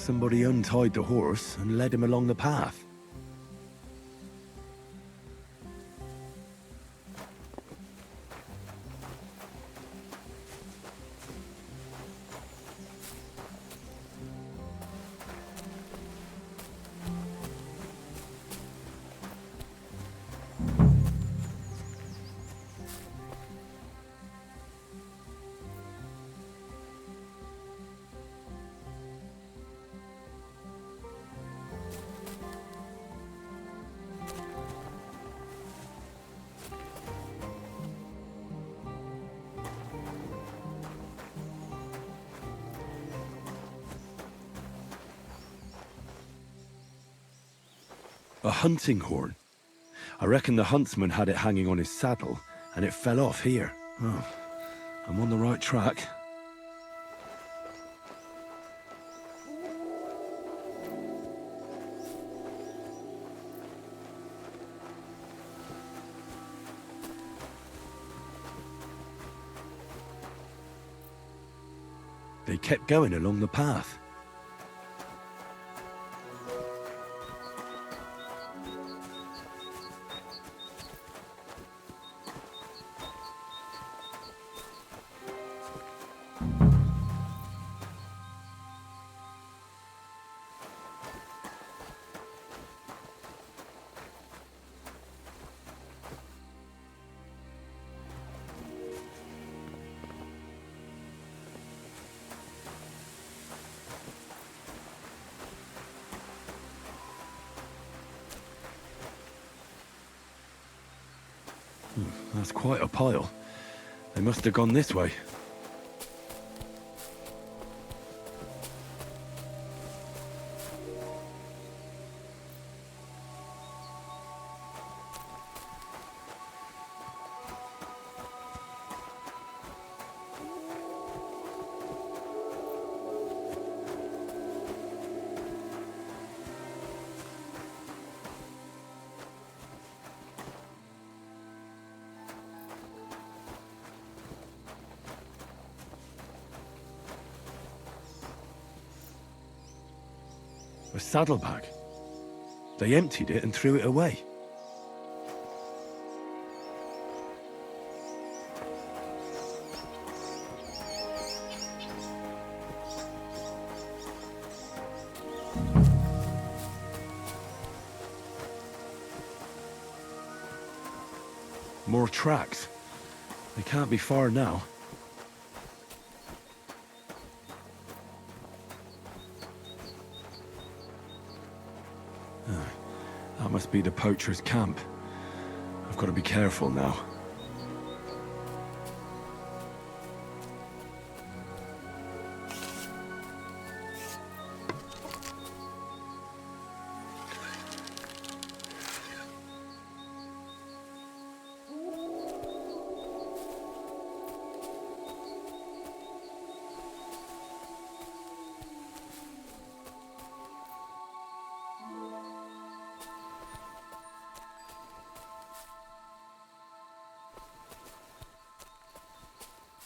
Somebody untied the horse and led him along the path. A hunting horn. I reckon the huntsman had it hanging on his saddle, and it fell off here. Oh, I'm on the right track. They kept going along the path. That's quite a pile. They must have gone this way. A saddlebag. They emptied it and threw it away. More tracks. They can't be far now. That must be the poacher's camp. I've got to be careful now.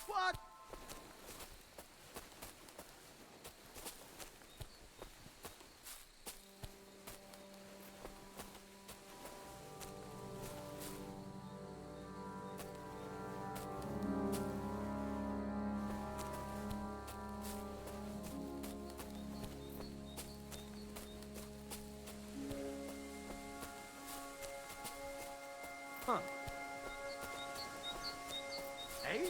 What? Huh. Hey?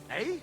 Eh?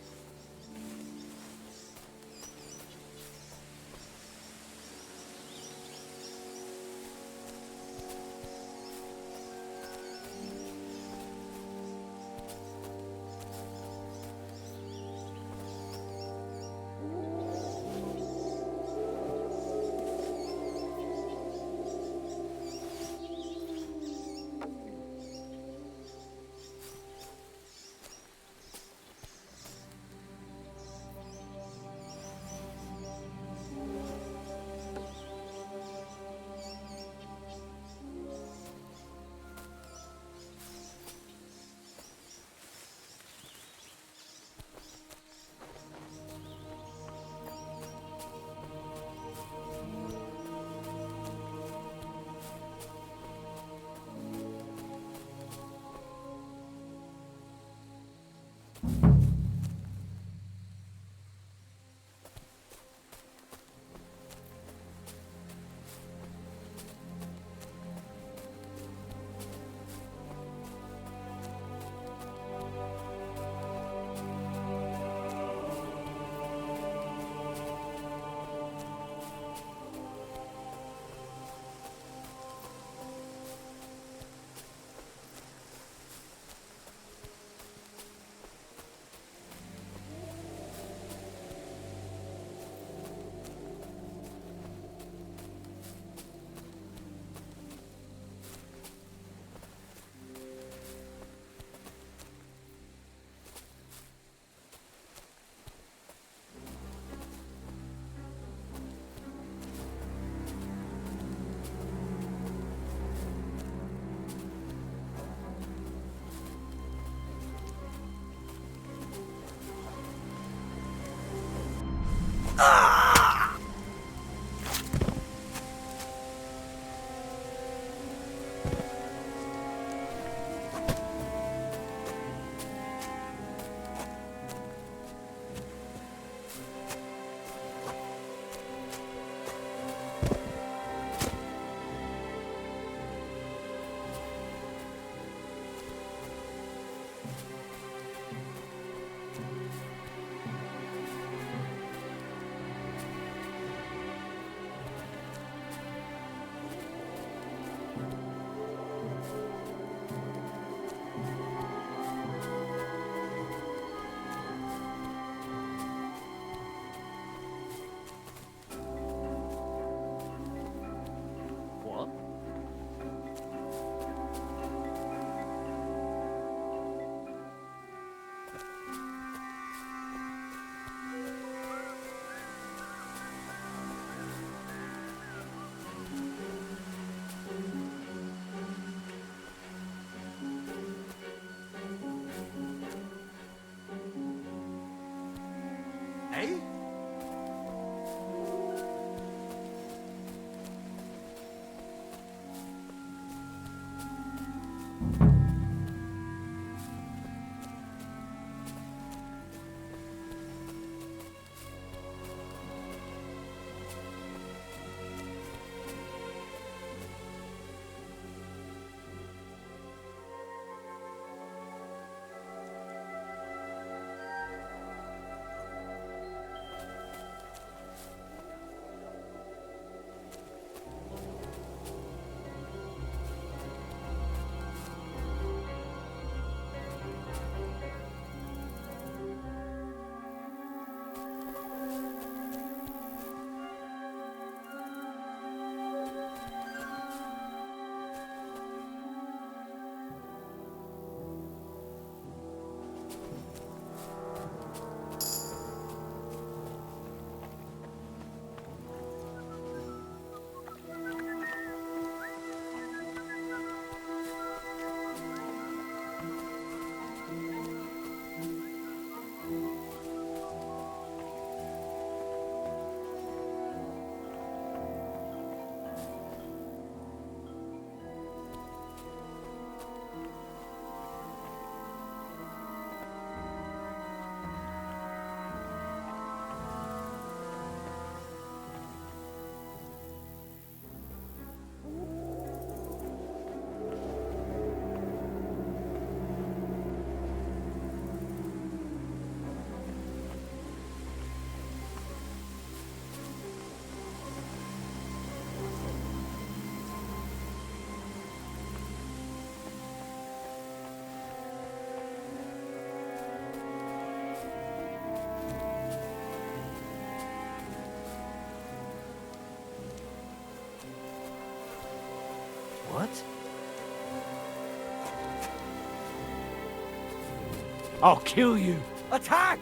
I'll kill you. Attack!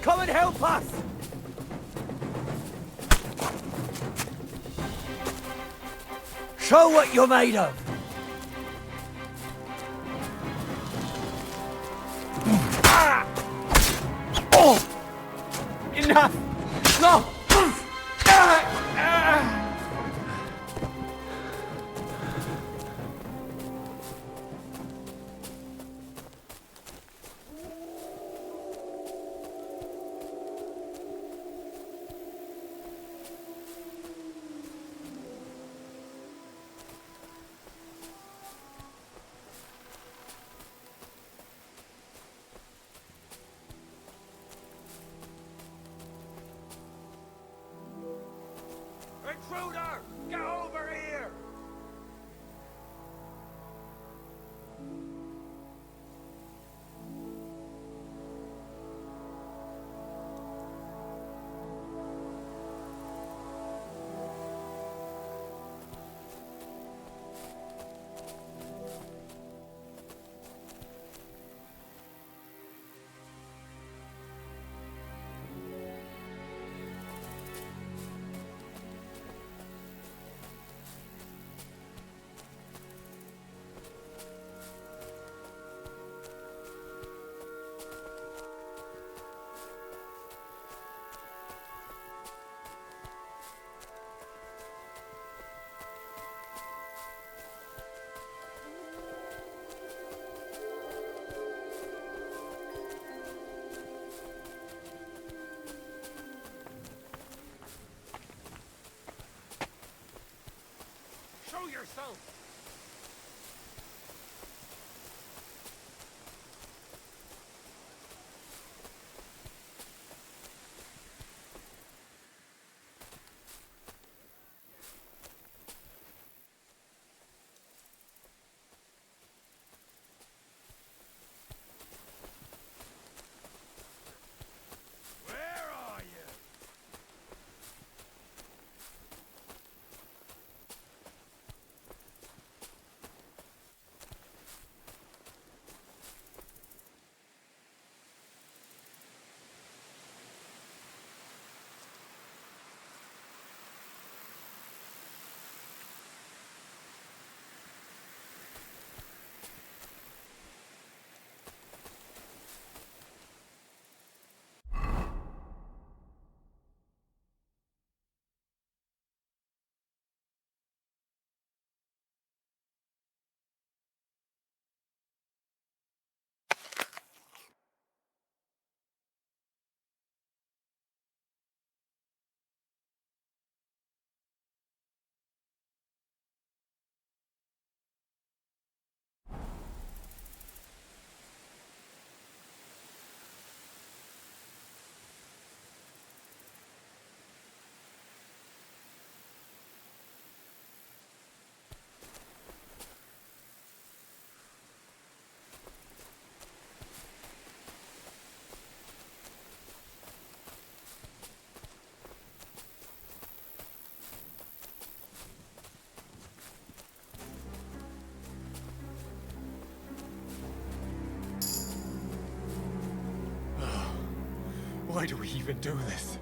Come and help us! Show what you're made of! Enough! No! Intruder! Get over here! Show yourself! Where are you? Why do we even do this?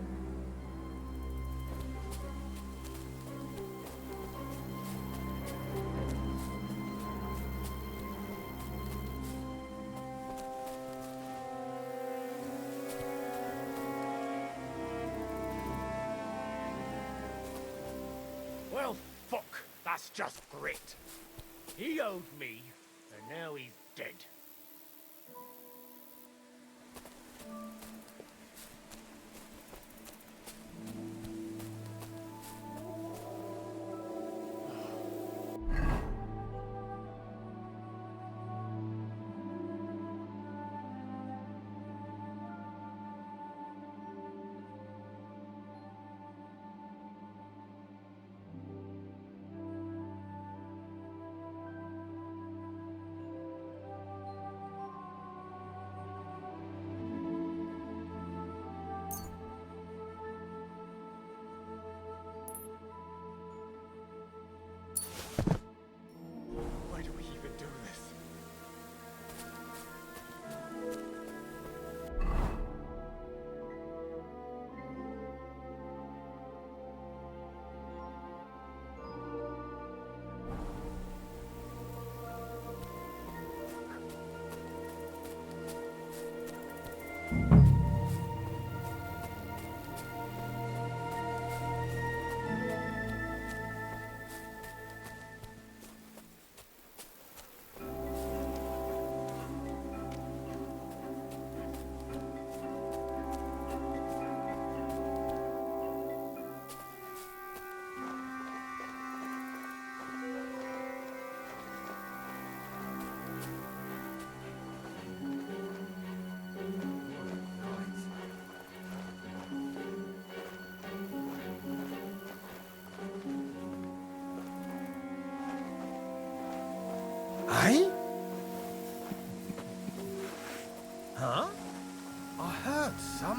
Well, fuck. That's just great. He owed me, and now he's dead.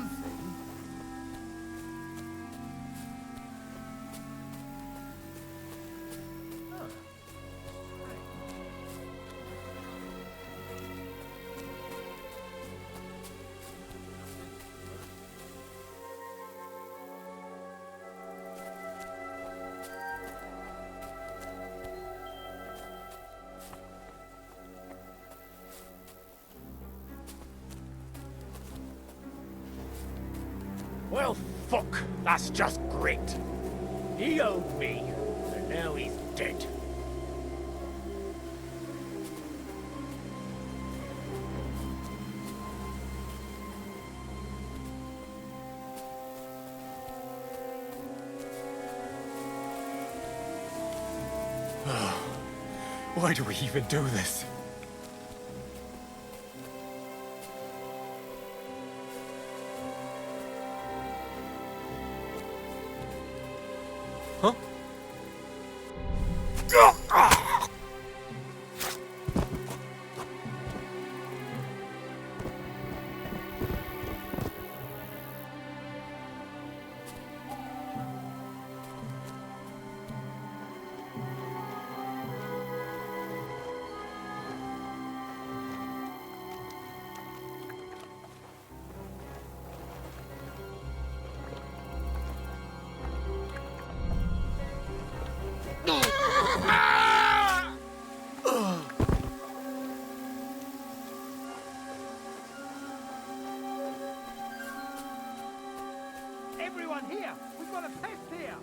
something. Huh. Well, fuck, that's just great. He owed me, and now he's dead. Why do we even do this? Huh? Everyone here! We've got a pest here!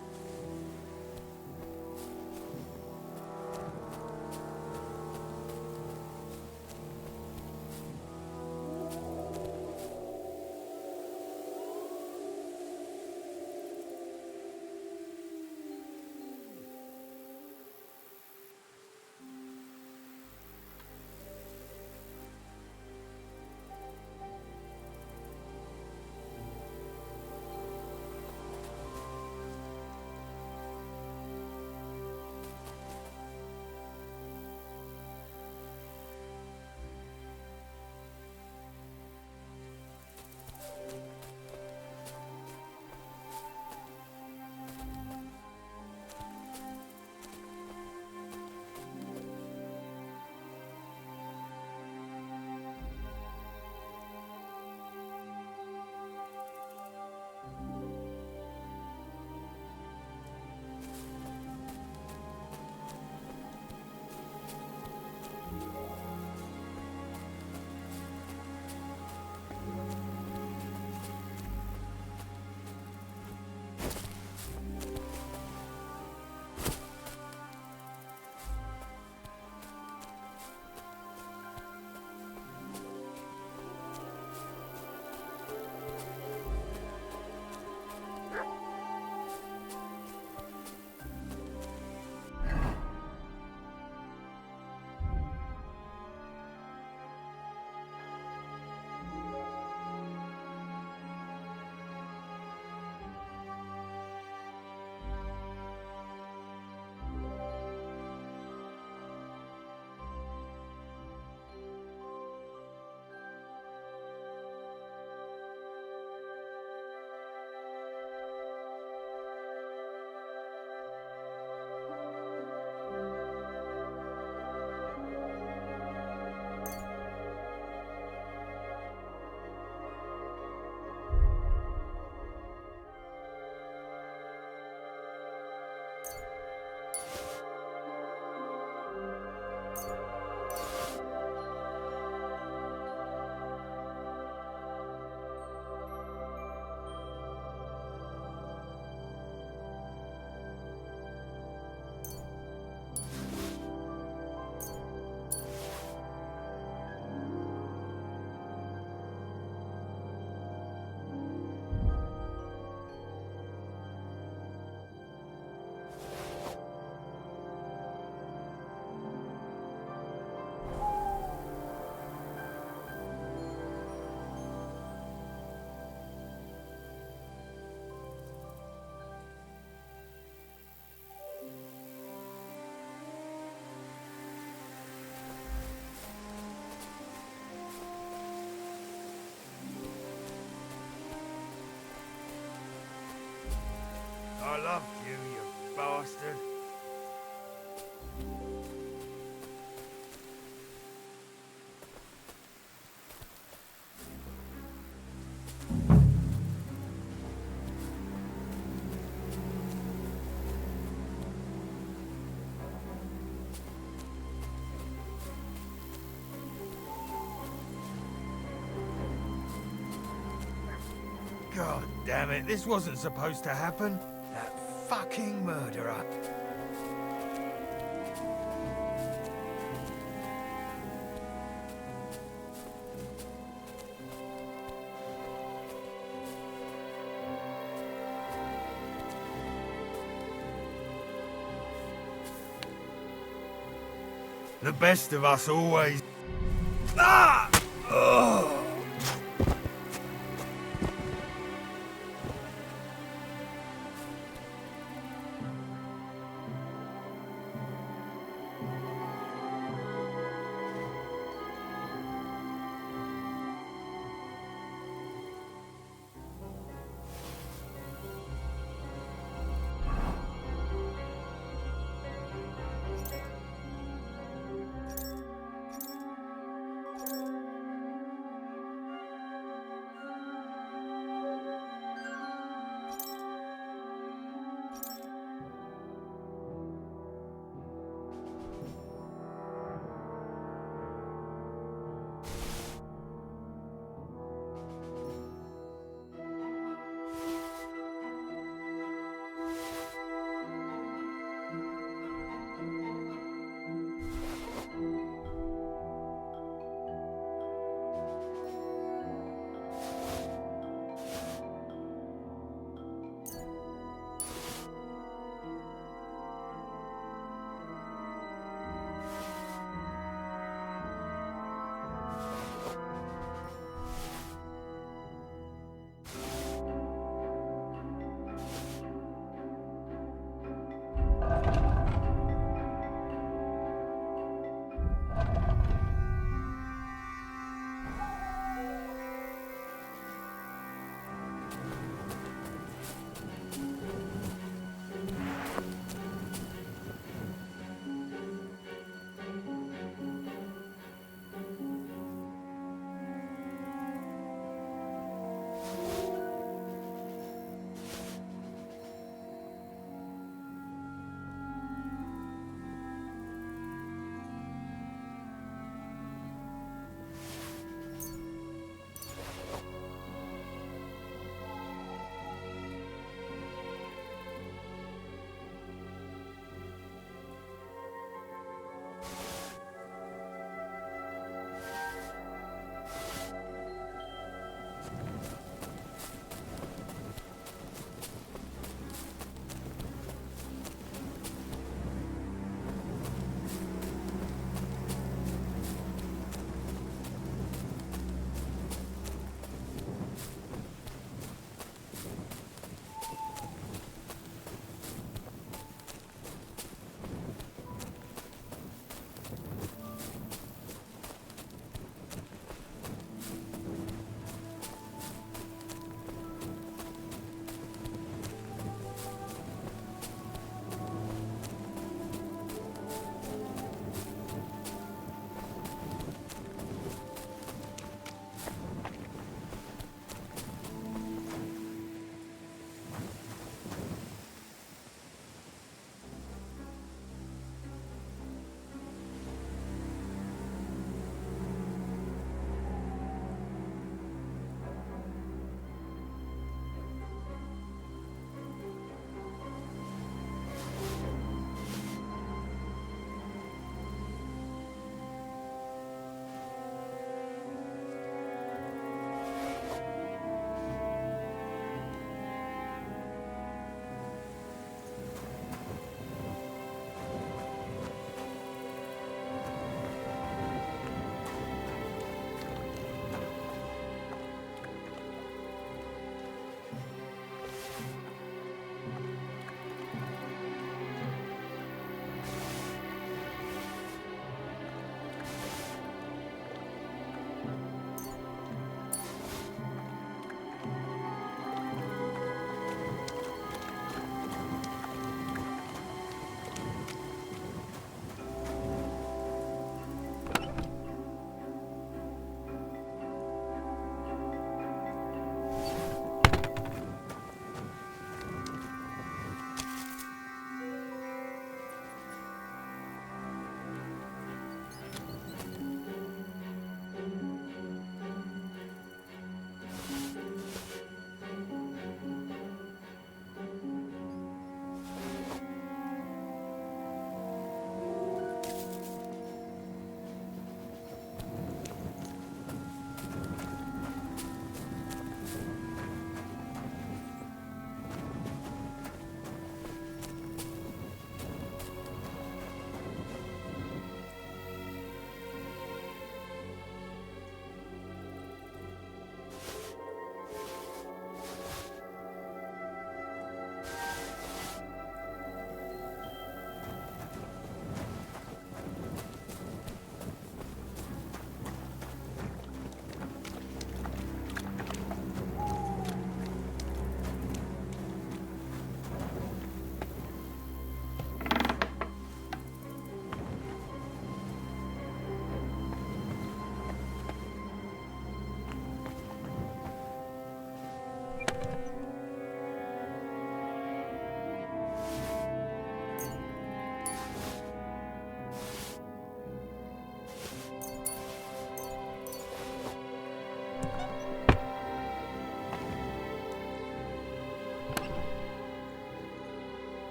I loved you, you bastard. God damn it, this wasn't supposed to happen. That fucking murderer. The best of us always... Ah! Ugh.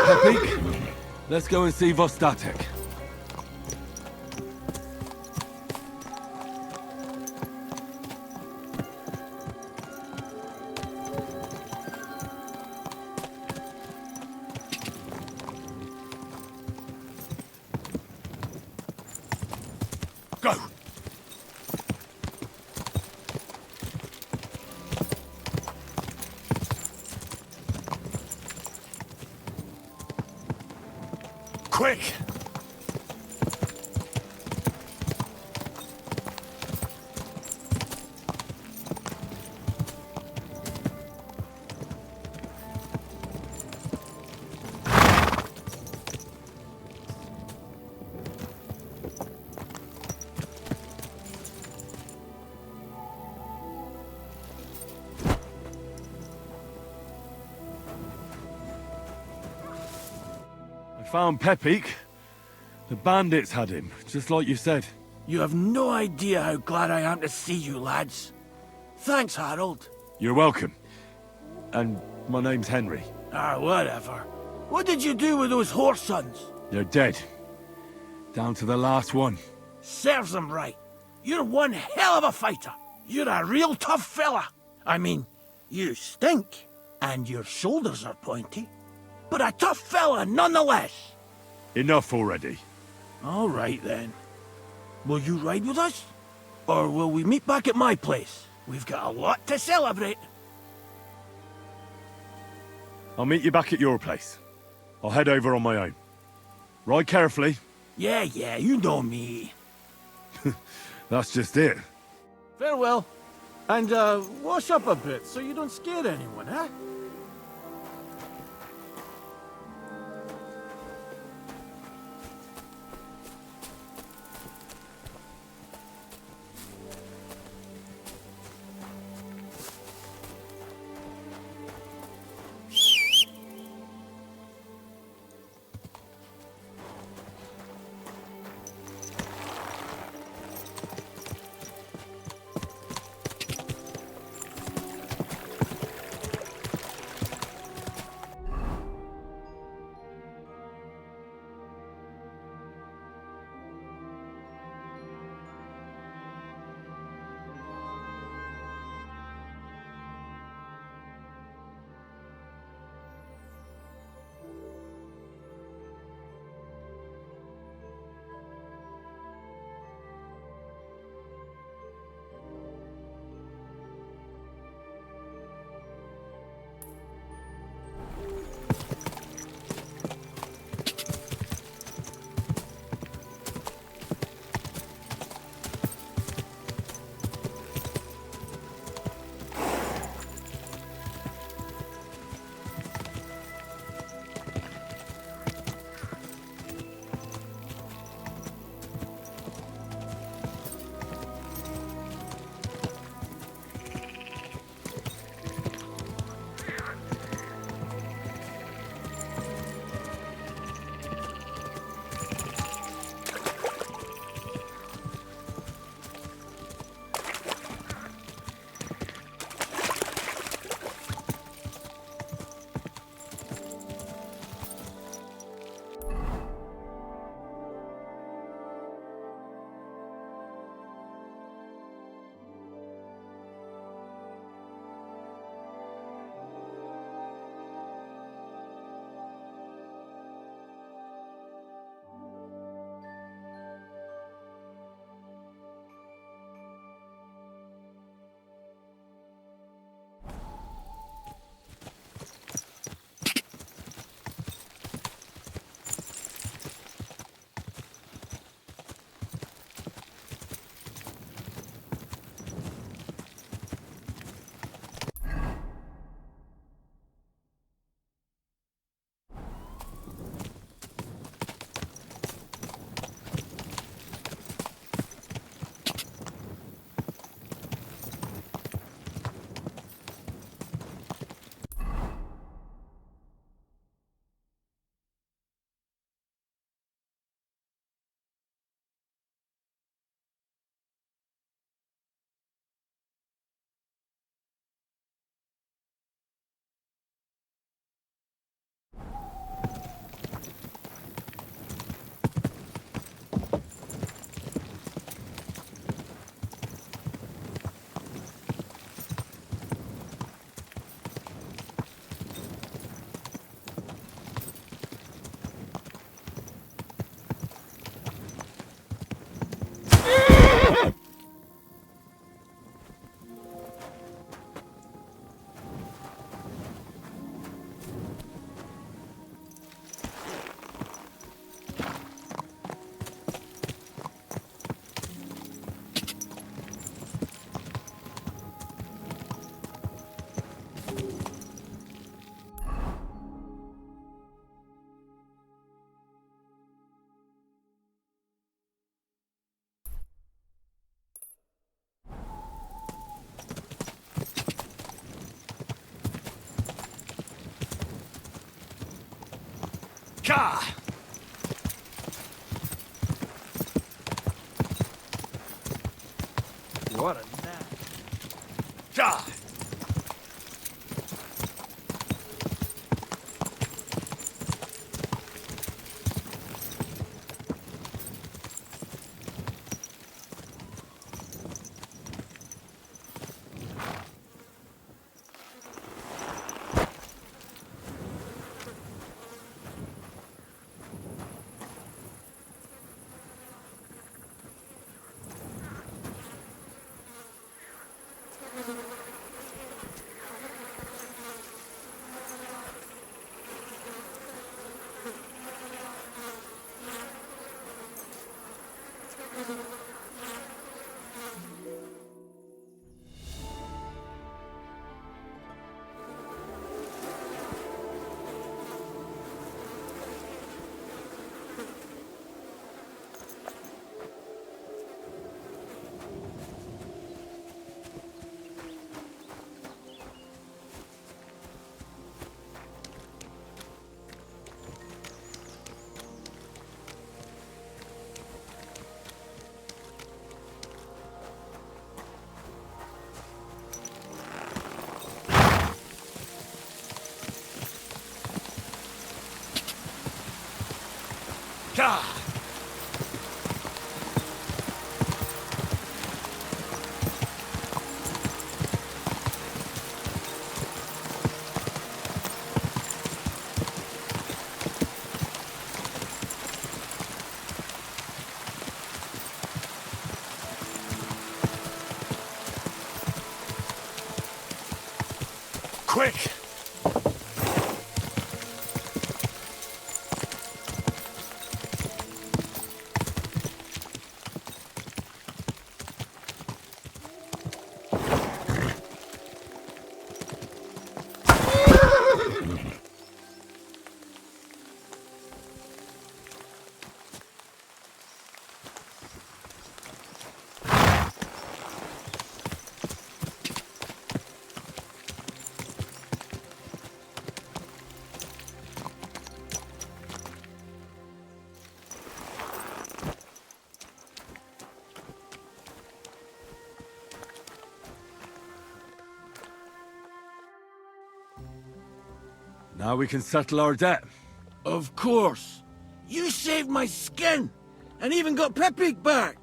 Pepik, let's go and see Vostatek. Go! Quick! I found Pepik. The bandits had him, just like you said. You have no idea how glad I am to see you, lads. Thanks, Harold. You're welcome. And my name's Henry. Whatever. What did you do with those horse sons? They're dead. Down to the last one. Serves them right. You're one hell of a fighter. You're a real tough fella. I mean, you stink, and your shoulders are pointy. But a tough fella nonetheless. Enough already. All right, then. Will you ride with us? Or will we meet back at my place? We've got a lot to celebrate. I'll meet you back at your place. I'll head over on my own. Ride carefully. Yeah, you know me. That's just it. Farewell. And, wash up a bit so you don't scare anyone, huh? Ka! What a knack. Ka! Ka! Quick! Now we can settle our debt. Of course. You saved my skin, and even got Pepik back.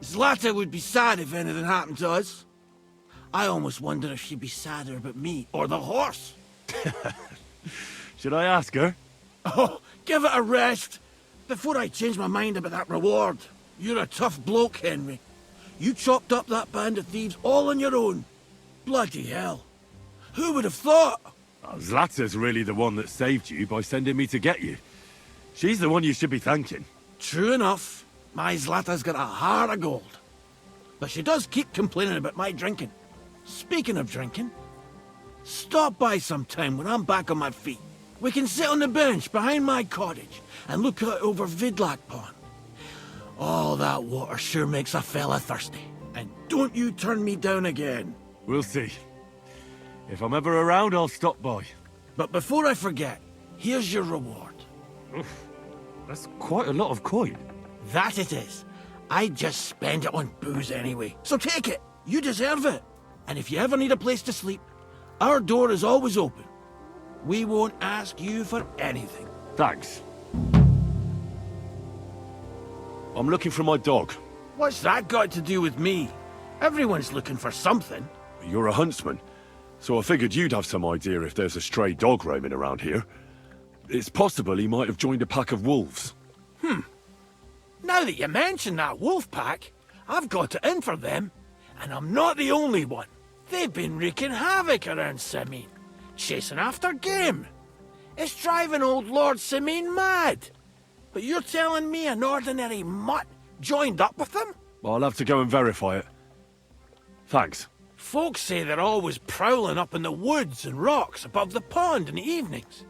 Zlata would be sad if anything happened to us. I almost wonder if she'd be sadder about me or the horse. Should I ask her? Oh, give it a rest. Before I change my mind about that reward. You're a tough bloke, Henry. You chopped up that band of thieves all on your own. Bloody hell. Who would have thought? Zlata's really the one that saved you by sending me to get you. She's the one you should be thanking. True enough. My Zlata's got a heart of gold. But she does keep complaining about my drinking. Speaking of drinking, stop by sometime when I'm back on my feet. We can sit on the bench behind my cottage and look out over Vidlak Pond. Oh, that water sure makes a fella thirsty. And don't you turn me down again. We'll see. If I'm ever around, I'll stop by. But before I forget, here's your reward. That's quite a lot of coin. That it is. I just spend it on booze anyway. So take it. You deserve it. And if you ever need a place to sleep, our door is always open. We won't ask you for anything. Thanks. I'm looking for my dog. What's that got to do with me? Everyone's looking for something. You're a huntsman, so I figured you'd have some idea if there's a stray dog roaming around here. It's possible he might have joined a pack of wolves. Now that you mention that wolf pack, I've got it in for them. And I'm not the only one. They've been wreaking havoc around Simene, chasing after game. It's driving old Lord Simene mad. But you're telling me an ordinary mutt joined up with them? I'll have to go and verify it. Thanks. Folks say they're always prowling up in the woods and rocks above the pond in the evenings.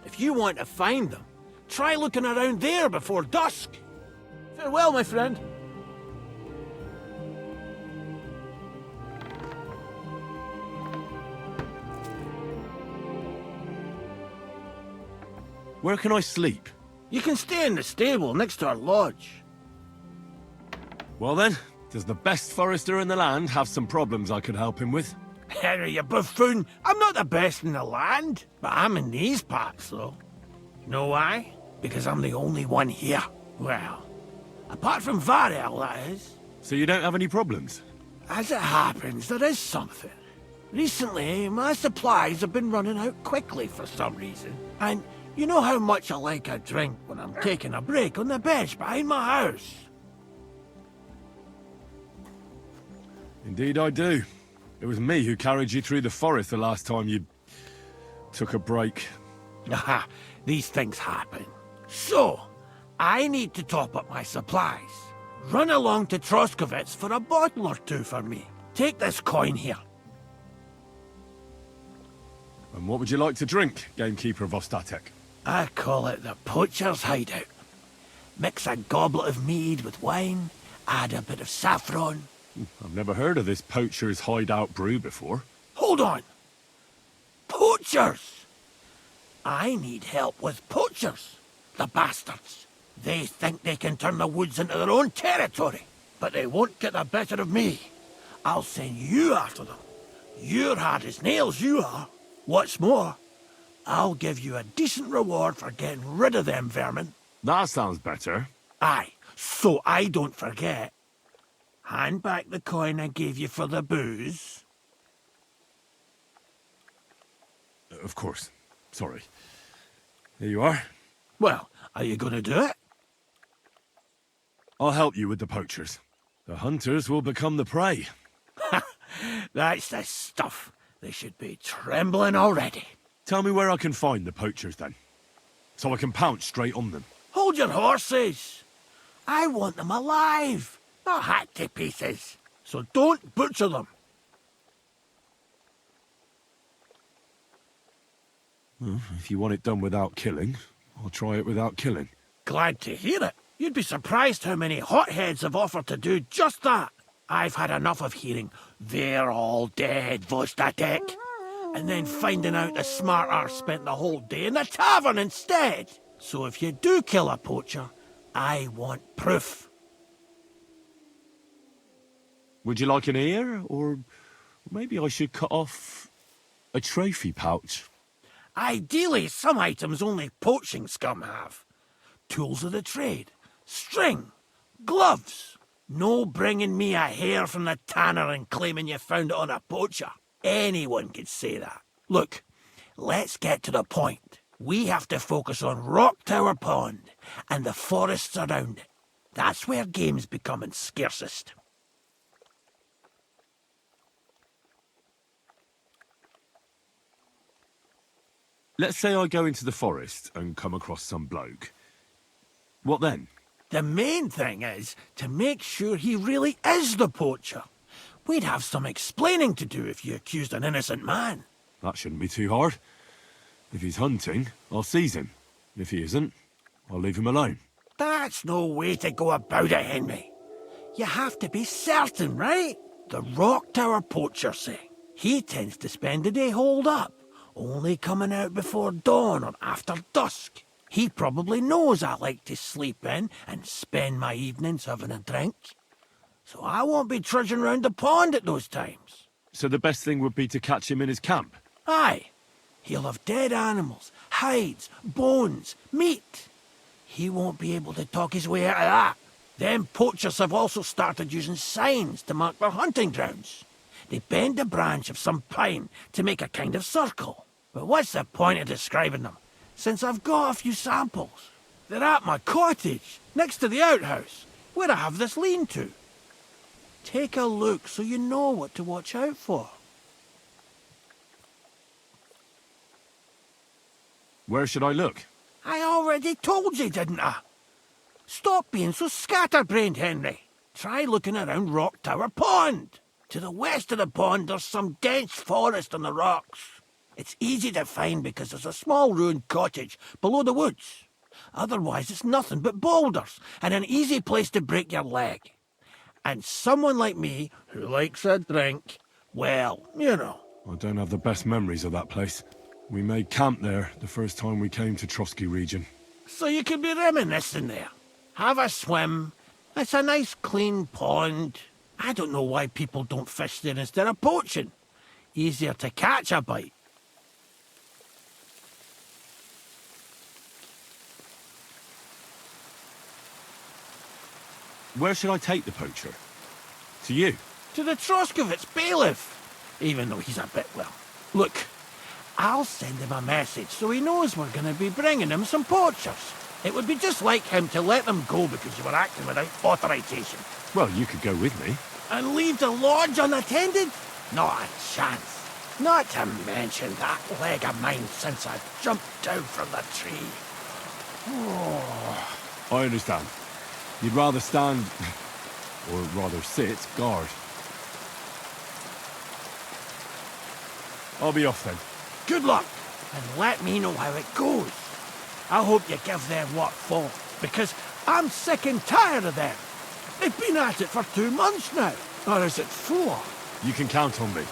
If you want to find them, try looking around there before dusk. Farewell, my friend. Where can I sleep? You can stay in the stable next to our lodge. Well then, does the best forester in the land have some problems I could help him with? Harry, you buffoon. I'm not the best in the land, but I'm in these parts, though. Know why? Because I'm the only one here. Well, apart from Varel, that is. So you don't have any problems? As it happens, there is something. Recently, my supplies have been running out quickly for some reason. And you know how much I like a drink when I'm taking a break on the bench behind my house. Indeed I do. It was me who carried you through the forest the last time you took a break. Aha, these things happen. So, I need to top up my supplies. Run along to Troskovitz for a bottle or two for me. Take this coin here. And what would you like to drink, gamekeeper of Ostatek? I call it the poacher's hideout. Mix a goblet of mead with wine, add a bit of saffron. I've never heard of this poacher's hideout brew before. Hold on! Poachers! I need help with poachers, the bastards. They think they can turn the woods into their own territory, but they won't get the better of me. I'll send you after them. You're hard as nails, you are. What's more, I'll give you a decent reward for getting rid of them vermin. That sounds better. Aye, so I don't forget. Hand back the coin I gave you for the booze. Of course. Sorry. Here you are. Well, are you going to do it? I'll help you with the poachers. The hunters will become the prey. That's the stuff. They should be trembling already. Tell me where I can find the poachers, then. So I can pounce straight on them. Hold your horses. I want them alive, not hacked to pieces. So don't butcher them. Well, if you want it done without killing, I'll try it without killing. Glad to hear it. You'd be surprised how many hotheads have offered to do just that. I've had enough of hearing, "They're all dead, Vostatek," and then finding out the smart arse spent the whole day in the tavern instead. So if you do kill a poacher, I want proof. Would you like an ear, or maybe I should cut off a trophy pouch? Ideally, some items only poaching scum have. Tools of the trade, string, gloves. No bringing me a hair from the tanner and claiming you found it on a poacher. Anyone could say that. Look, let's get to the point. We have to focus on Rock Tower Pond and the forests around it. That's where game's becoming scarcest. Let's say I go into the forest and come across some bloke. What then? The main thing is to make sure he really is the poacher. We'd have some explaining to do if you accused an innocent man. That shouldn't be too hard. If he's hunting, I'll seize him. If he isn't, I'll leave him alone. That's no way to go about it, Henry. You have to be certain, right? The Rock Tower poacher, say. He tends to spend the day holed up, only coming out before dawn or after dusk. He probably knows I like to sleep in and spend my evenings having a drink. So I won't be trudging round the pond at those times. So the best thing would be to catch him in his camp? Aye. He'll have dead animals, hides, bones, meat. He won't be able to talk his way out of that. Them poachers have also started using signs to mark their hunting grounds. They bend a branch of some pine to make a kind of circle. But what's the point of describing them, since I've got a few samples? They're at my cottage, next to the outhouse, where I have this lean-to. Take a look so you know what to watch out for. Where should I look? I already told you, didn't I? Stop being so scatterbrained, Henry. Try looking around Rock Tower Pond. To the west of the pond, there's some dense forest on the rocks. It's easy to find because there's a small ruined cottage below the woods. Otherwise, it's nothing but boulders and an easy place to break your leg. And someone like me, who likes a drink, well, you know. I don't have the best memories of that place. We made camp there the first time we came to Trotsky region. So you could be reminiscing there. Have a swim. It's a nice clean pond. I don't know why people don't fish there instead of poaching. Easier to catch a bite. Where should I take the poacher? To you? To the Troskovitz bailiff. Even though he's a bit, well... Look, I'll send him a message so he knows we're going to be bringing him some poachers. It would be just like him to let them go because you were acting without authorization. Well, you could go with me. And leave the lodge unattended? Not a chance. Not to mention that leg of mine since I jumped down from the tree. Oh. I understand. You'd rather stand, or rather sit, guard. I'll be off then. Good luck, and let me know how it goes. I hope you give them what for, because I'm sick and tired of them. They've been at it for 2 months now, or is it 4? You can count on me.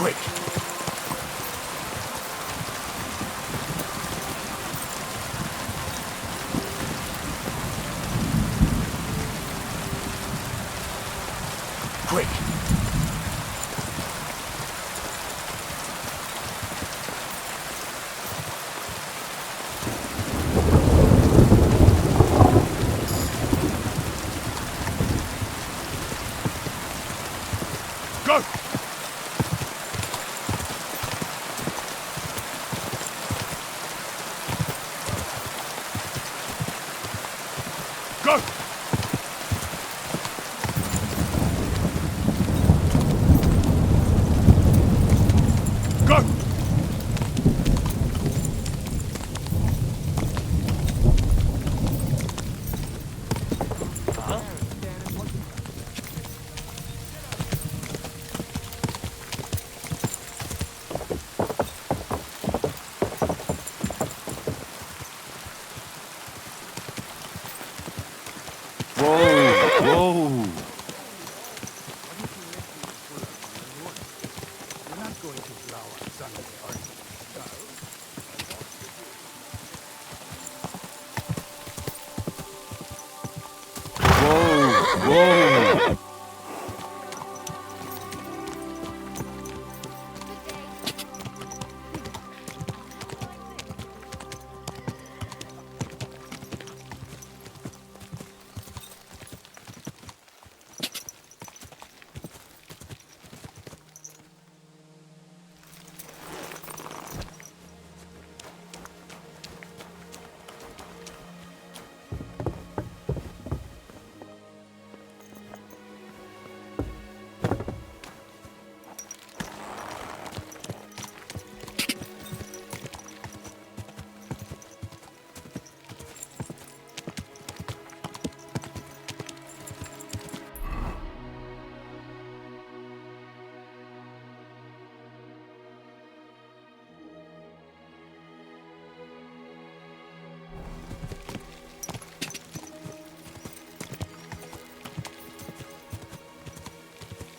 Quick! Quick! Go! Go! Go! Whoa! You're not going to blow up Sunday, are you? Whoa!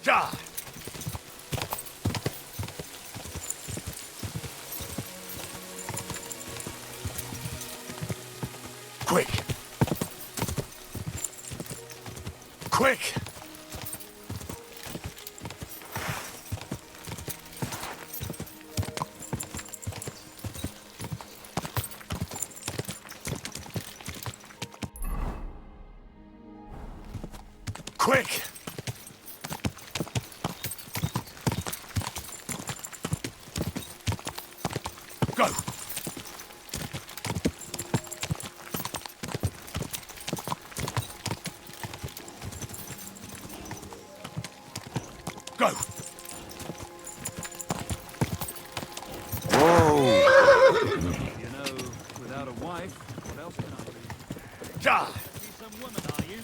Die! Quick! Quick! Quick! Go! Go! You know, without a wife, what else can I do? Die! Be some woman, are you?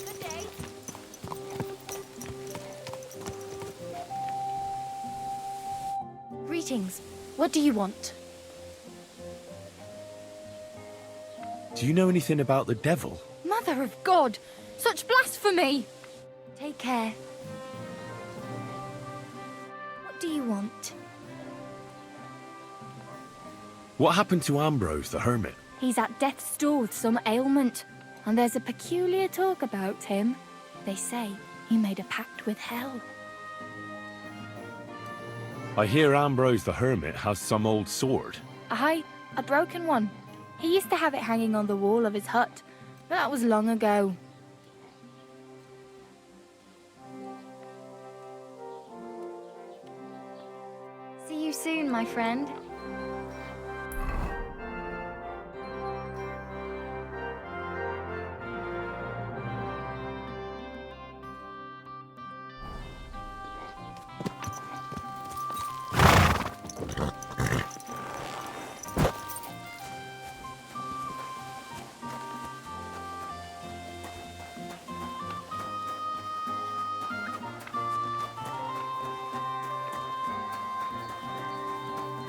Good day. Greetings. What do you want? Do you know anything about the devil? Mother of God! Such blasphemy! Take care. What do you want? What happened to Ambrose the hermit? He's at death's door with some ailment, and there's a peculiar talk about him. They say he made a pact with hell. I hear Ambrose the hermit has some old sword. Aye, a broken one. He used to have it hanging on the wall of his hut, but that was long ago. See you soon, my friend.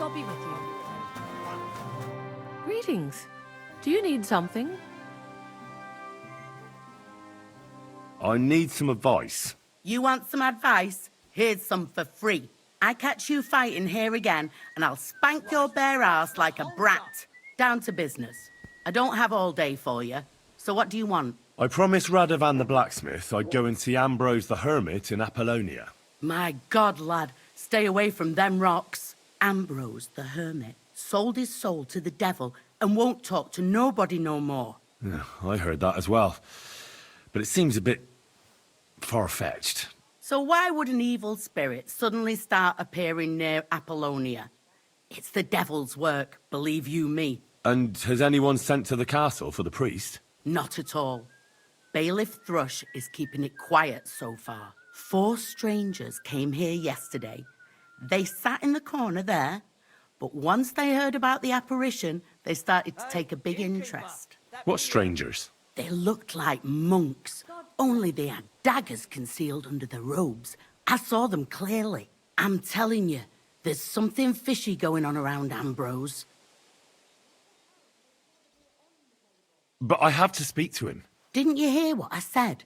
God be with you. Greetings. Do you need something? I need some advice. You want some advice? Here's some for free. I catch you fighting here again, and I'll spank your bare ass like a brat. Down to business. I don't have all day for you, so what do you want? I promised Radovan the blacksmith I'd go and see Ambrose the hermit in Apollonia. My God, lad, stay away from them rocks. Ambrose the hermit sold his soul to the devil and won't talk to nobody no more. Yeah, I heard that as well. But it seems a bit far-fetched. So why would an evil spirit suddenly start appearing near Apollonia? It's the devil's work, believe you me. And has anyone sent to the castle for the priest? Not at all. Bailiff Thrush is keeping it quiet so far. 4 strangers came here yesterday. They sat in the corner there, but once they heard about the apparition, they started to take a big interest. What strangers? They looked like monks, only they had daggers concealed under their robes. I saw them clearly. I'm telling you, there's something fishy going on around Ambrose. But I have to speak to him. Didn't you hear what I said?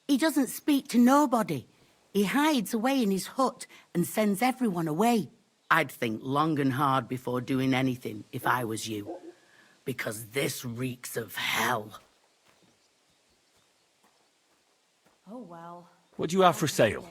He doesn't speak to nobody. He hides away in his hut and sends everyone away. I'd think long and hard before doing anything if I was you. Because this reeks of hell. Oh, well. What do you have for sale?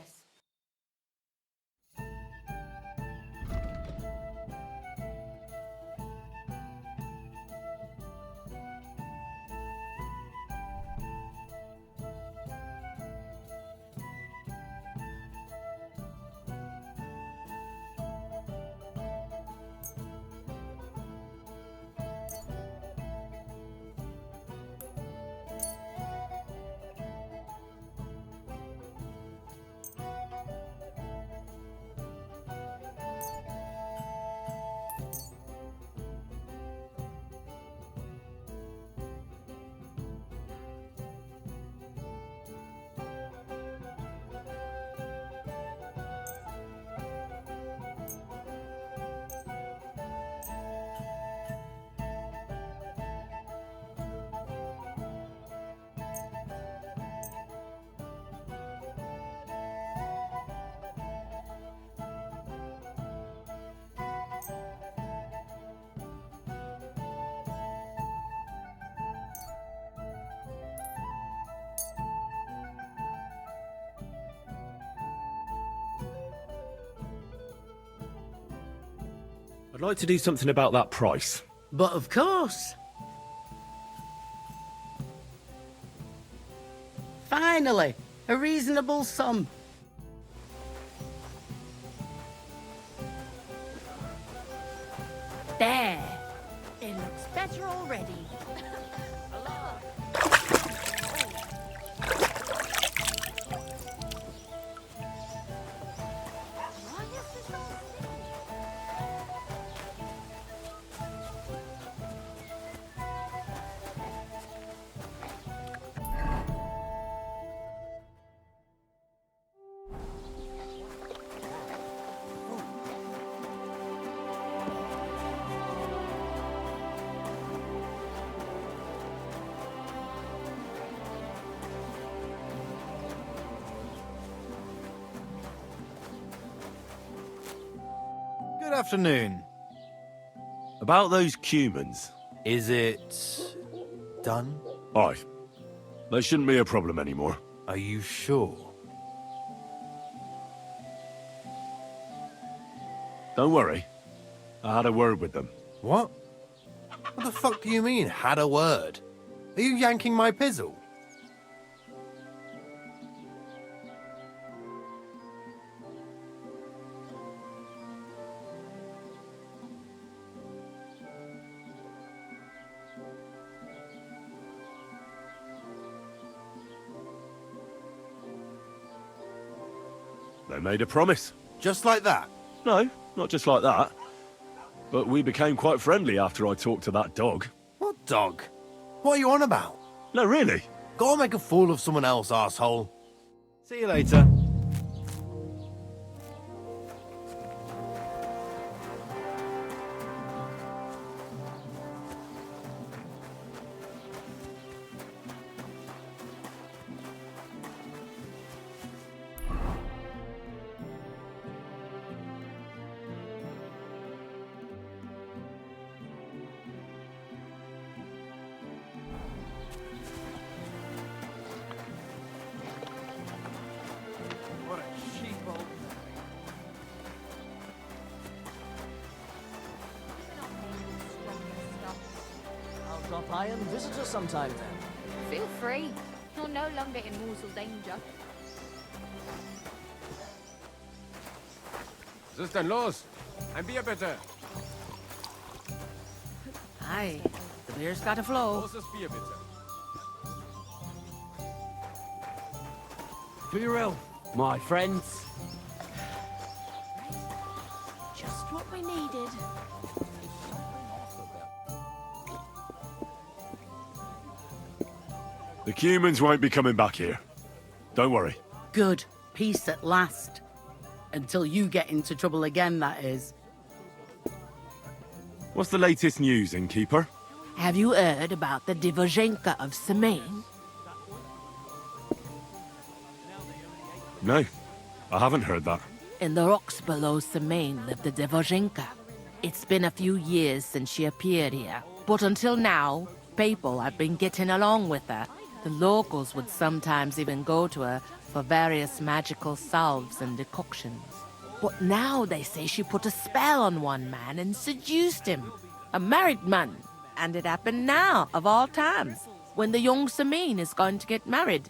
I'd like to do something about that price. But of course. Finally, a reasonable sum. There. It looks better already. Good afternoon. About those cumans. Is it done? Aye. There shouldn't be a problem anymore. Are you sure? Don't worry. I had a word with them. What? What the fuck do you mean, had a word? Are you yanking my pizzle? They made a promise. Just like that? No, not just like that. But we became quite friendly after I talked to that dog. What dog? What are you on about? No, really? Go and make a fool of someone else, asshole. See you later. stop by and visit us sometime then. Feel free. You're no longer in mortal danger. Was ist denn los? Ein Bier bitte. Aye, the beer's got to flow. Großes Bier bitte. Farewell, my friends. Just what we needed. The humans won't be coming back here. Don't worry. Good. Peace at last. Until you get into trouble again, that is. What's the latest news, innkeeper? Have you heard about the Divozhenka of Semaine? No, I haven't heard that. In the rocks below Semaine lived the Divozhenka. It's been a few years since she appeared here, but until now, people have been getting along with her. The locals would sometimes even go to her for various magical salves and decoctions. But now they say she put a spell on one man and seduced him. A married man. And it happened now, of all times, when the young Semaine is going to get married.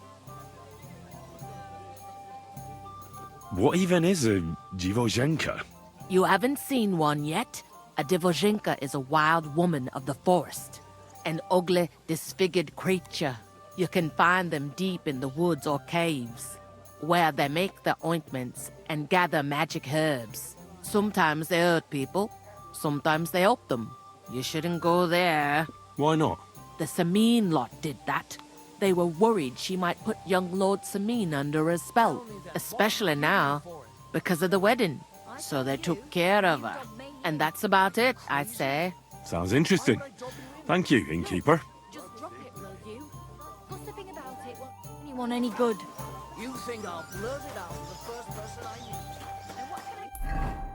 What even is a Divozhenka? You haven't seen one yet? A Divozhenka is a wild woman of the forest. An ugly, disfigured creature. You can find them deep in the woods or caves, where they make their ointments and gather magic herbs. Sometimes they hurt people, sometimes they help them. You shouldn't go there. Why not? The Semaine lot did that. They were worried she might put young Lord Semaine under a spell, especially now, because of the wedding. So they took care of her. And that's about it, I'd say. Sounds interesting. Thank you, innkeeper. Just drop it, will you? Gossiping about it won't do anyone any good. You think I'll blurt it out to the first person I meet? And what can I...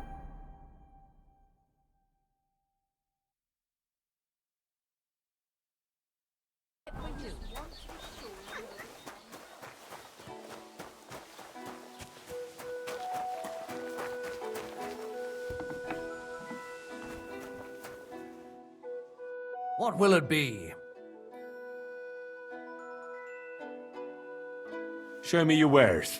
What will it be? Show me your wares.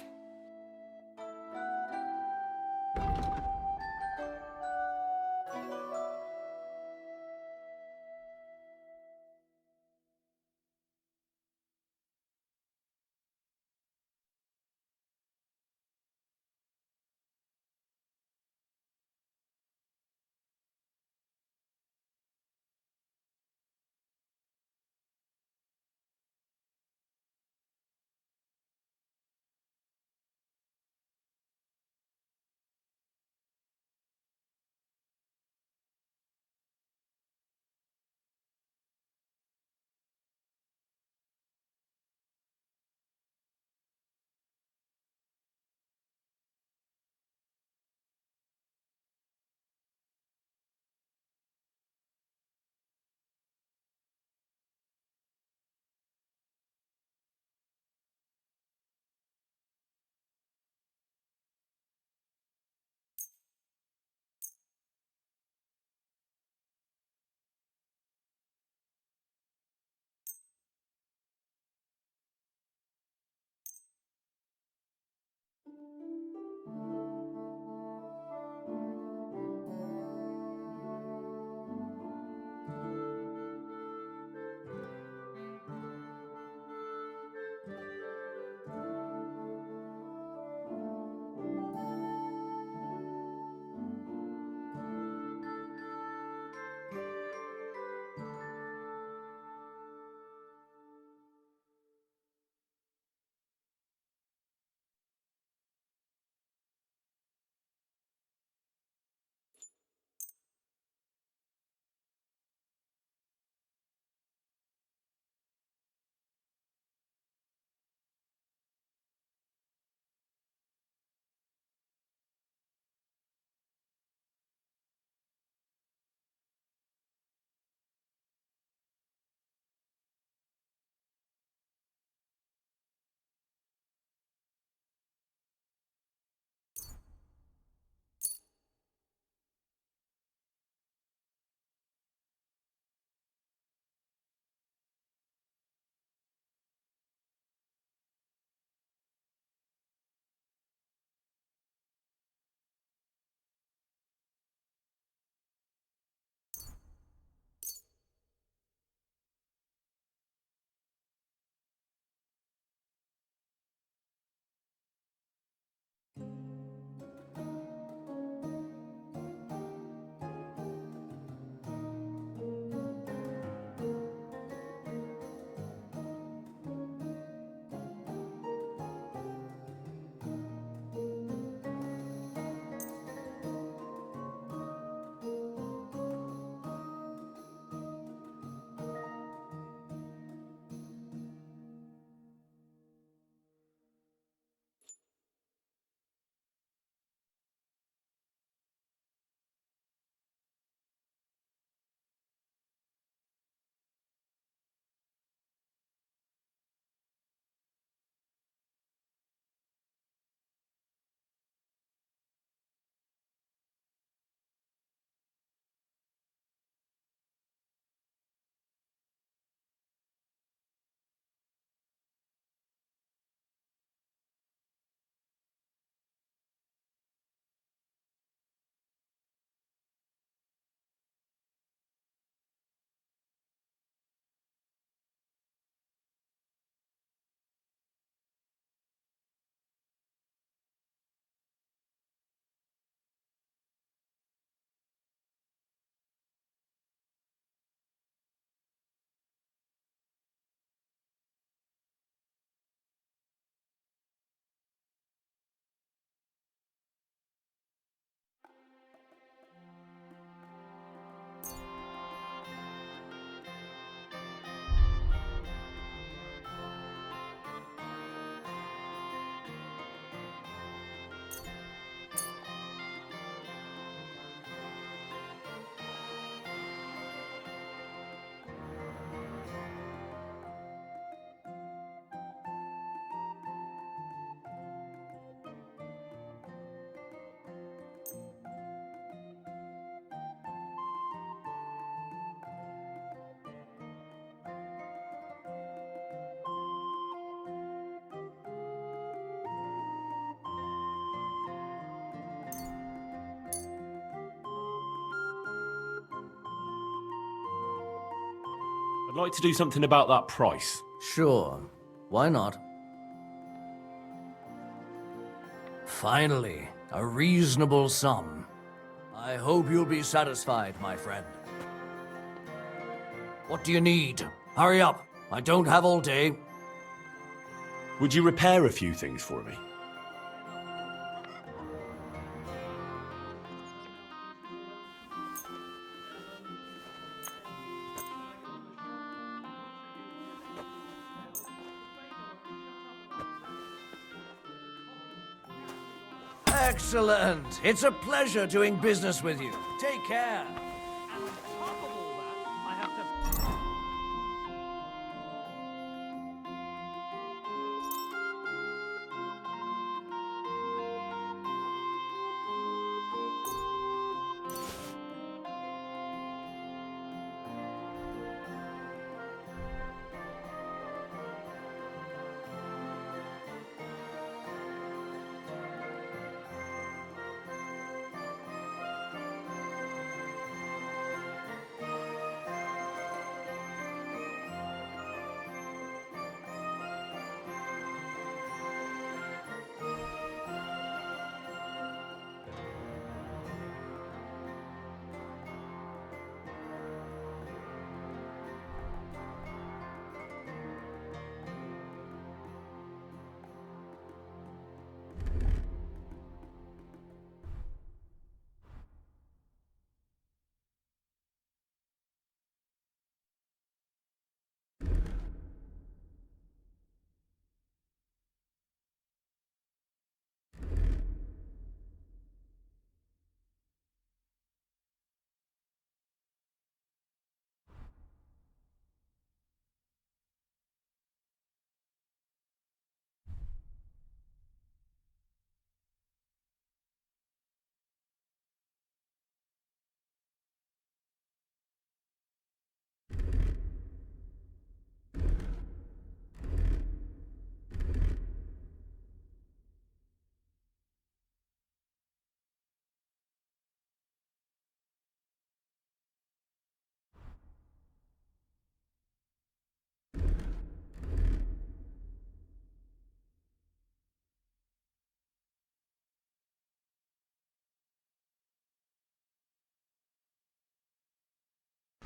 I'd like to do something about that price. Sure. Why not? Finally, a reasonable sum. I hope you'll be satisfied, my friend. What do you need? Hurry up. I don't have all day. Would you repair a few things for me? Excellent. It's a pleasure doing business with you. Take care. And on top of all that, I have to...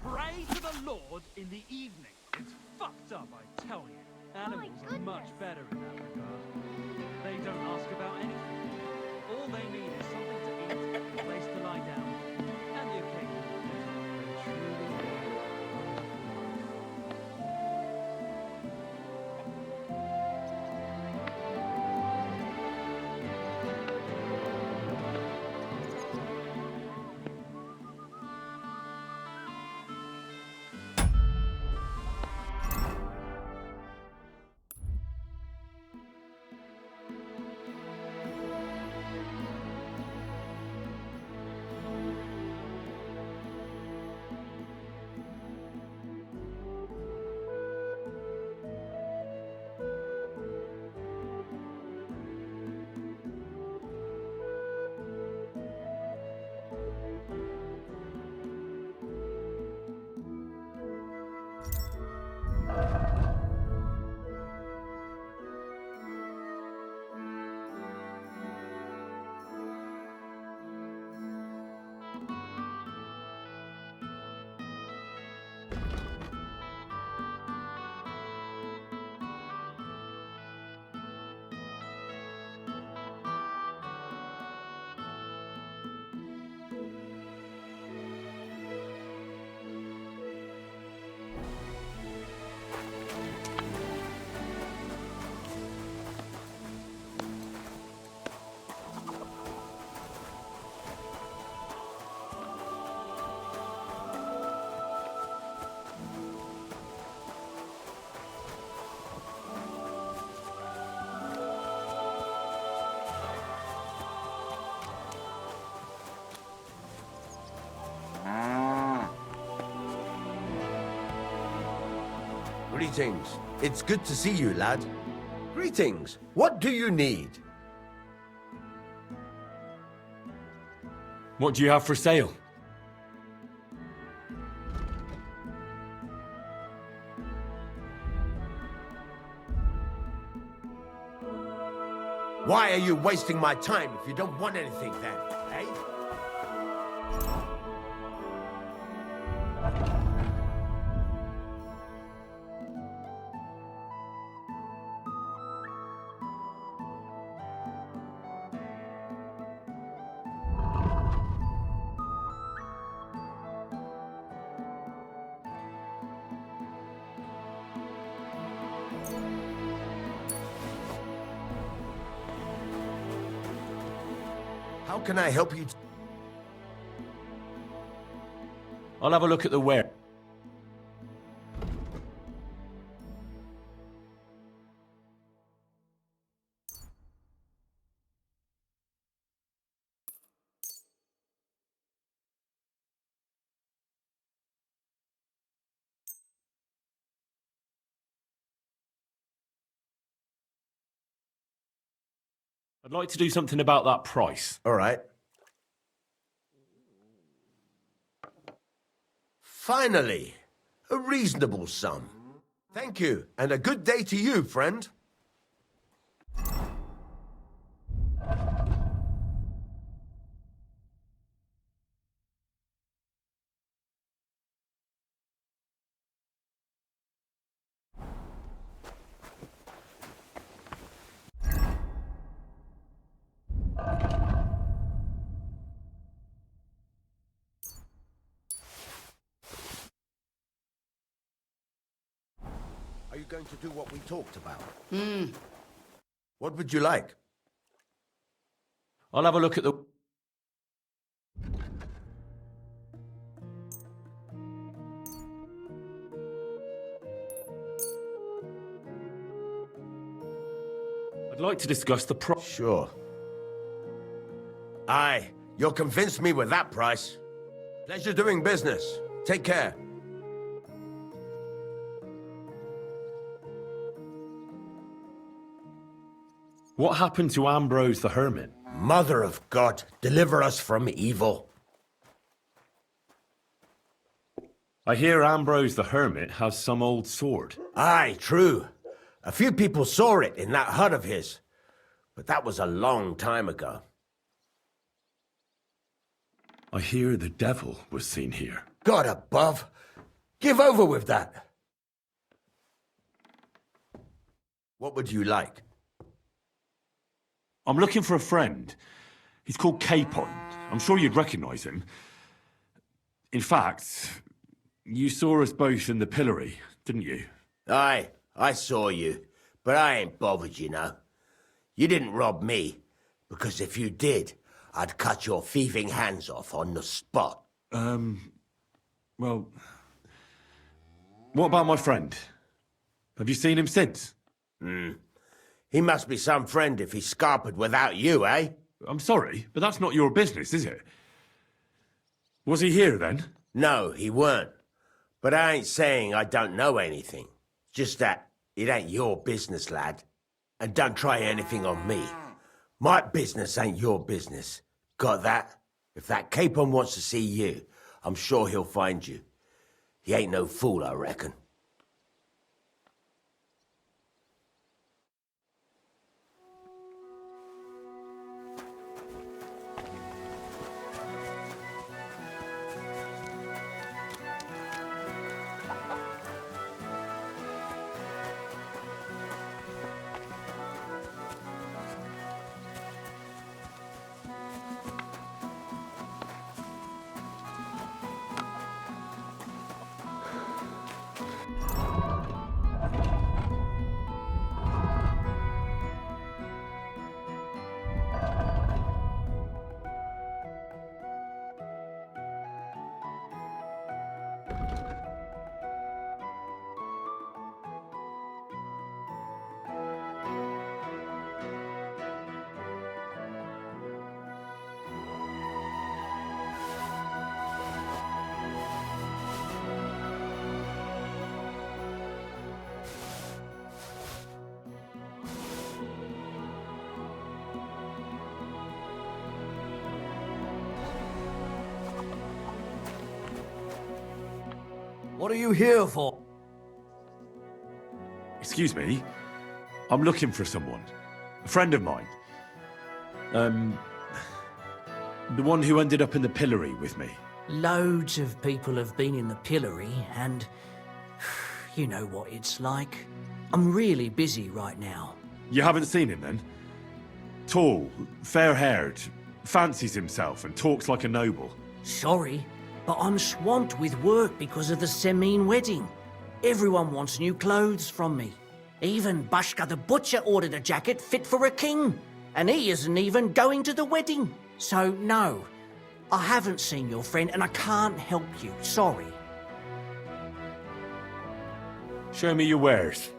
Pray to the Lord in the evening. It's fucked up, I tell you. Animals are much better in that regard. They don't ask about anything. All they need is something to eat, a place to lie down, and the occasional pleasure they truly need. Greetings. It's good to see you, lad. Greetings. What do you need? What do you have for sale? Why are you wasting my time if you don't want anything then, eh? How can I help you? I'll have a look at the ware. I'd like to do something about that price. All right. Finally, a reasonable sum. Thank you, and a good day to you, friend. Are you going to do what we talked about? What would you like? I'll have a look at the... I'd like to discuss the price. Sure. Aye, you'll convince me with that price. Pleasure doing business. Take care. What happened to Ambrose the Hermit? Mother of God, deliver us from evil. I hear Ambrose the Hermit has some old sword. Aye, true. A few people saw it in that hut of his. But that was a long time ago. I hear the devil was seen here. God above. Give over with that. What would you like? I'm looking for a friend. He's called Capon. I'm sure you'd recognize him. In fact, you saw us both in the pillory, didn't you? Aye, I saw you. But I ain't bothered, you know. You didn't rob me. Because if you did, I'd cut your thieving hands off on the spot. Well... What about my friend? Have you seen him since? He must be some friend if he's scarpered without you, eh? I'm sorry, but that's not your business, is it? Was he here then? No, he weren't. But I ain't saying I don't know anything. Just that it ain't your business, lad. And don't try anything on me. My business ain't your business. Got that? If that Capon wants to see you, I'm sure he'll find you. He ain't no fool, I reckon. What are you here for? Excuse me. I'm looking for someone. A friend of mine. The one who ended up in the pillory with me. Loads of people have been in the pillory, and you know what it's like. I'm really busy right now. You haven't seen him then? Tall, fair-haired, fancies himself and talks like a noble. Sorry, but I'm swamped with work because of the Semine wedding. Everyone wants new clothes from me. Even Bashka the butcher ordered a jacket fit for a king, and he isn't even going to the wedding. So no, I haven't seen your friend and I can't help you, sorry. Show me your wares.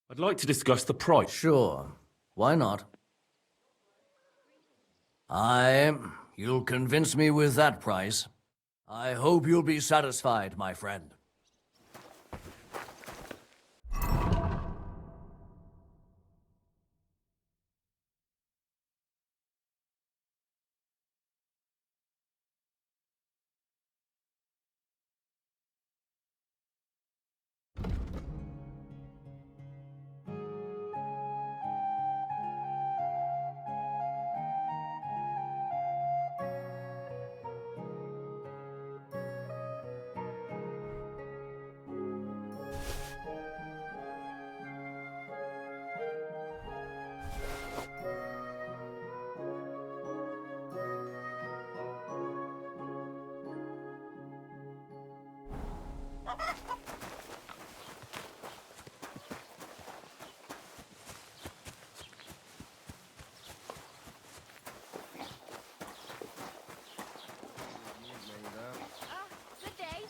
I'd like to discuss the price. Sure, why not? You'll convince me with that price. I hope you'll be satisfied, my friend. Good day.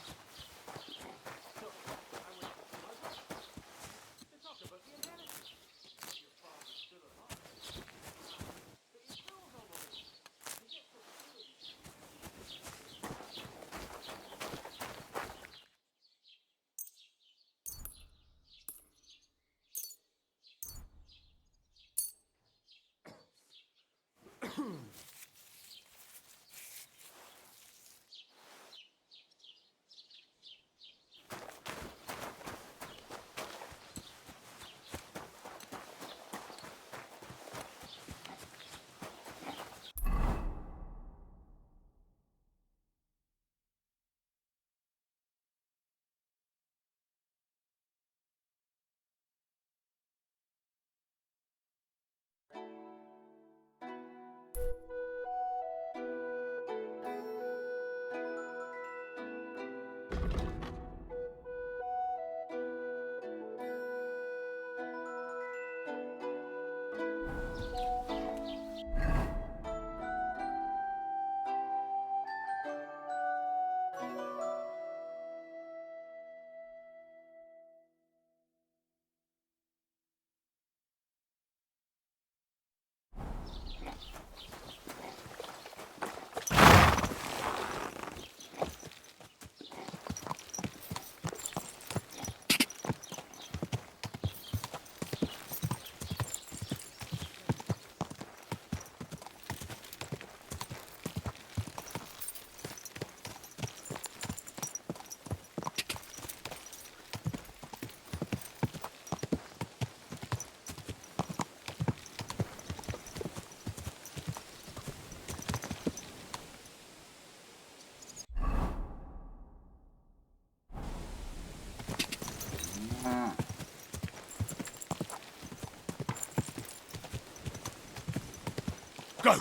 Go!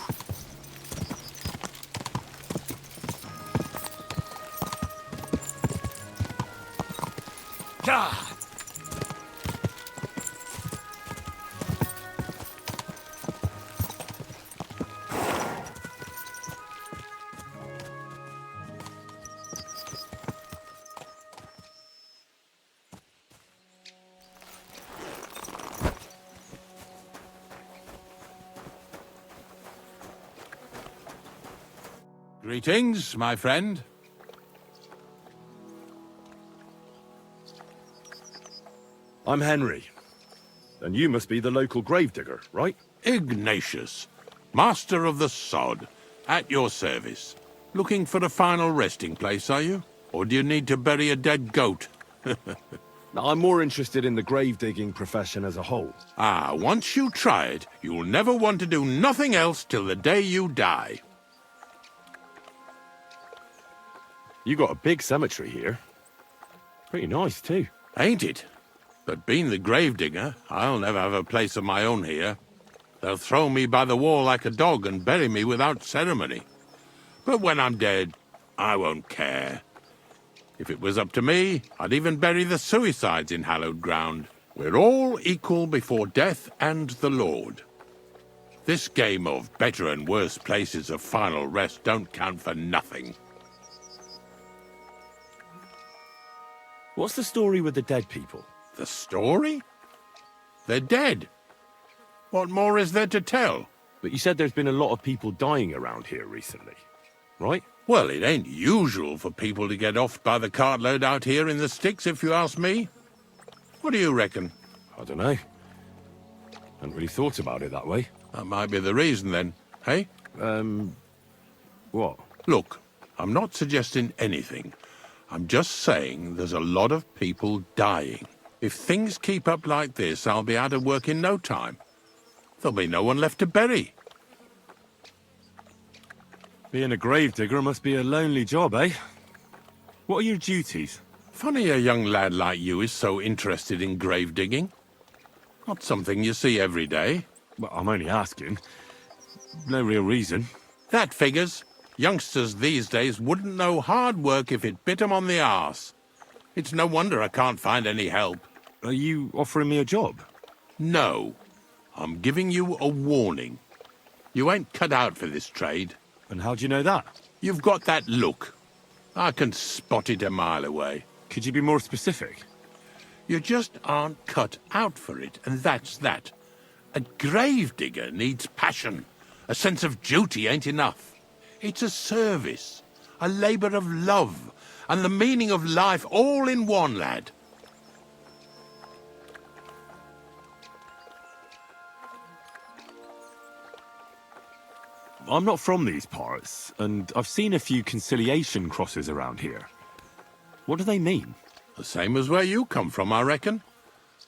God! Greetings, my friend. I'm Henry. And you must be the local gravedigger, right? Ignatius, master of the sod, at your service. Looking for a final resting place, are you? Or do you need to bury a dead goat? I'm more interested in the grave-digging profession as a whole. Ah, once you try it, you'll never want to do nothing else till the day you die. You got a big cemetery here. Pretty nice, too. Ain't it? But being the gravedigger, I'll never have a place of my own here. They'll throw me by the wall like a dog and bury me without ceremony. But when I'm dead, I won't care. If it was up to me, I'd even bury the suicides in hallowed ground. We're all equal before death and the Lord. This game of better and worse places of final rest don't count for nothing. What's the story with the dead people? The story? They're dead. What more is there to tell? But you said there's been a lot of people dying around here recently, right? Well, it ain't usual for people to get offed by the cartload out here in the sticks, if you ask me. What do you reckon? I don't know. Hadn't really thought about it that way. That might be the reason, then, hey? What? Look, I'm not suggesting anything. I'm just saying there's a lot of people dying. If things keep up like this, I'll be out of work in no time. There'll be no one left to bury. Being a gravedigger must be a lonely job, eh? What are your duties? Funny a young lad like you is so interested in grave digging. Not something you see every day. Well, I'm only asking. No real reason. That figures. Youngsters these days wouldn't know hard work if it bit 'em on the arse. It's no wonder I can't find any help. Are you offering me a job? No. I'm giving you a warning. You ain't cut out for this trade. And how do you know that? You've got that look. I can spot it a mile away. Could you be more specific? You just aren't cut out for it, and that's that. A gravedigger needs passion. A sense of duty ain't enough. It's a service, a labour of love, and the meaning of life all in one, lad. I'm not from these parts, and I've seen a few conciliation crosses around here. What do they mean? The same as where you come from, I reckon.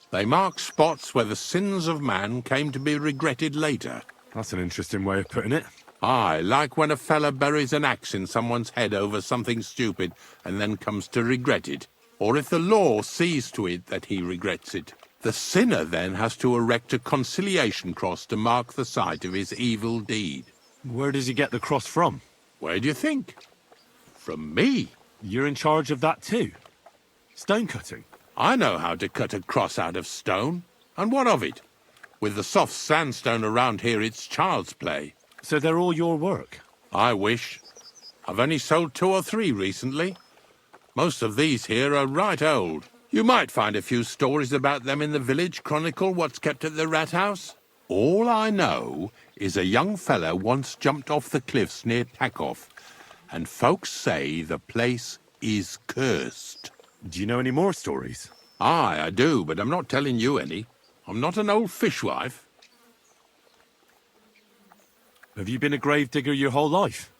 They mark spots where the sins of man came to be regretted later. That's an interesting way of putting it. Aye, like when a fella buries an axe in someone's head over something stupid and then comes to regret it. Or if the law sees to it that he regrets it. The sinner then has to erect a conciliation cross to mark the site of his evil deed. Where does he get the cross from? Where do you think? From me. You're in charge of that too? Stone cutting? I know how to cut a cross out of stone. And what of it? With the soft sandstone around here, it's child's play. So they're all your work? I wish. I've only sold 2 or 3 recently. Most of these here are right old. You might find a few stories about them in the village chronicle what's kept at the rat house. All I know is a young fella once jumped off the cliffs near Takoff, and folks say the place is cursed. Do you know any more stories? Aye, I do, but I'm not telling you any. I'm not an old fishwife. Have you been a gravedigger your whole life?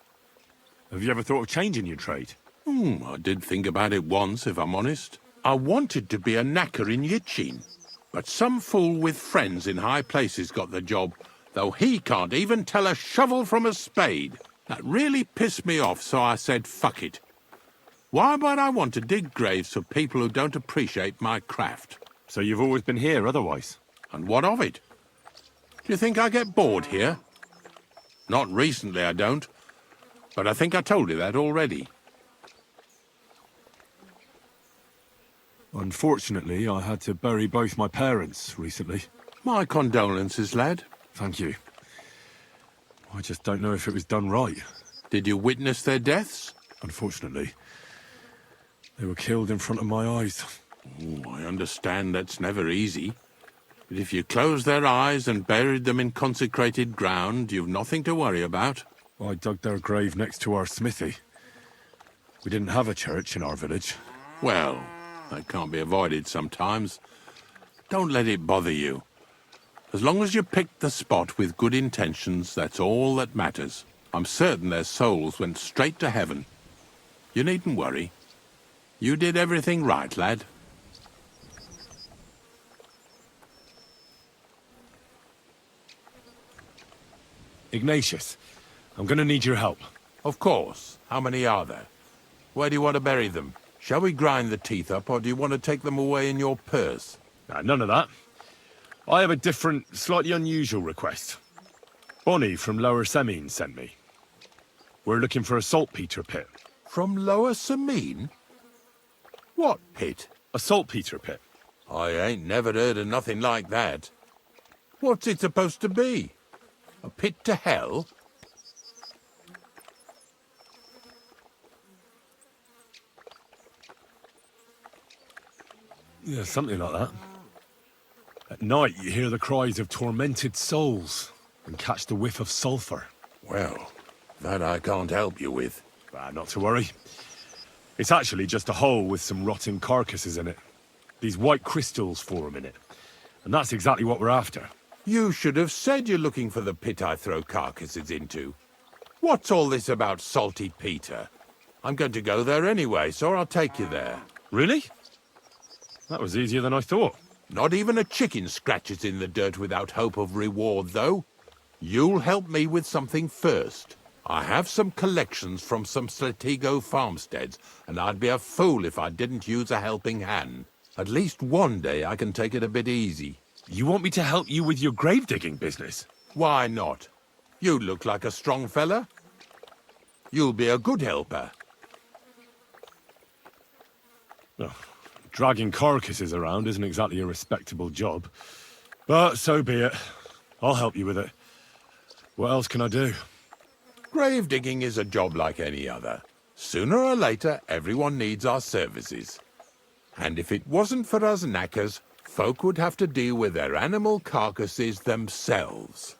Have you ever thought of changing your trade? I did think about it once, if I'm honest. I wanted to be a knacker in Yitchin, but some fool with friends in high places got the job, though he can't even tell a shovel from a spade. That really pissed me off, so I said, fuck it. Why would I want to dig graves for people who don't appreciate my craft? So you've always been here otherwise? And what of it? Do you think I get bored here? Not recently, I don't. But I think I told you that already. Unfortunately, I had to bury both my parents recently. My condolences, lad. Thank you. I just don't know if it was done right. Did you witness their deaths? Unfortunately. They were killed in front of my eyes. Oh, I understand that's never easy. But if you closed their eyes and buried them in consecrated ground, you've nothing to worry about. I dug their grave next to our smithy. We didn't have a church in our village. Well, that can't be avoided sometimes. Don't let it bother you. As long as you picked the spot with good intentions, that's all that matters. I'm certain their souls went straight to heaven. You needn't worry. You did everything right, lad. Ignatius, I'm gonna need your help. Of course. How many are there? Where do you want to bury them? Shall we grind the teeth up, or do you want to take them away in your purse? None of that. I have a different, slightly unusual request. Bonnie from Lower Semine sent me. We're looking for a saltpeter pit. From Lower Semine? What pit? A saltpeter pit. I ain't never heard of nothing like that. What's it supposed to be? A pit to hell? Yeah, something like that. At night, you hear the cries of tormented souls and catch the whiff of sulphur. Well, that I can't help you with. Not to worry. It's actually just a hole with some rotting carcasses in it. These white crystals form in it. And that's exactly what we're after. You should have said you're looking for the pit I throw carcasses into. What's all this about salty Peter? I'm going to go there anyway, so I'll take you there. Really? That was easier than I thought. Not even a chicken scratches in the dirt without hope of reward, though. You'll help me with something first. I have some collections from some Slatigo farmsteads, and I'd be a fool if I didn't use a helping hand. At least one day I can take it a bit easy. You want me to help you with your grave-digging business? Why not? You look like a strong fella. You'll be a good helper. Oh, dragging carcasses around isn't exactly a respectable job. But so be it. I'll help you with it. What else can I do? Grave digging is a job like any other. Sooner or later, everyone needs our services. And if it wasn't for us knackers, folk would have to deal with their animal carcasses themselves.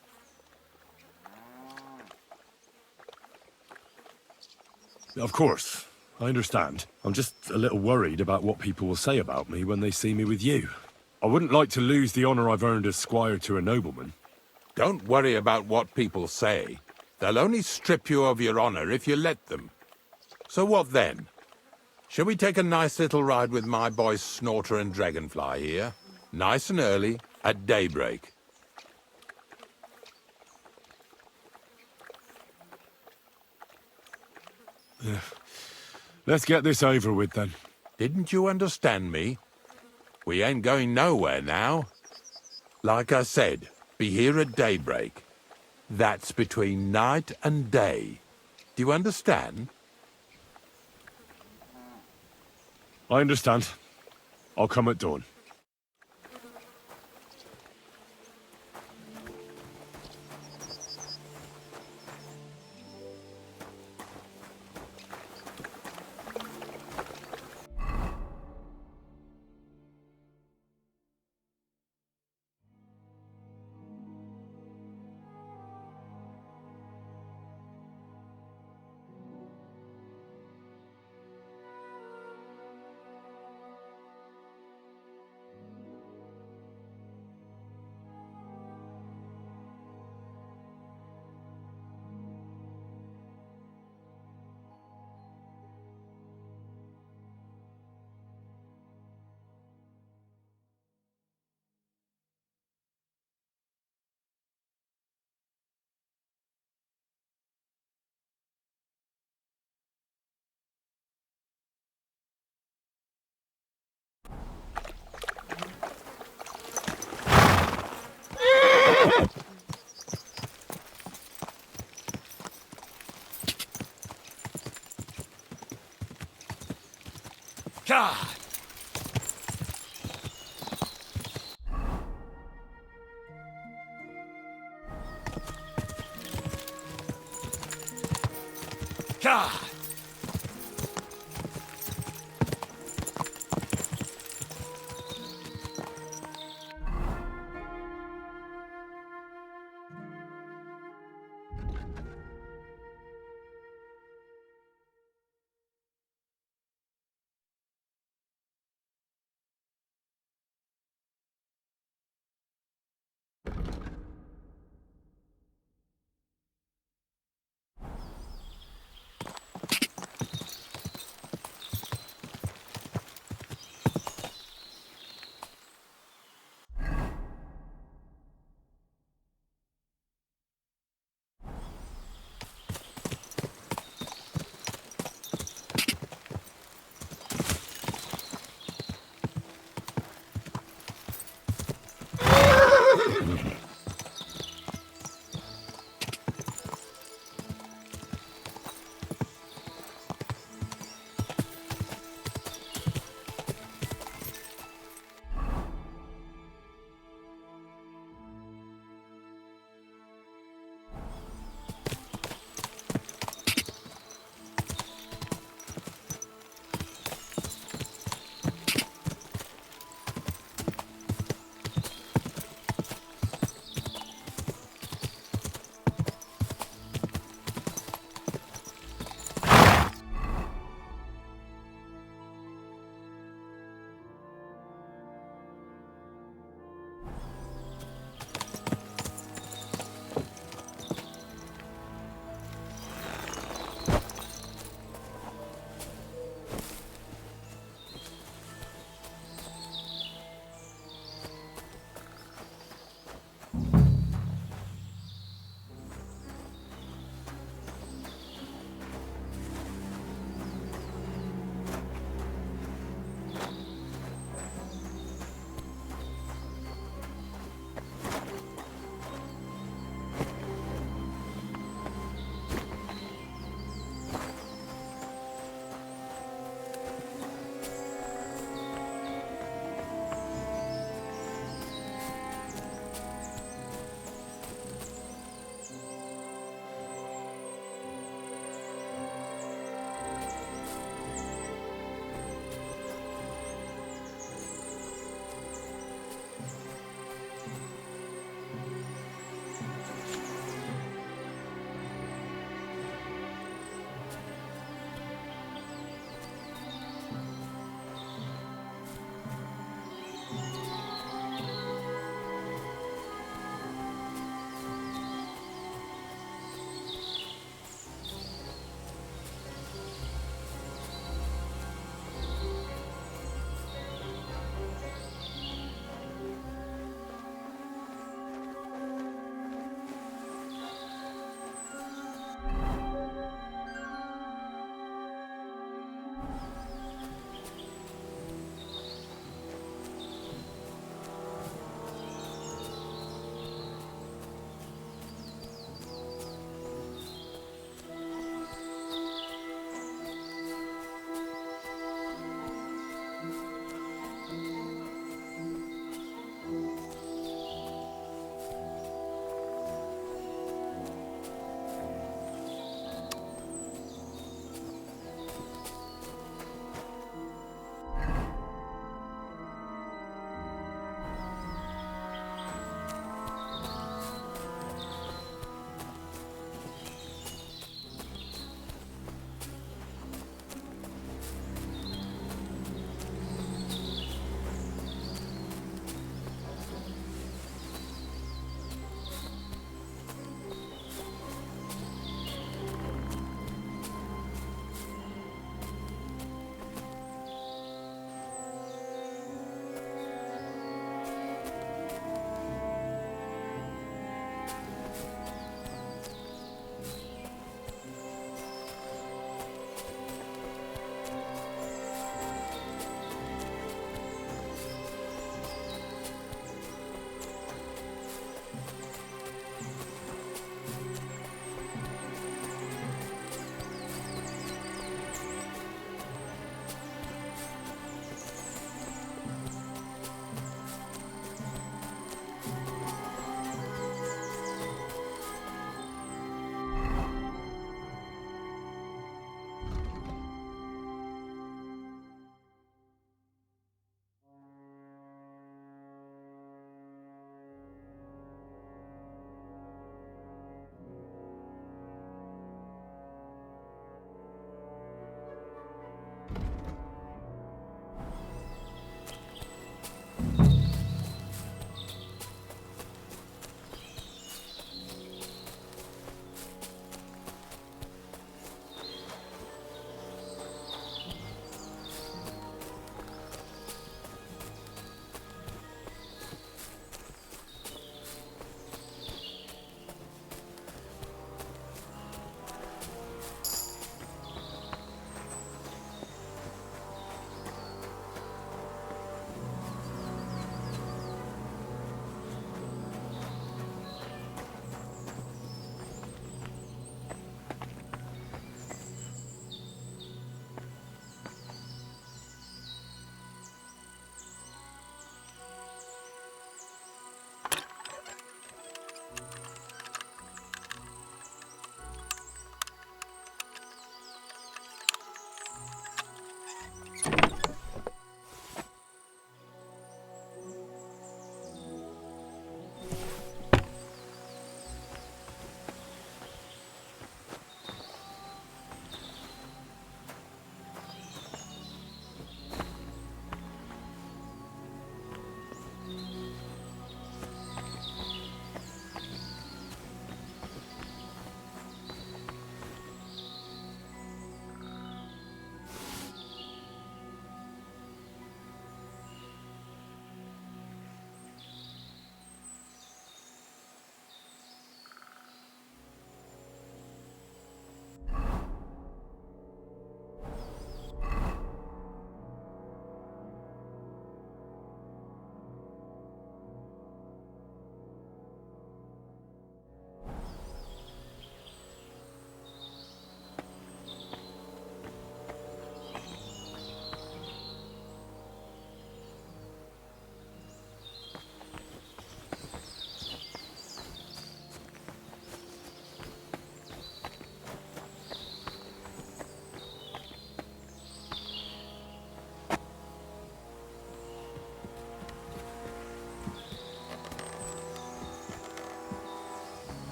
Of course. I understand. I'm just a little worried about what people will say about me when they see me with you. I wouldn't like to lose the honor I've earned as squire to a nobleman. Don't worry about what people say. They'll only strip you of your honor if you let them. So what then? Shall we take a nice little ride with my boys Snorter and Dragonfly here? Nice and early, at daybreak. Yeah. Let's get this over with, then. Didn't you understand me? We ain't going nowhere now. Like I said, be here at daybreak. That's between night and day. Do you understand? I understand. I'll come at dawn. God! God!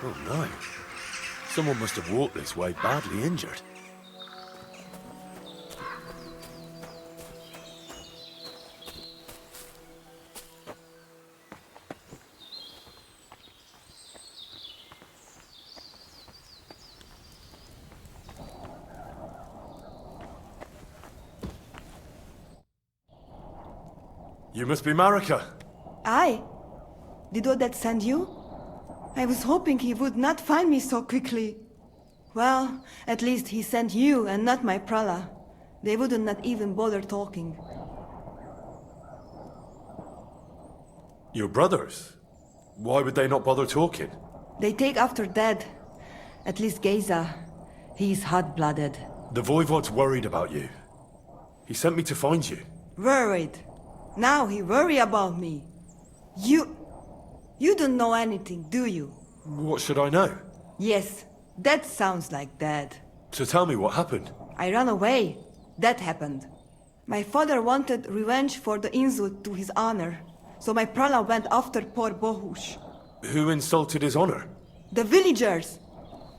Oh no. Someone must have walked this way badly injured. You must be Marika. Aye. Did Odette send you? I was hoping he would not find me so quickly. Well, at least he sent you and not my prala. They wouldn't not even bother talking. Your brothers? Why would they not bother talking? They take after Dad. At least Geza. He's hot-blooded. The Voivod's worried about you. He sent me to find you. Worried. Now he worry about me. You don't know anything, do you? What should I know? Yes, that sounds like Dad. So tell me what happened. I ran away. That happened. My father wanted revenge for the insult to his honor, so my prala went after poor Bohush. Who insulted his honor? The villagers.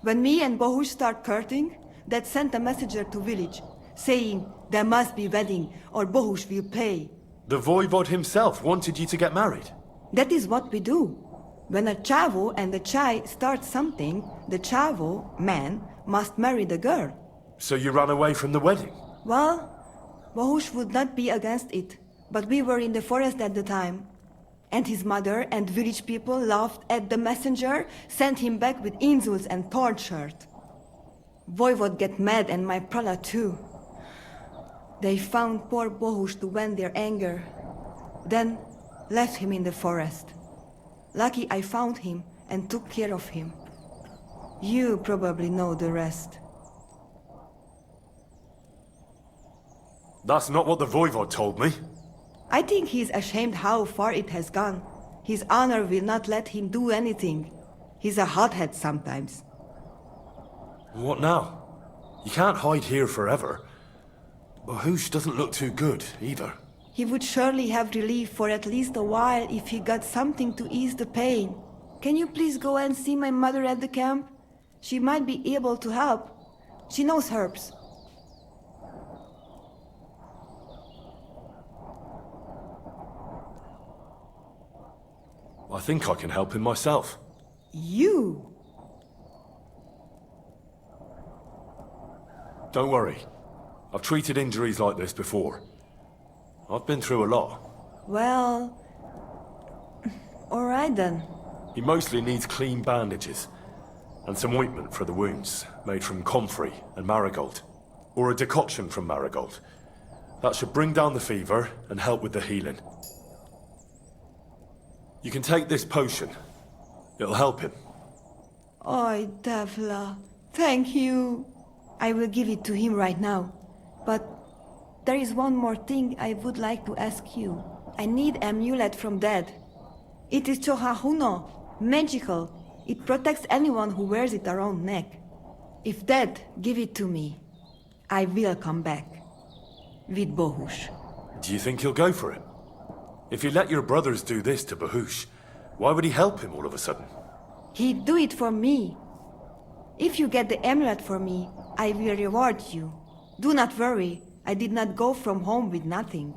When me and Bohush start courting, Dad sent a messenger to village, saying there must be wedding or Bohush will pay. The Voivod himself wanted you to get married. That is what we do. When a chavo and a chai start something, the chavo, man, must marry the girl. So you ran away from the wedding? Well, Bohush would not be against it, but we were in the forest at the time. And his mother and village people laughed at the messenger, sent him back with insults and torture. Voivod get mad and my prala too. They found poor Bohush to vent their anger. Then left him in the forest. Lucky I found him and took care of him. You probably know the rest. That's not what the Voivod told me. I think he's ashamed how far it has gone. His honor will not let him do anything. He's a hothead sometimes. What now? You can't hide here forever. Bohush doesn't look too good, either. He would surely have relief for at least a while if he got something to ease the pain. Can you please go and see my mother at the camp? She might be able to help. She knows herbs. I think I can help him myself. You? Don't worry. I've treated injuries like this before. I've been through a lot. Well... all right then. He mostly needs clean bandages. And some ointment for the wounds, made from comfrey and marigold. Or a decoction from marigold. That should bring down the fever and help with the healing. You can take this potion. It'll help him. Oi, Devla. Thank you. I will give it to him right now. But there is one more thing I would like to ask you. I need an amulet from Dad. It is Chohahuno, magical. It protects anyone who wears it around neck. If Dad give it to me, I will come back. With Bohush. Do you think he'll go for it? If you let your brothers do this to Bohush, why would he help him all of a sudden? He'd do it for me. If you get the amulet for me, I will reward you. Do not worry, I did not go from home with nothing.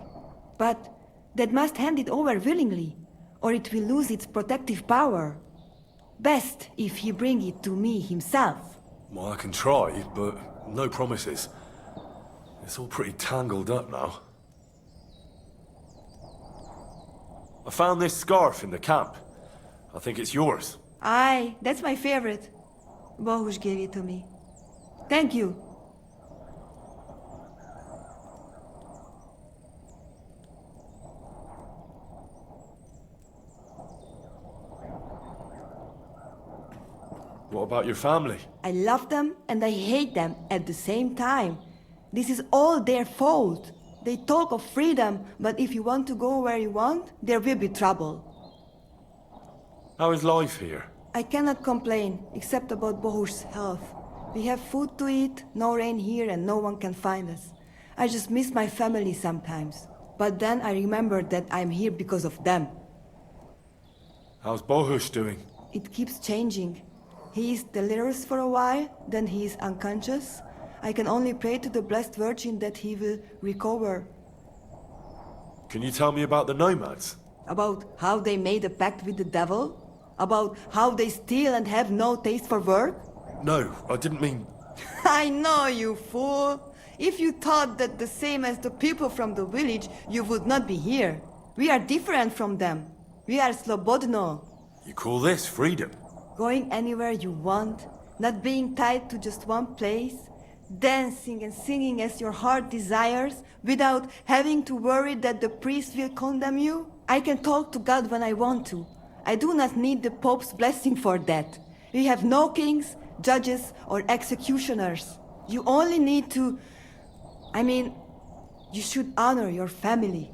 But Dad must hand it over willingly, or it will lose its protective power. Best if he bring it to me himself. Well, I can try, but no promises. It's all pretty tangled up now. I found this scarf in the camp. I think it's yours. Aye, that's my favorite. Bohush gave it to me. Thank you. What about your family? I love them and I hate them at the same time. This is all their fault. They talk of freedom, but if you want to go where you want, there will be trouble. How is life here? I cannot complain, except about Bohush's health. We have food to eat, no rain here, and no one can find us. I just miss my family sometimes. But then I remember that I'm here because of them. How's Bohush doing? It keeps changing. He is delirious for a while, then he is unconscious. I can only pray to the Blessed Virgin that he will recover. Can you tell me about the nomads? About how they made a pact with the devil? About how they steal and have no taste for work? No, I didn't mean... I know, you fool! If you thought that the same as the people from the village, you would not be here. We are different from them. We are slobodno. You call this freedom? Going anywhere you want, not being tied to just one place, dancing and singing as your heart desires, without having to worry that the priest will condemn you. I can talk to God when I want to. I do not need the Pope's blessing for that. We have no kings, judges, or executioners. You only need to... you should honor your family.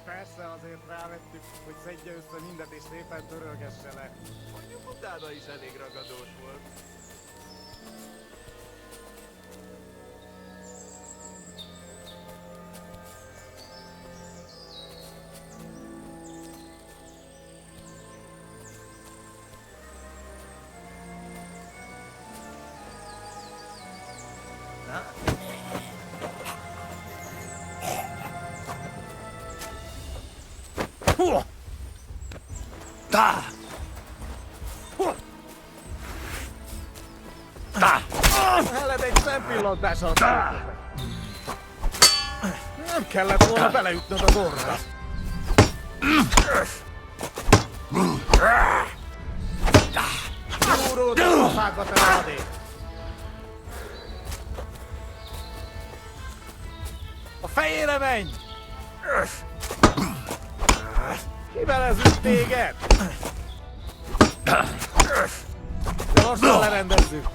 Persze azért rávettük, hogy szedje össze mindet és szépen törölgesse le. Mondjuk utána is elég ragadós volt. Veled egy szempillantás alatt nem kellett volna beleütnöd az orra. Gyúród a fákba, te maradék! A fejére menj! Kivelezünk téged! Gyorsan lerendezzük!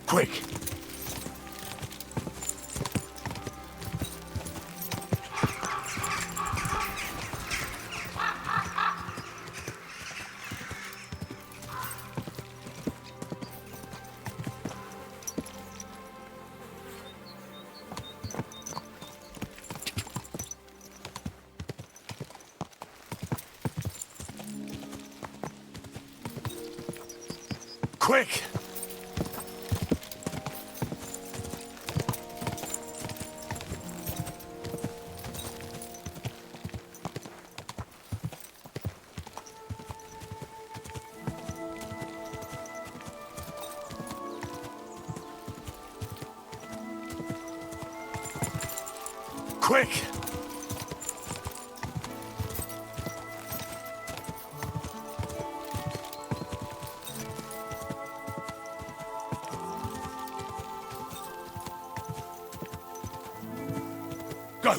Quick! Quick! Quick! Go!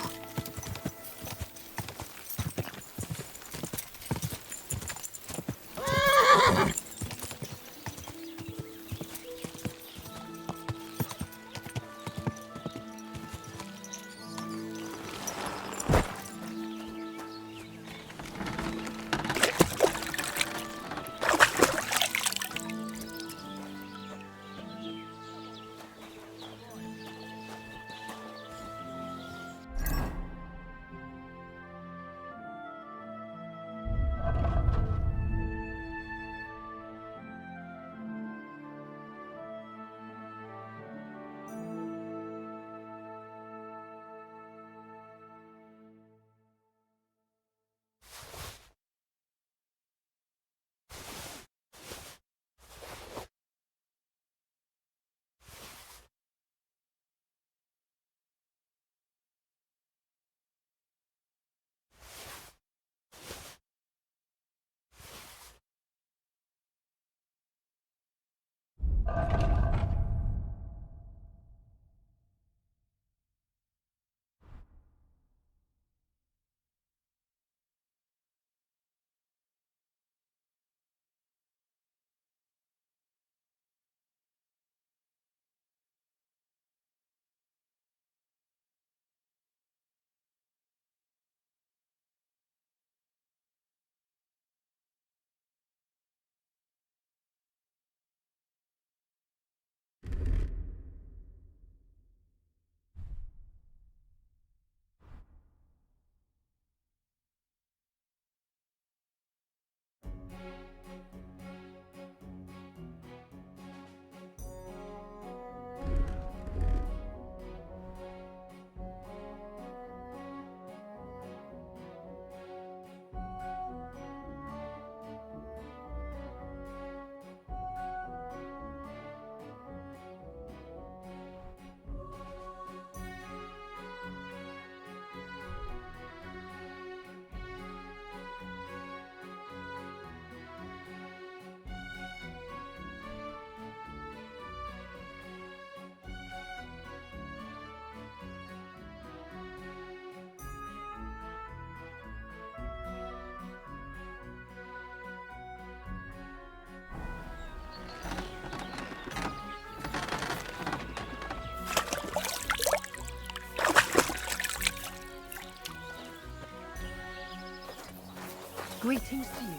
Greetings to you.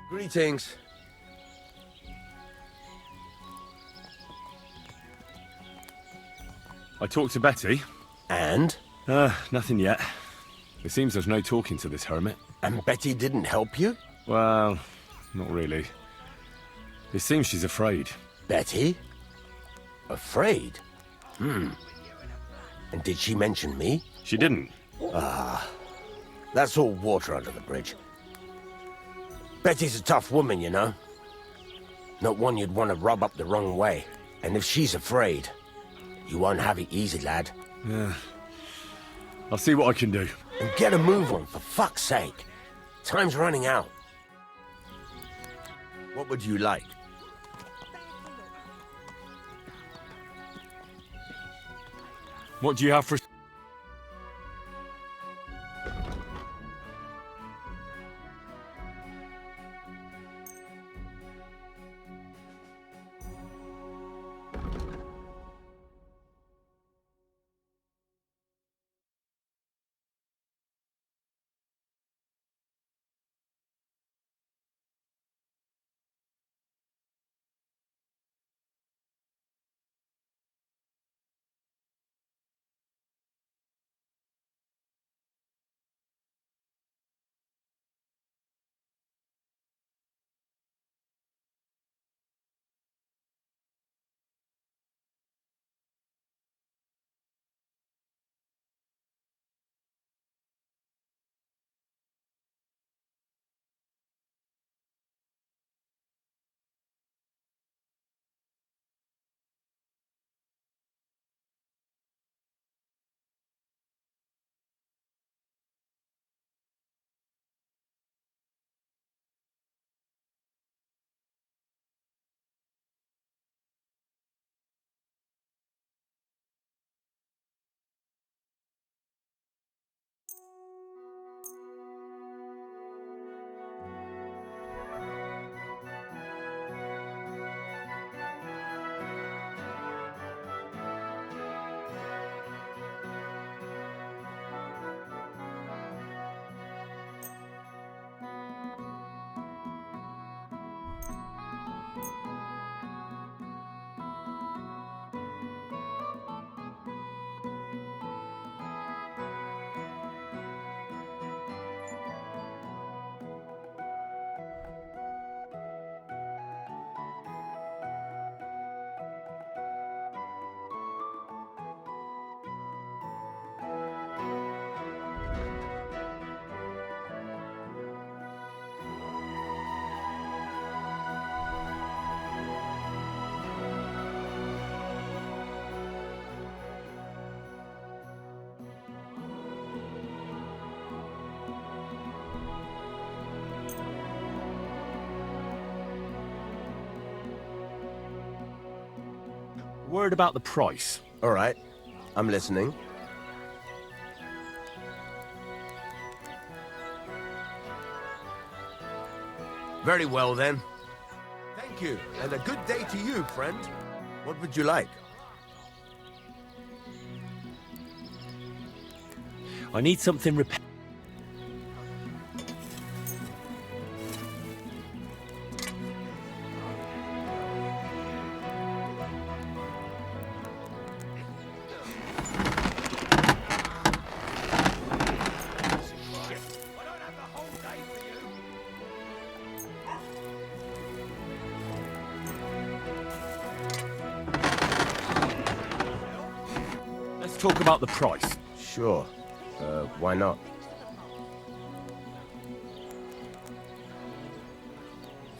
Greetings. I talked to Betty. And? Nothing yet. It seems there's no talking to this hermit. And Betty didn't help you? Well, not really. It seems she's afraid. Betty? Afraid? And did she mention me? She didn't. That's all water under the bridge. Betty's a tough woman, you know. Not one you'd want to rub up the wrong way. And if she's afraid, you won't have it easy, lad. Yeah. I'll see what I can do. And get a move on, for fuck's sake. Time's running out. What would you like? What do you have for... Word about the price. All right, I'm listening. Very well, then. Thank you, and a good day to you, friend. What would you like? I need something repaired. Let's talk about the price. Sure. Why not?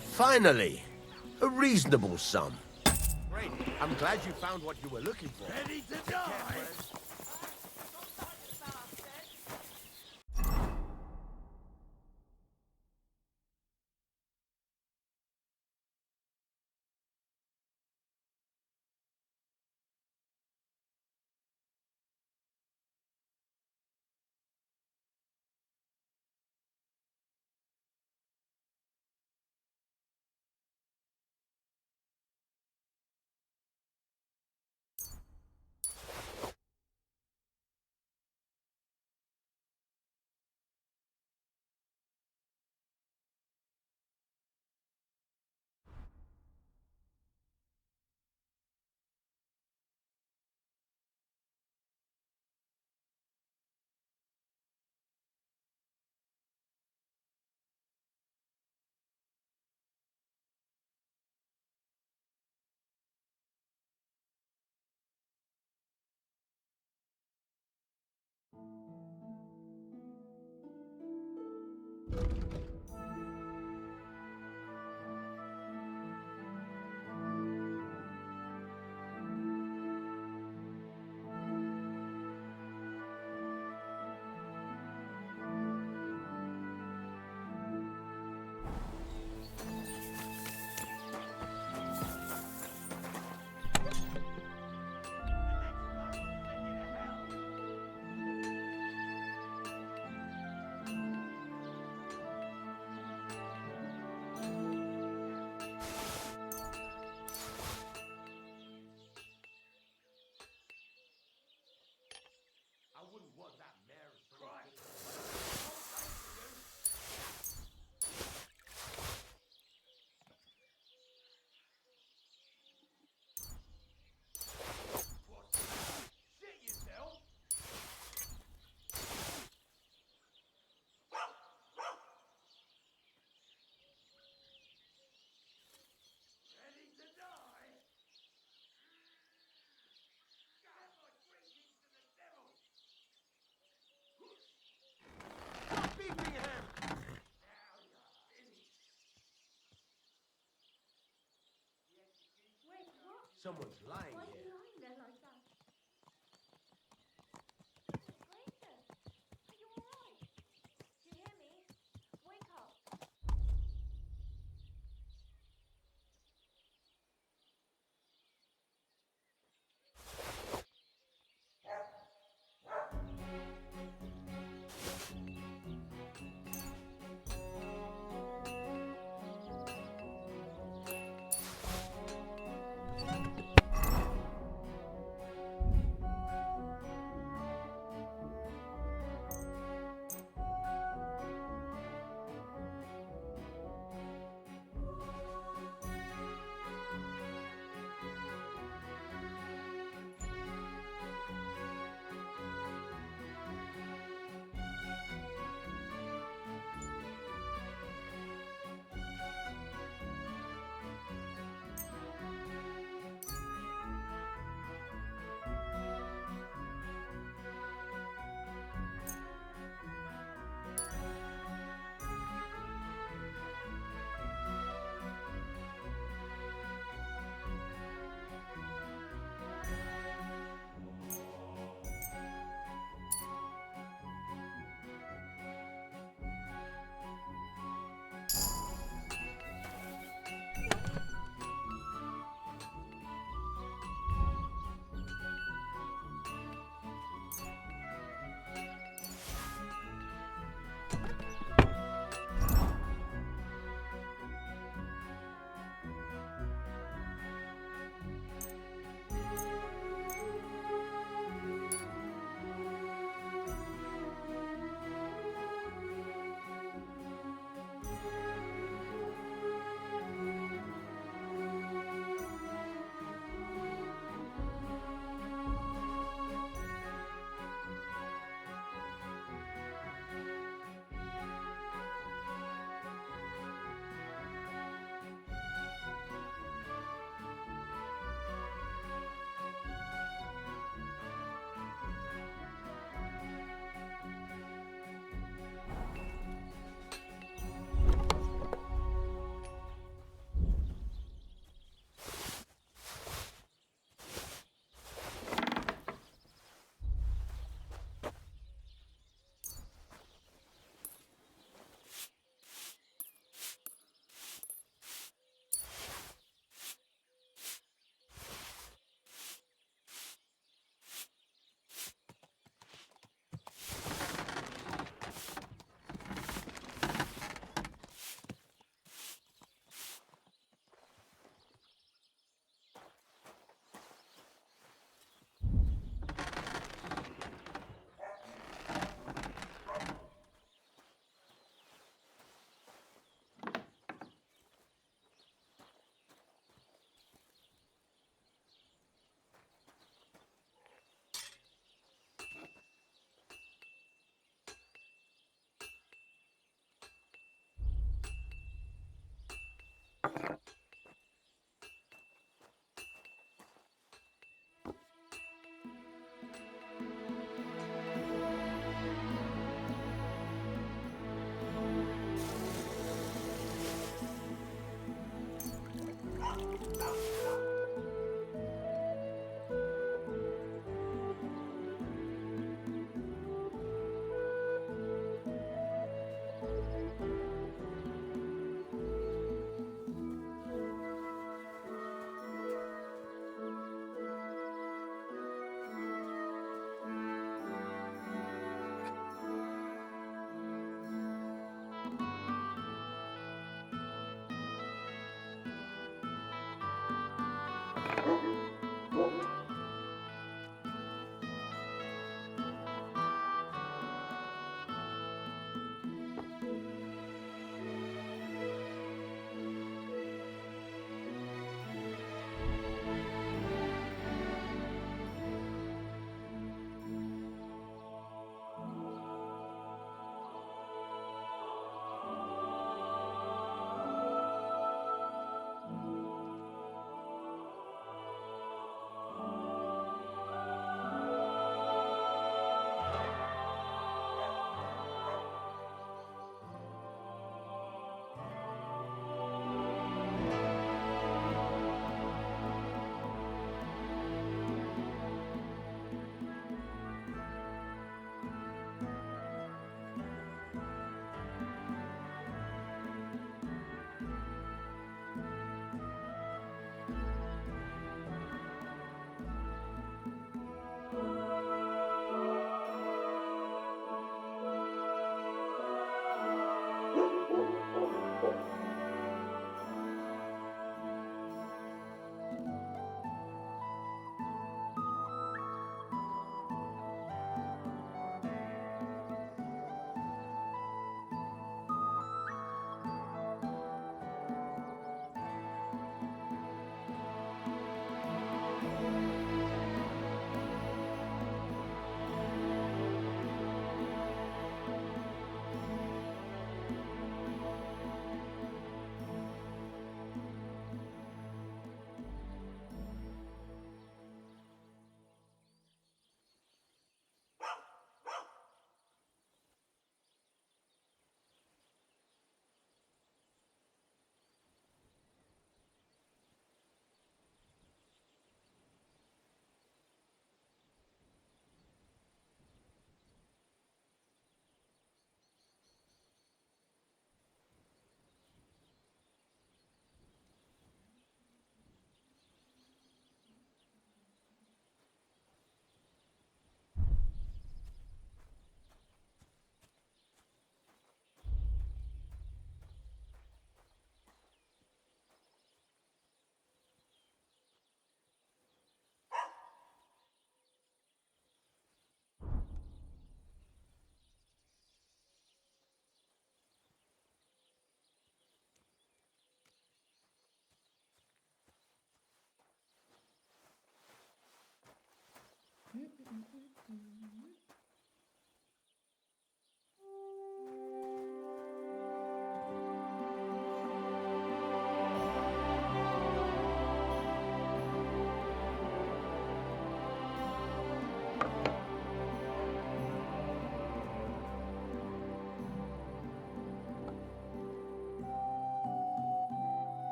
Finally! A reasonable sum. Great. I'm glad you found what you were looking for. Ready to die? Someone's lying Why are here. you lying there like that? Granger, are you alright? Do you hear me? Wake up.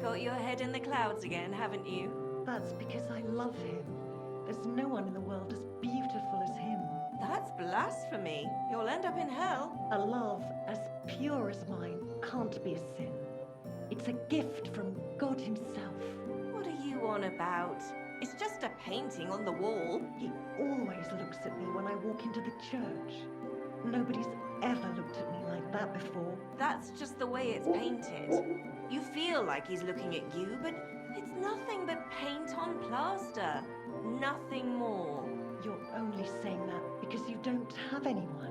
Got your head in the clouds again, haven't you? That's because I love him. There's no one in the world as beautiful as him. That's blasphemy. You'll end up in hell. A love as pure as mine can't be a sin. It's a gift from God himself. What are you on about? It's just a painting on the wall. He always looks at me when I walk into the church. Nobody's ever looked at me like that before. That's just the way it's painted. You feel like he's looking at you, but it's nothing but paint on plaster. Nothing more. You're only saying that because you don't have anyone.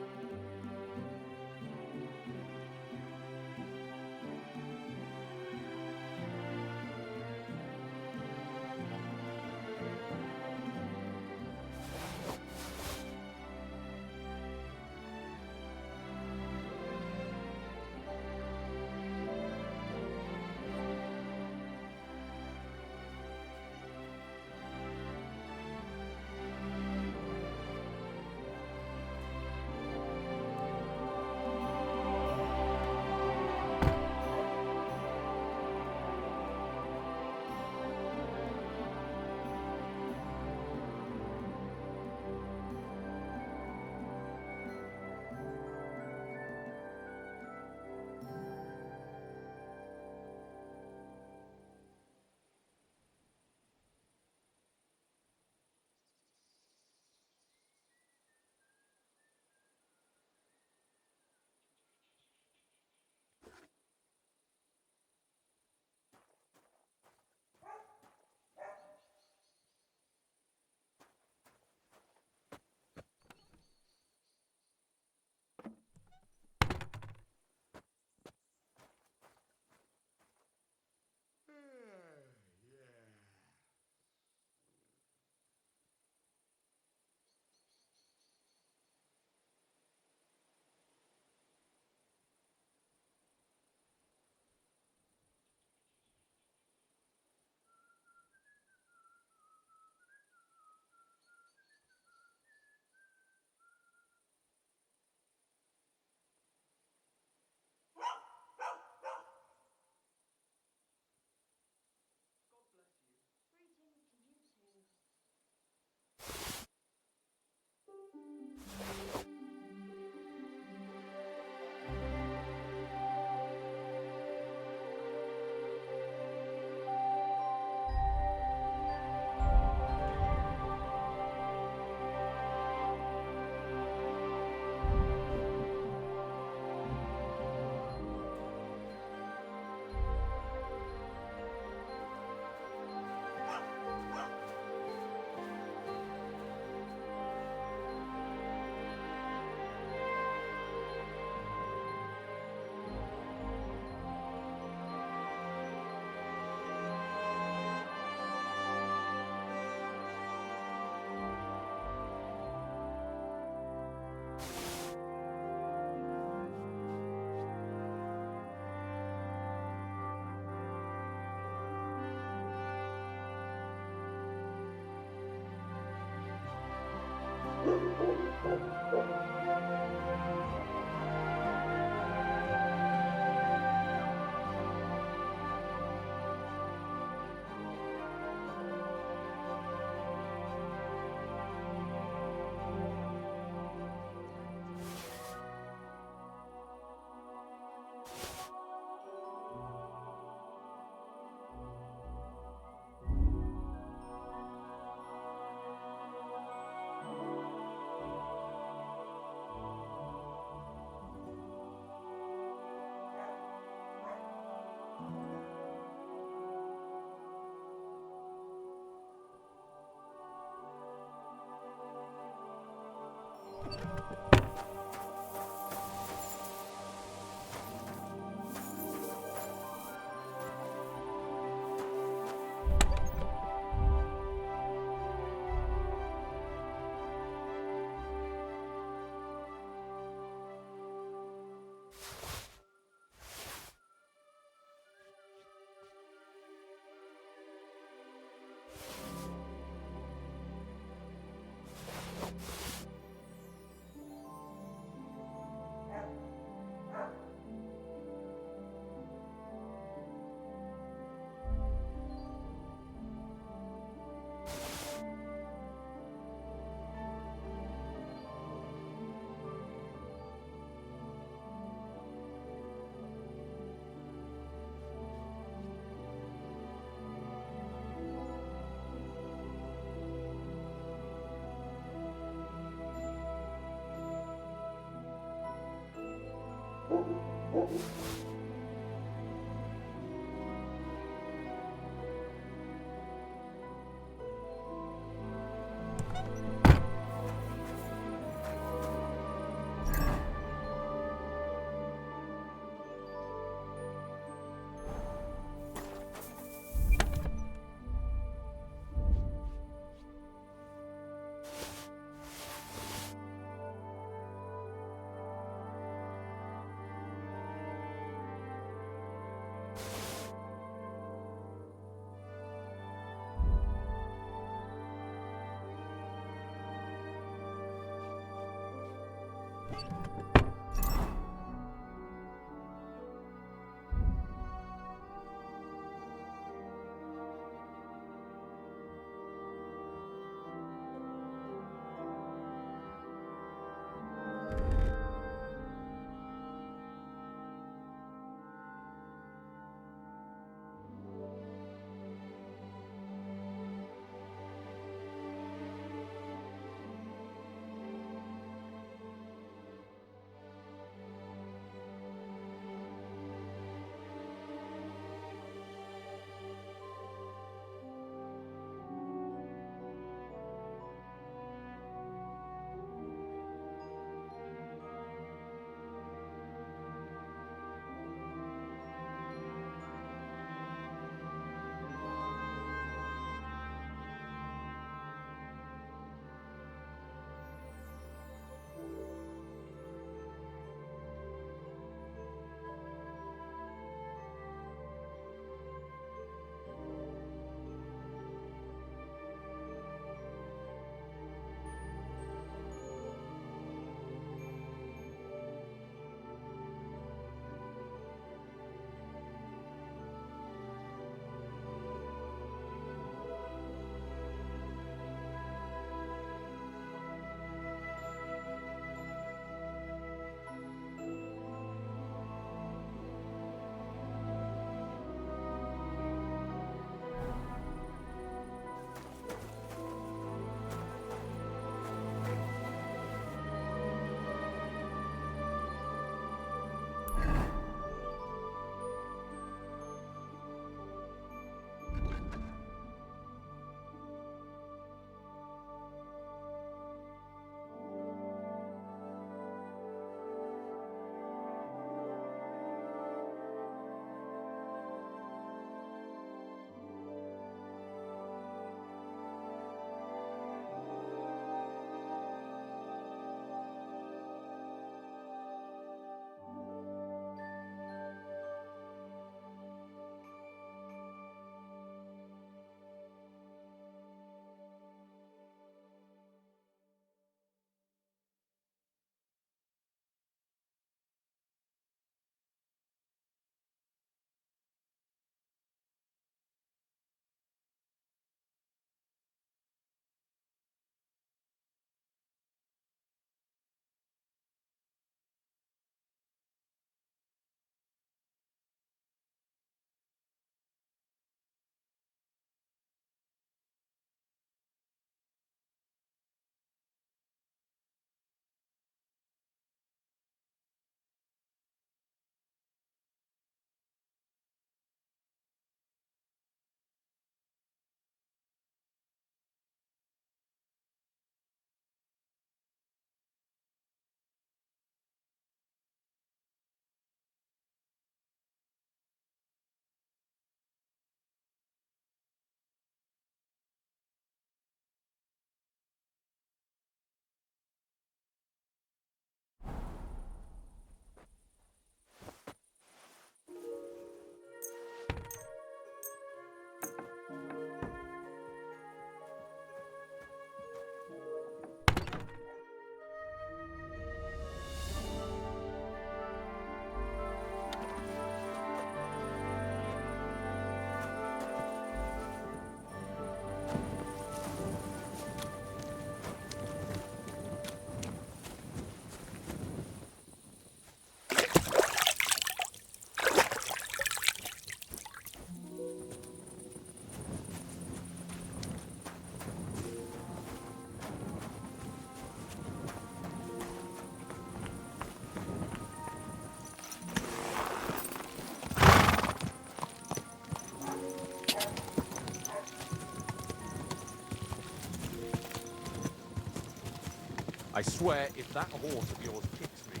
I swear, if that horse of yours kicks me...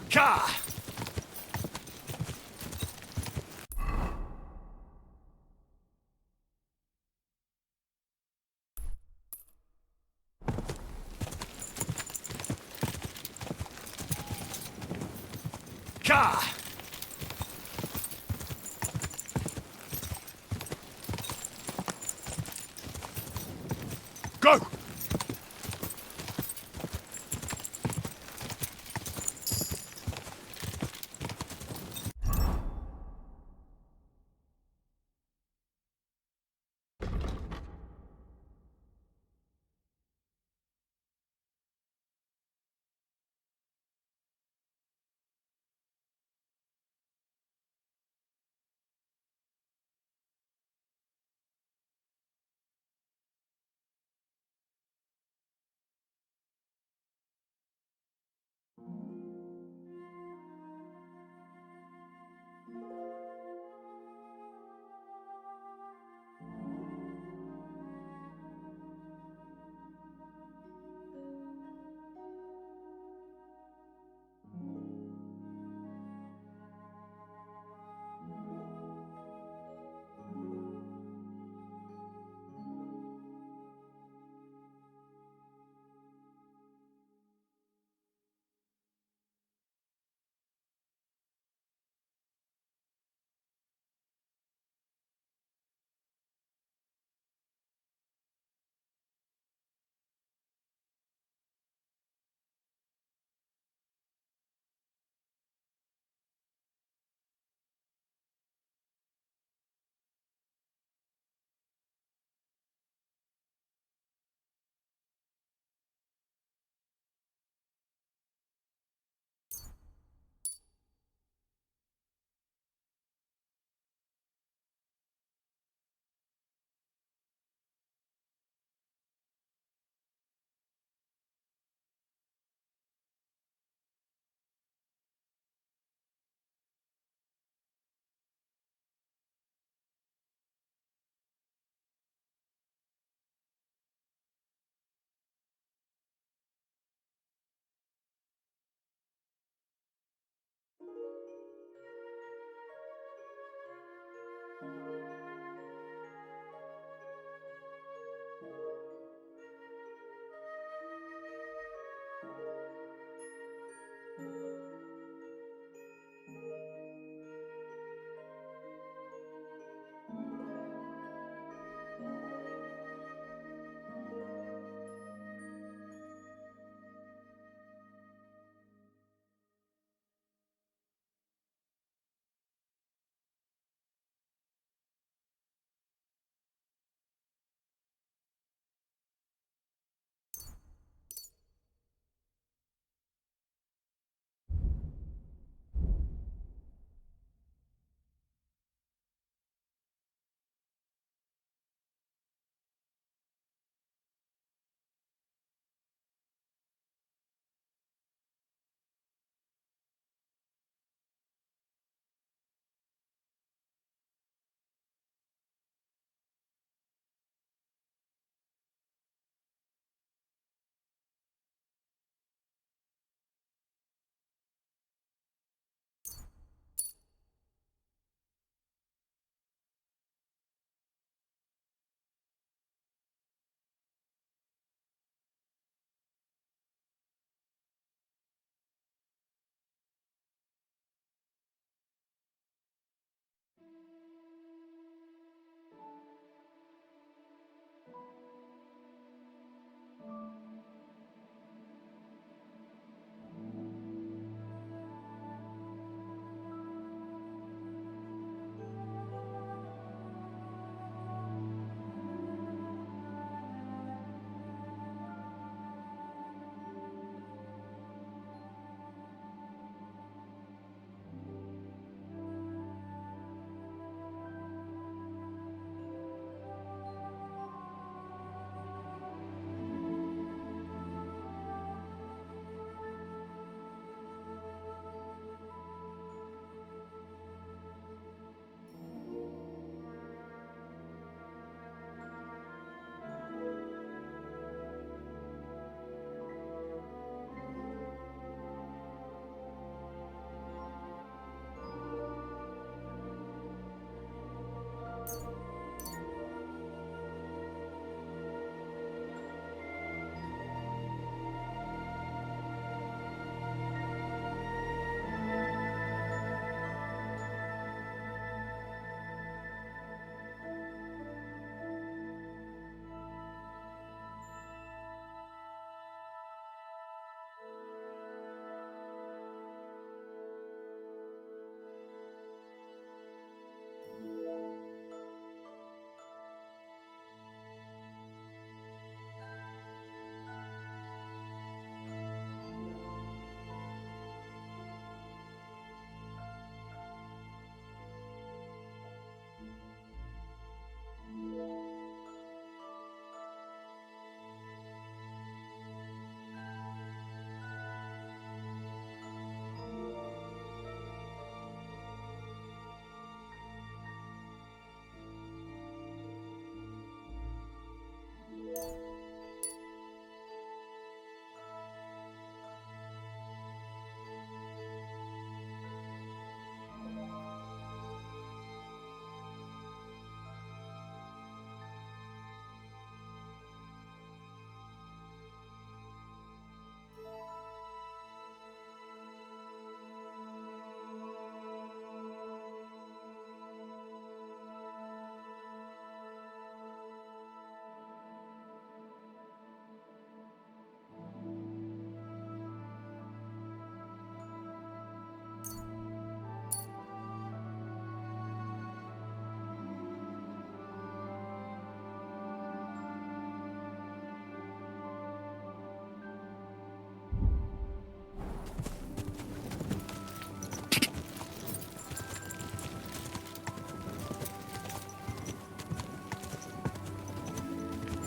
Ka! Ka! Go!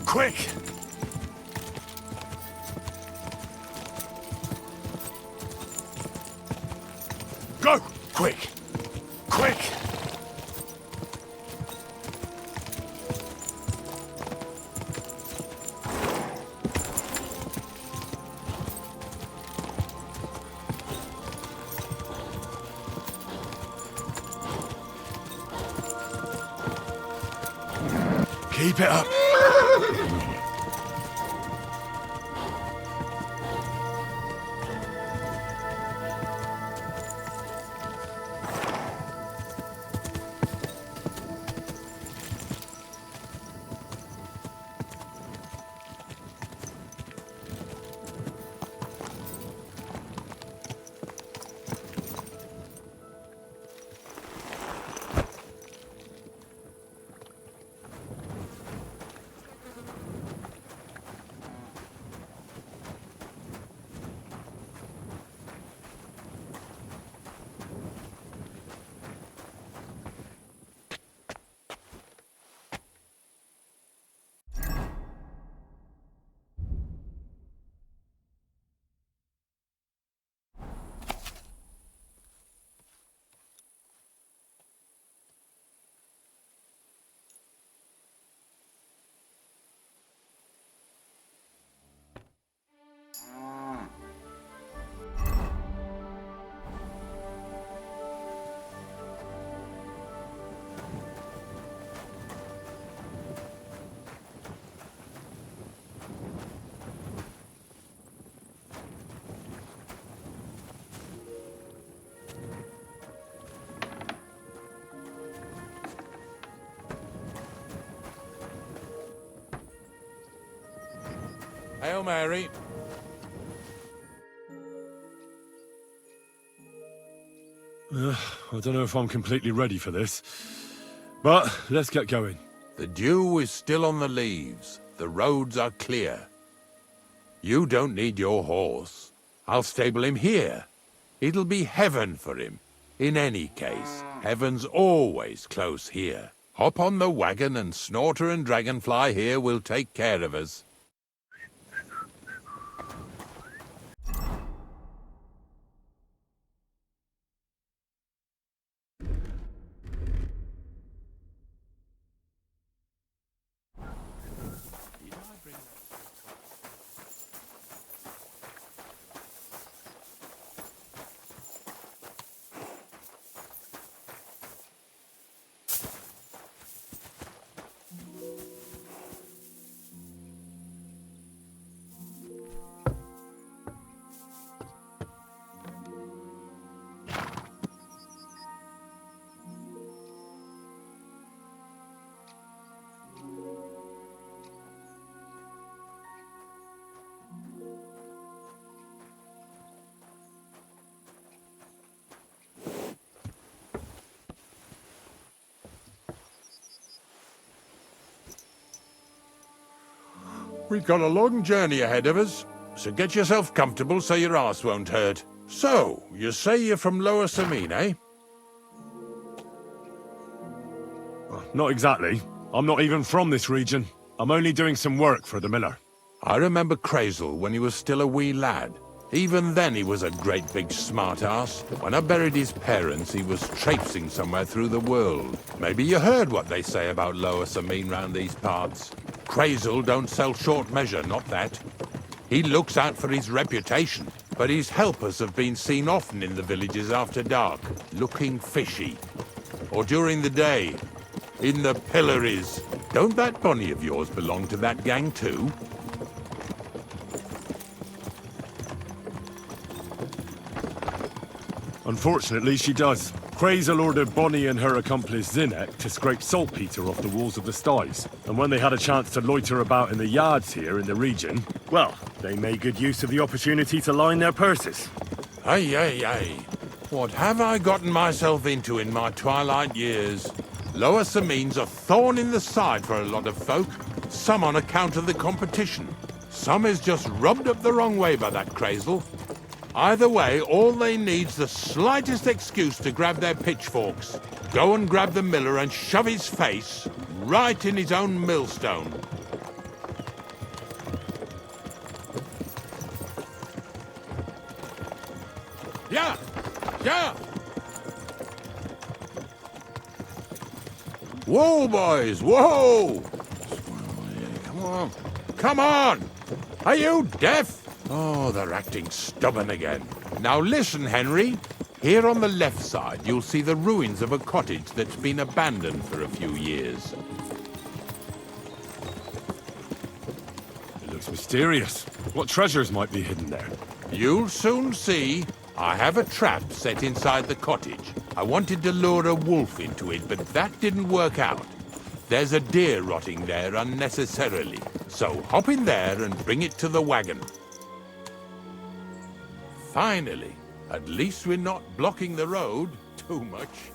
Quick! Go! Quick! Quick! Keep it up. Hail Mary. I don't know if I'm completely ready for this, but let's get going. The dew is still on the leaves. The roads are clear. You don't need your horse. I'll stable him here. It'll be heaven for him. In any case, heaven's always close here. Hop on the wagon and Snorter and Dragonfly here will take care of us. We've got a long journey ahead of us, so get yourself comfortable so your arse won't hurt. So, you say you're from Lower Samine, eh? Not exactly. I'm not even from this region. I'm only doing some work for the miller. I remember Crazel when he was still a wee lad. Even then he was a great big smart-ass. When I buried his parents, he was traipsing somewhere through the world. Maybe you heard what they say about Lower Samine round these parts. Crazel don't sell short measure, not that. He looks out for his reputation, but his helpers have been seen often in the villages after dark, looking fishy. Or during the day, in the pillories. Don't that Bonnie of yours belong to that gang too? Unfortunately, she does. Crazel ordered Bonnie and her accomplice Zinnek to scrape saltpeter off the walls of the sties. And when they had a chance to loiter about in the yards here in the region, well, they made good use of the opportunity to line their purses. Ay, ay, ay. What have I gotten myself into in my twilight years? Lower Samine's a thorn in the side for a lot of folk. Some on account of the competition. Some is just rubbed up the wrong way by that Crazel. Either way, all they need's the slightest excuse to grab their pitchforks, go and grab the miller and shove his face right in his own millstone. Yeah. Whoa, boys, whoa! Come on, come on! Are you deaf? Oh, they're acting stubborn again. Now listen, Henry. Here on the left side, you'll see the ruins of a cottage that's been abandoned for a few years. It looks mysterious. What treasures might be hidden there? You'll soon see. I have a trap set inside the cottage. I wanted to lure a wolf into it, but that didn't work out. There's a deer rotting there unnecessarily. So hop in there and bring it to the wagon. Finally, at least we're not blocking the road too much.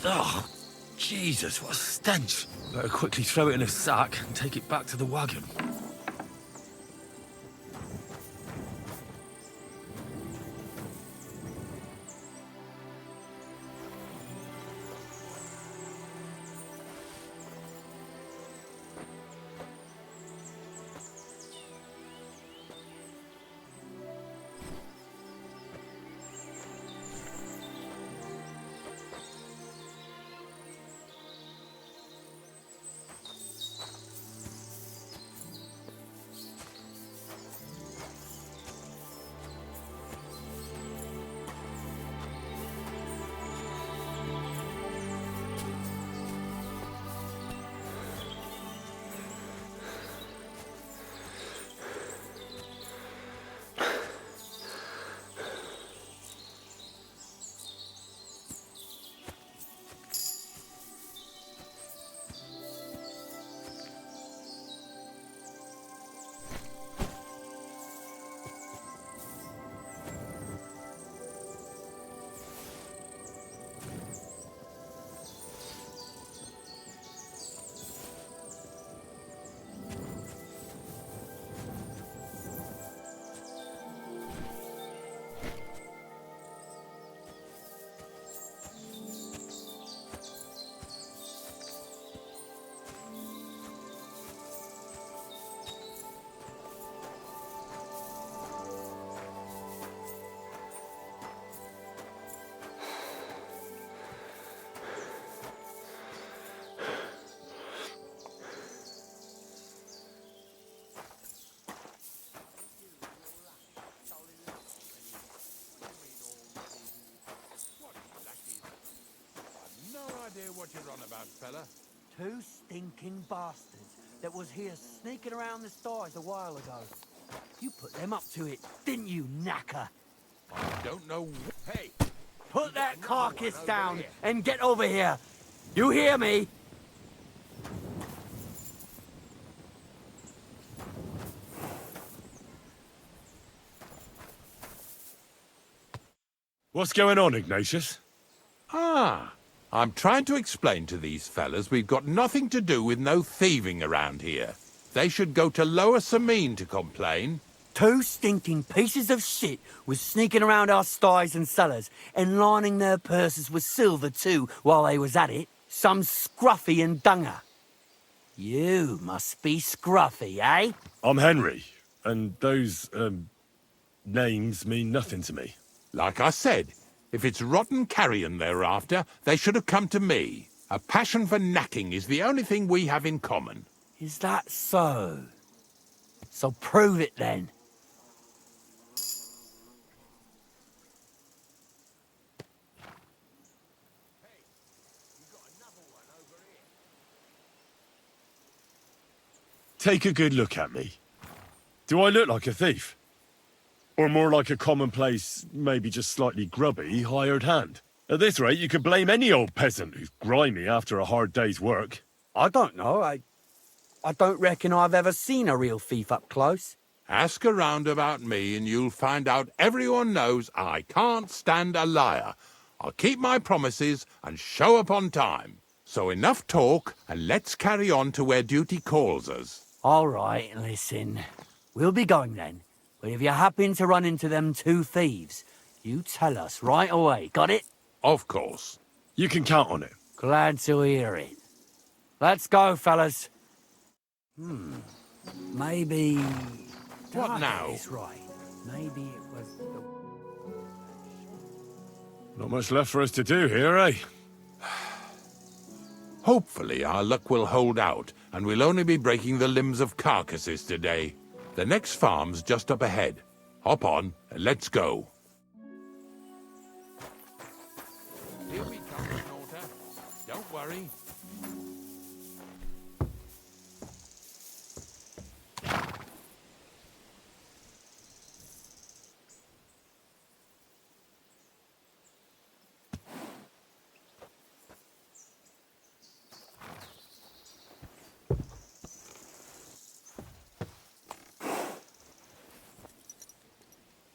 Oh, Jesus, what a stench. Better quickly throw it in a sack and take it back to the wagon. on about, fella? 2 stinking bastards that was here sneaking around the stars a while ago. You put them up to it, didn't you, knacker? I don't know. Hey! Put that carcass down and get over here. You hear me? What's going on, Ignatius? Ah, I'm trying to explain to these fellas we've got nothing to do with no thieving around here. They should go to Lower Sameen to complain. 2 stinking pieces of shit was sneaking around our sties and cellars and lining their purses with silver too while they was at it. Some scruffy and dunger. You must be scruffy, eh? I'm Henry, and those, names mean nothing to me. Like I said, if it's rotten carrion they're after, they should have come to me. A passion for knacking is the only thing we have in common. Is that so? So prove it then. Take a good look at me. Do I look like a thief? Or more like a commonplace, maybe just slightly grubby, hired hand? At this rate, you could blame any old peasant who's grimy after a hard day's work. I don't know. I don't reckon I've ever seen a real thief up close. Ask around about me and you'll find out everyone knows I can't stand a liar. I'll keep my promises and show up on time. So enough talk and let's carry on to where duty calls us. All right, listen. We'll be going then. But if you happen to run into them 2 thieves, you tell us right away, got it? Of course. You can count on it. Glad to hear it. Let's go, fellas. Maybe... What now? Is right. Maybe it was the... Not much left for us to do here, eh? Hopefully our luck will hold out, and we'll only be breaking the limbs of carcasses today. The next farm's just up ahead. Hop on, and let's go. Here we come, Snorter. Don't worry.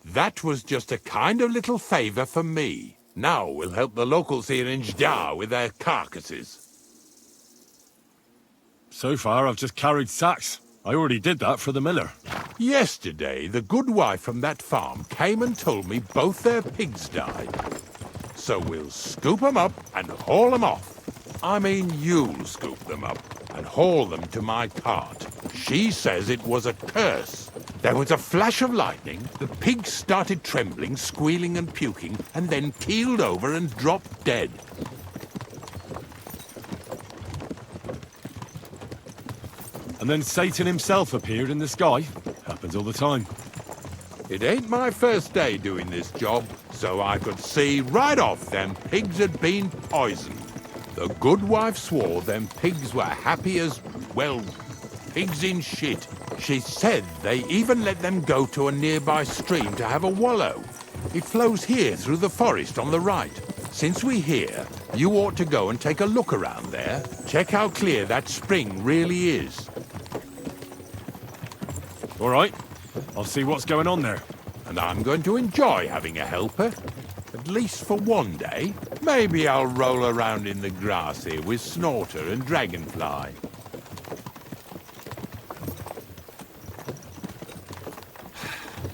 That was just a kind of little favour for me. Now we'll help the locals here in Jdar with their carcasses. So far, I've just carried sacks. I already did that for the miller. Yesterday, the good wife from that farm came and told me both their pigs died. So we'll scoop them up and haul them off. I mean, you'll scoop them up and haul them to my cart. She says it was a curse. There was a flash of lightning, the pigs started trembling, squealing and puking, and then keeled over and dropped dead. And then Satan himself appeared in the sky. Happens all the time. It ain't my first day doing this job, so I could see right off them pigs had been poisoned. The good wife swore them pigs were happy as, well, pigs in shit. She said they even let them go to a nearby stream to have a wallow. It flows here through the forest on the right. Since we're here, you ought to go and take a look around there. Check how clear that spring really is. All right. I'll see what's going on there. And I'm going to enjoy having a helper. At least for one day. Maybe I'll roll around in the grass here with Snorter and Dragonfly.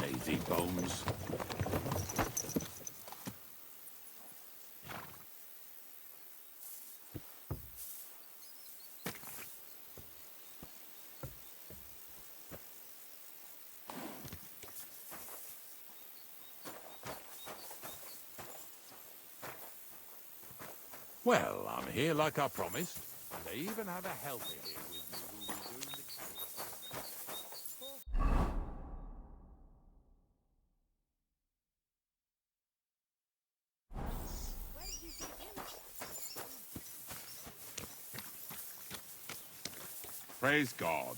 Lazy bones. Well, I'm here like I promised. And I even have a helper here with me who'll be doing the carrying. Praise God.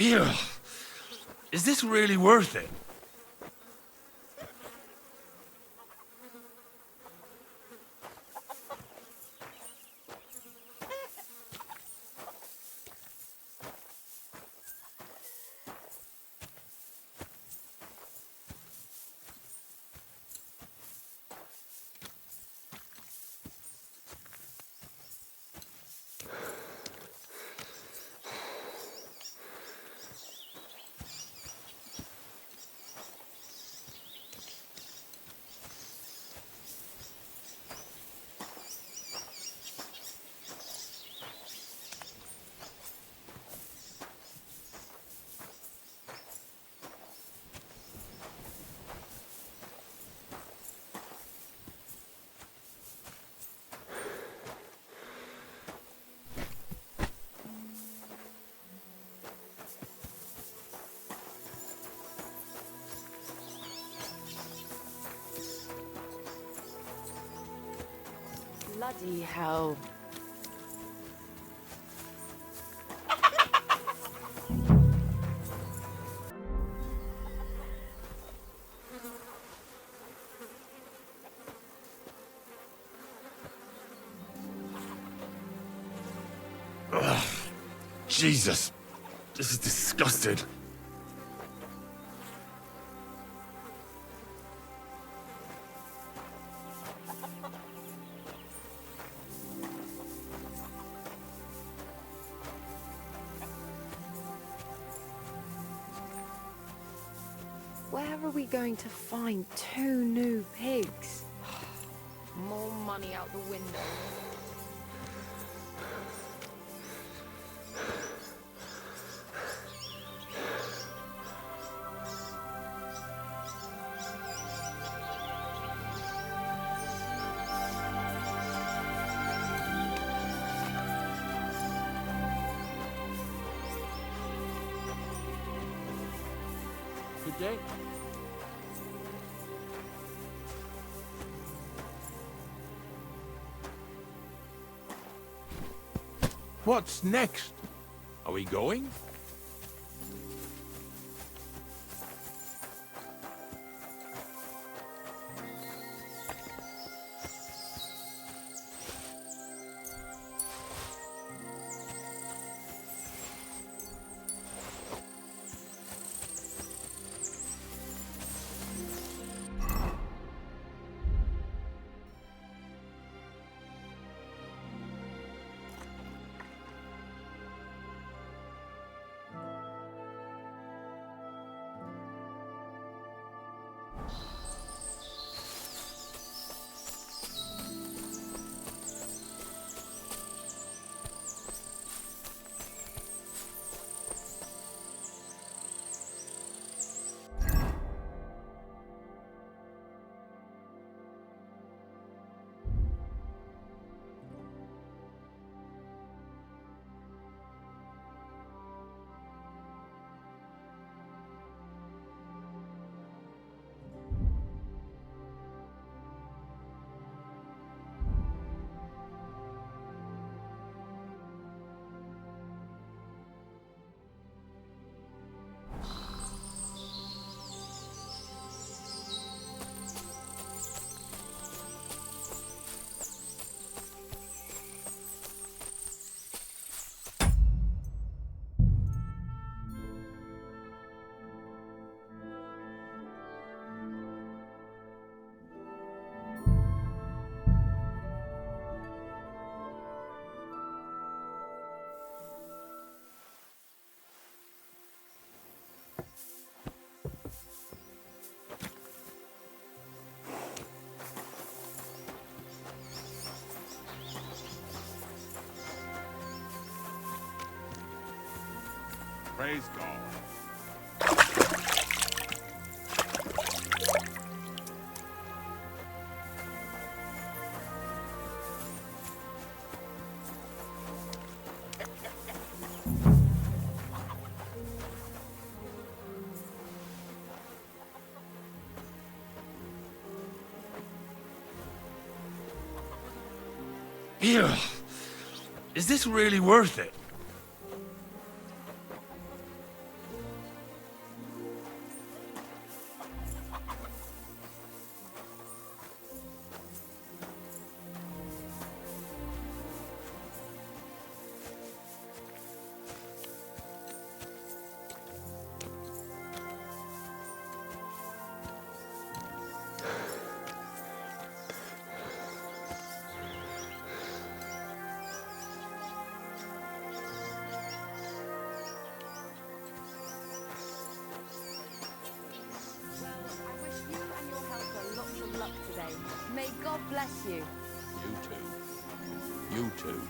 Ugh. Is this really worth it? Bloody hell. Ugh. Jesus. This is disgusting. Where are we going to find 2 new pigs? More money out the window. Good day. What's next? Are we going? Praise God. Here. Is this really worth it? I wish you and your helper lots of luck today. May God bless you. You too. You too.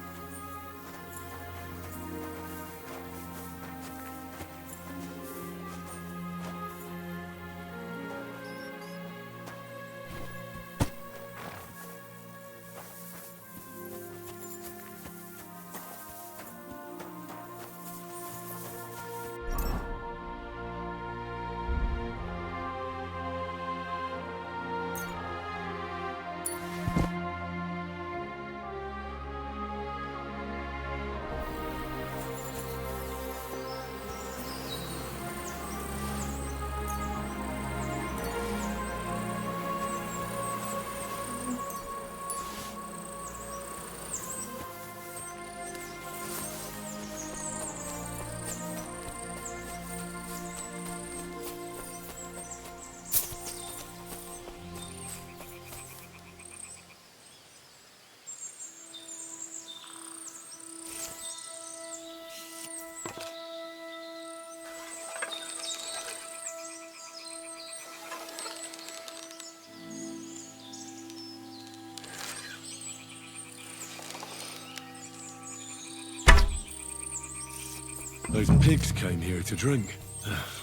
Those pigs came here to drink.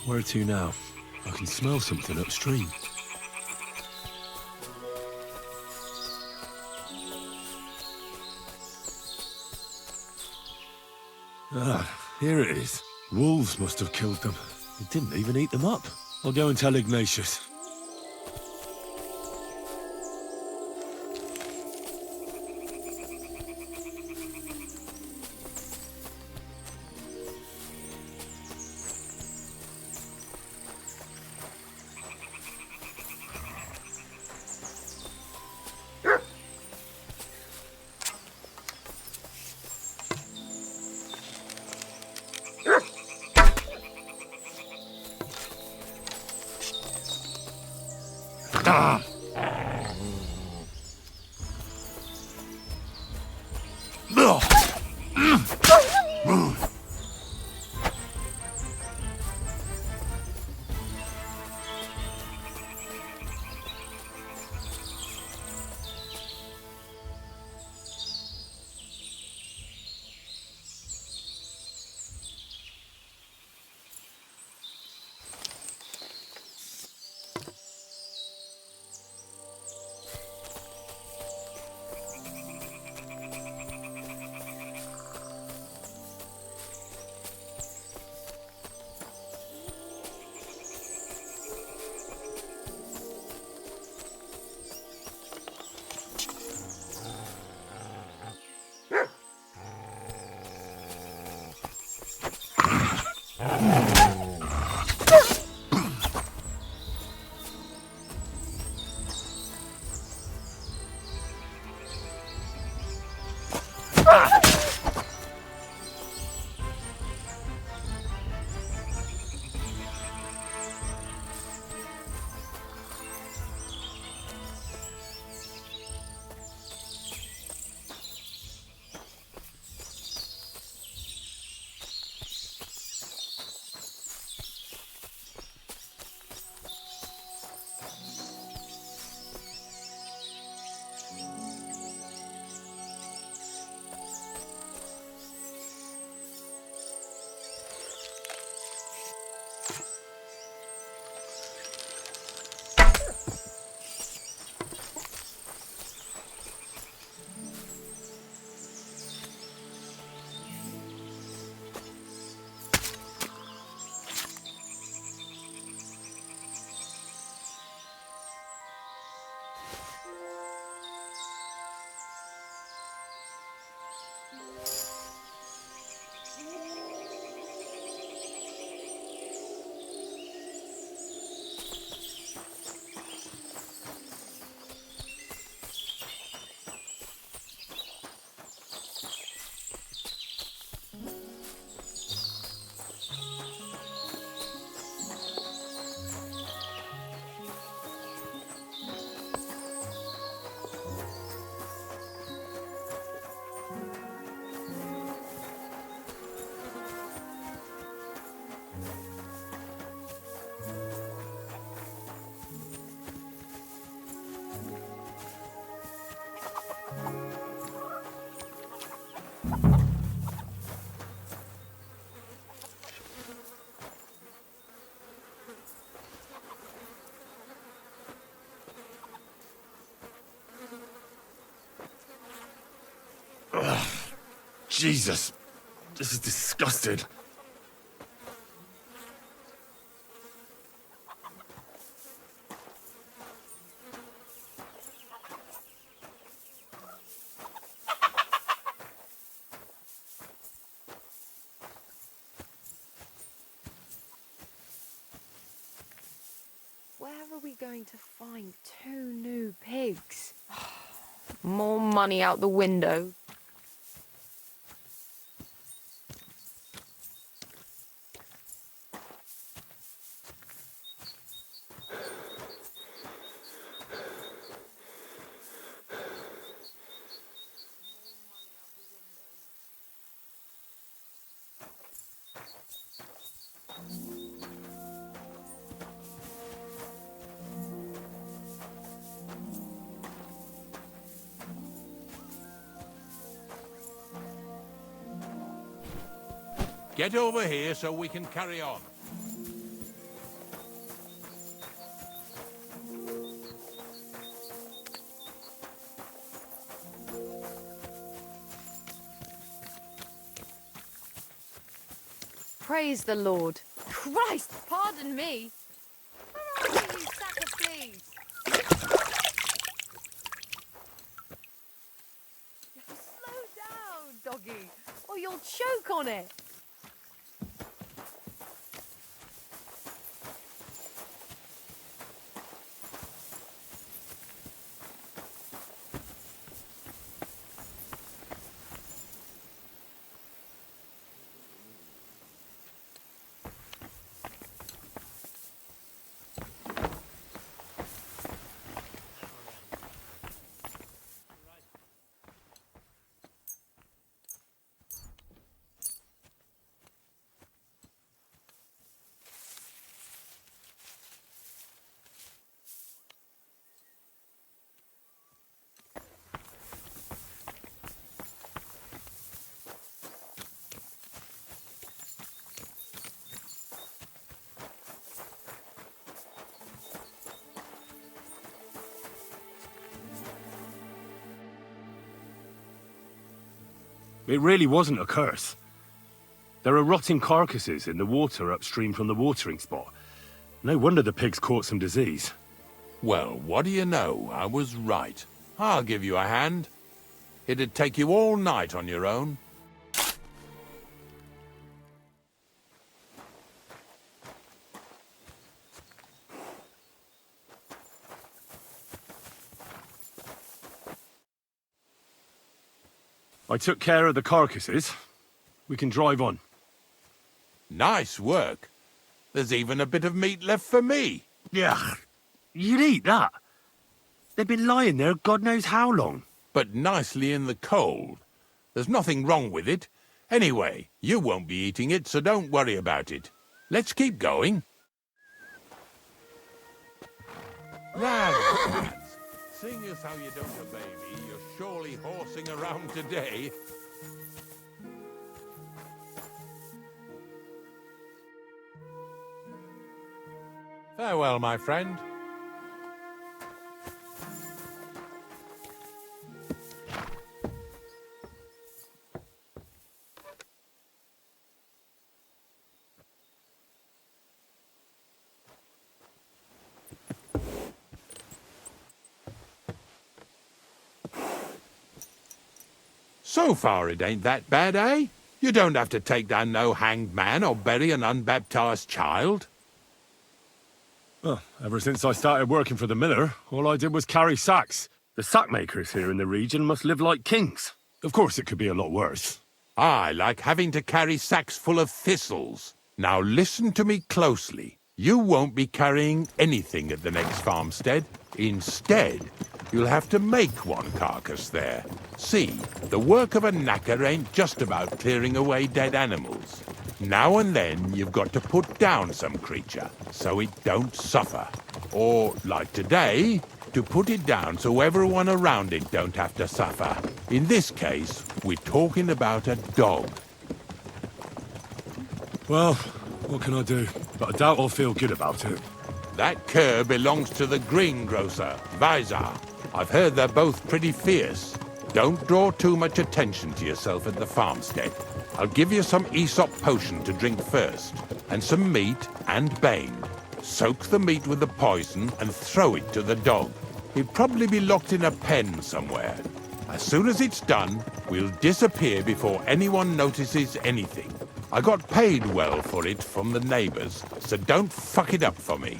Where to now? I can smell something upstream. Ah, here it is. Wolves must have killed them. It didn't even eat them up. I'll go and tell Ignatius. Ugh, Jesus, this is disgusting. Where are we going to find 2 new pigs? More money out the window. Get over here so we can carry on. Praise the Lord. Christ, pardon me. Where are you, you sack of fleas? Slow down, doggy, or you'll choke on it. It really wasn't a curse. There are rotting carcasses in the water upstream from the watering spot. No wonder the pigs caught some disease. Well, what do you know? I was right. I'll give you a hand. It'd take you all night on your own. I took care of the carcasses. We can drive on. Nice work. There's even a bit of meat left for me. Yeah, you'd eat that. They've been lying there God knows how long. But nicely in the cold. There's nothing wrong with it. Anyway, you won't be eating it, so don't worry about it. Let's keep going. Lads, seeing as how you don't obey me, you're surely horsing around today. Farewell, my friend. So far it ain't that bad, eh? You don't have to take down no hanged man or bury an unbaptized child. Well, ever since I started working for the miller, all I did was carry sacks. The sack makers here in the region must live like kings. Of course it could be a lot worse. I like having to carry sacks full of thistles. Now listen to me closely. You won't be carrying anything at the next farmstead. Instead, you'll have to make one carcass there. See, the work of a knacker ain't just about clearing away dead animals. Now and then you've got to put down some creature, so it don't suffer. Or, like today, to put it down so everyone around it don't have to suffer. In this case, we're talking about a dog. Well, what can I do? But I doubt I'll feel good about it. That cur belongs to the greengrocer, Vizar. I've heard they're both pretty fierce. Don't draw too much attention to yourself at the farmstead. I'll give you some Aesop potion to drink first, and some meat and bane. Soak the meat with the poison and throw it to the dog. He'll probably be locked in a pen somewhere. As soon as it's done, we'll disappear before anyone notices anything. I got paid well for it from the neighbors, so don't fuck it up for me.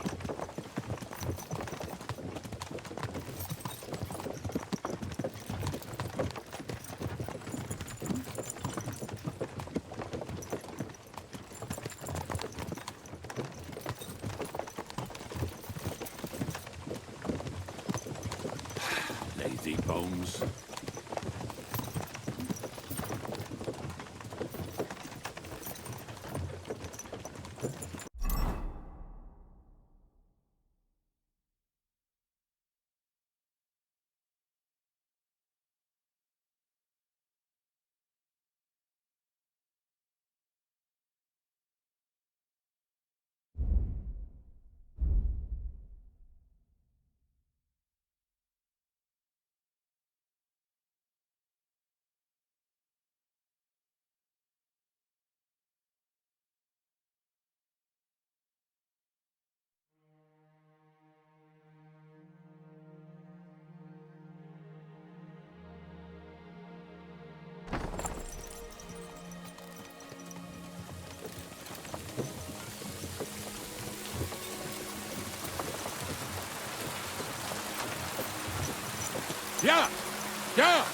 Lazy bones. Yeah! Yeah!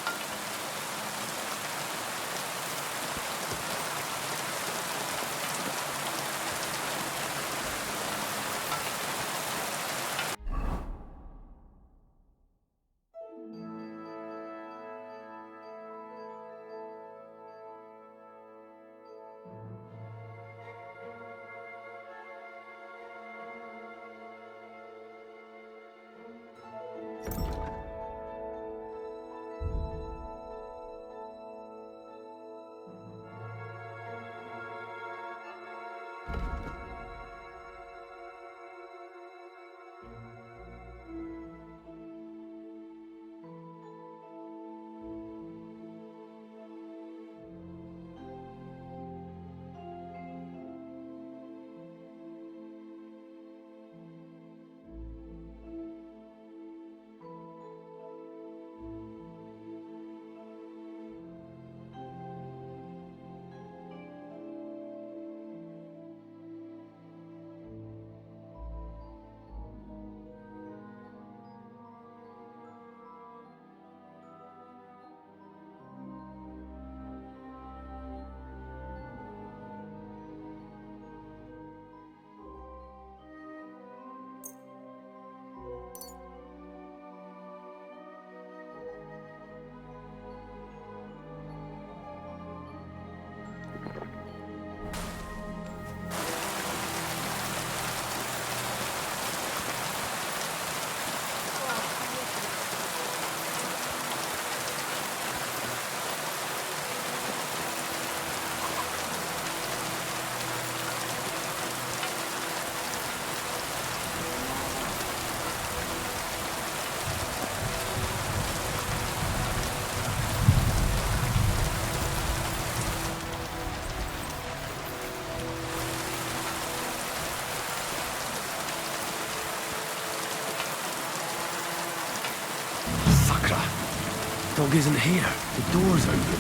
Dog isn't here. The door's open.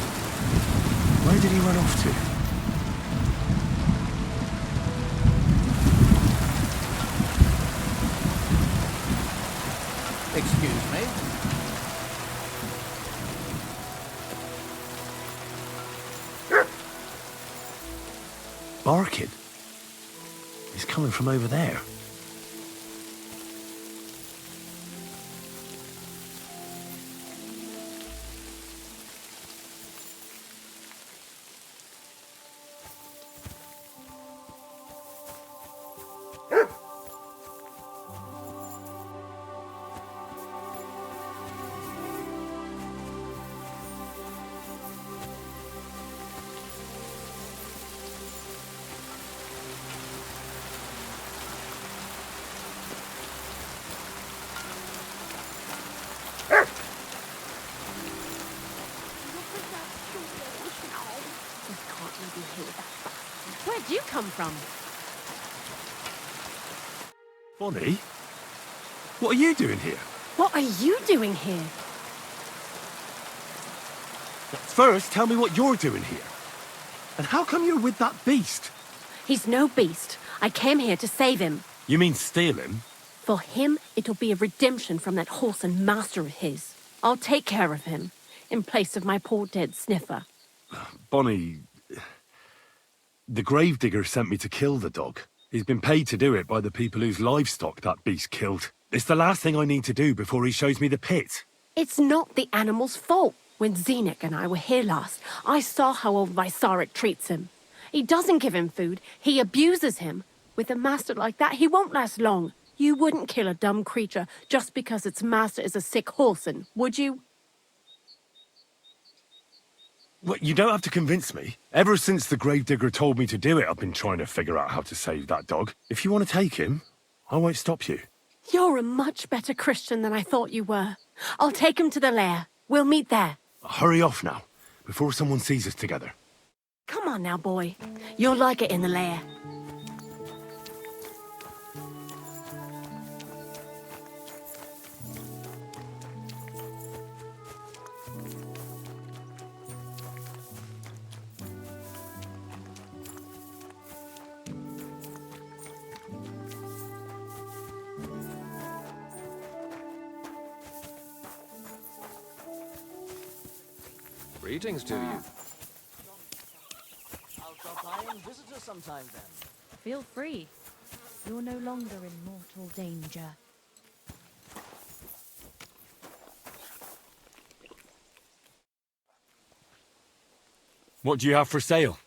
Where did he run off to? Excuse me? Barking. He's coming from over there. Where'd you come from? Bonnie? What are you doing here? What are you doing here? First, tell me what you're doing here. And how come you're with that beast? He's no beast. I came here to save him. You mean steal him? For him, it'll be a redemption from that horse and master of his. I'll take care of him, in place of my poor dead sniffer. Bonnie... The gravedigger sent me to kill the dog. He's been paid to do it by the people whose livestock that beast killed. It's the last thing I need to do before he shows me the pit. It's not the animal's fault. When Zenek and I were here last, I saw how old Vysarik treats him. He doesn't give him food, he abuses him. With a master like that, he won't last long. You wouldn't kill a dumb creature just because its master is a sick horseman, would you? Well, you don't have to convince me. Ever since the gravedigger told me to do it, I've been trying to figure out how to save that dog. If you want to take him, I won't stop you. You're a much better Christian than I thought you were. I'll take him to the lair. We'll meet there. Hurry off now, before someone sees us together. Come on now, boy. You'll like it in the lair. Greetings to you. I'll stop by and visit her sometime then. Feel free. You're no longer in mortal danger. What do you have for sale?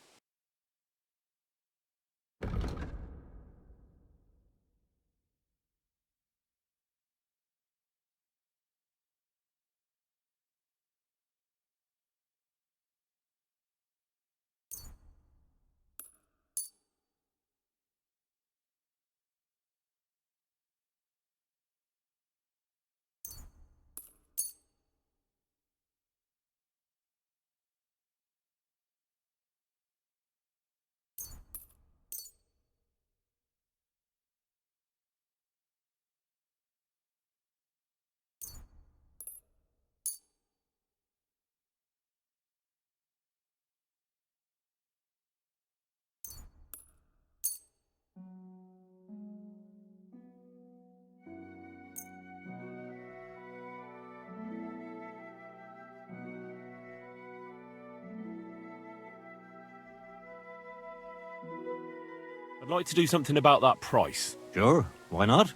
I'd like to do something about that price. Sure, why not?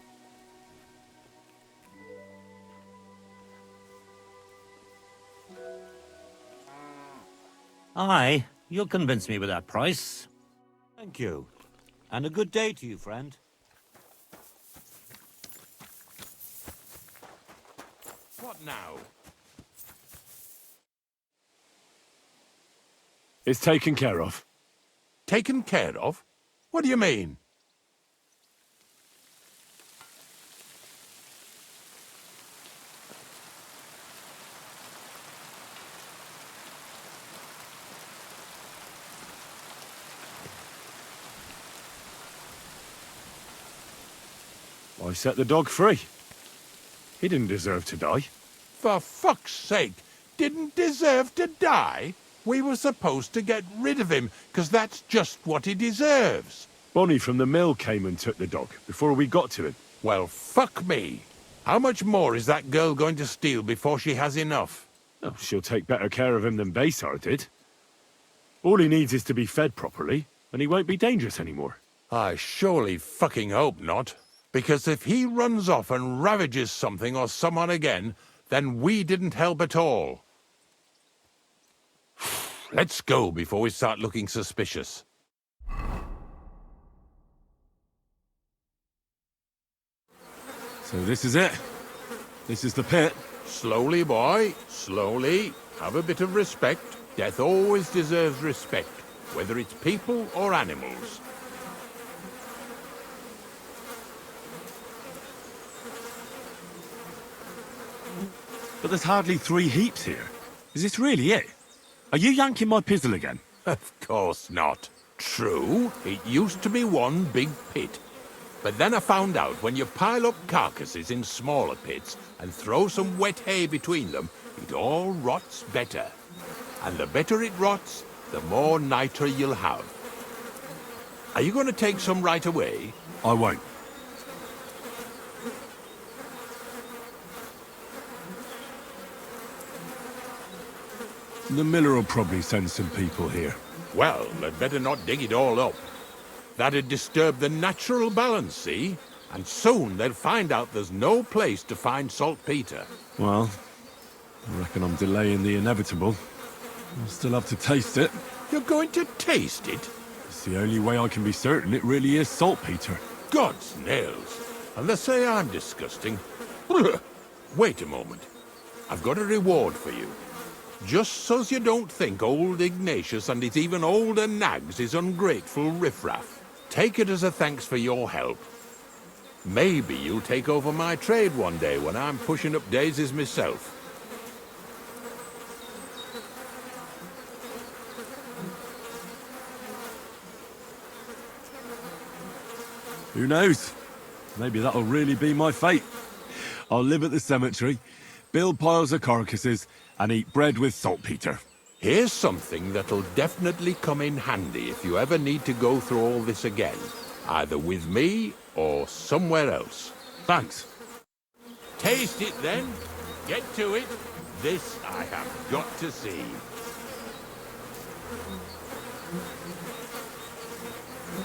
Aye, you'll convince me with that price. Thank you. And a good day to you, friend. What now? It's taken care of. Taken care of? What do you mean? I set the dog free. He didn't deserve to die. For fuck's sake! didn't deserve to die? We were supposed to get rid of him, because that's just what he deserves. Bonnie from the mill came and took the dog before we got to him. Well, fuck me. How much more is that girl going to steal before she has enough? Oh, she'll take better care of him than Baysar did. All he needs is to be fed properly, and he won't be dangerous anymore. I surely fucking hope not. Because if he runs off and ravages something or someone again, then we didn't help at all. Let's go before we start looking suspicious. So this is it. This is the pit. Slowly, boy. Slowly. Have a bit of respect. Death always deserves respect, whether it's people or animals. But there's hardly 3 heaps here. Is this really it? Are you yanking my pizzle again? Of course not. True, it used to be one big pit. But then I found out when you pile up carcasses in smaller pits and throw some wet hay between them, it all rots better. And the better it rots, the more nitre you'll have. Are you going to take some right away? I won't. The miller will probably send some people here. Well, they'd better not dig it all up. That'd disturb the natural balance, see? And soon they'll find out there's no place to find saltpeter. Well, I reckon I'm delaying the inevitable. I'll still have to taste it. You're going to taste it? It's the only way I can be certain it really is saltpeter. God's nails. And they say I'm disgusting. Wait a moment. I've got a reward for you. Just so's you don't think old Ignatius and his even older nags is ungrateful riffraff. Take it as a thanks for your help. Maybe you'll take over my trade one day when I'm pushing up daisies myself. Who knows? Maybe that'll really be my fate. I'll live at the cemetery, build piles of carcasses, and eat bread with saltpeter. Here's something that'll definitely come in handy if you ever need to go through all this again. Either with me or somewhere else. Thanks. Taste it then. Get to it. This I have got to see.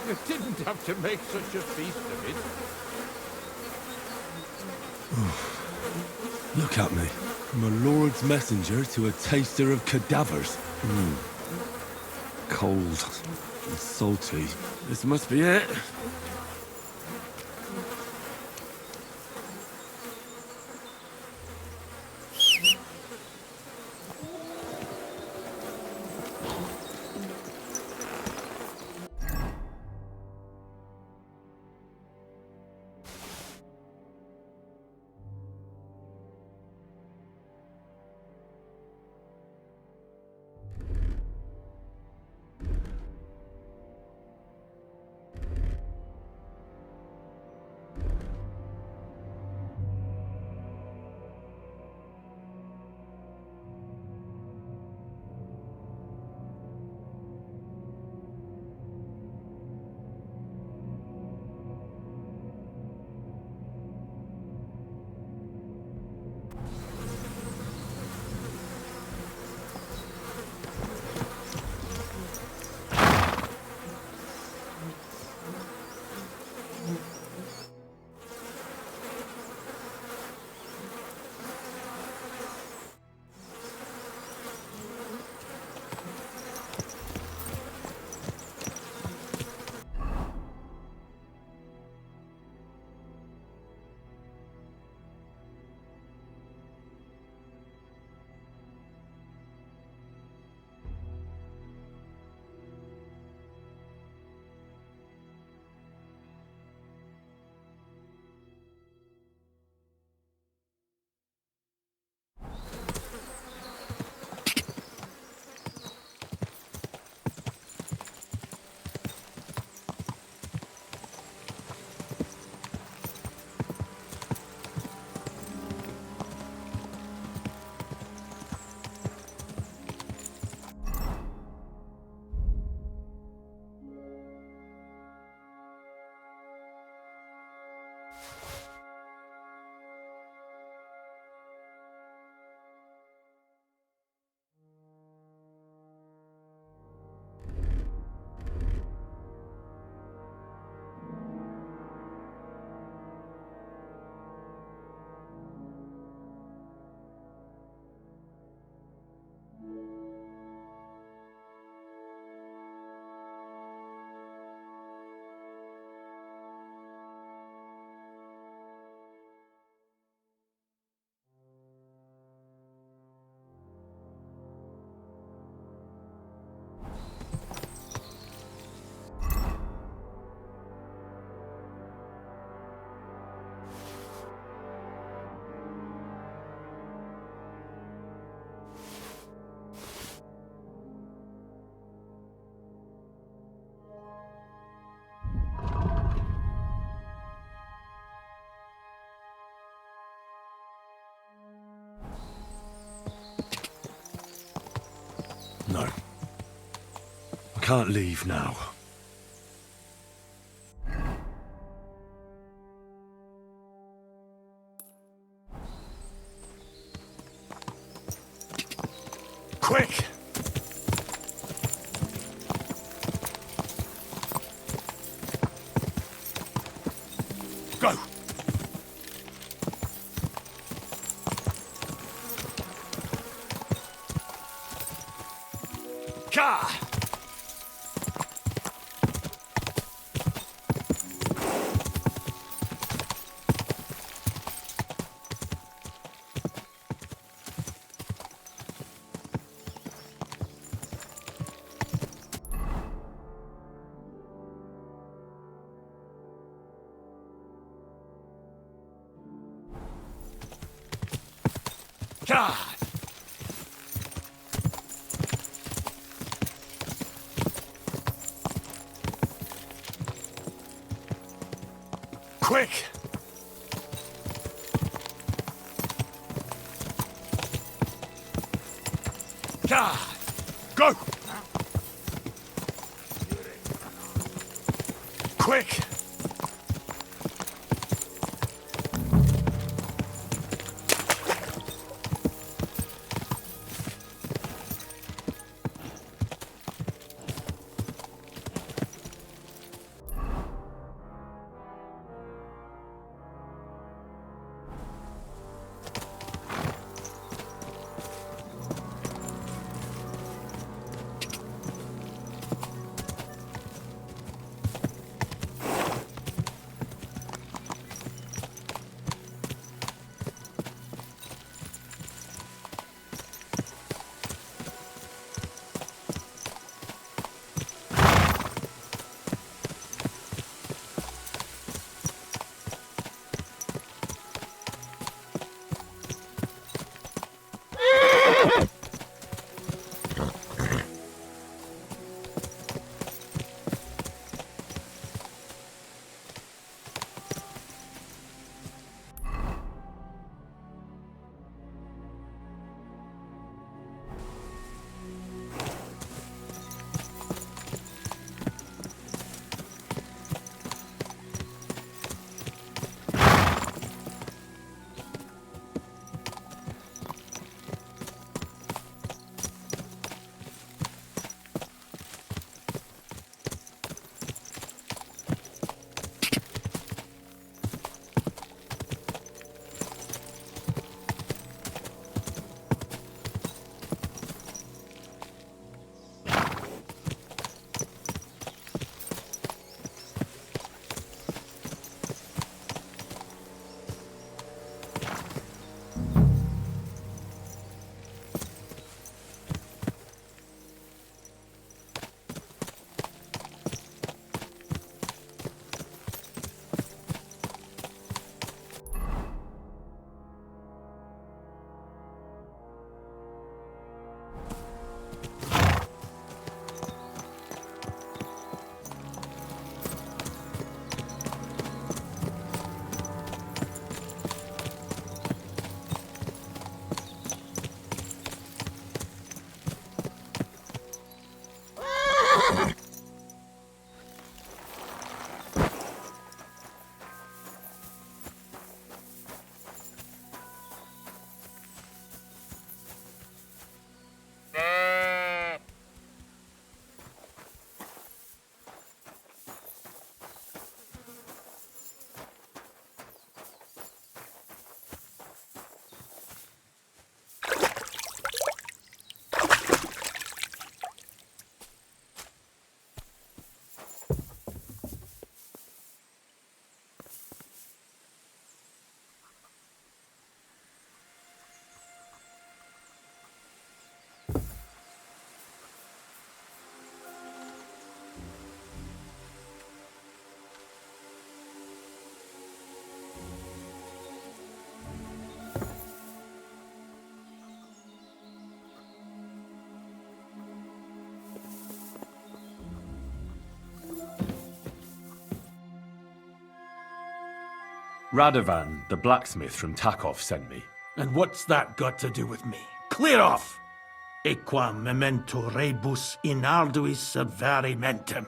You didn't have to make such a feast of it. Look at me. From a lord's messenger to a taster of cadavers. Cold and salty. This must be it. can't leave now. Quick! Go! Ka! God! Quick! God! Go! Quick! Radovan, the blacksmith from Takov, sent me. And what's that got to do with me? Clear off! Equam memento rebus in arduis verimentem.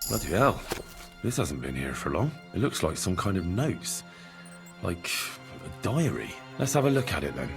Bloody hell. This hasn't been here for long. It looks like some kind of notes. Like a diary. Let's have a look at it then.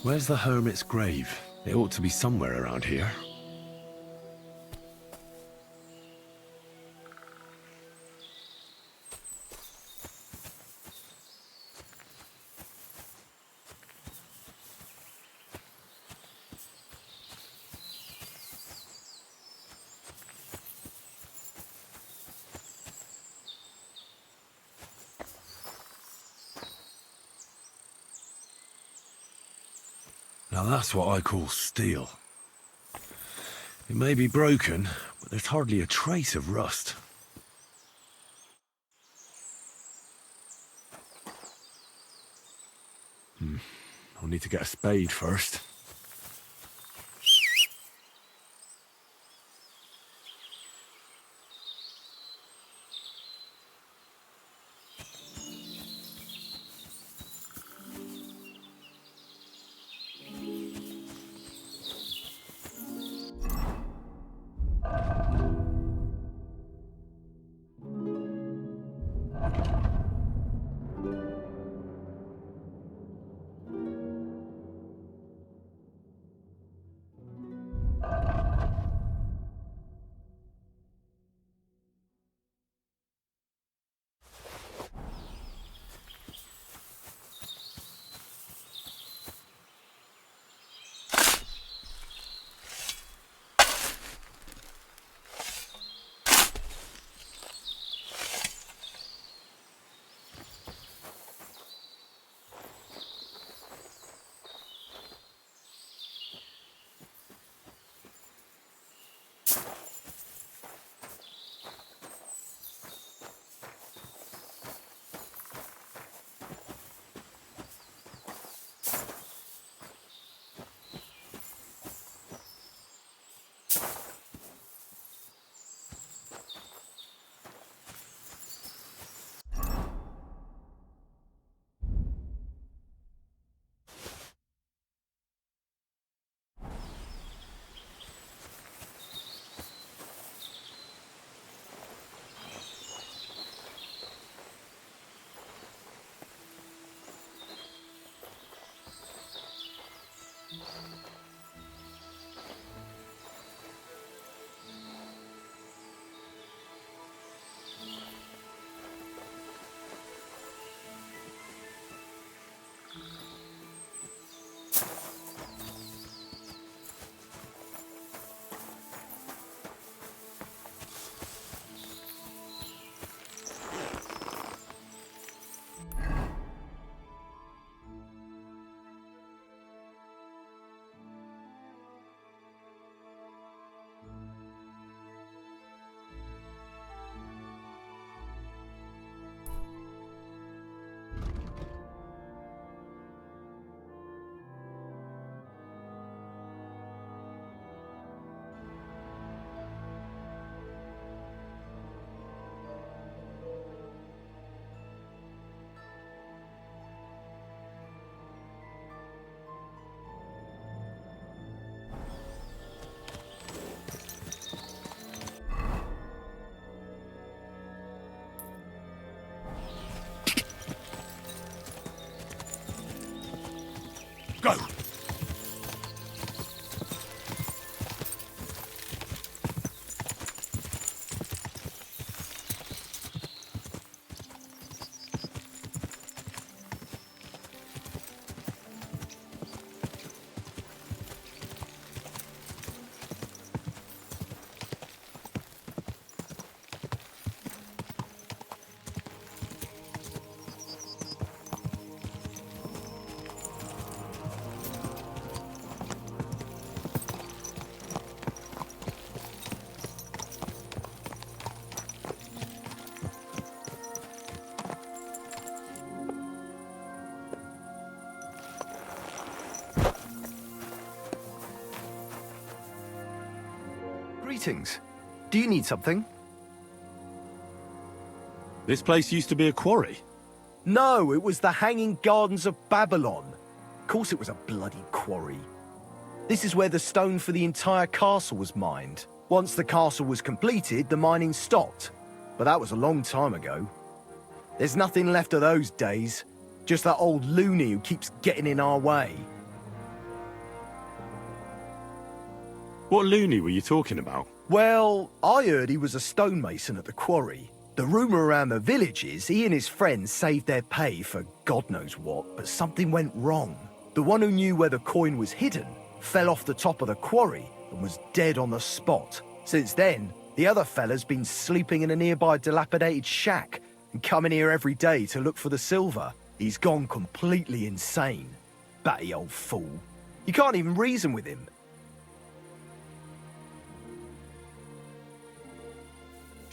Where's the hermit's grave? It ought to be somewhere around here. Now that's what I call steel. It may be broken, but there's hardly a trace of rust. I'll need to get a spade first. Go! Greetings. Do you need something? This place used to be a quarry. No, it was the Hanging Gardens of Babylon. Of course it was a bloody quarry. This is where the stone for the entire castle was mined. Once the castle was completed, the mining stopped. But that was a long time ago. There's nothing left of those days. Just that old loony who keeps getting in our way. What loony were you talking about? Well, I heard he was a stonemason at the quarry. The rumour around the village is he and his friends saved their pay for God knows what, but something went wrong. The one who knew where the coin was hidden fell off the top of the quarry and was dead on the spot. Since then, the other fella's been sleeping in a nearby dilapidated shack and coming here every day to look for the silver. He's gone completely insane. Batty old fool. You can't even reason with him.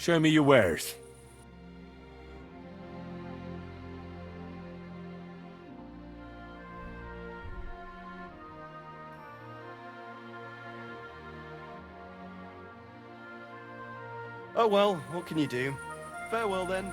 Show me your wares. Oh well, what can you do? Farewell then.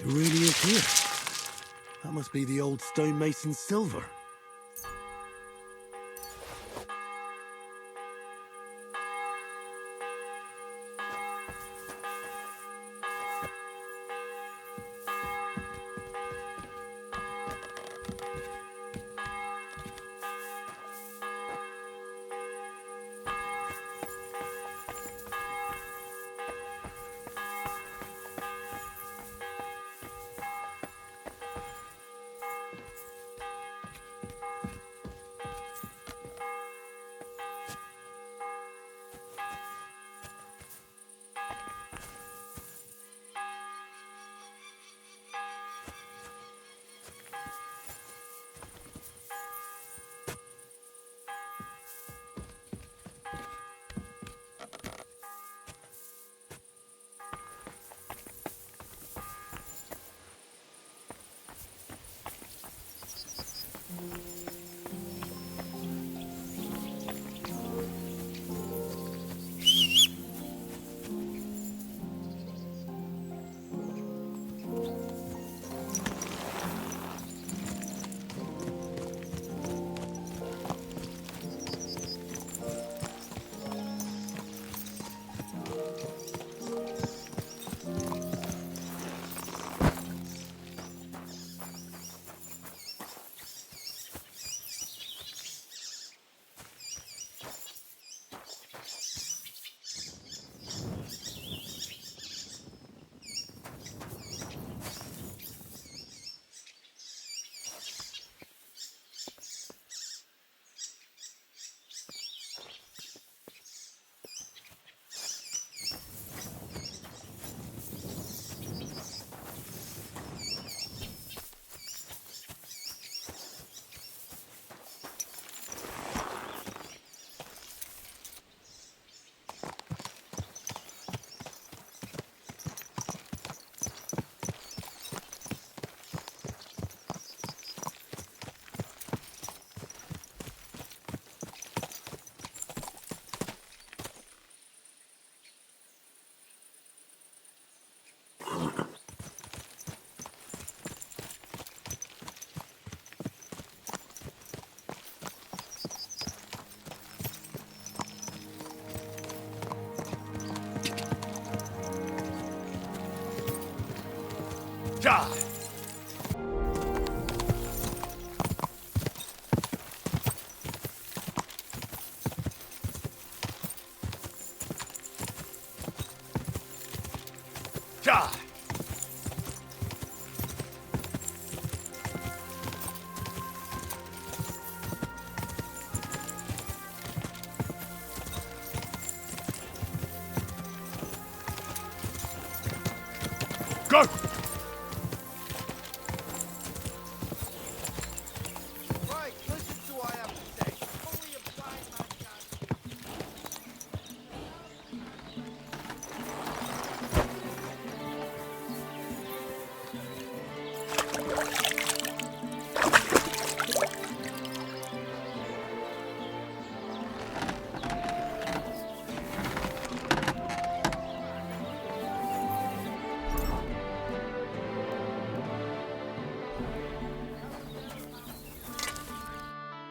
It really is here. That must be the old stonemason's silver.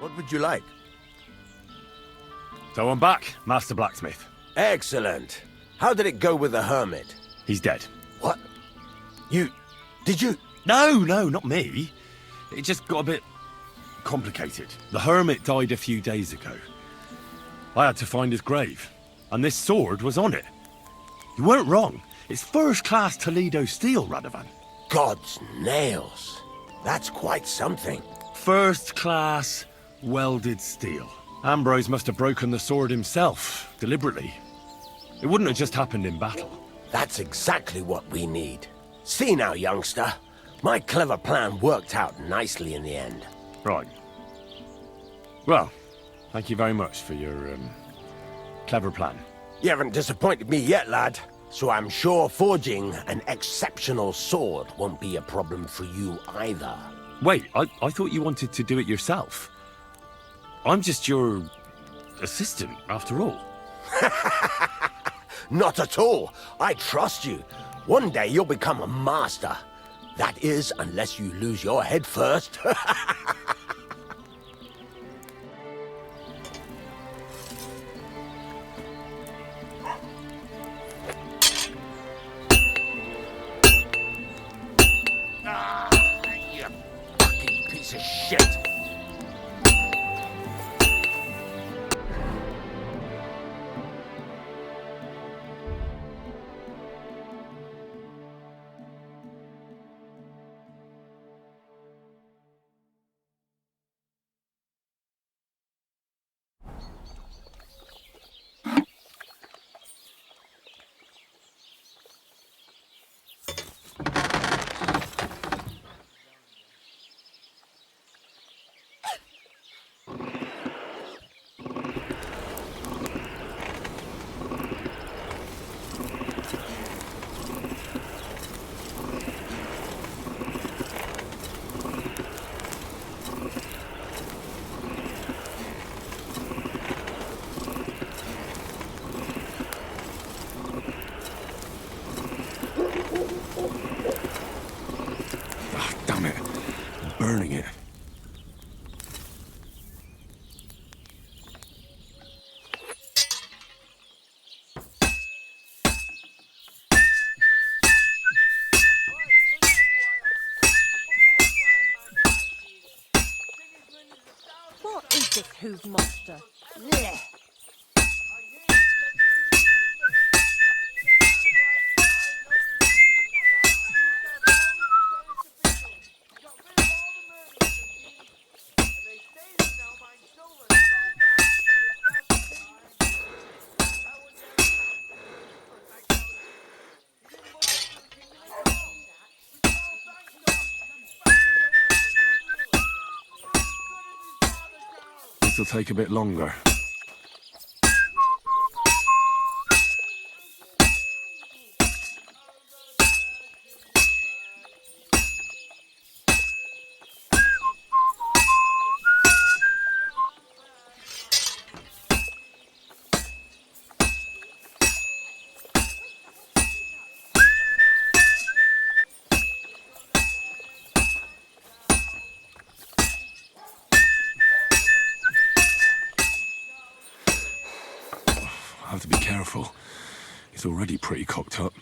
What would you like? So I'm back, Master Blacksmith. Excellent. How did it go with the hermit? He's dead. What? Did you? No, not me. It just got a bit complicated. The hermit died a few days ago. I had to find his grave, and this sword was on it. You weren't wrong. It's first-class Toledo steel, Radovan. God's nails. That's quite something. First-class welded steel. Ambrose must have broken the sword himself, deliberately. It wouldn't have just happened in battle. That's exactly what we need. See now, youngster. My clever plan worked out nicely in the end. Right. Well, thank you very much for your, clever plan. You haven't disappointed me yet, lad. So I'm sure forging an exceptional sword won't be a problem for you either. Wait, I thought you wanted to do it yourself. I'm just your assistant, after all. Not at all. I trust you. One day you'll become a master. That is, unless you lose your head first. You fucking piece of shit. Burning it. What is this hoof monster? Blech. This'll take a bit longer. I have to be careful. He's already pretty cocked up.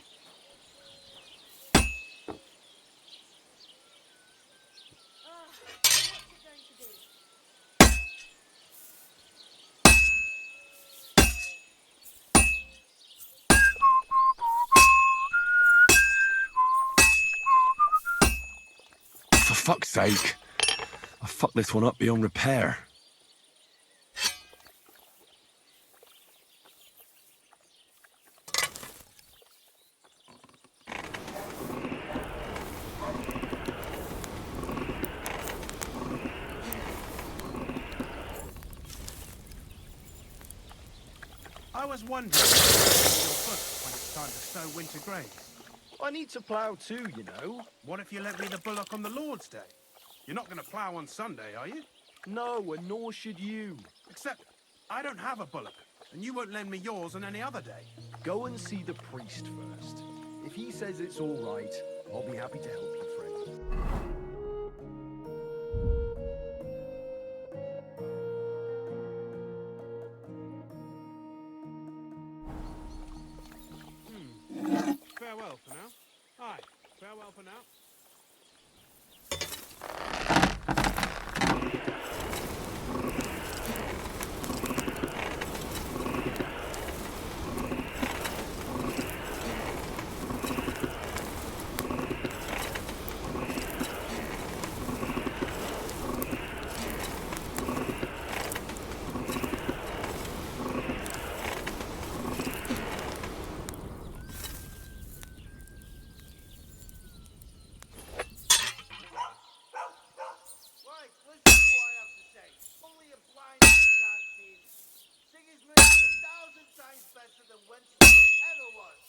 For fuck's sake. I fucked this one up beyond repair. I was wondering if you your foot when it's time to sow winter graves. I need to plough too, you know. What if you let me the bullock on the Lord's Day? You're not going to plough on Sunday, are you? No, and nor should you. Except, I don't have a bullock, and you won't lend me yours on any other day. Go and see the priest first. If he says it's all right, I'll be happy to help you, friend. times better than Wenceslas ever was.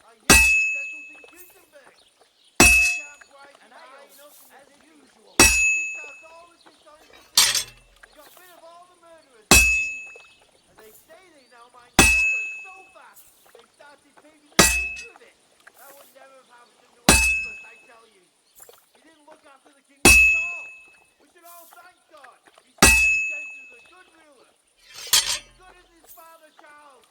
I hear he settled in Gutenberg. He can't price him high enough as usual. He kicked out all the dishonest officials. They got rid of all the murderers and thieves. And they say they now mine silver so fast they started paving the streets with it. That would never have happened to Wenceslas, I tell you. He didn't look after the kingdom at all. We should all thank God. His inheritance is a good ruler. As good as his father Charles.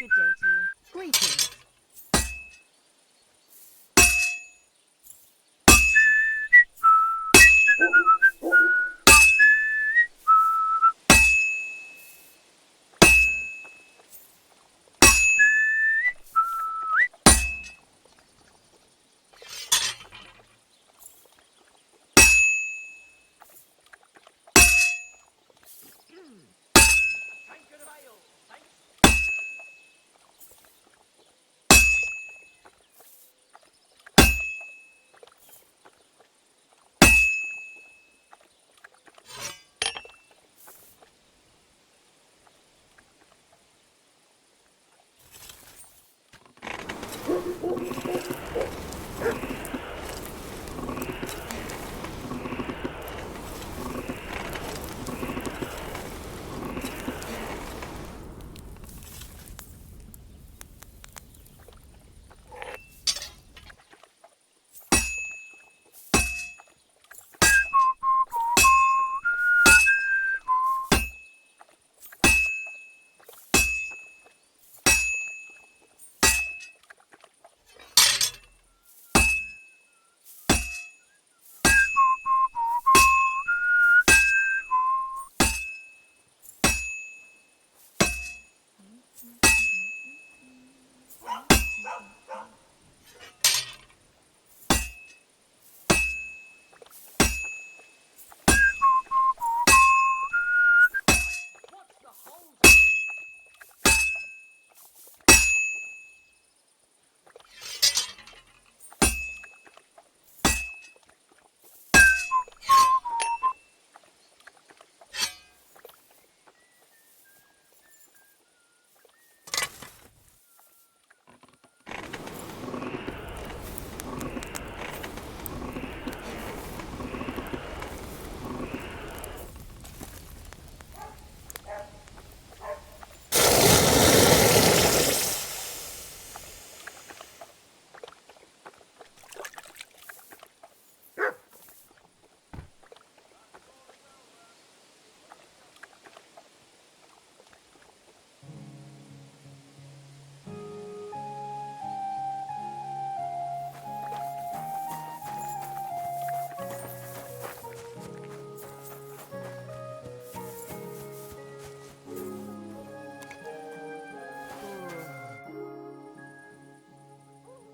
Good day to you. Greetings. Tankard of ale, thanks.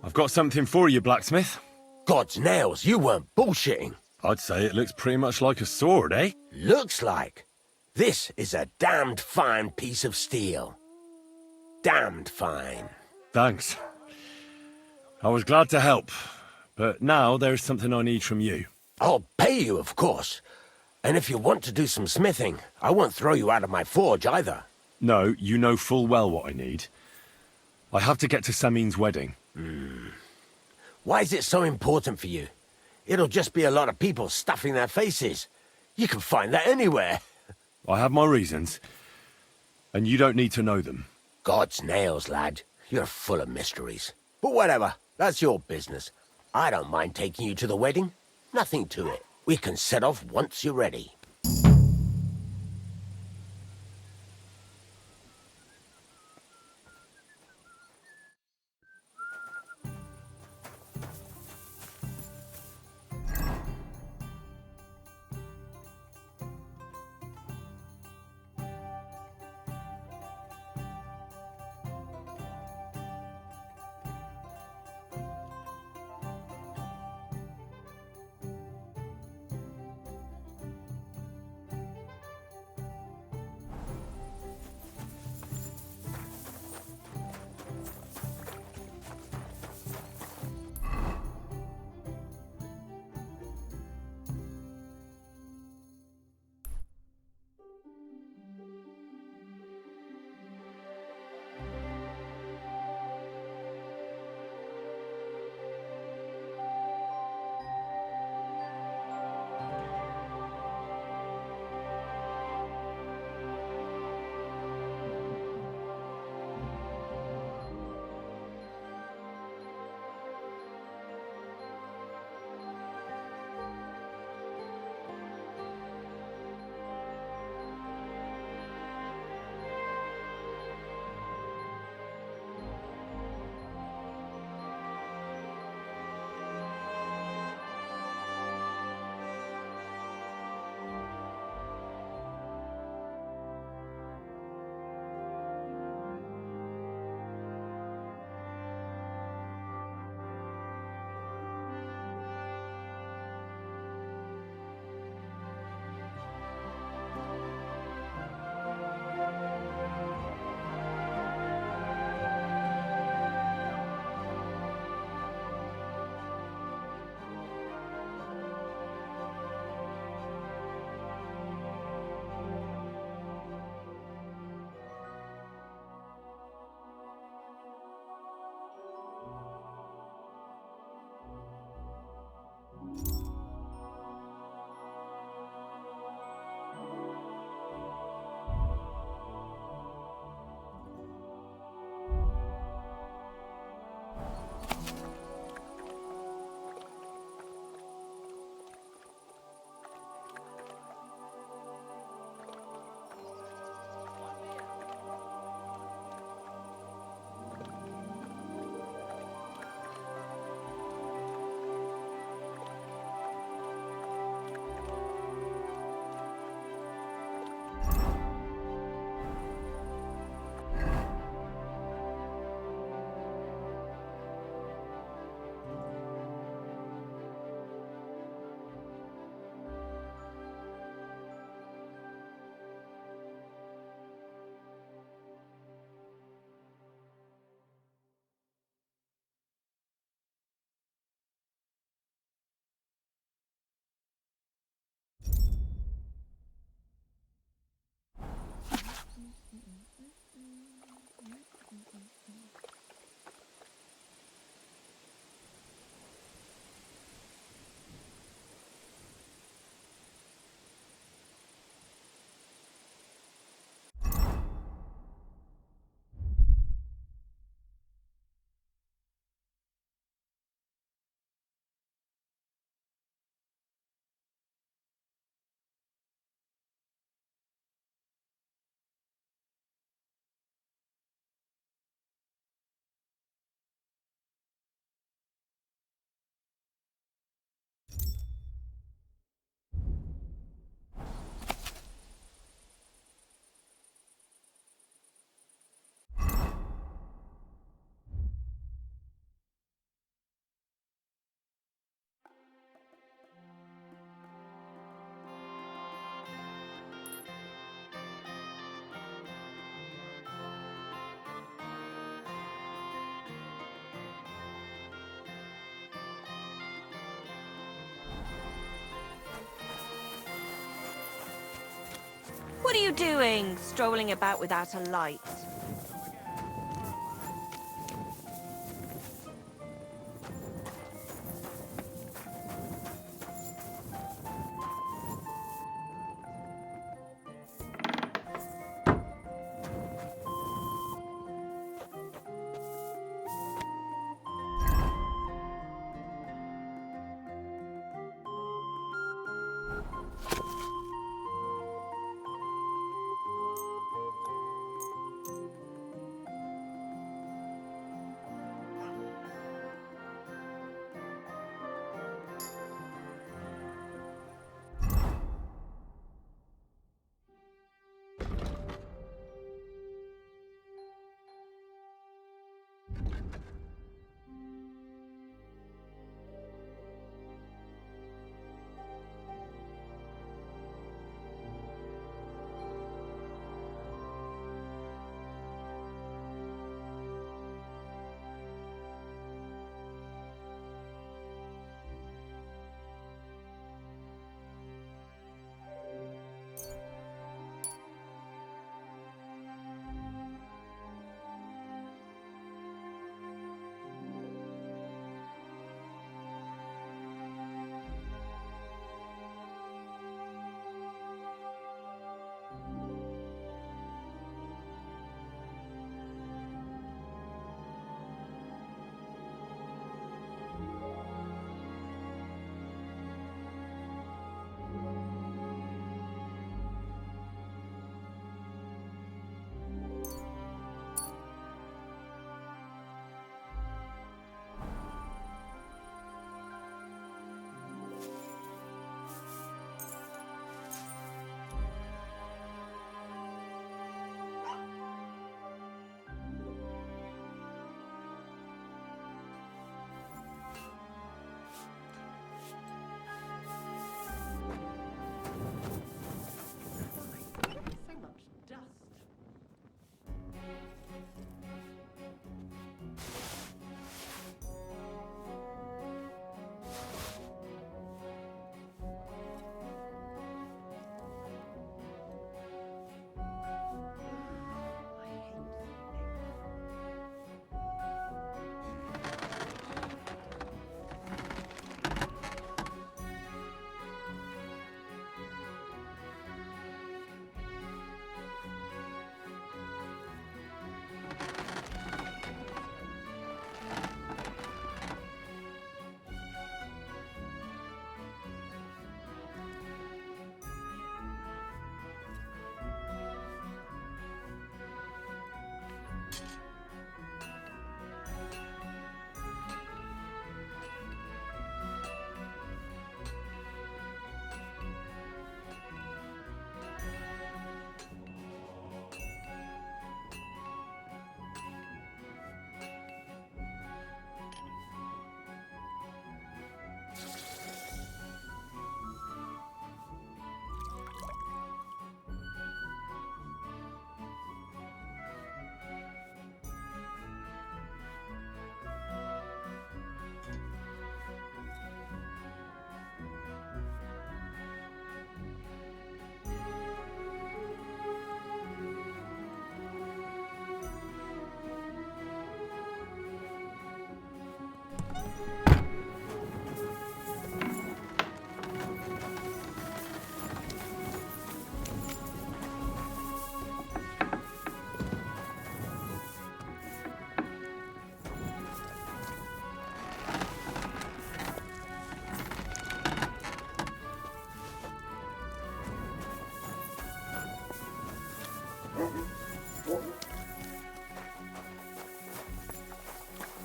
I've got something for you, blacksmith. God's nails, you weren't bullshitting. I'd say it looks pretty much like a sword, eh? Looks like. This is a damned fine piece of steel. Damned fine. Thanks. I was glad to help, but now there's something I need from you. I'll pay you, of course. And if you want to do some smithing, I won't throw you out of my forge either. No, you know full well what I need. I have to get to Samin's wedding. Why is it so important for you? It'll just be a lot of people stuffing their faces. You can find that anywhere. I have my reasons, and you don't need to know them. God's nails, lad. You're full of mysteries. But whatever, that's your business. I don't mind taking you to the wedding. Nothing to it. We can set off once you're ready. What are you doing, strolling about without a light?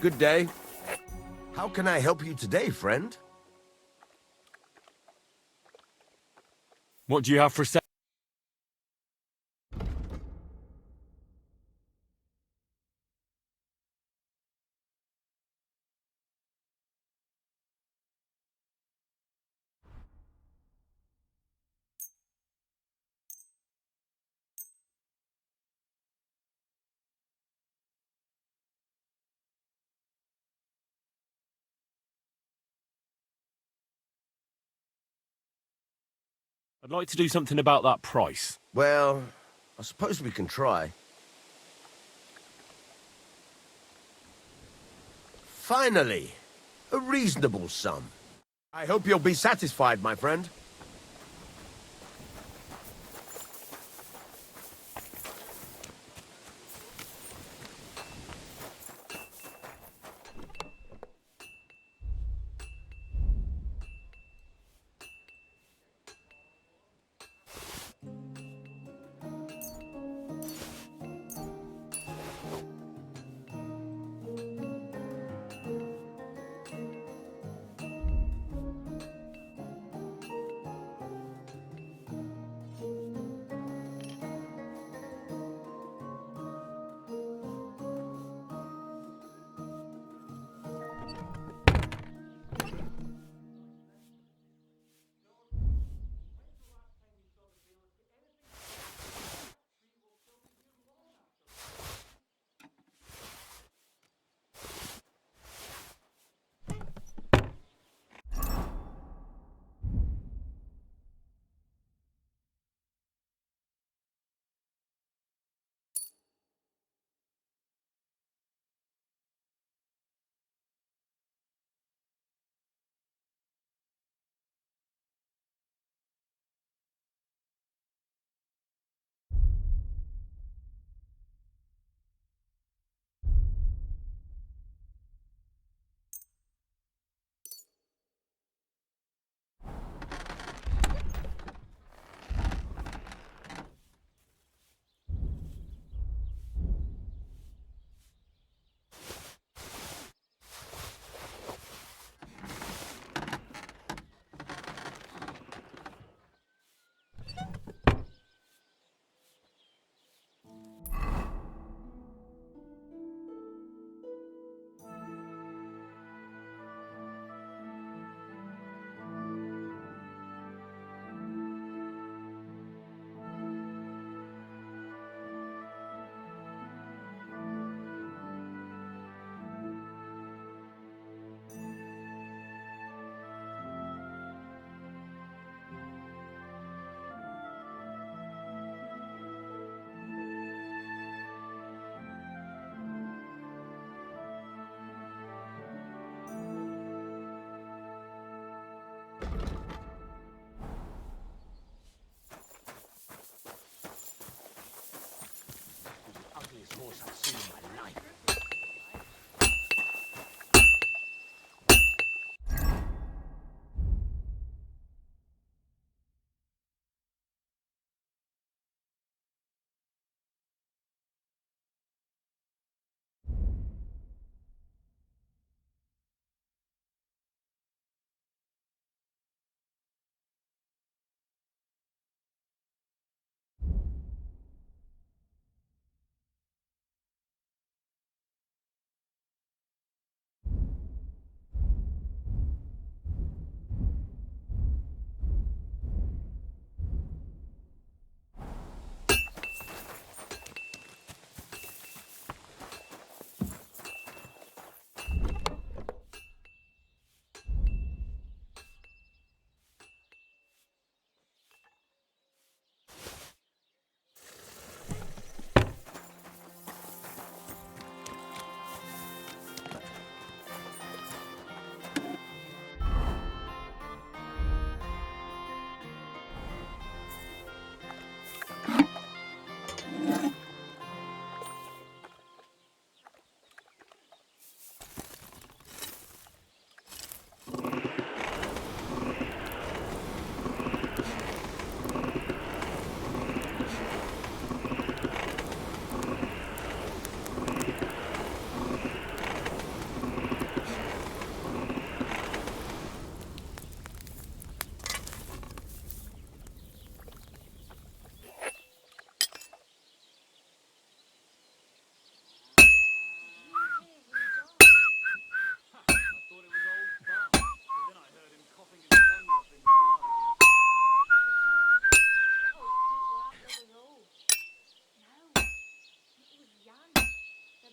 Good day. How can I help you today, friend? What do you have for sale? I'd like to do something about that price. Well, I suppose we can try. Finally, a reasonable sum. I hope you'll be satisfied, my friend.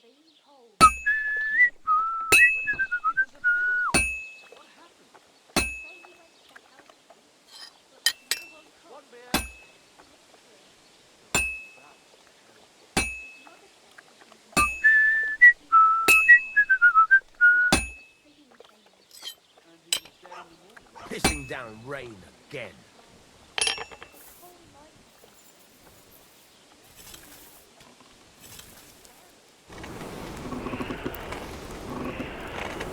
being told. But it was fit as a fiddle. What happened? They say he went to help you, but no one could. One beer. Literally. That's terrible. His mother said he'd been complaining that he was a bad guy. Turned out he was pissing things. And he was dead in the morning. Pissing down rain again. His whole life has been changing. Next thing you know, he's scary.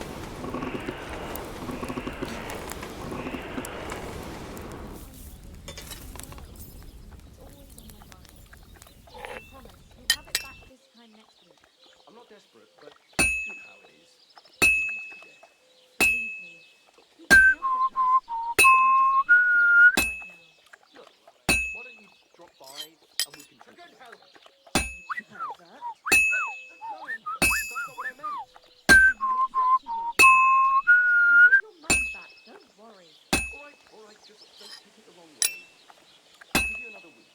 It's always on my mind. I promise, you'll have it back this time next week. I'm not desperate, but you know how it is. It's easy to forget. Believe me, it keeps me up at night. But I just can't give it back right now. Look, why don't you drop by and we can drink together? You pervert. No, that's not what I meant. No, exactly what you meant. You'll get your money back, don't worry. All right, just don't take it the wrong way. I'll give you another week.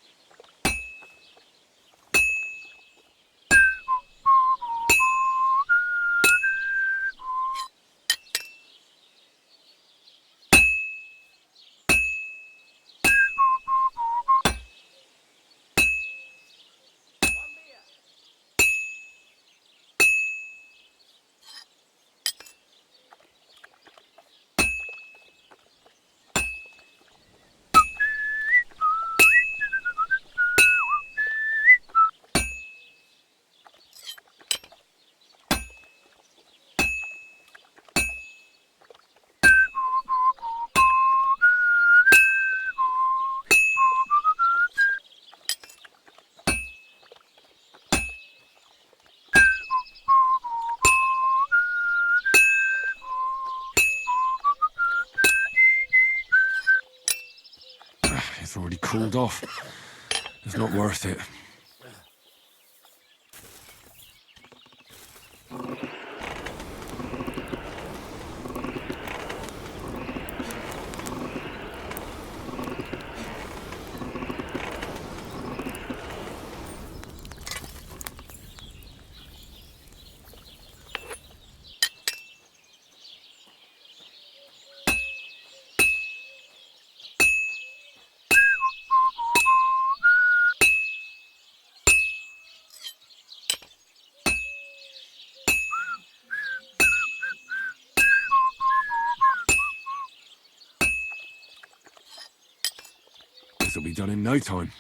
It's already cooled off. It's not worth it. This'll be done in no time.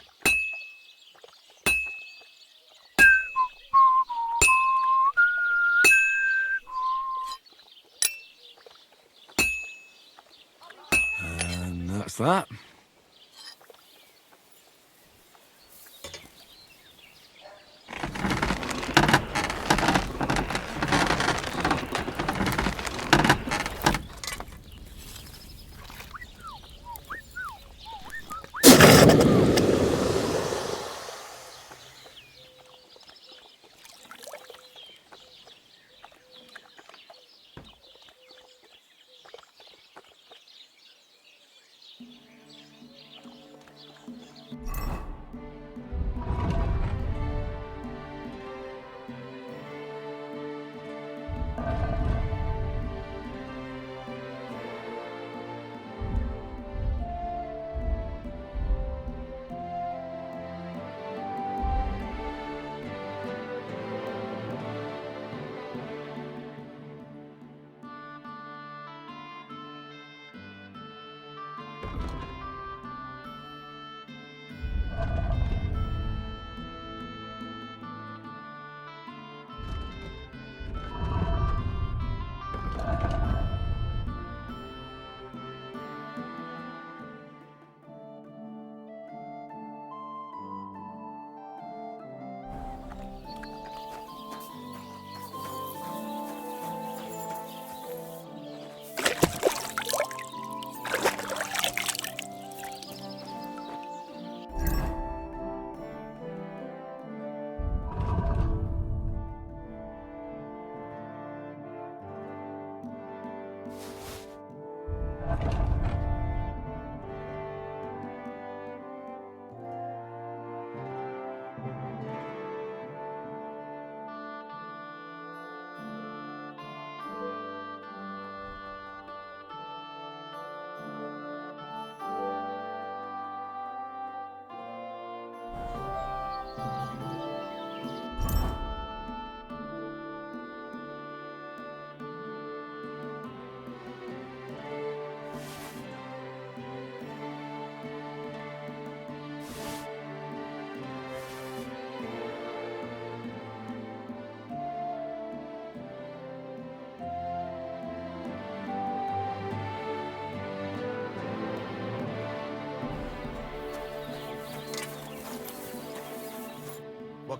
And that's that.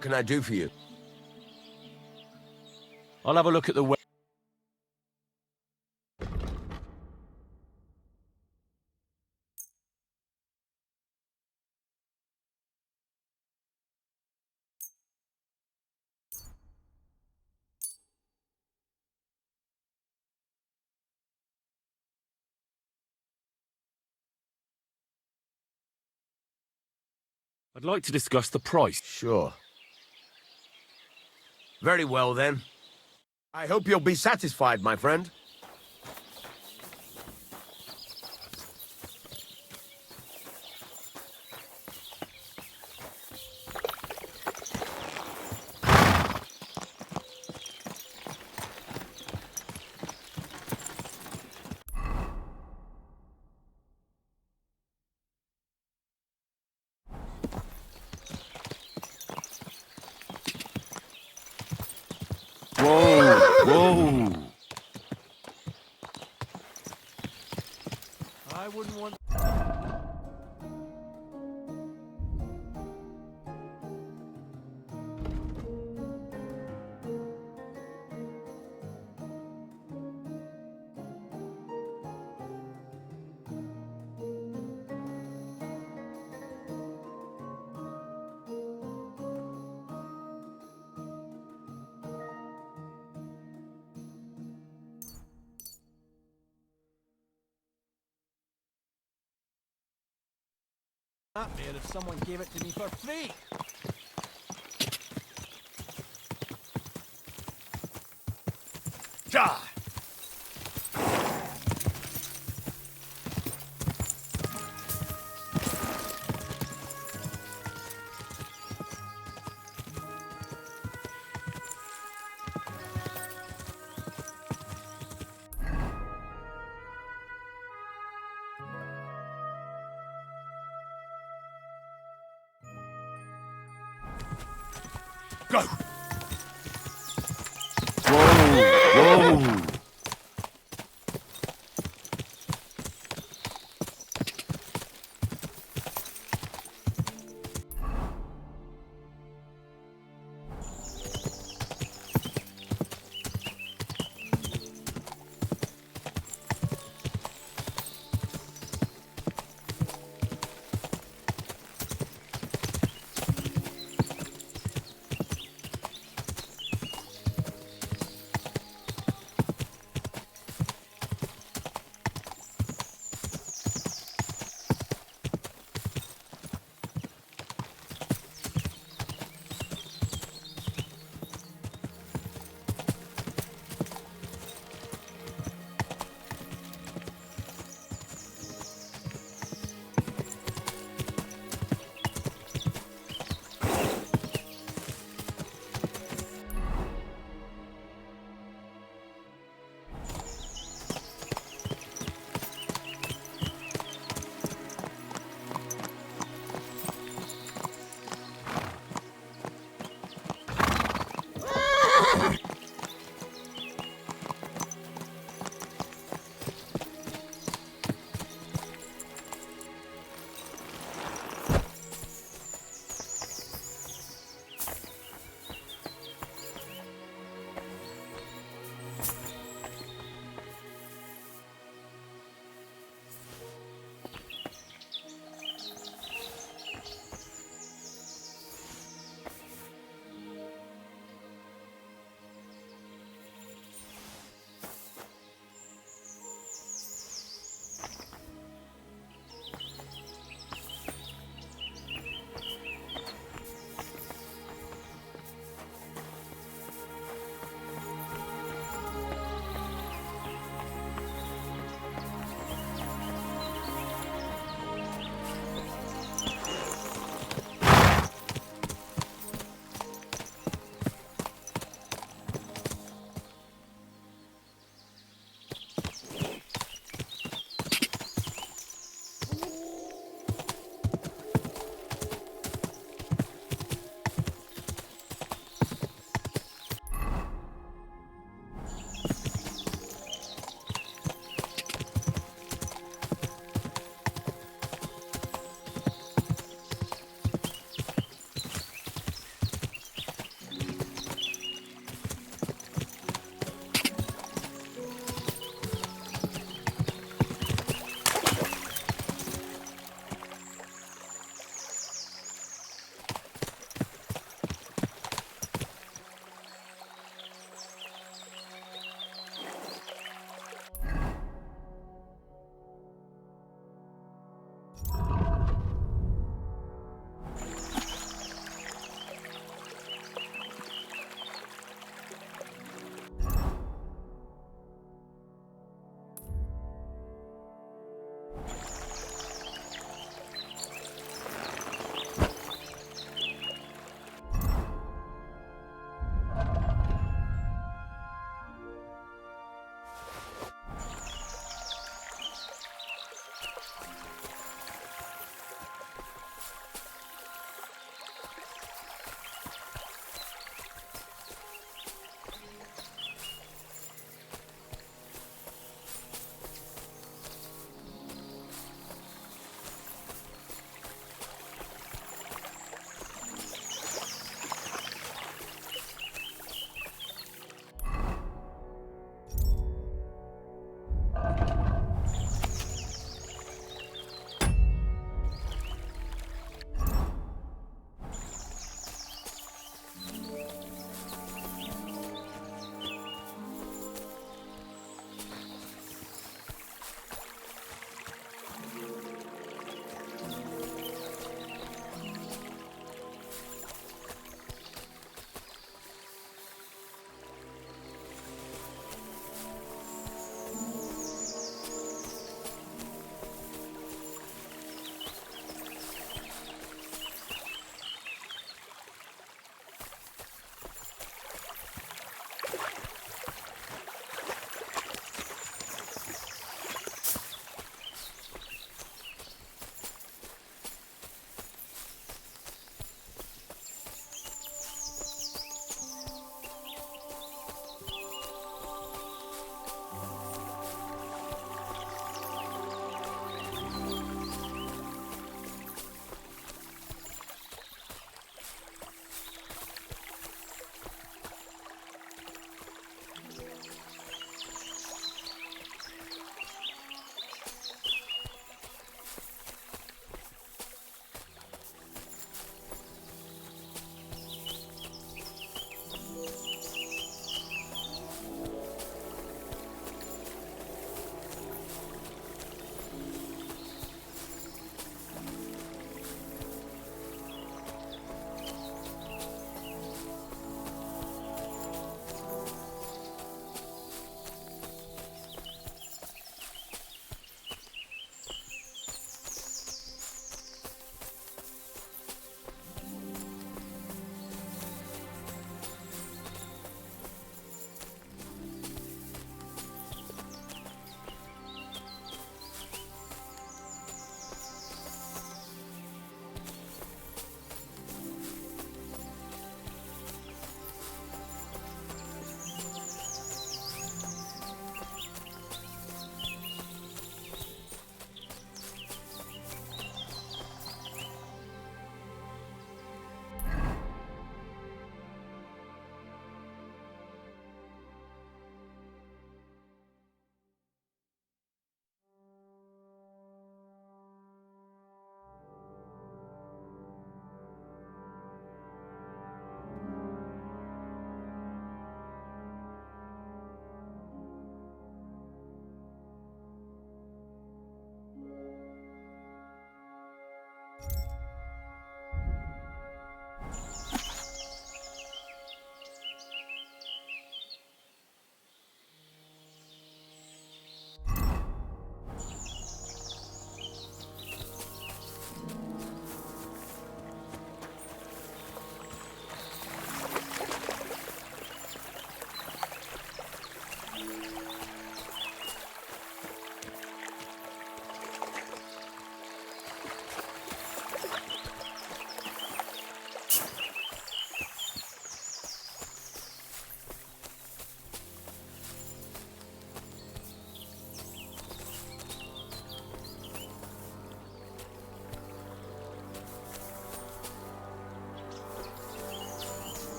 What can I do for you? I'll have a look at the I'd like to discuss the price. Sure. Very well, then. I hope you'll be satisfied, my friend. Whoa! Whoa! I wouldn't want... Up there if someone gave it to me for free. Ja! Go! Whoa! Whoa!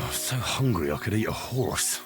I'm so hungry I could eat a horse.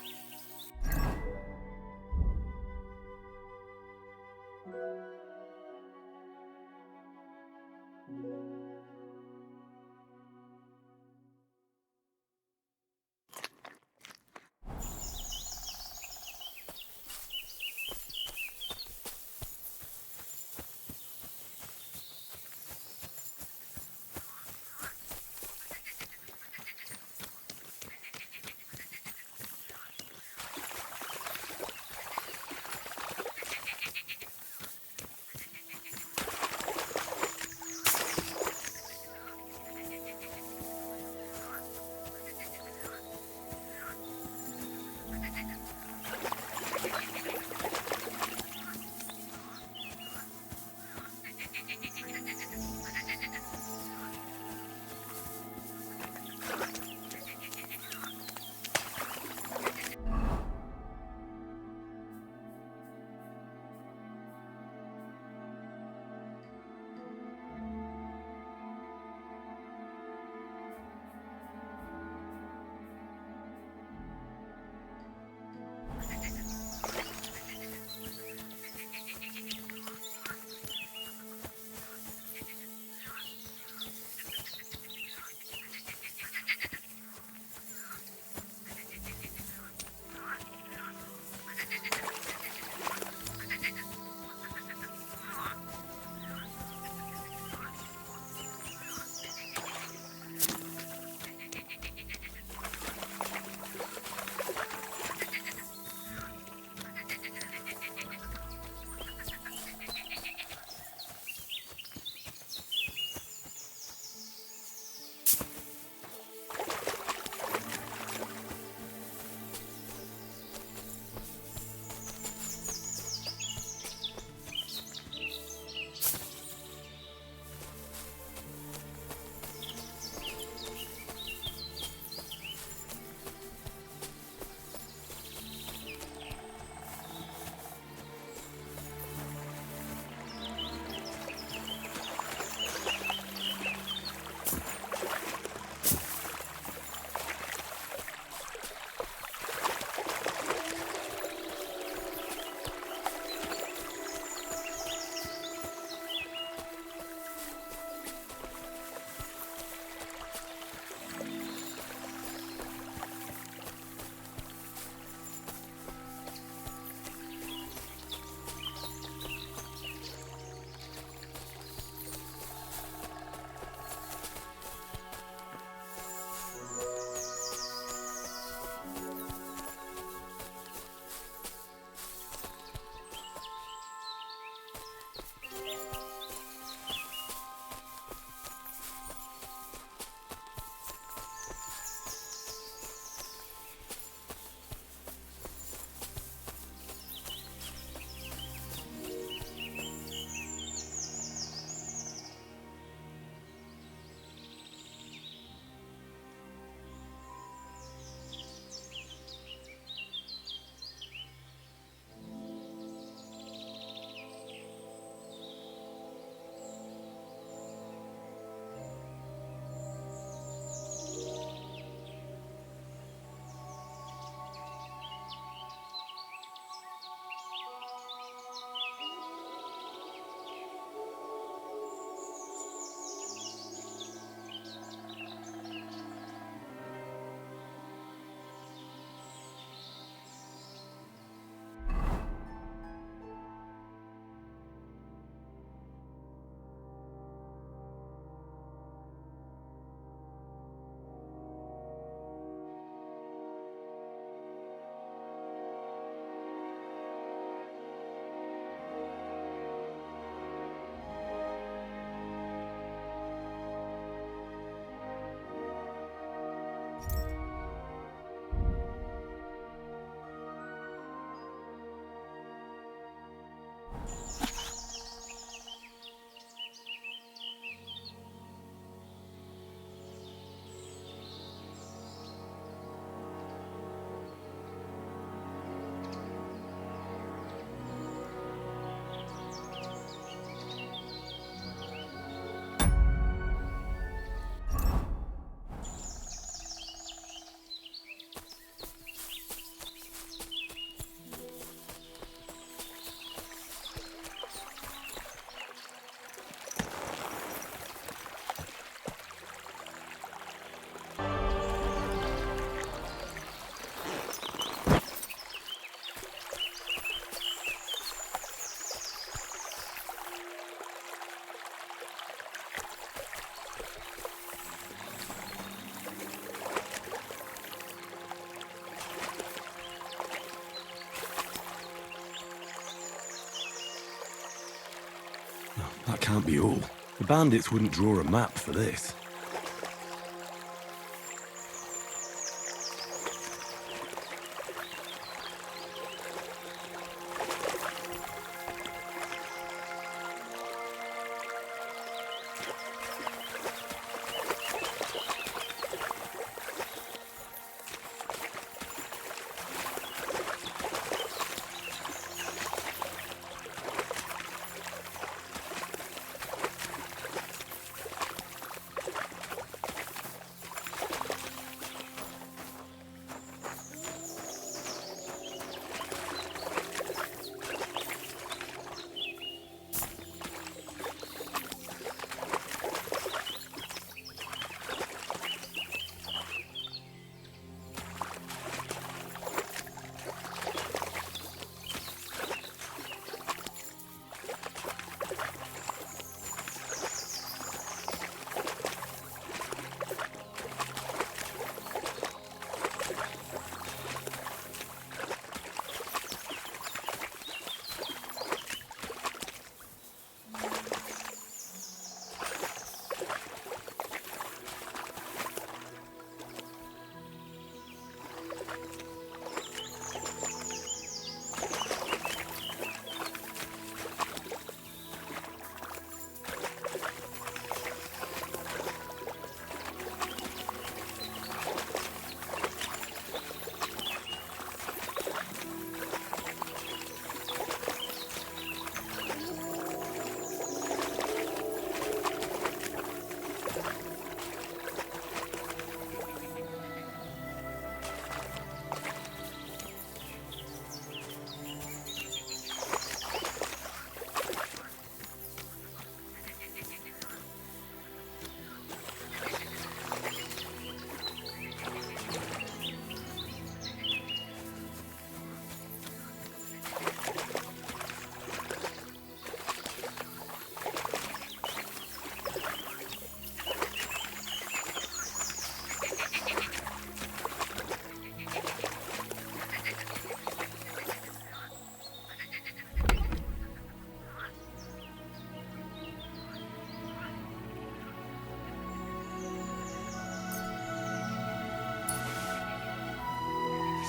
can't be all. The bandits wouldn't draw a map for this.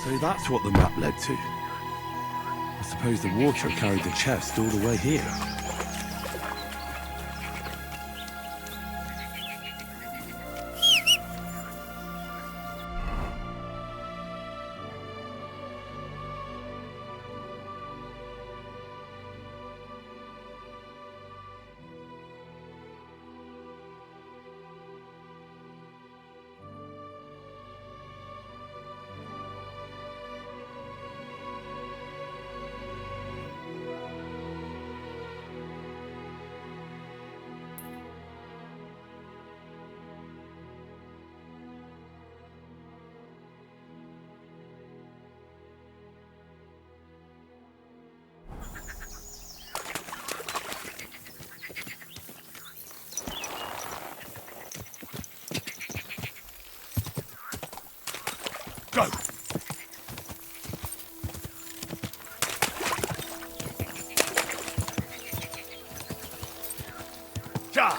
So that's what the map led to. I suppose the water carried the chest all the way here. Go! Ja!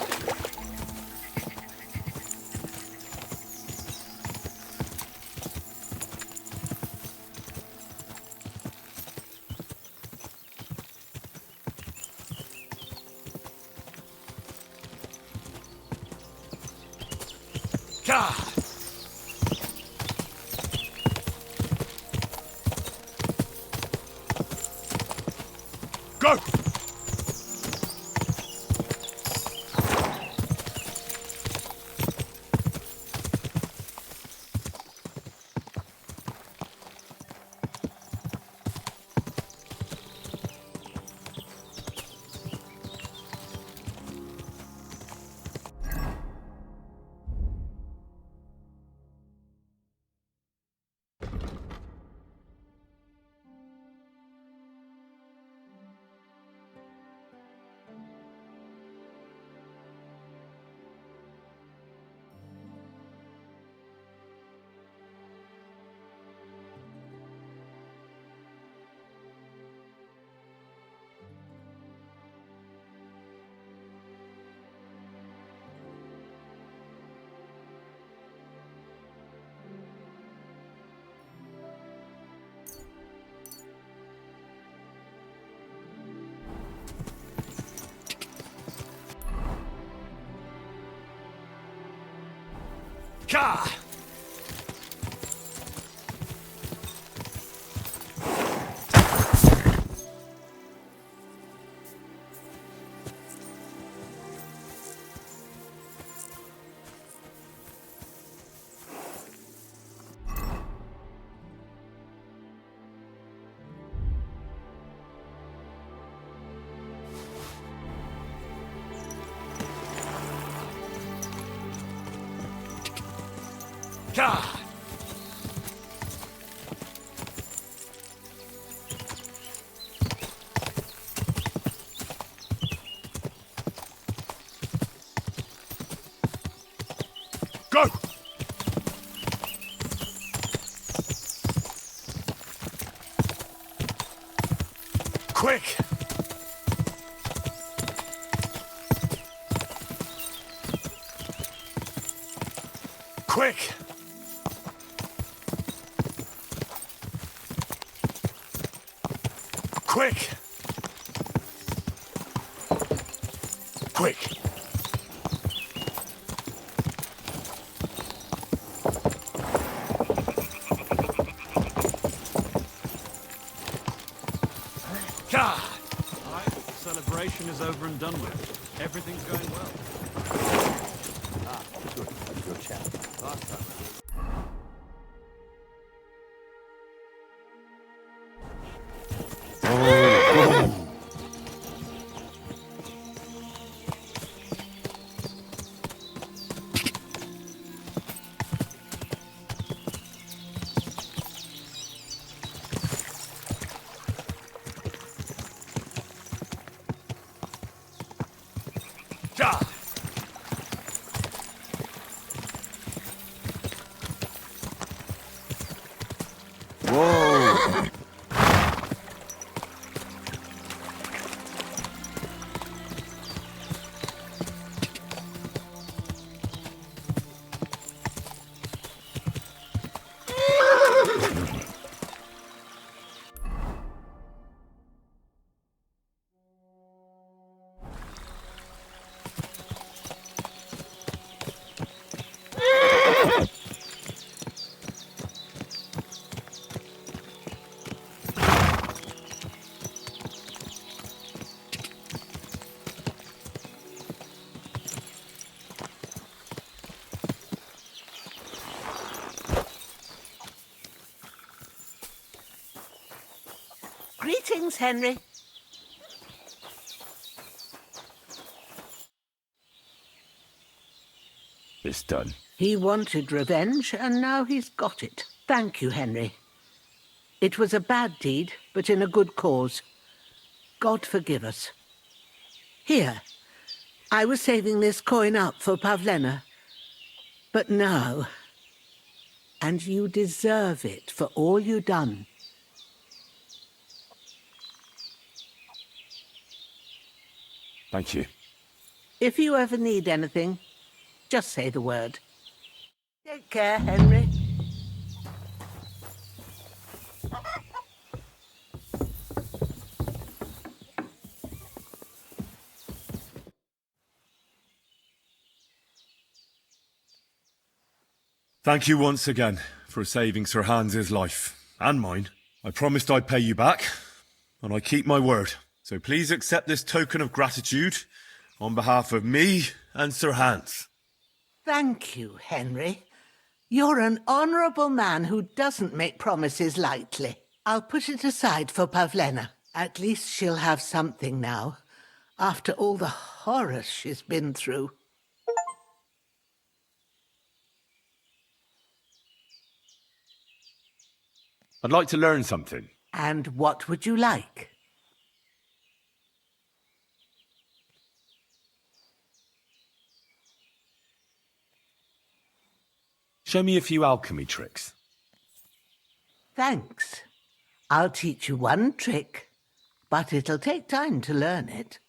Ja! Ka! Ka! Go! Quick! Quick! Quick! Quick! God! Alright, the celebration is over and done with. Everything's going well. Ah, good. That's your chap. Last time God! Whoa! Greetings, Henry. It's done. He wanted revenge, and now he's got it. Thank you, Henry. It was a bad deed, but in a good cause. God forgive us. Here, I was saving this coin up for Pavlena. But no. And you deserve it for all you done. Thank you. If you ever need anything, just say the word. Take care, Henry. Thank you once again for saving Sir Hans's life, and mine. I promised I'd pay you back, and I keep my word. So please accept this token of gratitude on behalf of me and Sir Hans. Thank you, Henry. You're an honourable man who doesn't make promises lightly. I'll put it aside for Pavlena. At least she'll have something now, after all the horrors she's been through. I'd like to learn something. And what would you like? Show me a few alchemy tricks. Thanks. I'll teach you one trick, but it'll take time to learn it.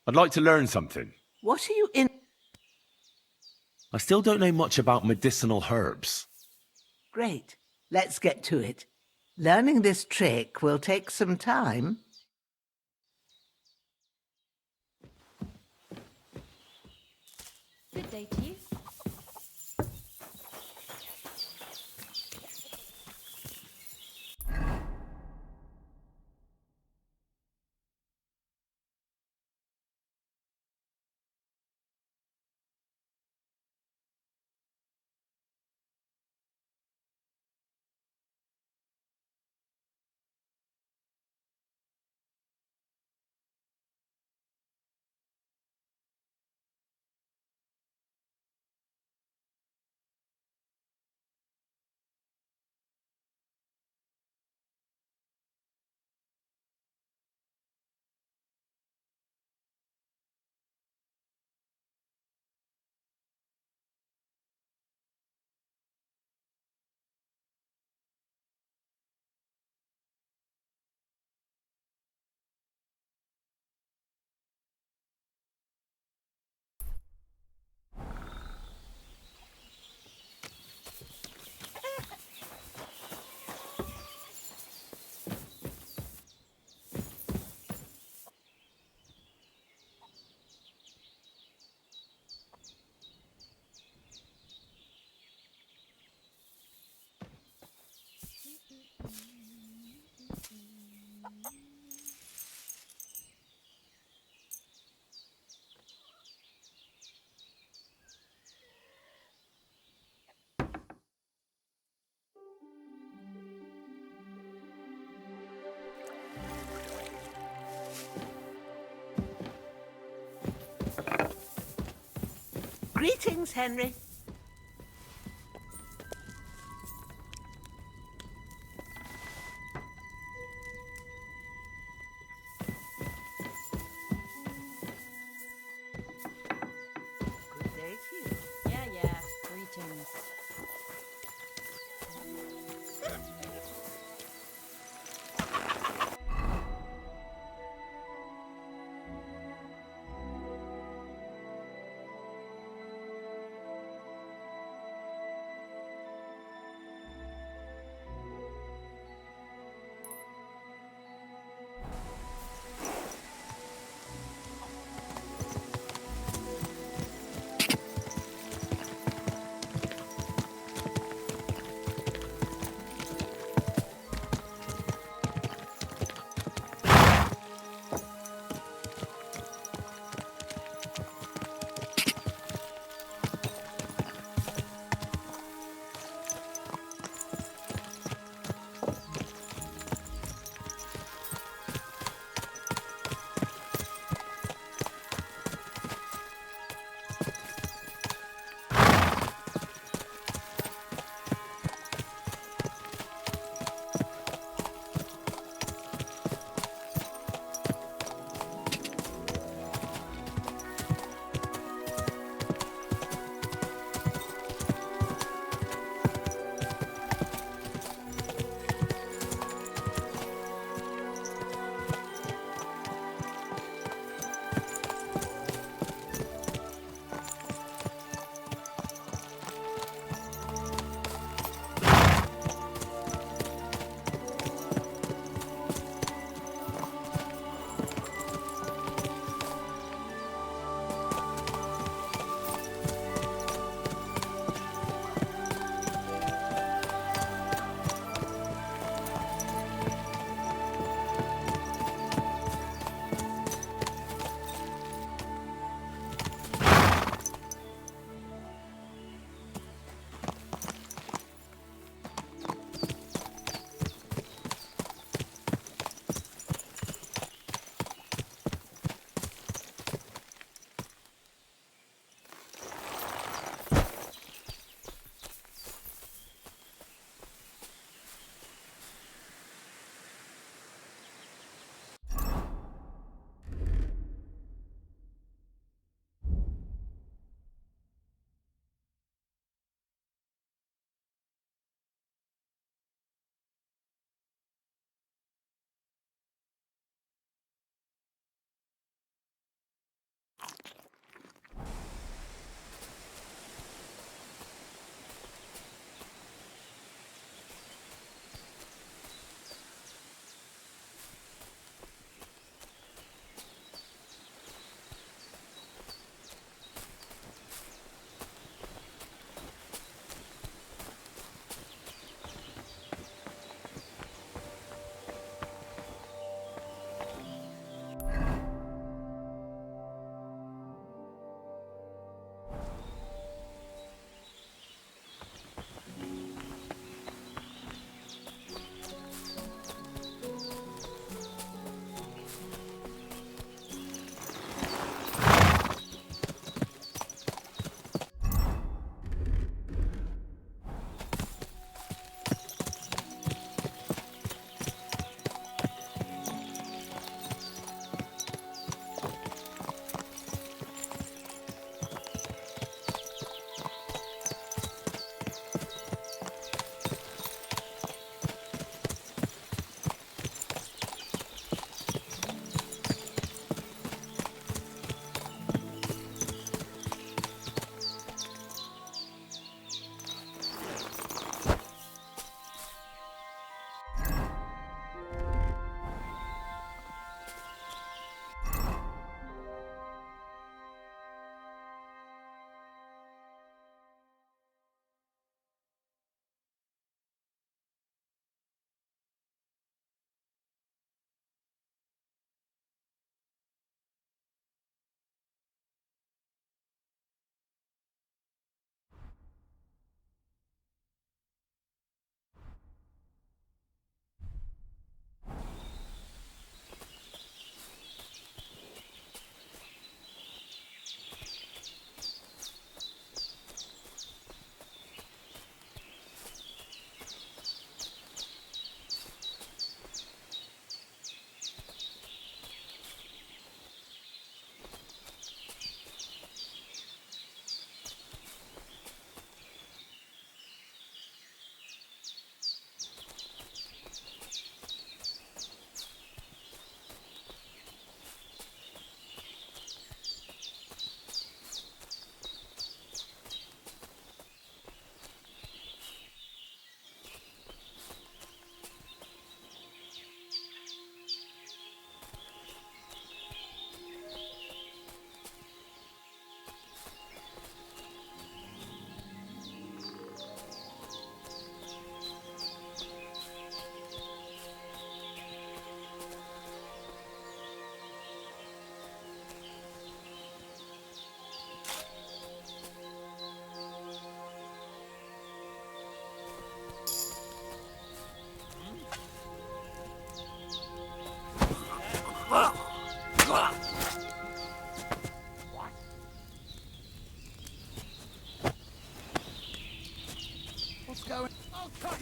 I'd like to learn something. What are you in? I still don't know much about medicinal herbs. Great. Let's get to it. Learning this trick will take some time. Good day to you. Greetings, Henry. Good day to you. Yeah. Greetings.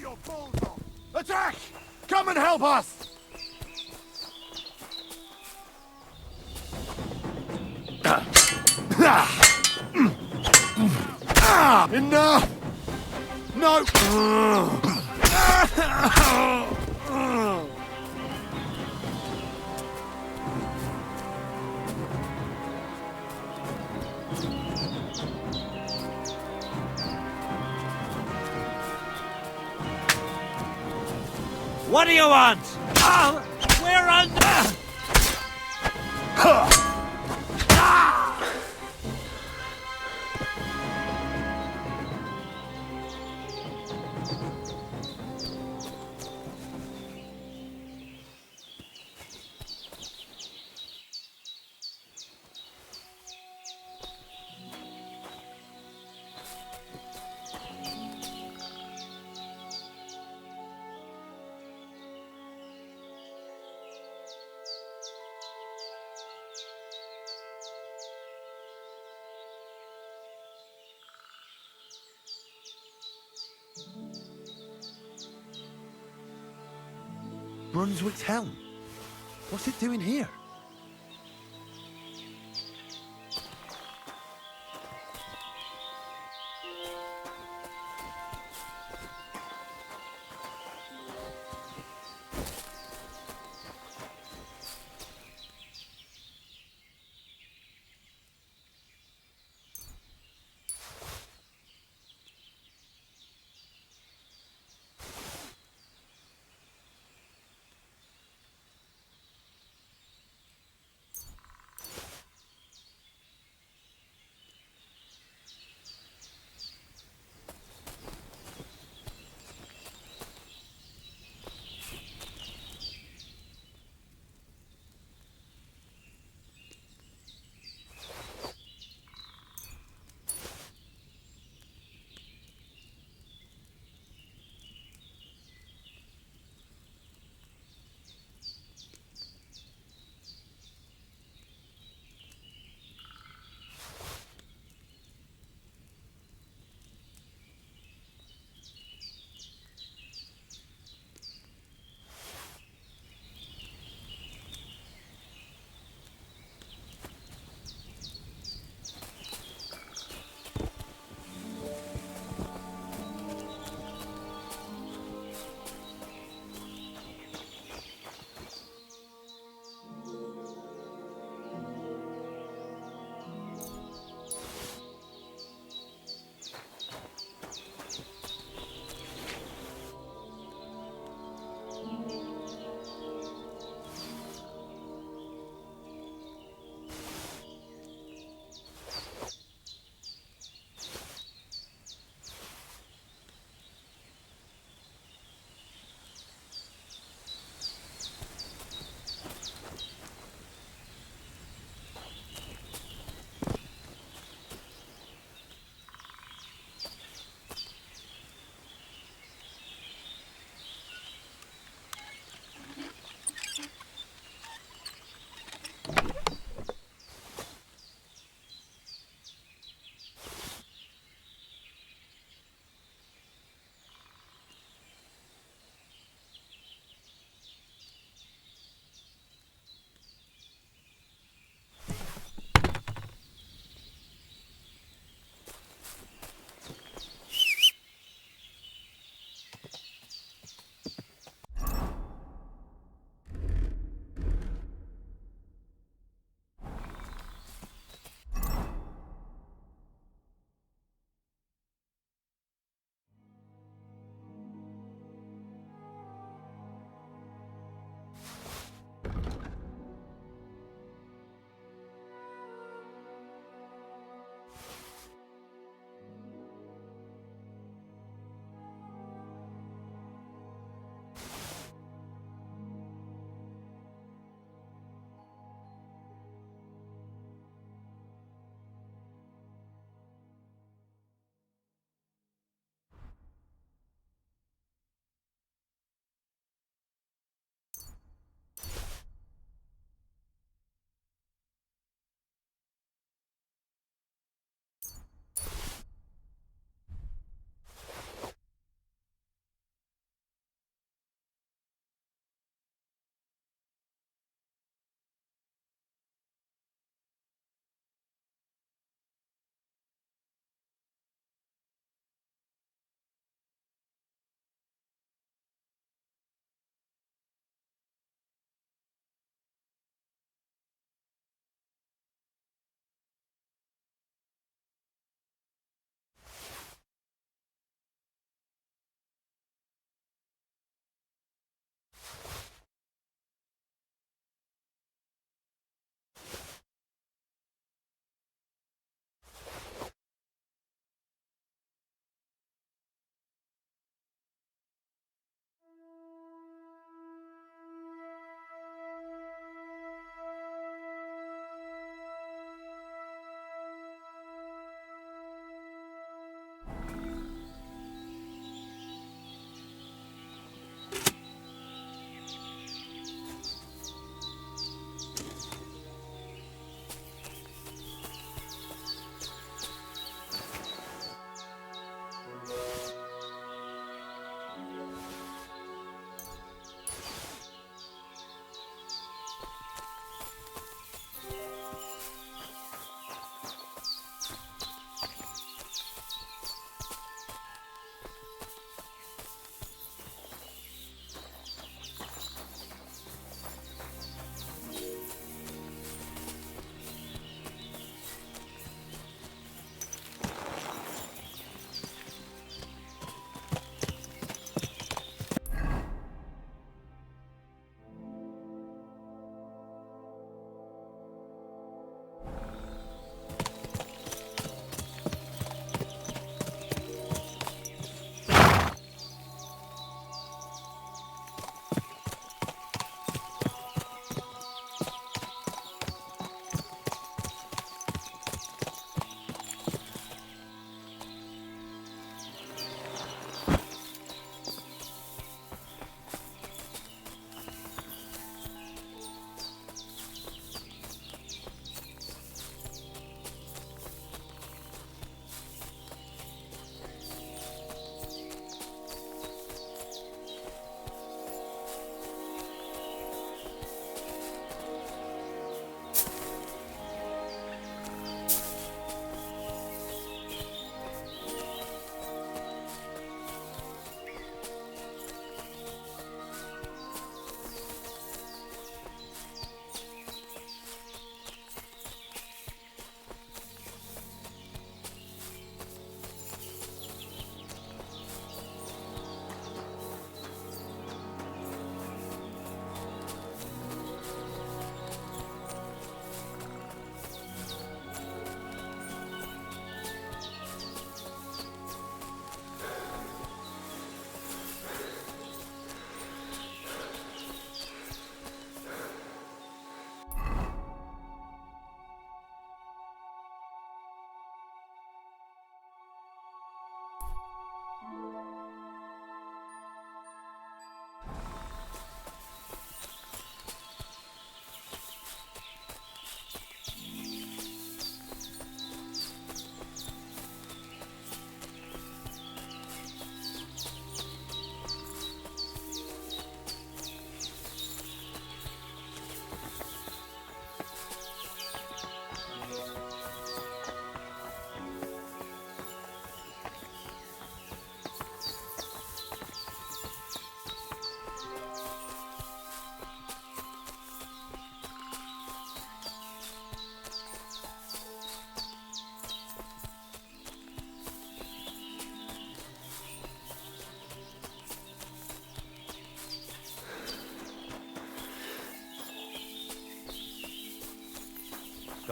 your balls off! Attack! Come and help us! Enough! No! What do you want? Oh, we're under! Brunswick's helm? What's it doing here?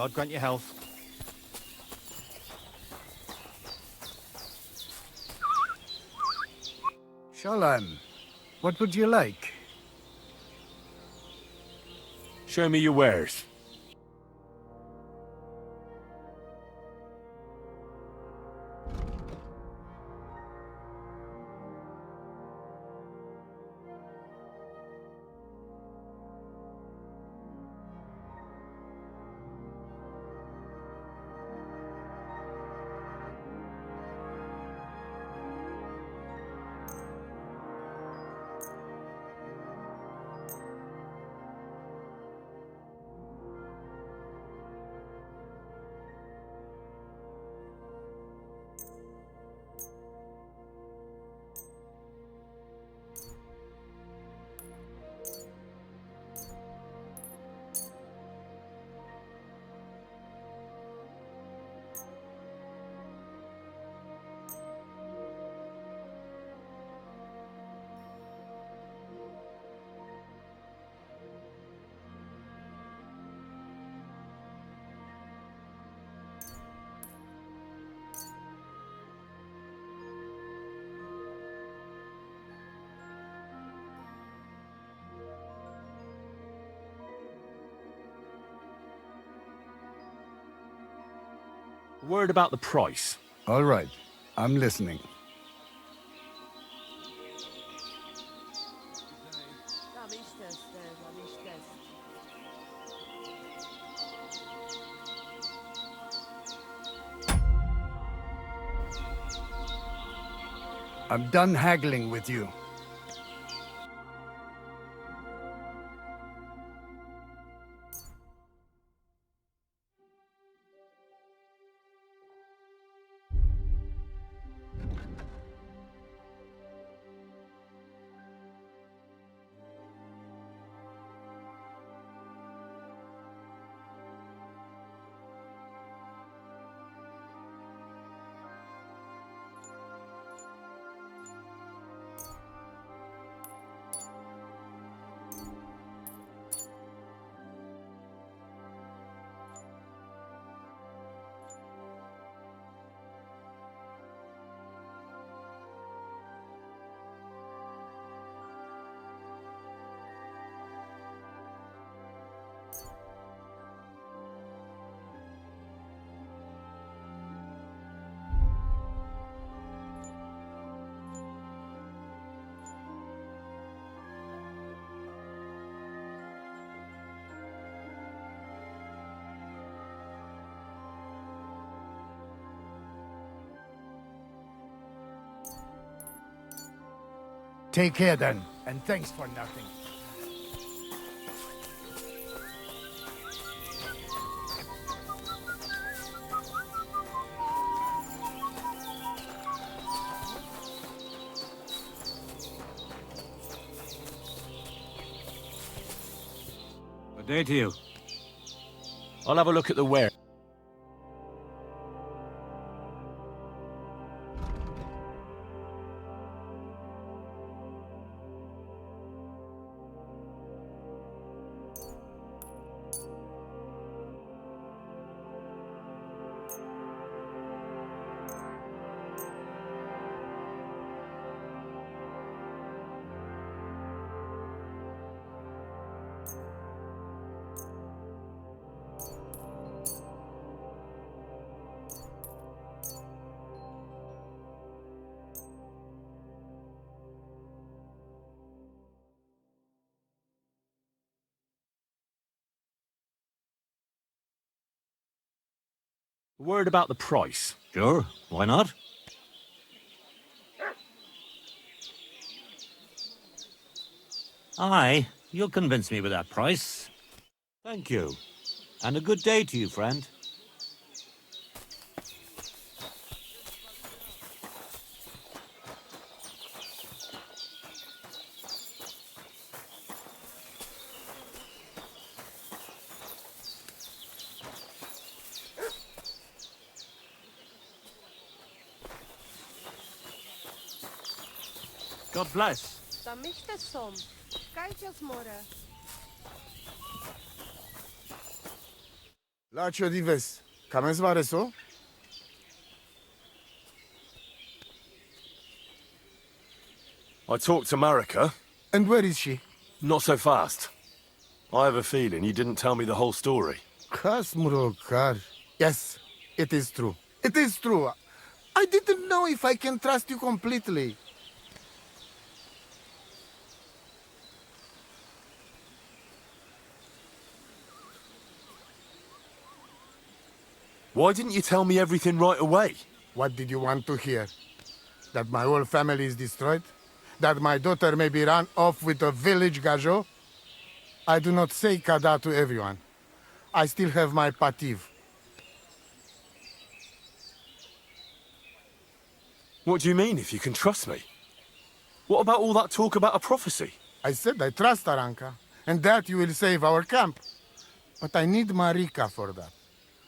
God grant you health. Shalom. What would you like? Show me your wares. Word about the price. All right. I'm listening. I'm done haggling with you. Take care then, and thanks for nothing. Good day to you. I'll have a look at the ware. Word about the price. Sure, why not? Aye, you'll convince me with that price. Thank you. And a good day to you, friend. God bless. Zamyślę som. Kajcie zmora. Lacio dives. Kames vareso? I talked to Marika. And where is she? Not so fast. I have a feeling you didn't tell me the whole story. Kasmurokar. Yes, it is true. It is true. I didn't know if I can trust you completely. Why didn't you tell me everything right away? What did you want to hear? That my whole family is destroyed? That my daughter may be run off with a village gajo? I do not say kada to everyone. I still have my pativ. What do you mean, if you can trust me? What about all that talk about a prophecy? I said I trust Aranka, and that you will save our camp. But I need Marika for that.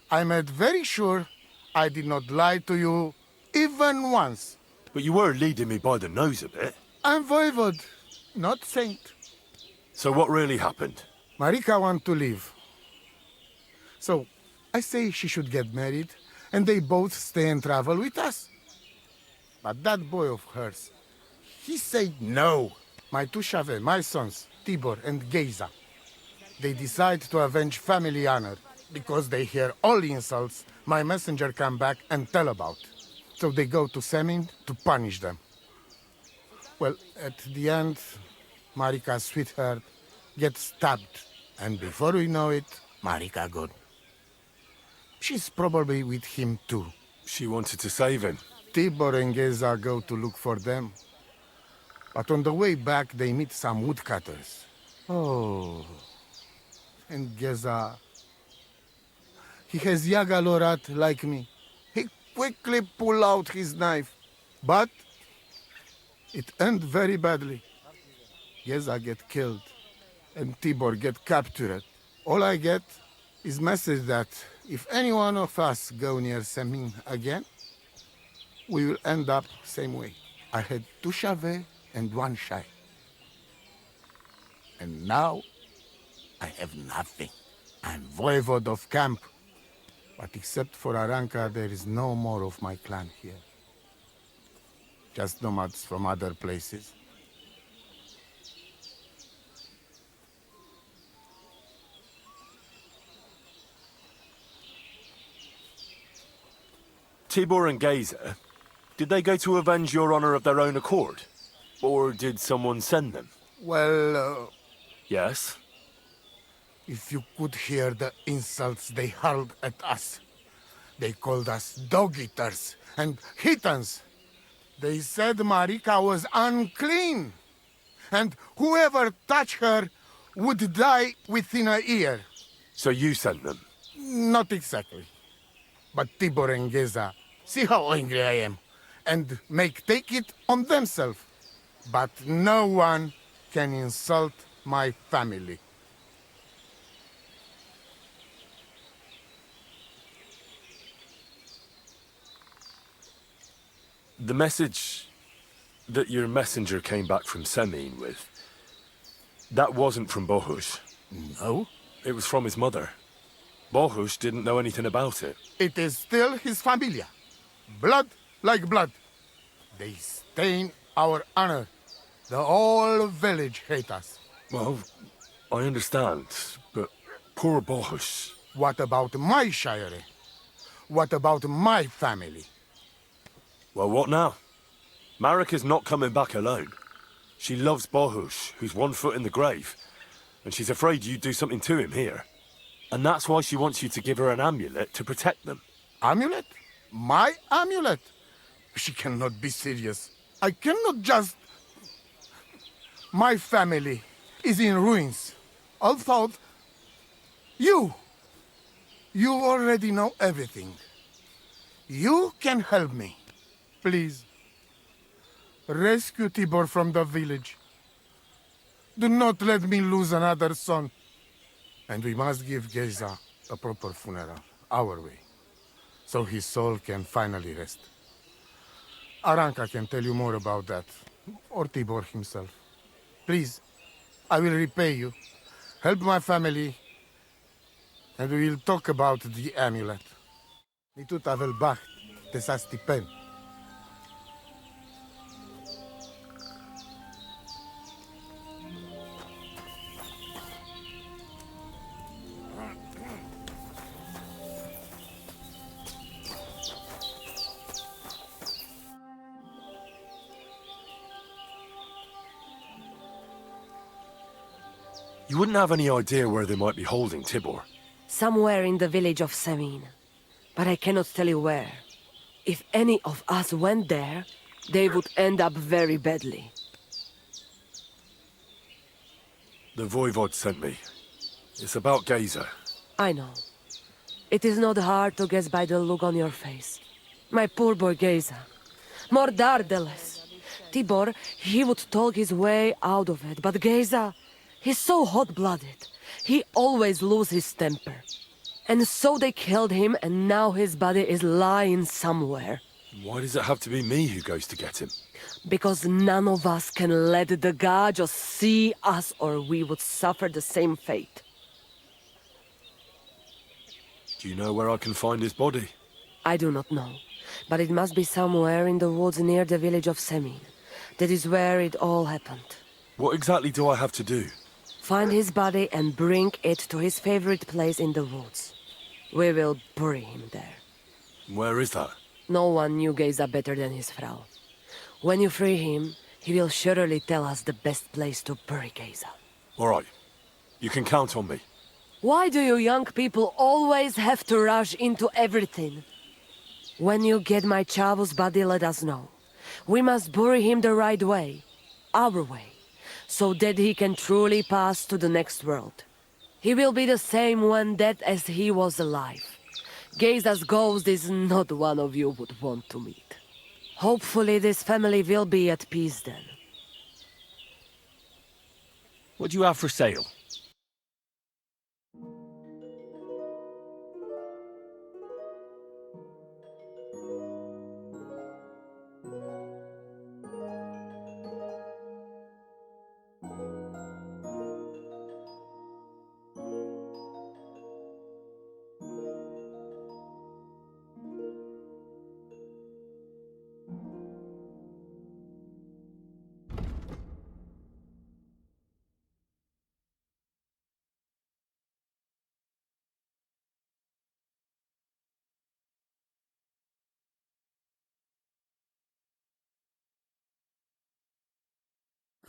I made very sure I did not lie to you even once. But you were leading me by the nose a bit. I'm voivod, not saint. So what really happened? Marika want to leave. So I say she should get married, and they both stay and travel with us. But that boy of hers, he said no. My two Shave, my sons, Tibor and Geza, they decide to avenge family honor because they hear all the insults my messenger come back and tell about. So they go to Semin to punish them. Well, at the end, Marika's sweetheart gets stabbed. And before we know it, Marika gone. She's probably with him too. She wanted to save him. Tibor and Geza go to look for them. But on the way back, they meet some woodcutters. Oh. And Geza... He has Yaga Lorat like me. He quickly pull out his knife. But it ends very badly. Geza get killed. And Tibor get captured. All I get is message that if any one of us go near Semin again, we will end up same way. I had two Shave and one Shai. And now, I have nothing. I'm voivod of camp. But except for Aranka, there is no more of my clan here. Just nomads from other places. Tibor and Geza, did they go to avenge your honor of their own accord? Or did someone send them? Well, Yes? if you could hear the insults they hurled at us. They called us dog-eaters and hitans. They said Marika was unclean. And whoever touched her would die within a year. So you sent them? Not exactly. But Tibor and Geza, see how angry I am, and take it on themselves. But no one can insult my family. The message that your messenger came back from Semin with, that wasn't from Bohush. No? It was from his mother. Bohush didn't know anything about it. It is still his familia. Blood like blood. They stain our honor. The whole village hate us. Well, I understand, but poor Bohush. What about my shire? What about my family? Well, what now? Marika's not coming back alone. She loves Bohush, who's 1 foot in the grave. And she's afraid you'd do something to him here. And that's why she wants you to give her an amulet to protect them. Amulet? My amulet? She cannot be serious. I cannot just... My family is in ruins. I thought... You already know everything. You can help me. Please. Rescue Tibor from the village. Do not let me lose another son. And we must give Geza a proper funeral, our way, so his soul can finally rest. Aranka can tell you more about that, or Tibor himself. Please, I will repay you. Help my family, and we'll talk about the amulet. Ni tu tavel bacht, te sa stipen. You wouldn't have any idea where they might be holding Tibor? Somewhere in the village of Semin. But I cannot tell you where. If any of us went there, they would end up very badly. The Voivod sent me. It's about Gazer. I know. It is not hard to guess by the look on your face. My poor boy Geza. Mordardeles. Tibor, he would talk his way out of it, but Geza, he's so hot-blooded. He always loses his temper. And so they killed him, and now his body is lying somewhere. Why does it have to be me who goes to get him? Because none of us can let the god just see us, or we would suffer the same fate. Do you know where I can find his body? I do not know, but it must be somewhere in the woods near the village of Semin. That is where it all happened. What exactly do I have to do? Find his body and bring it to his favorite place in the woods. We will bury him there. Where is that? No one knew Geza better than his Frau. When you free him, he will surely tell us the best place to bury Geza. All right. You can count on me. Why do you young people always have to rush into everything? When you get my Chavo's body, let us know. We must bury him the right way. Our way. So that he can truly pass to the next world. He will be the same when dead as he was alive. Geza's ghost is not one of you would want to meet. Hopefully this family will be at peace then. What do you have for sale?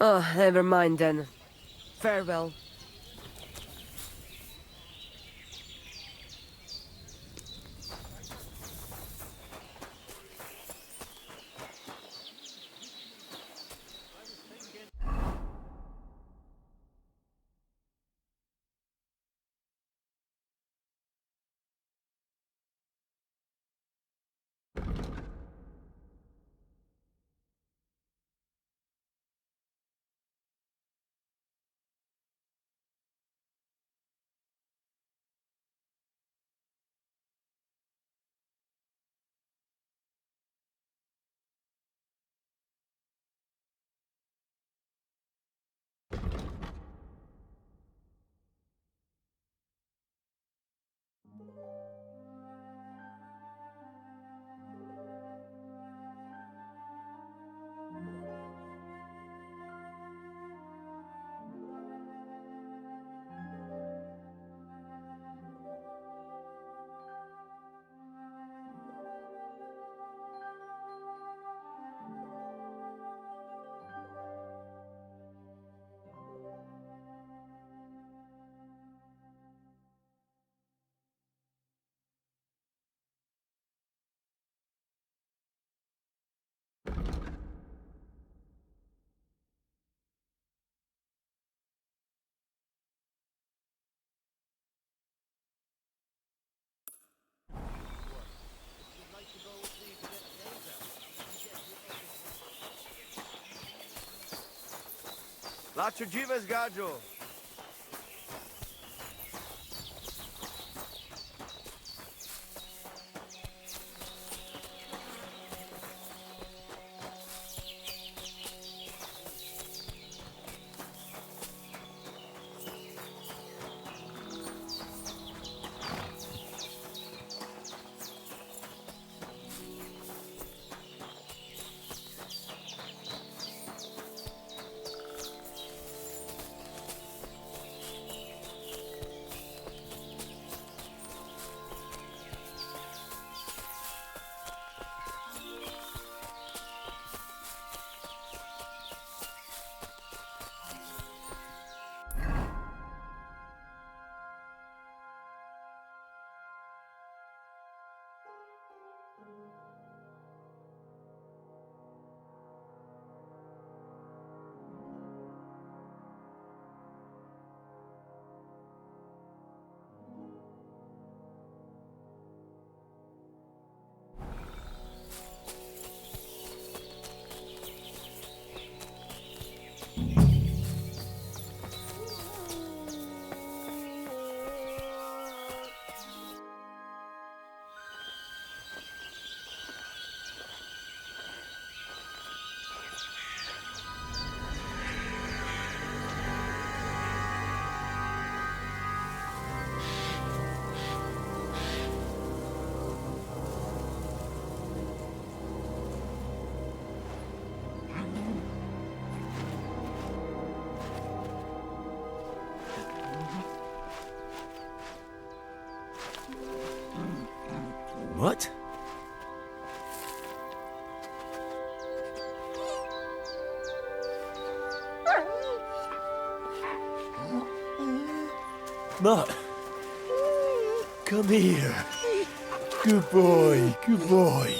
Oh, never mind then. Farewell. Laću džives, gađo! What? Mutt, come here. Good boy, good boy.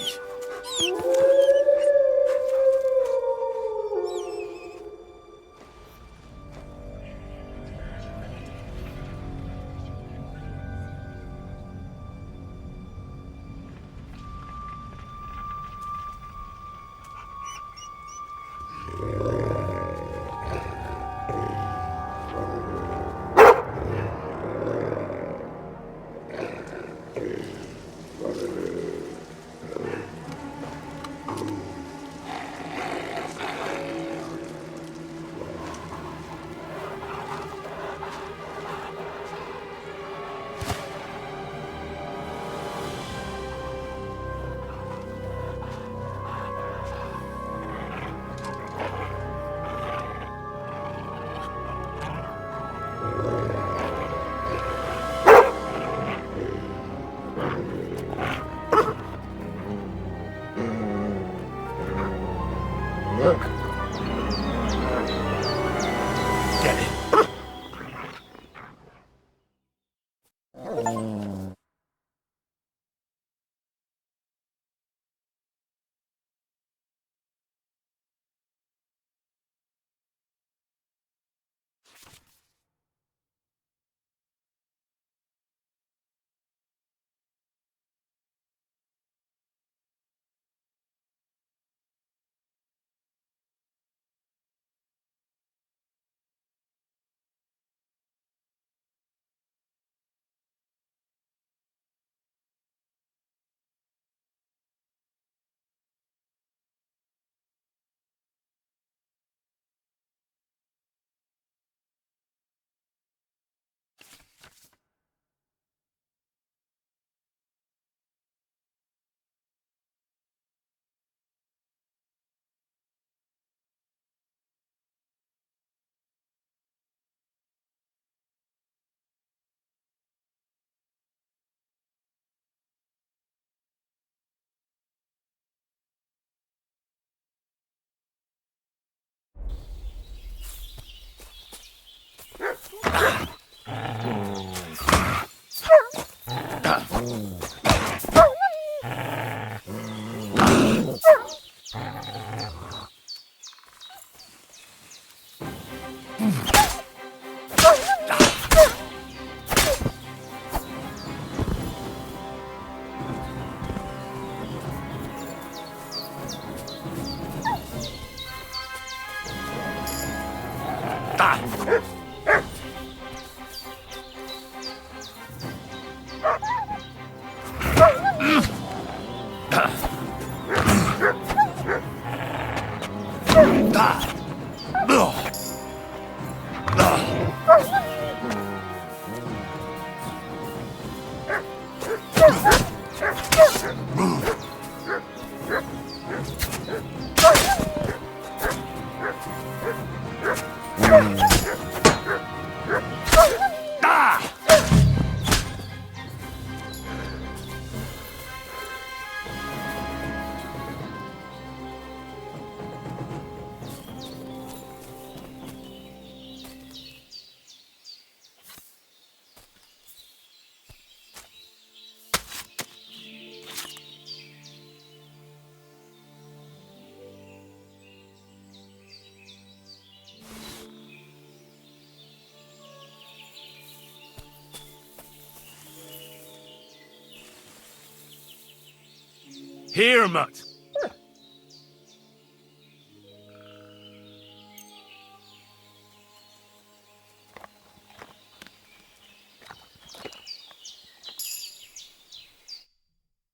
Here, Mutt.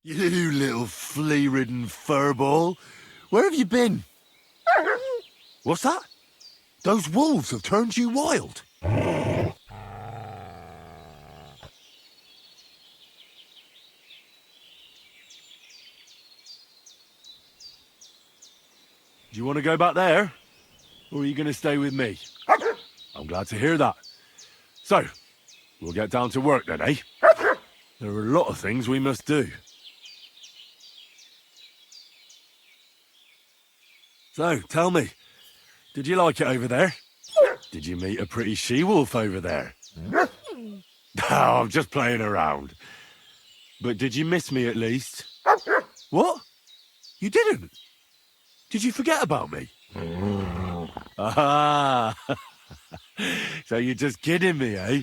You little flea-ridden furball. Where have you been? What's that? Those wolves have turned you wild. Do you want to go back there? Or are you going to stay with me? I'm glad to hear that. So, we'll get down to work then, eh? There are a lot of things we must do. So, tell me, did you like it over there? Did you meet a pretty she-wolf over there? Oh, I'm just playing around. But did you miss me at least? What? You didn't? Did you forget about me? Ah, so you're just kidding me, eh?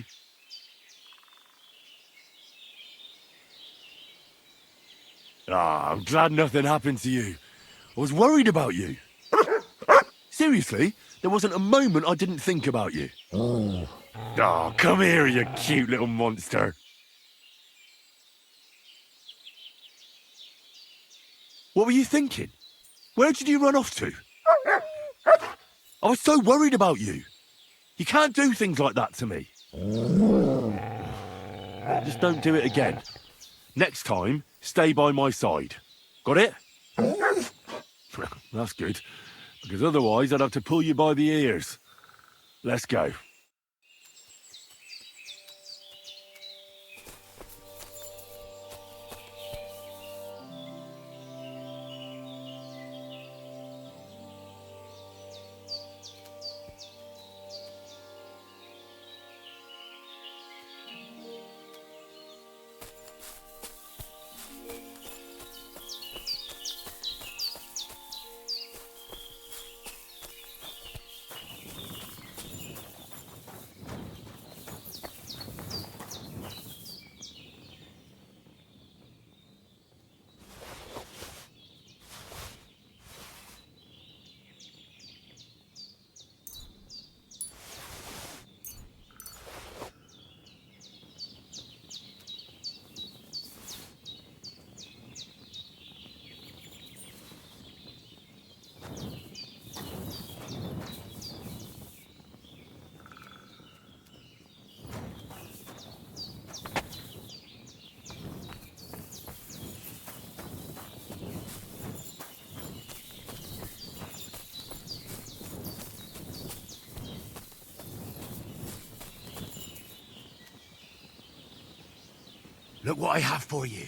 Ah, I'm glad nothing happened to you. I was worried about you. Seriously, there wasn't a moment I didn't think about you. Oh, come here, you cute little monster. What were you thinking? Where did you run off to? I was so worried about you. You can't do things like that to me. Just don't do it again. Next time, stay by my side. Got it? That's good, because otherwise I'd have to pull you by the ears. Let's go. Look what I have for you.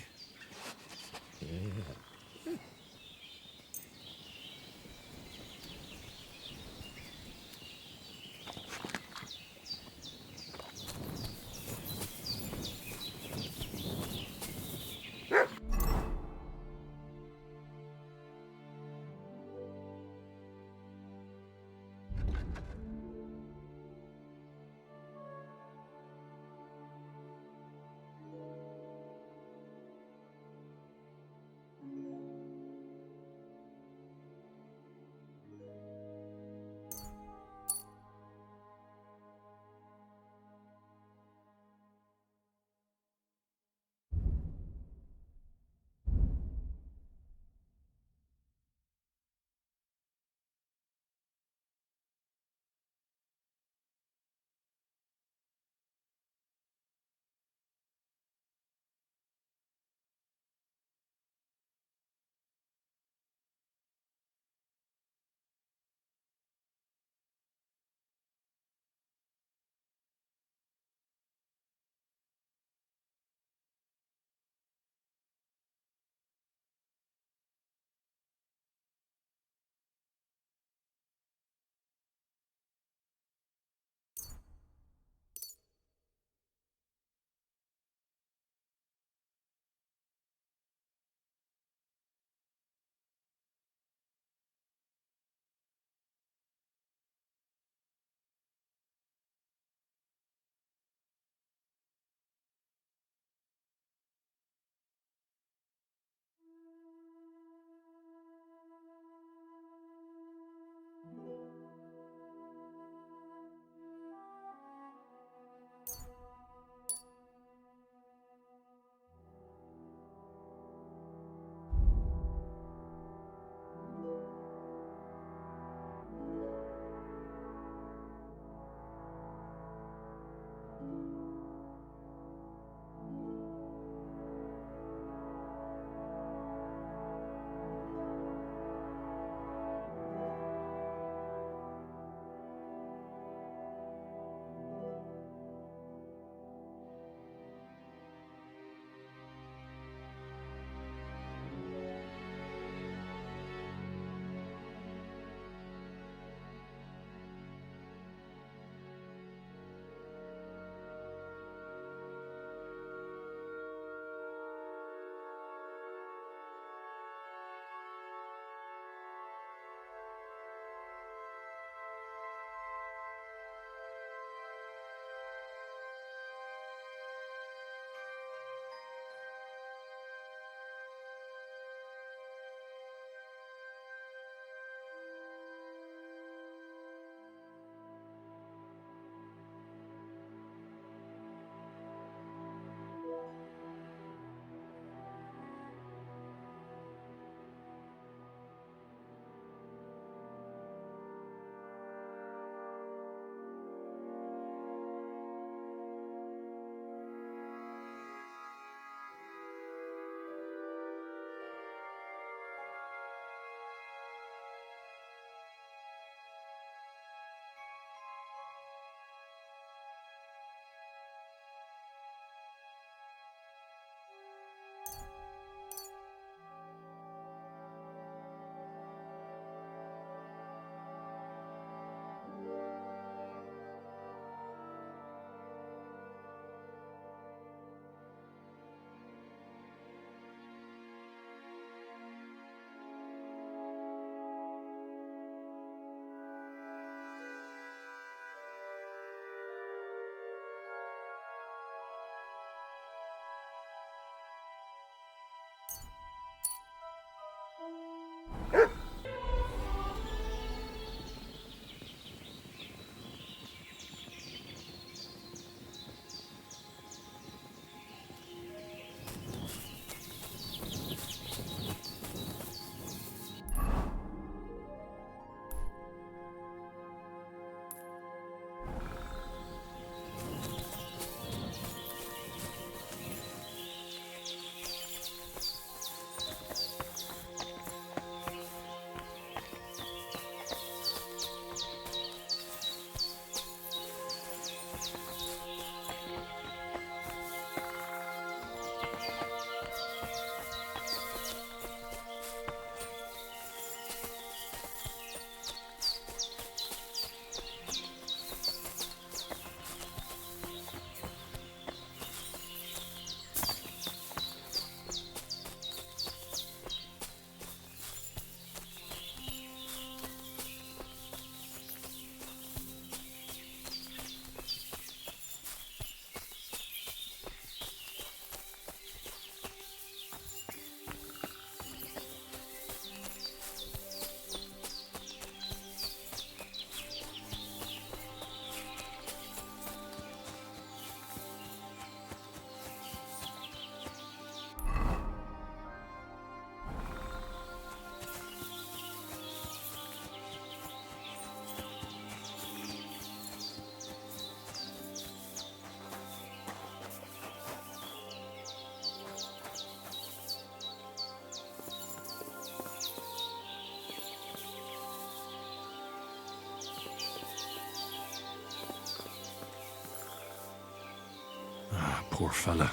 Poor fella.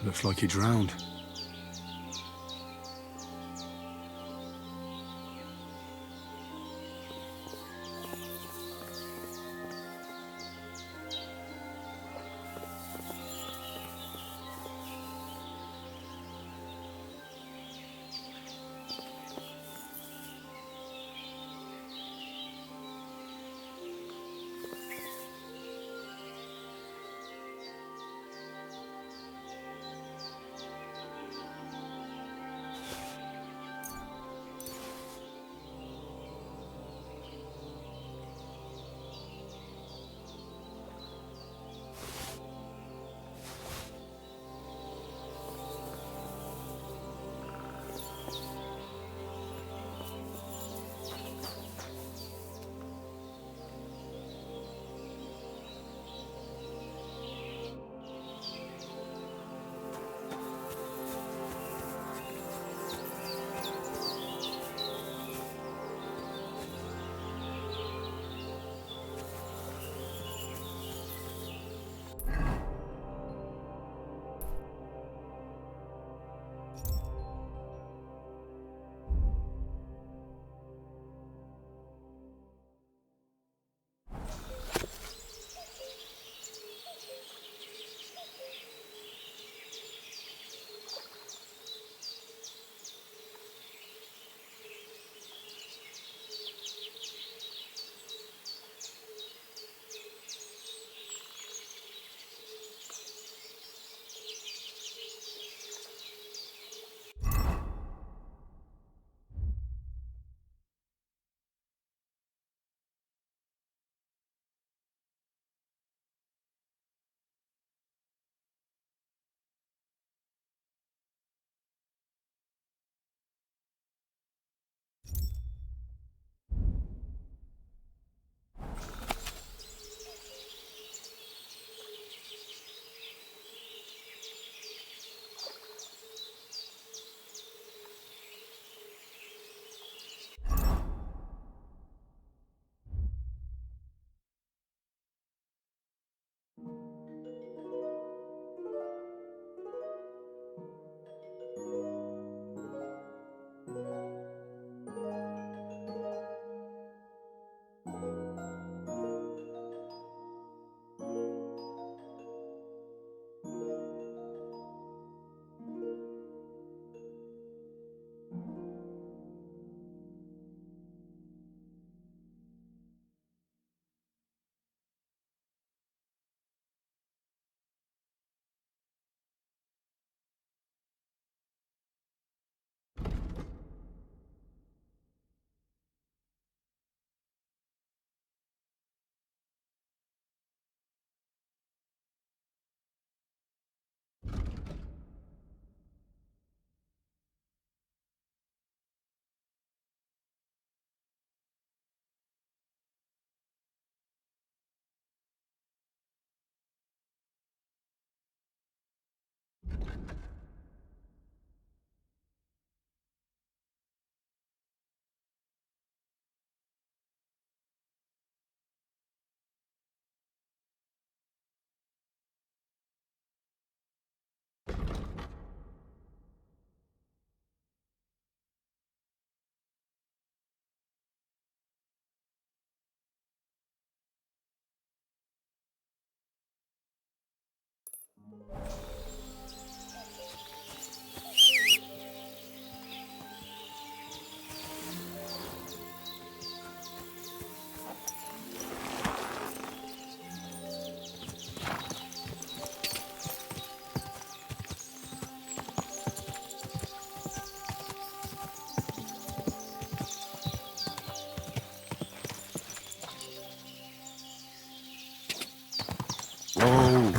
Looks like he drowned.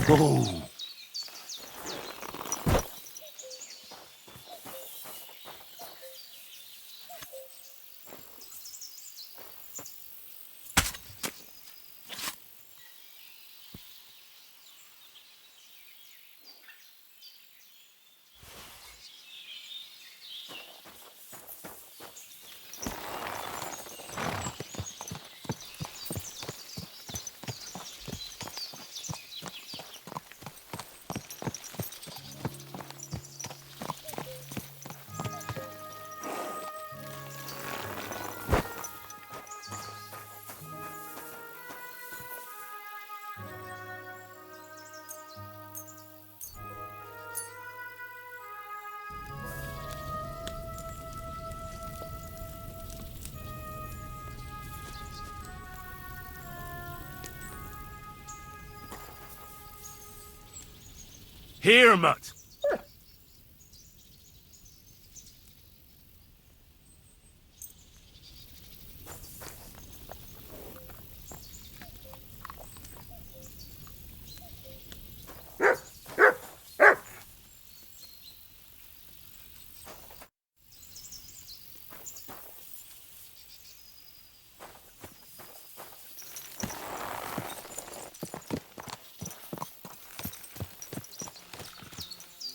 Whoa! Here, Mutt!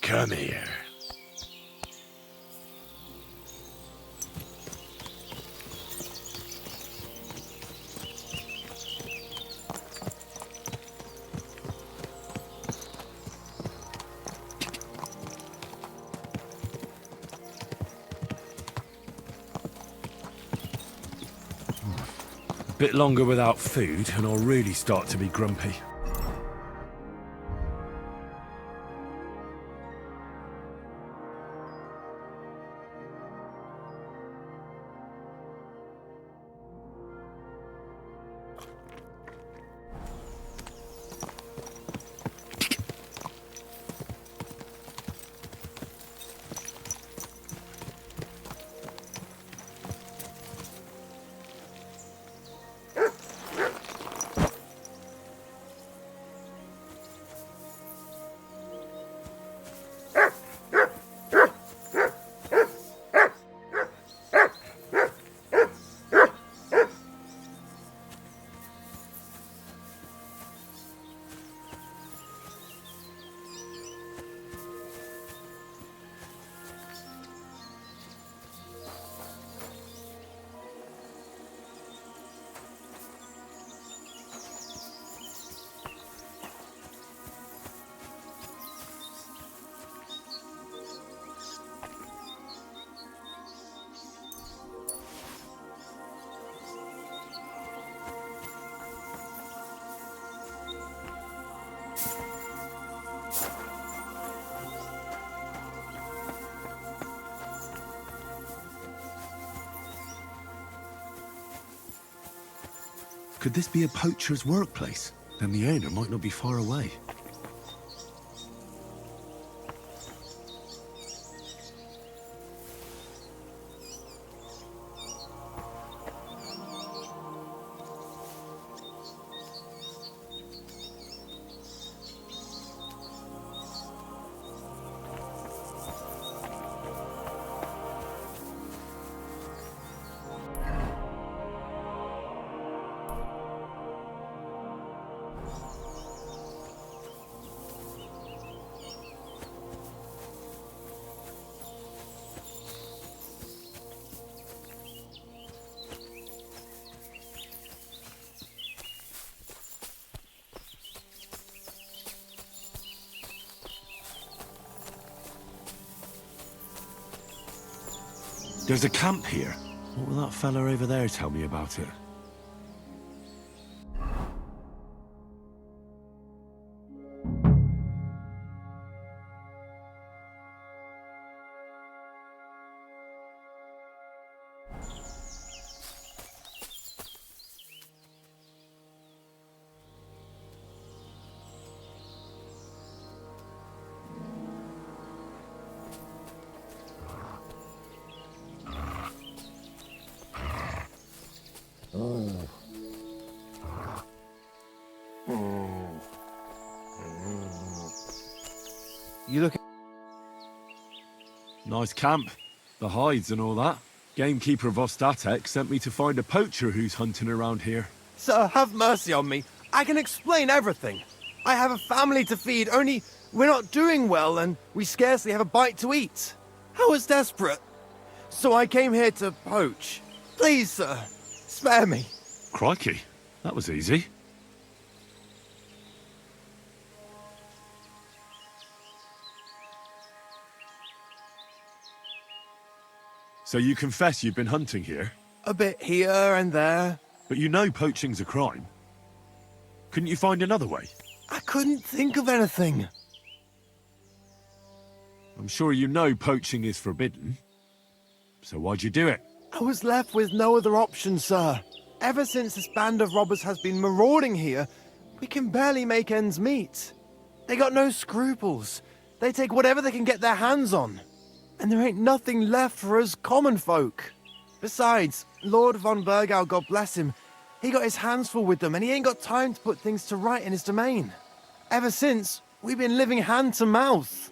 Come here. A bit longer without food, and I'll really start to be grumpy. Could this be a poacher's workplace? Then the owner might not be far away. There's a camp here. What will that fella over there tell me about it? You look... Nice camp. The hides and all that. Gamekeeper Vostatek sent me to find a poacher who's hunting around here. Sir, have mercy on me. I can explain everything. I have a family to feed, only we're not doing well and we scarcely have a bite to eat. I was desperate. So I came here to poach. Please, sir, spare me. Crikey, that was easy. So you confess you've been hunting here? A bit here and there. But you know poaching's a crime. Couldn't you find another way? I couldn't think of anything. I'm sure you know poaching is forbidden. So why'd you do it? I was left with no other option, sir. Ever since this band of robbers has been marauding here, we can barely make ends meet. They got no scruples. They take whatever they can get their hands on. And there ain't nothing left for us common folk. Besides, Lord von Burgau, God bless him, he got his hands full with them and he ain't got time to put things to right in his domain. Ever since, we've been living hand to mouth.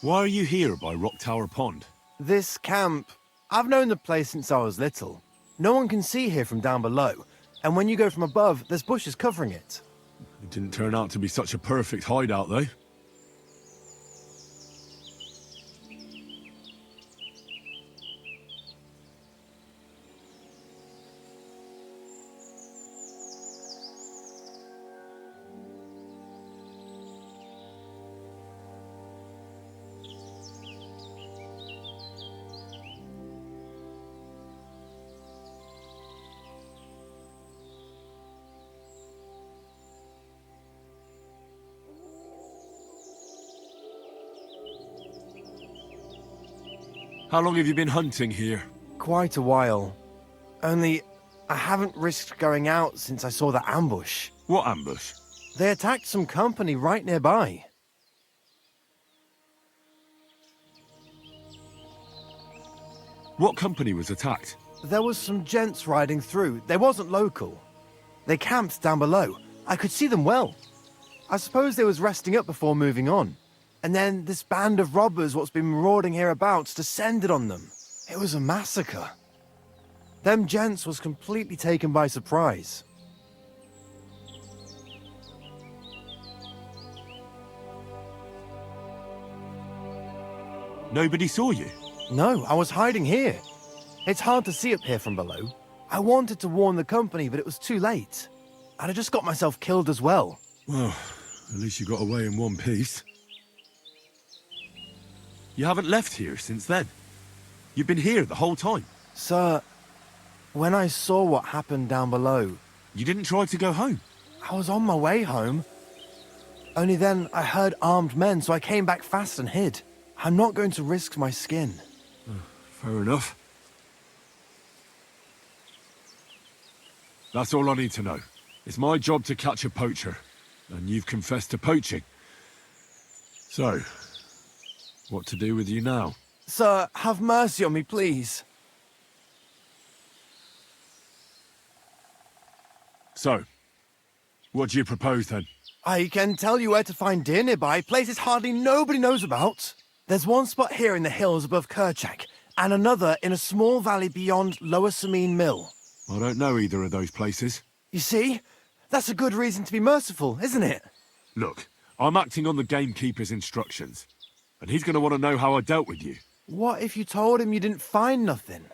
Why are you here by Rock Tower Pond? This camp, I've known the place since I was little. No one can see here from down below, and when you go from above, there's bushes covering it. It didn't turn out to be such a perfect hideout, though. How long have you been hunting here? Quite a while. Only, I haven't risked going out since I saw the ambush. What ambush? They attacked some company right nearby. What company was attacked? There was some gents riding through. They wasn't local. They camped down below. I could see them well. I suppose they was resting up before moving on. And then this band of robbers what's been marauding hereabouts descended on them. It was a massacre. Them gents was completely taken by surprise. Nobody saw you? No, I was hiding here. It's hard to see up here from below. I wanted to warn the company, but it was too late. I'd have just got myself killed as well. Well, at least you got away in one piece. You haven't left here since then. You've been here the whole time. Sir, when I saw what happened down below... You didn't try to go home? I was on my way home. Only then I heard armed men, so I came back fast and hid. I'm not going to risk my skin. Fair enough. That's all I need to know. It's my job to catch a poacher, and you've confessed to poaching. So, what to do with you now? Sir, have mercy on me, please. So, what do you propose then? I can tell you where to find deer nearby, places hardly nobody knows about. There's one spot here in the hills above Kerchak, and another in a small valley beyond Lower Samine Mill. I don't know either of those places. You see? That's a good reason to be merciful, isn't it? Look, I'm acting on the gamekeeper's instructions, and he's going to want to know how I dealt with you. What if you told him you didn't find nothing?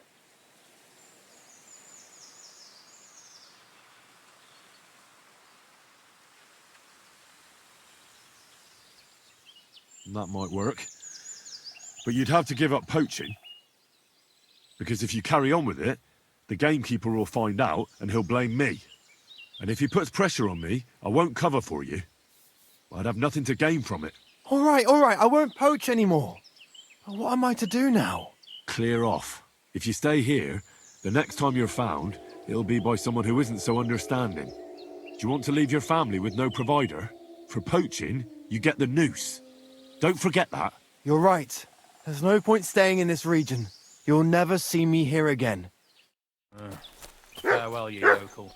That might work. But you'd have to give up poaching. Because if you carry on with it, the gamekeeper will find out and he'll blame me. And if he puts pressure on me, I won't cover for you. I'd have nothing to gain from it. All right, I won't poach anymore. But what am I to do now? Clear off. If you stay here, the next time you're found, it'll be by someone who isn't so understanding. Do you want to leave your family with no provider? For poaching, you get the noose. Don't forget that. You're right. There's no point staying in this region. You'll never see me here again. Farewell, you yokel.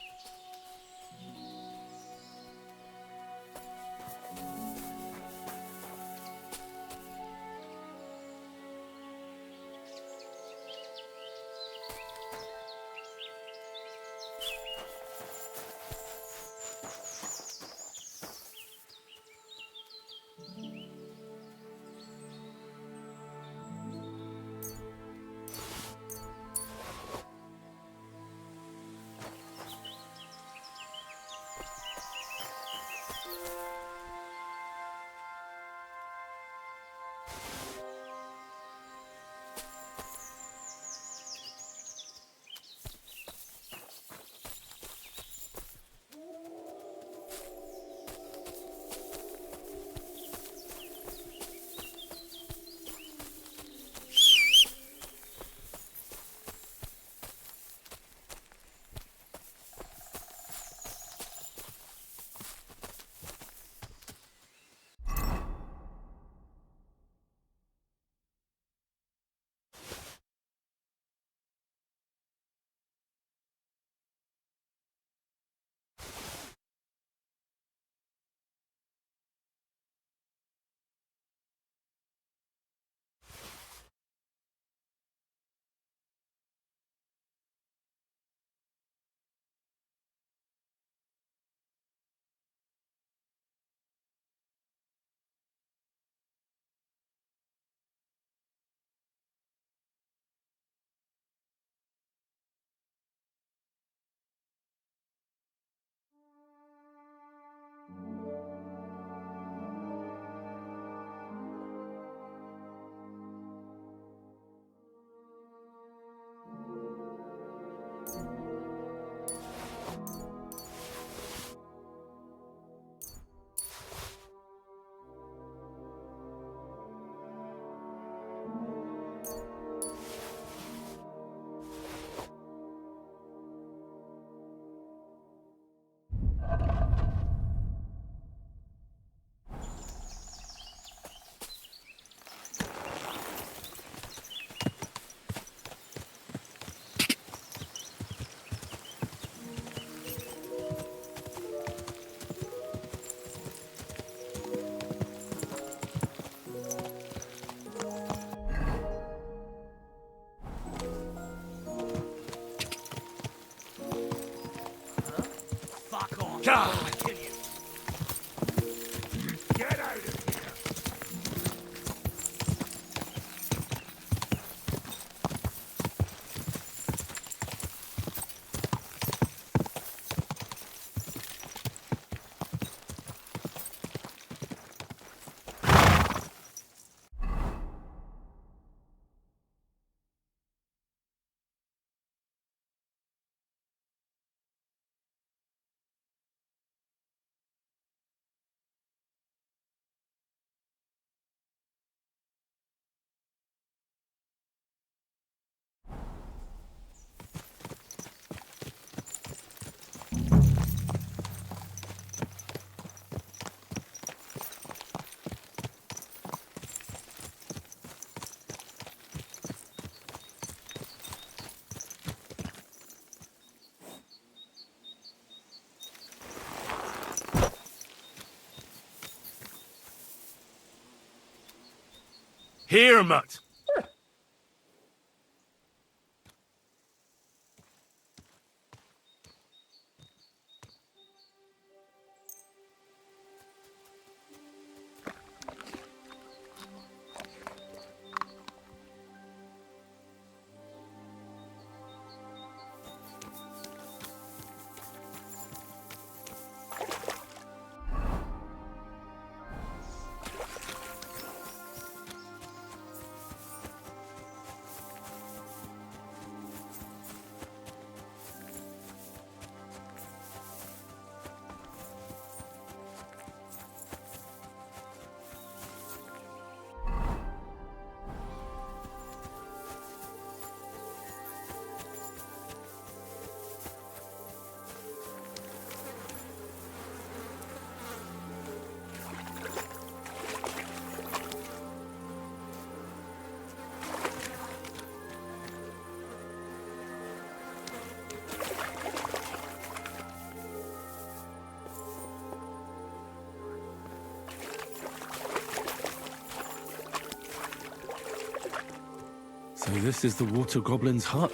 Fuck off! God. I'll kill you. Get out of here! Here, mutt! So this is the water goblin's hut.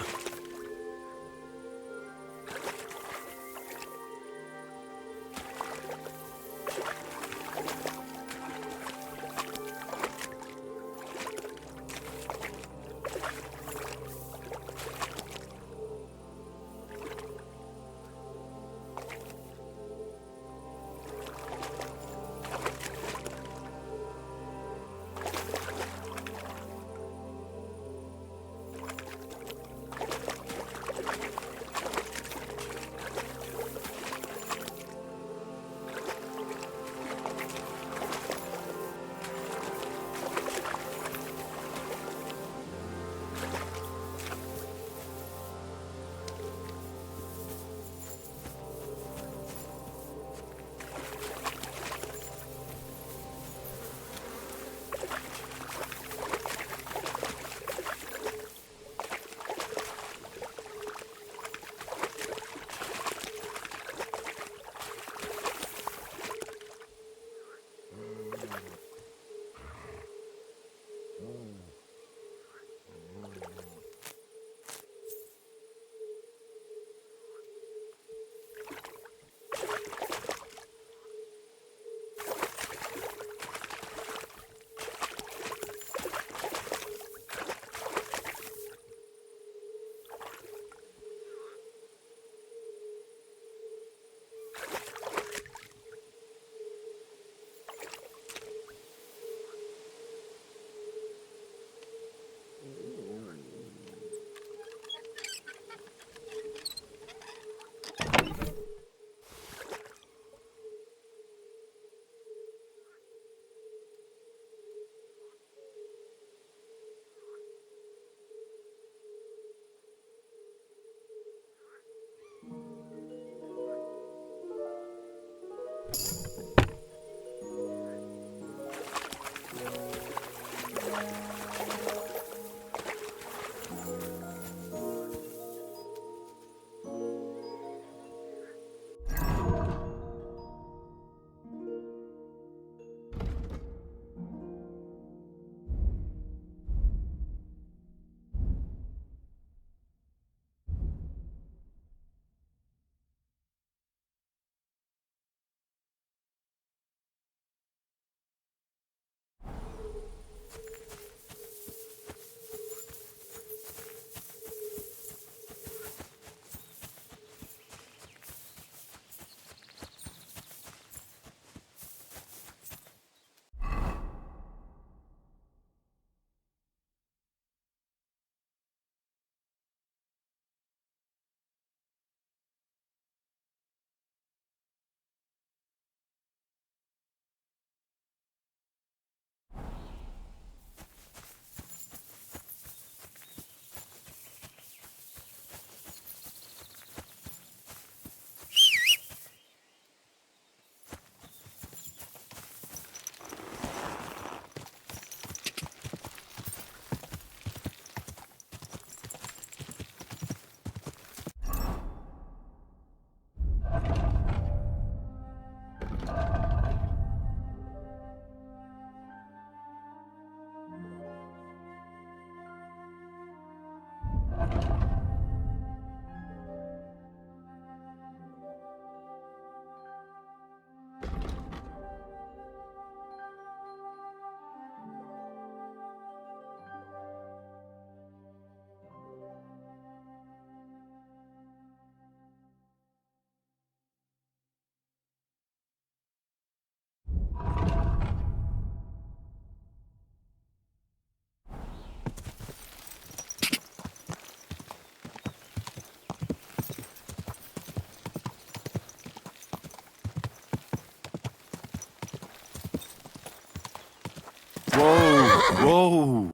Whoa!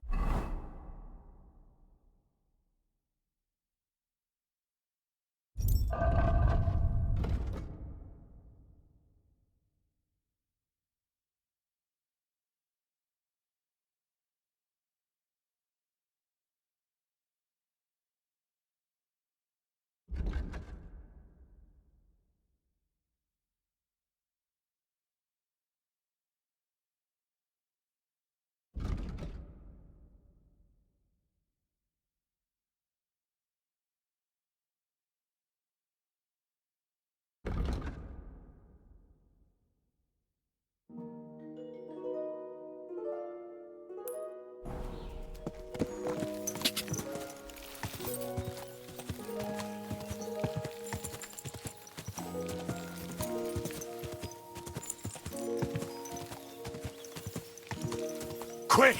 Quick!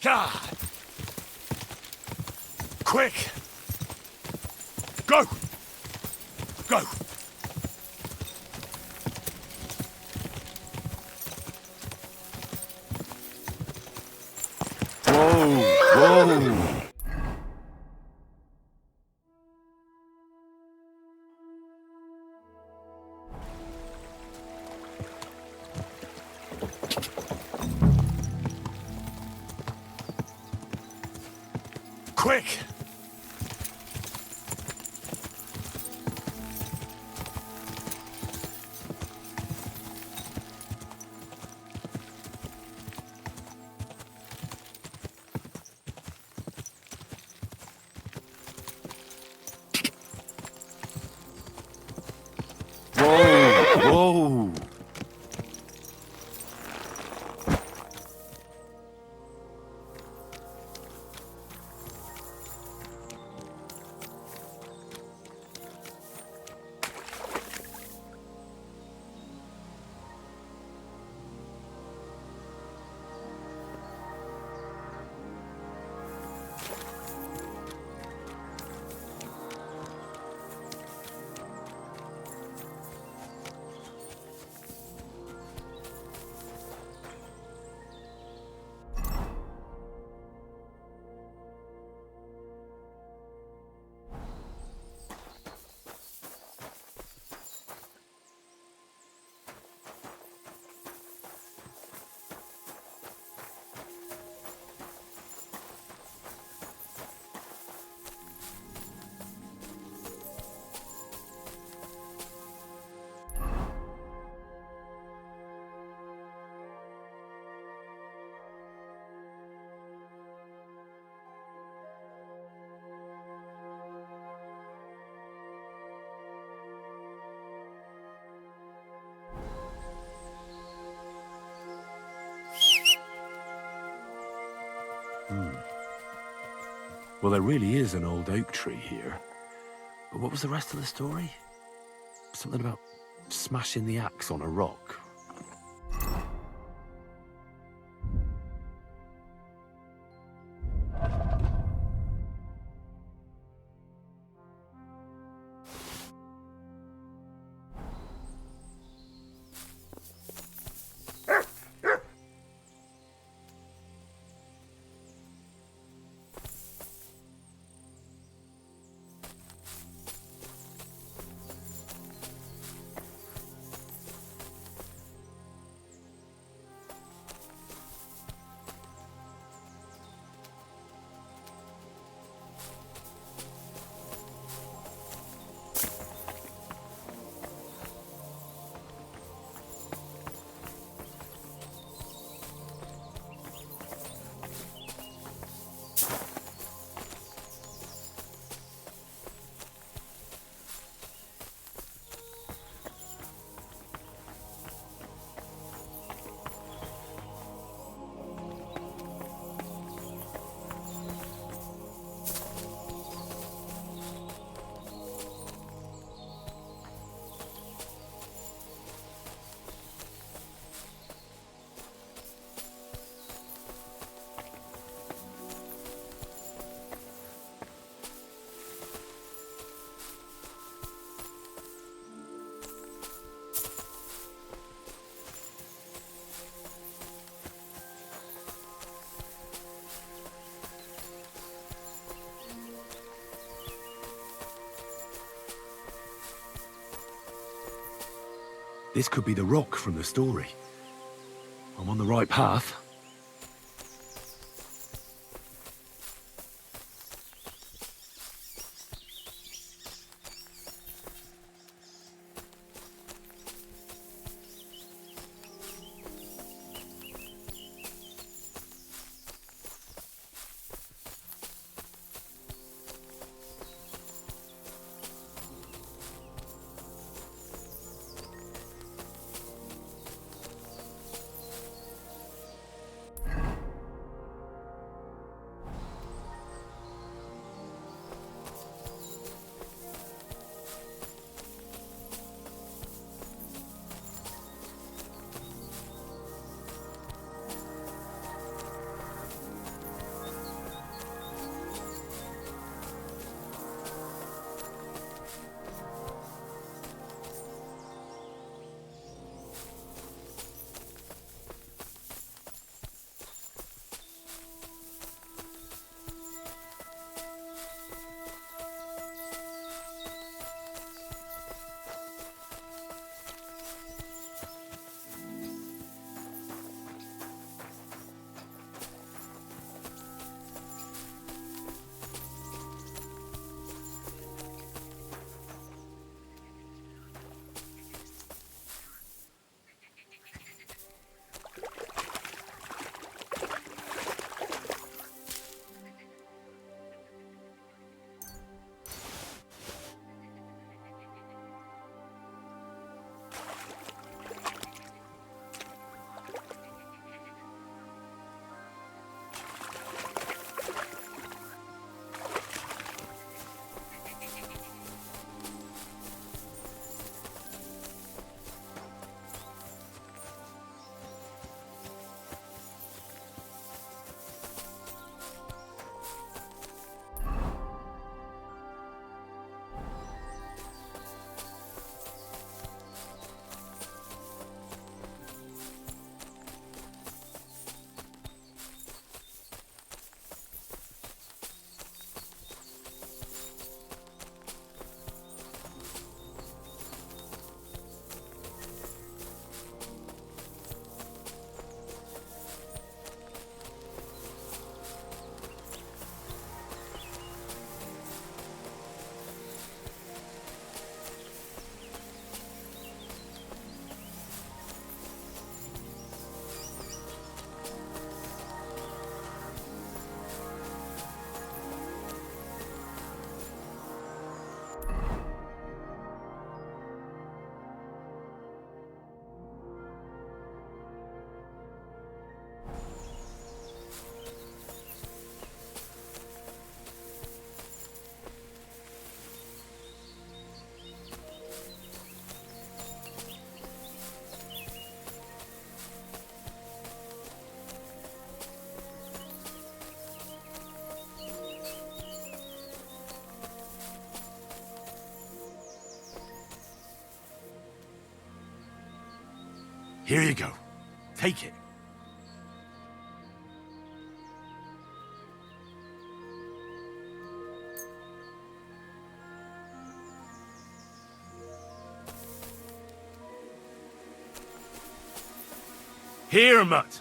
God! Quick! Go! Go! Whoa! Quick! Whoa! Well, there really is an old oak tree here. But what was the rest of the story? Something about smashing the axe on a rock. This could be the rock from the story. I'm on the right path. Here you go. Take it. Here, Mutt.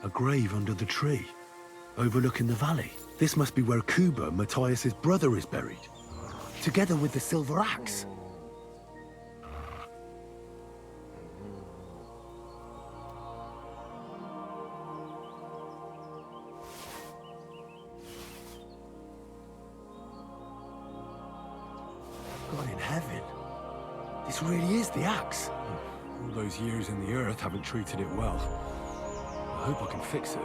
A grave under the tree, overlooking the valley. This must be where Kuba, Matthias's brother, is buried, together with the silver axe. God in heaven, this really is the axe. All those years in the earth haven't treated it well. I hope I can fix it.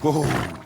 Whoa!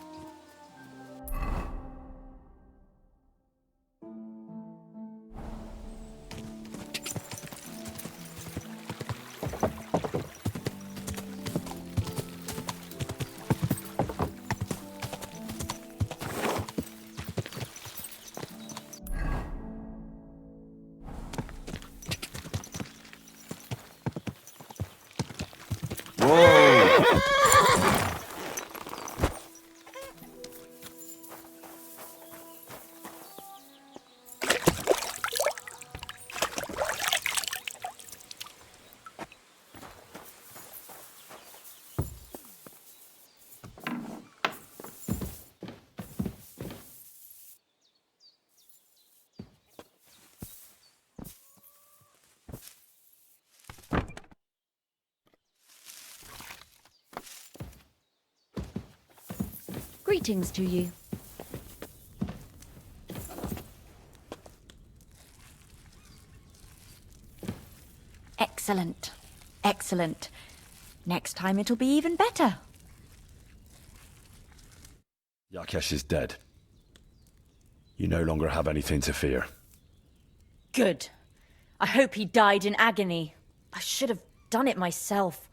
Greetings to you. Excellent. Excellent. Next time it'll be even better. Yakesh is dead. You no longer have anything to fear. Good. I hope he died in agony. I should have done it myself.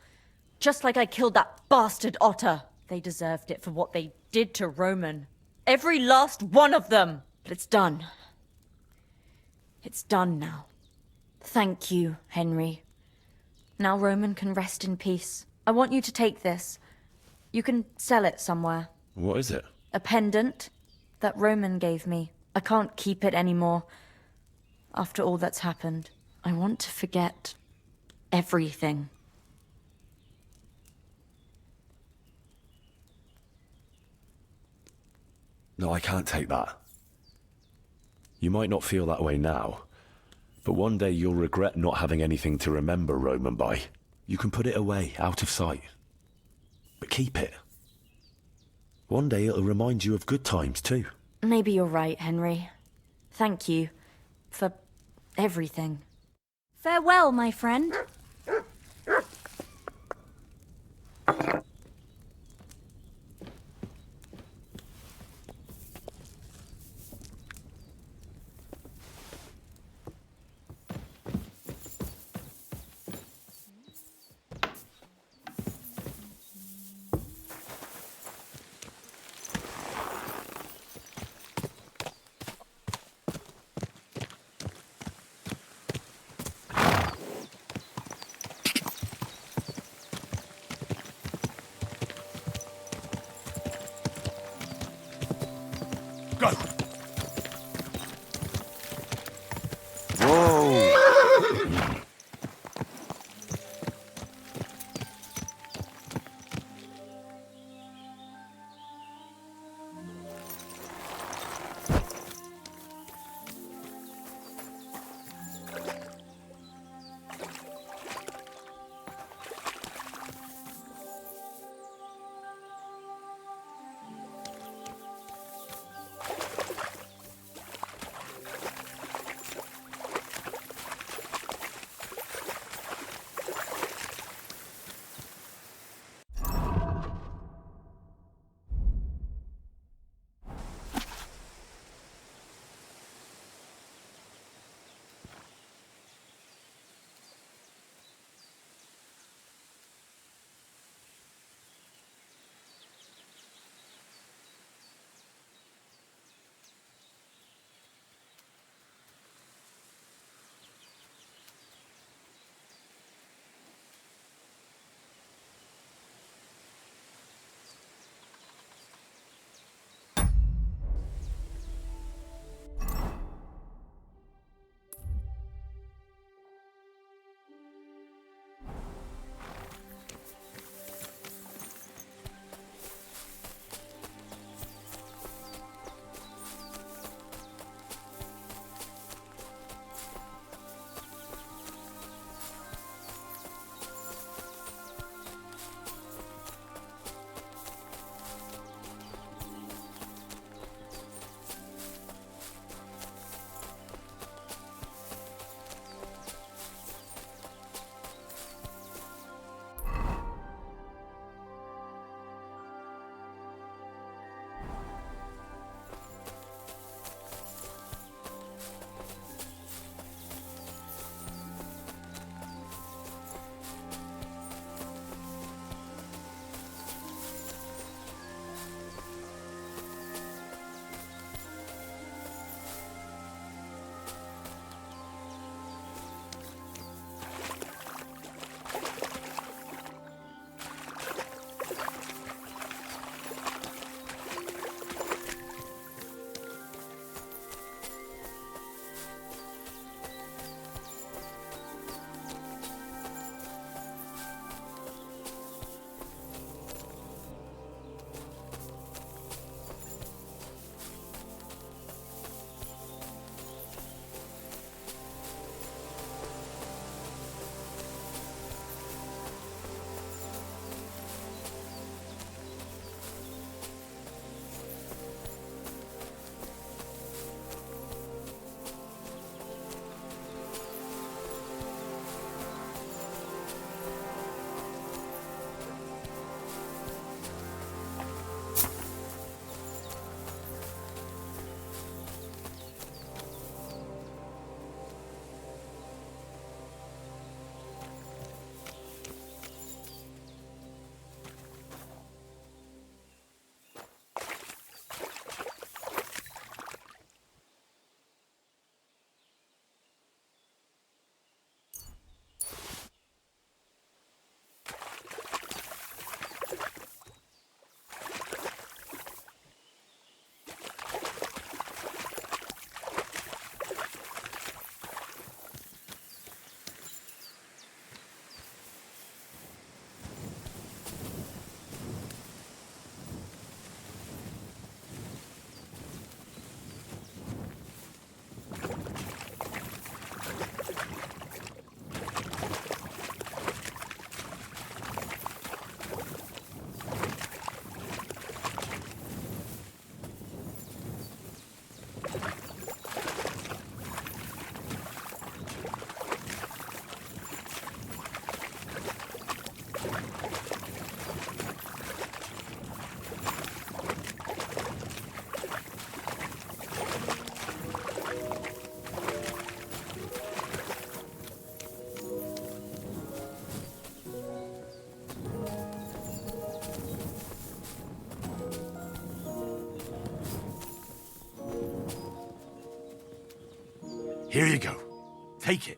Just like I killed that bastard otter. They deserved it for what they did to Roman. Every last one of them! But it's done. It's done now. Thank you, Henry. Now Roman can rest in peace. I want you to take this. You can sell it somewhere. What is it? A pendant that Roman gave me. I can't keep it anymore. After all that's happened, I want to forget everything. No, I can't take that. You might not feel that way now, but one day you'll regret not having anything to remember Roman by. You can put it away, out of sight. But keep it. One day it'll remind you of good times too. Maybe you're right, Henry. Thank you for everything. Farewell, my friend. Here you go. Take it.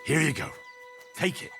Here you go. Take it.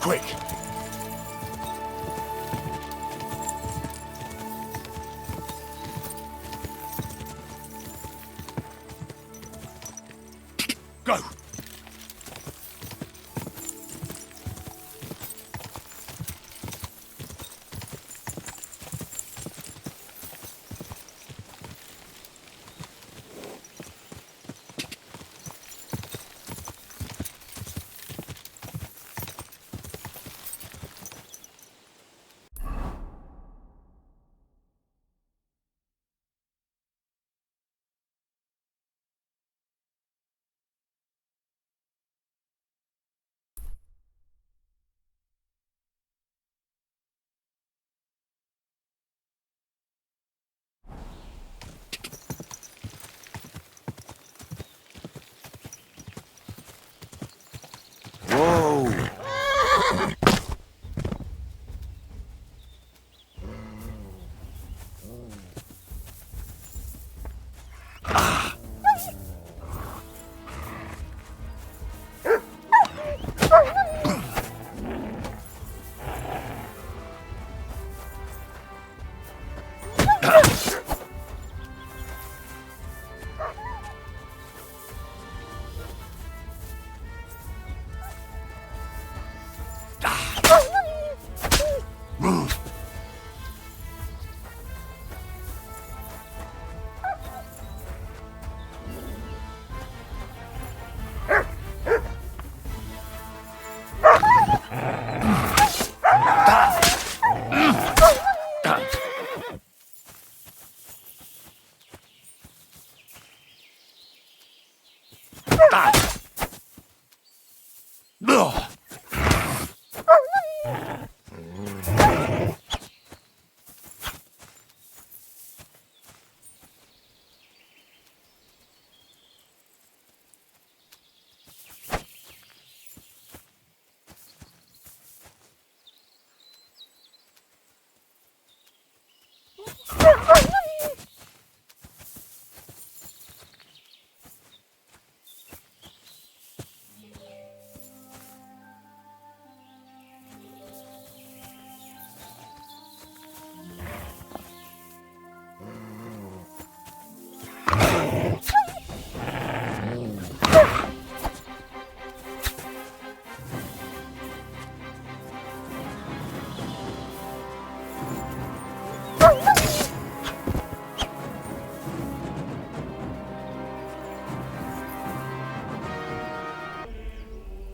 Quick! Go!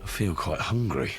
I feel quite hungry.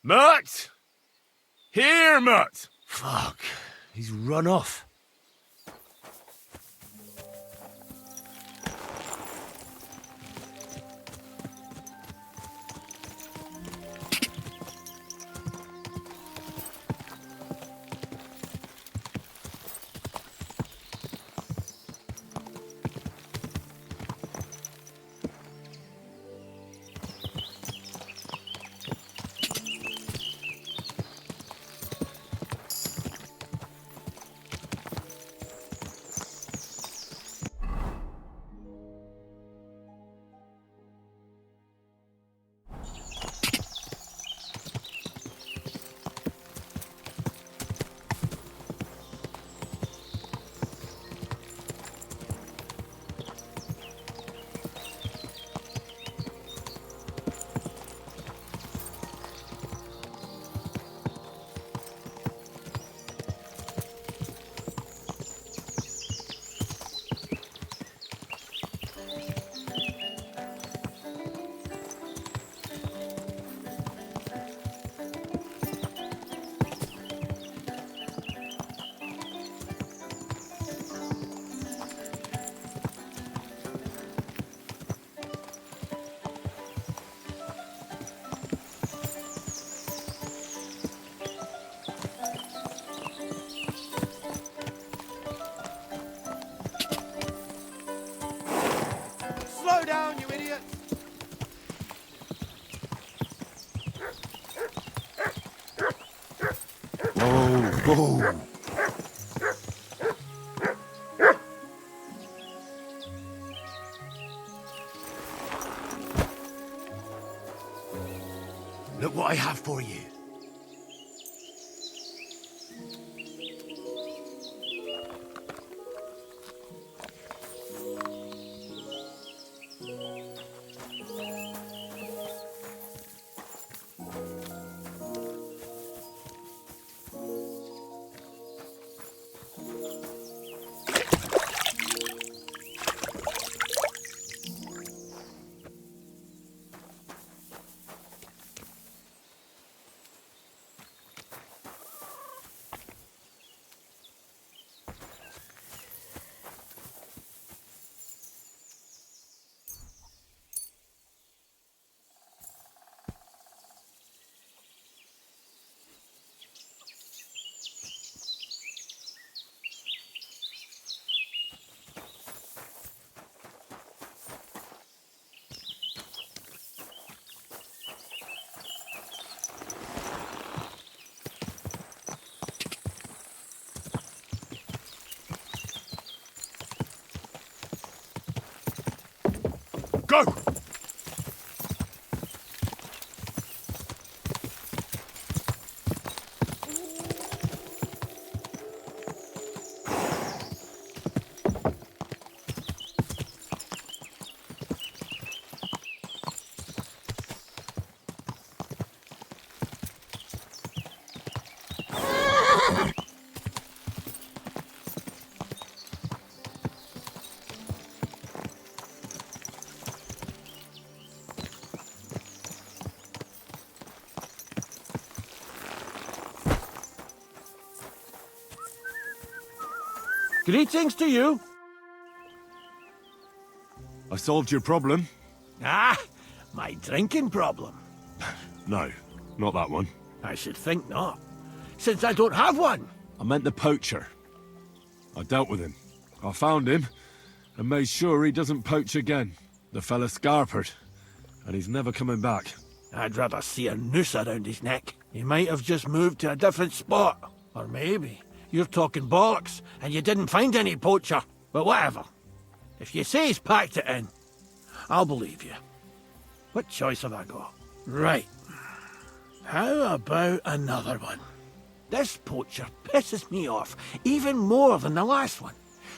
Mutt! Here, Mutt! Fuck, he's run off. Slow down, you idiot! Whoa. Look what I have for you. Go! Greetings to you. I solved your problem. Ah, my drinking problem. No, not that one. I should think not, since I don't have one. I meant the poacher. I dealt with him. I found him and made sure he doesn't poach again. The fella scarpered, and he's never coming back. I'd rather see a noose around his neck. He might have just moved to a different spot. Or maybe you're talking bollocks and you didn't find any poacher. But whatever. If you say he's packed it in, I'll believe you. What choice have I got? Right. How about another one? This poacher pisses me off even more than the last one.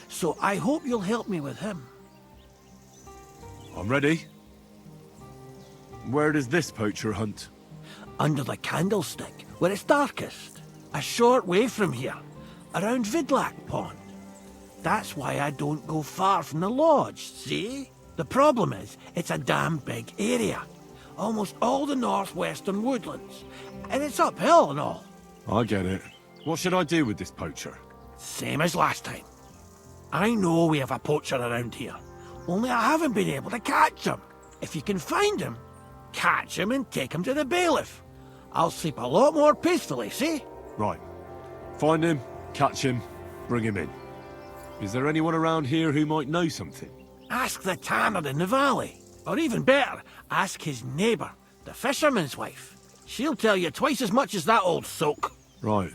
So I hope you'll help me with him. I'm ready. Where does this poacher hunt? Under the candlestick, where it's darkest. A short way from here, around Vidlac Pond. That's why I don't go far from the lodge, see? The problem is, it's a damn big area. almost all the northwestern woodlands. And it's uphill and all. I get it. What should I do with this poacher? Same as last time. I know we have a poacher around here, only I haven't been able to catch him. If you can find him, catch him and take him to the bailiff. I'll sleep a lot more peacefully, see? Right. Find him, catch him, bring him in. Is there anyone around here who might know something? Ask the tanner in the valley. Or even better, ask his neighbour, the fisherman's wife. She'll tell you twice as much as that old soak. Right.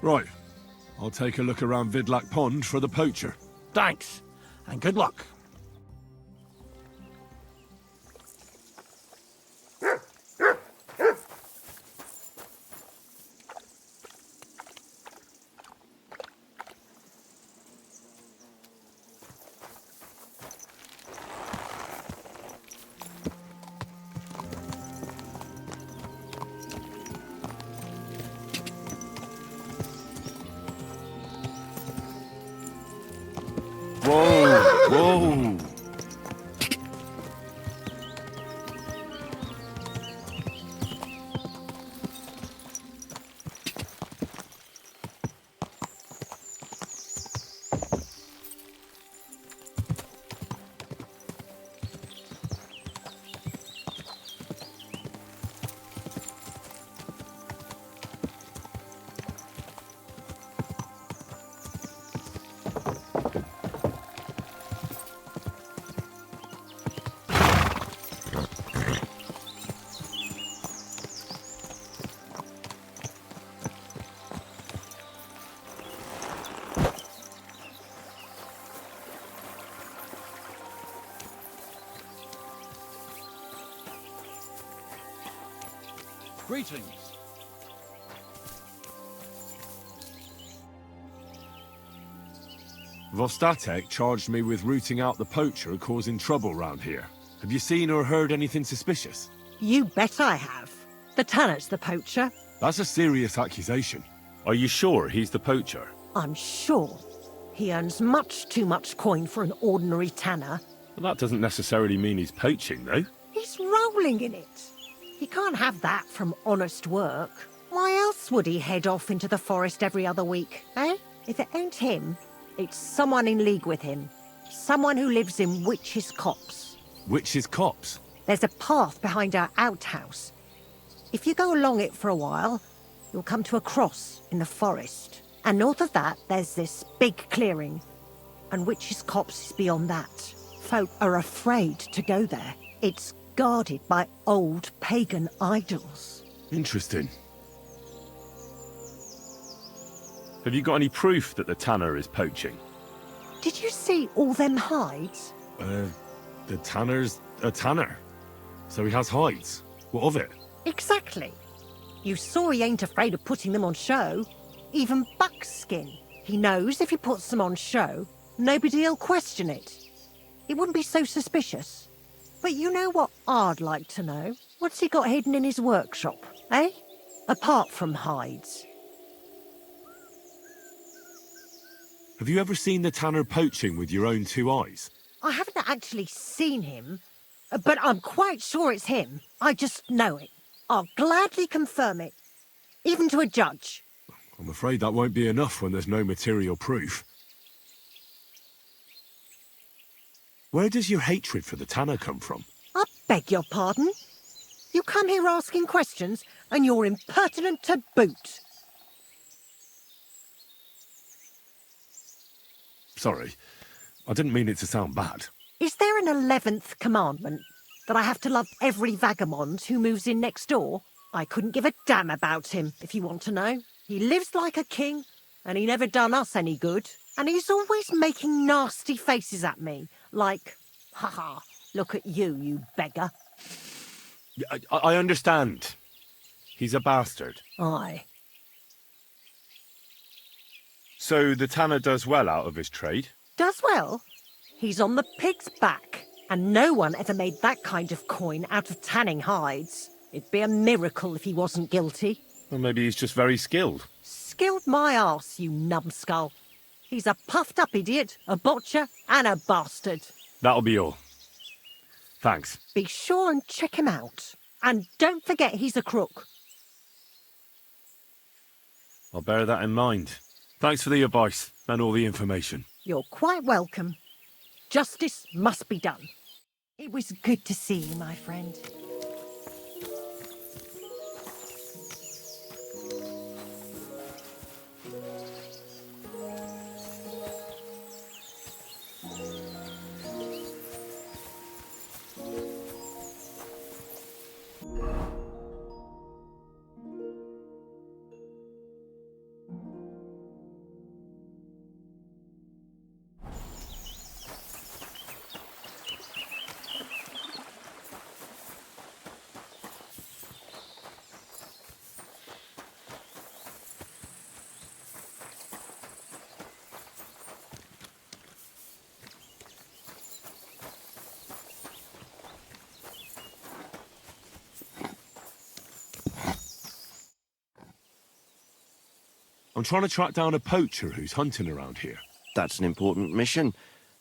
Right. I'll take a look around Vidlac Pond for the poacher. Thanks, and good luck. Whoa! Whoa! Greetings. Vostatek charged me with rooting out the poacher causing trouble round here. Have you seen or heard anything suspicious? You bet I have. The tanner's the poacher. That's a serious accusation. Are you sure he's the poacher? I'm sure. He earns much too much coin for an ordinary tanner. Well, that doesn't necessarily mean he's poaching, though. He's rolling in it. He can't have that from honest work. Why else would he head off into the forest every other week, eh? If it ain't him, it's someone in league with him. Someone who lives in Witch's Copse. Witch's Copse? There's a path behind our outhouse. If you go along it for a while, you'll come to a cross in the forest. And north of that, there's this big clearing. And Witch's Copse is beyond that. Folk are afraid to go there. It's guarded by old pagan idols. Interesting. Have you got any proof that the tanner is poaching? Did you see all them hides? The tanner's a tanner. So he has hides. What of it? Exactly. You saw he ain't afraid of putting them on show. Even buckskin. He knows if he puts them on show, nobody'll question it. He wouldn't be so suspicious. But you know what I'd like to know? What's he got hidden in his workshop, eh? Apart from hides. Have you ever seen the tanner poaching with your own two eyes? I haven't actually seen him, but I'm quite sure it's him. I just know it. I'll gladly confirm it, even to a judge. I'm afraid that won't be enough when there's no material proof. Where does your hatred for the tanner come from? I beg your pardon? You come here asking questions, and you're impertinent to boot. Sorry, I didn't mean it to sound bad. Is there an 11th commandment? That I have to love every vagabond who moves in next door? I couldn't give a damn about him, if you want to know. He lives like a king, and he never done us any good. And he's always making nasty faces at me, like, haha, look at you, you beggar. I understand. He's a bastard. Aye. So the tanner does well out of his trade? Does well. He's on the pig's back, and no one ever made that kind of coin out of tanning hides. It'd be a miracle if he wasn't guilty. Or maybe he's just very skilled. Skilled my arse, you numbskull. He's a puffed-up idiot, a botcher, and a bastard. That'll be all. Thanks. Be sure and check him out. And don't forget he's a crook. I'll bear that in mind. Thanks for the advice and all the information. You're quite welcome. Justice must be done. It was good to see you, my friend. I'm trying to track down a poacher who's hunting around here. That's an important mission.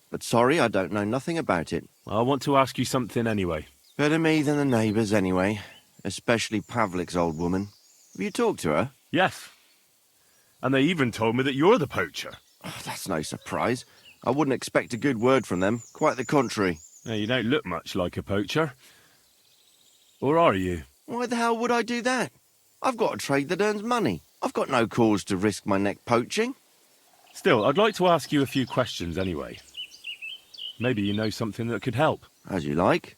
But sorry, I don't know nothing about it. I want to ask you something anyway. Better me than the neighbours anyway. Especially Pavlik's old woman. Have you talked to her? Yes. And they even told me that you're the poacher. Oh, that's no surprise. I wouldn't expect a good word from them. Quite the contrary. Now, you don't look much like a poacher. Or are you? Why the hell would I do that? I've got a trade that earns money. I've got no cause to risk my neck poaching. Still, I'd like to ask you a few questions anyway. Maybe you know something that could help. As you like.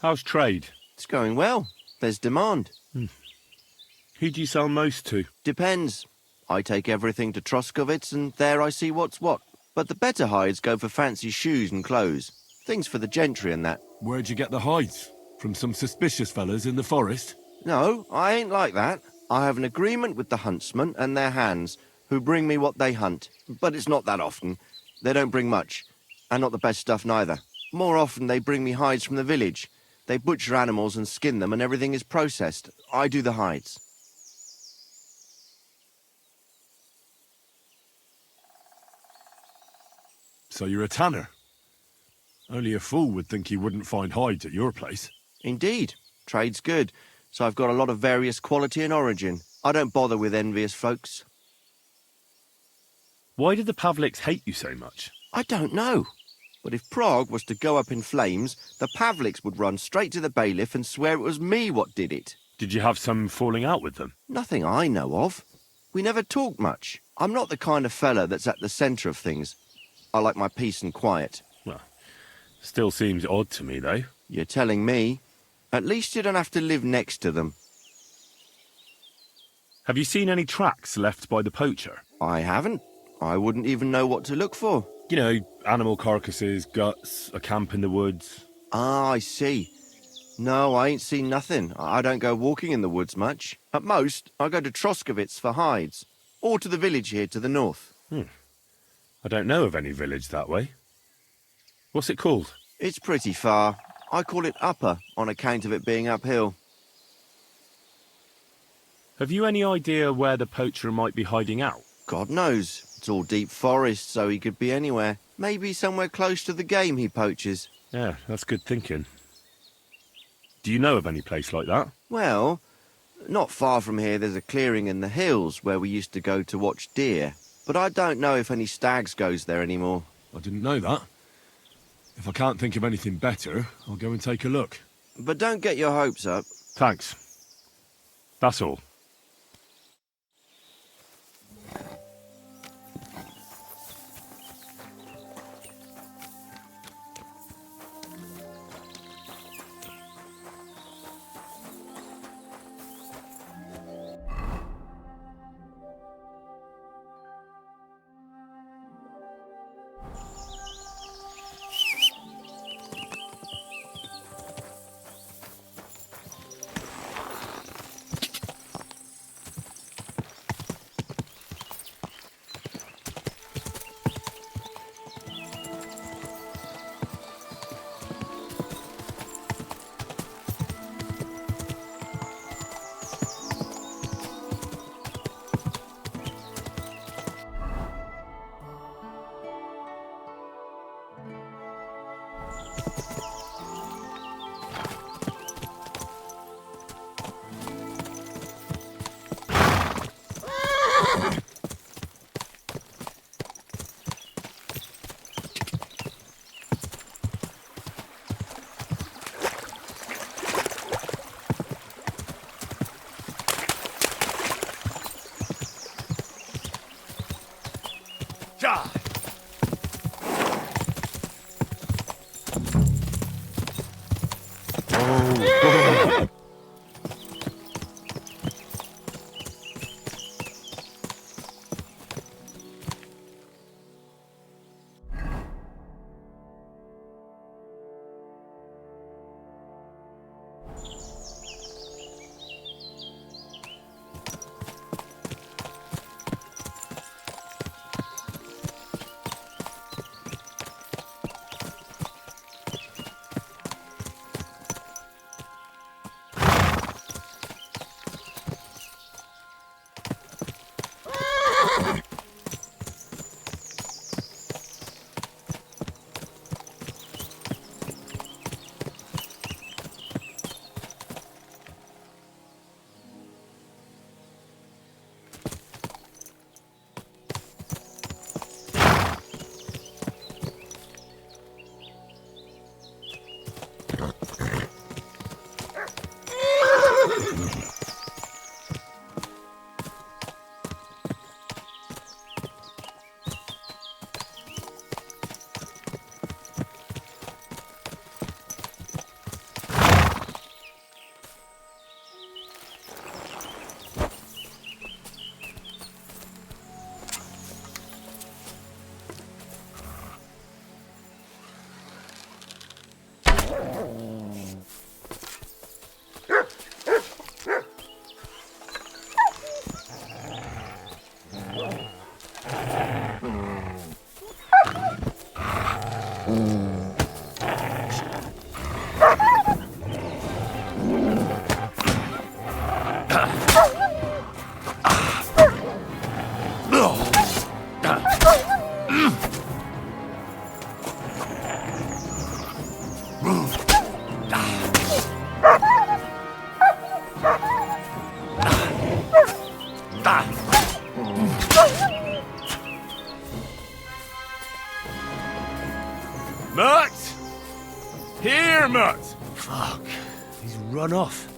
How's trade? It's going well. There's demand. Who do you sell most to? Depends. I take everything to Troskovitz and there I see what's what. But the better hides go for fancy shoes and clothes. Things for the gentry and that. Where'd you get the hides? From some suspicious fellas in the forest? No, I ain't like that. I have an agreement with the huntsmen and their hands, who bring me what they hunt. But it's not that often. They don't bring much. And not the best stuff neither. More often they bring me hides from the village. They butcher animals and skin them and everything is processed. I do the hides. So you're a tanner? Only a fool would think you wouldn't find hides at your place. Indeed. Trade's good. So I've got a lot of various quality and origin. I don't bother with envious folks. Why did the Pavliks hate you so much? I don't know. But if Prague was to go up in flames, the Pavliks would run straight to the bailiff and swear it was me what did it. Did you have some falling out with them? Nothing I know of. We never talked much. I'm not the kind of fella that's at the centre of things. I like my peace and quiet. Well, still seems odd to me, though. You're telling me. At least you don't have to live next to them. Have you seen any tracks left by the poacher? I haven't. I wouldn't even know what to look for. You know, animal carcasses, guts, a camp in the woods. Ah, I see. No, I ain't seen nothing. I don't go walking in the woods much. At most, I go to Troskovitz for hides. Or to the village here to the north. I don't know of any village that way. What's it called? It's pretty far. I call it Upper on account of it being uphill. Have you any idea where the poacher might be hiding out? God knows. It's all deep forest, so he could be anywhere. Maybe somewhere close to the game he poaches. Yeah, that's good thinking. Do you know of any place like that? Well, not far from here there's a clearing in the hills where we used to go to watch deer. But I don't know if any stags goes there anymore. I didn't know that. If I can't think of anything better, I'll go and take a look. But don't get your hopes up. Thanks. That's all. Mutt! Here, Mutt! Fuck. He's run off.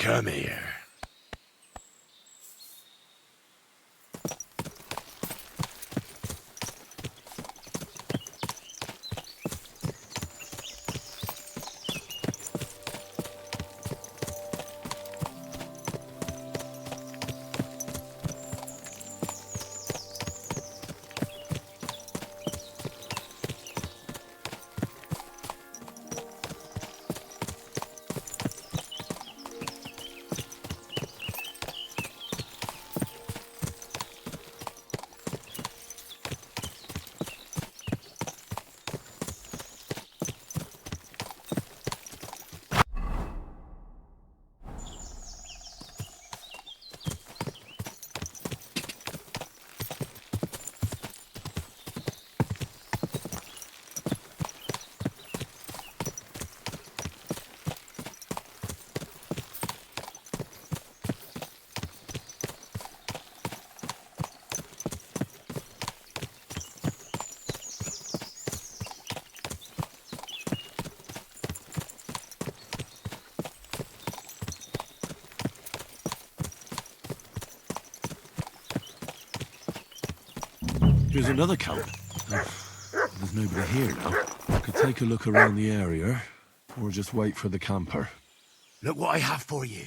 Come here. Here's another camp. There's nobody here now. I could take a look around the area, or just wait for the camper. Look what I have for you.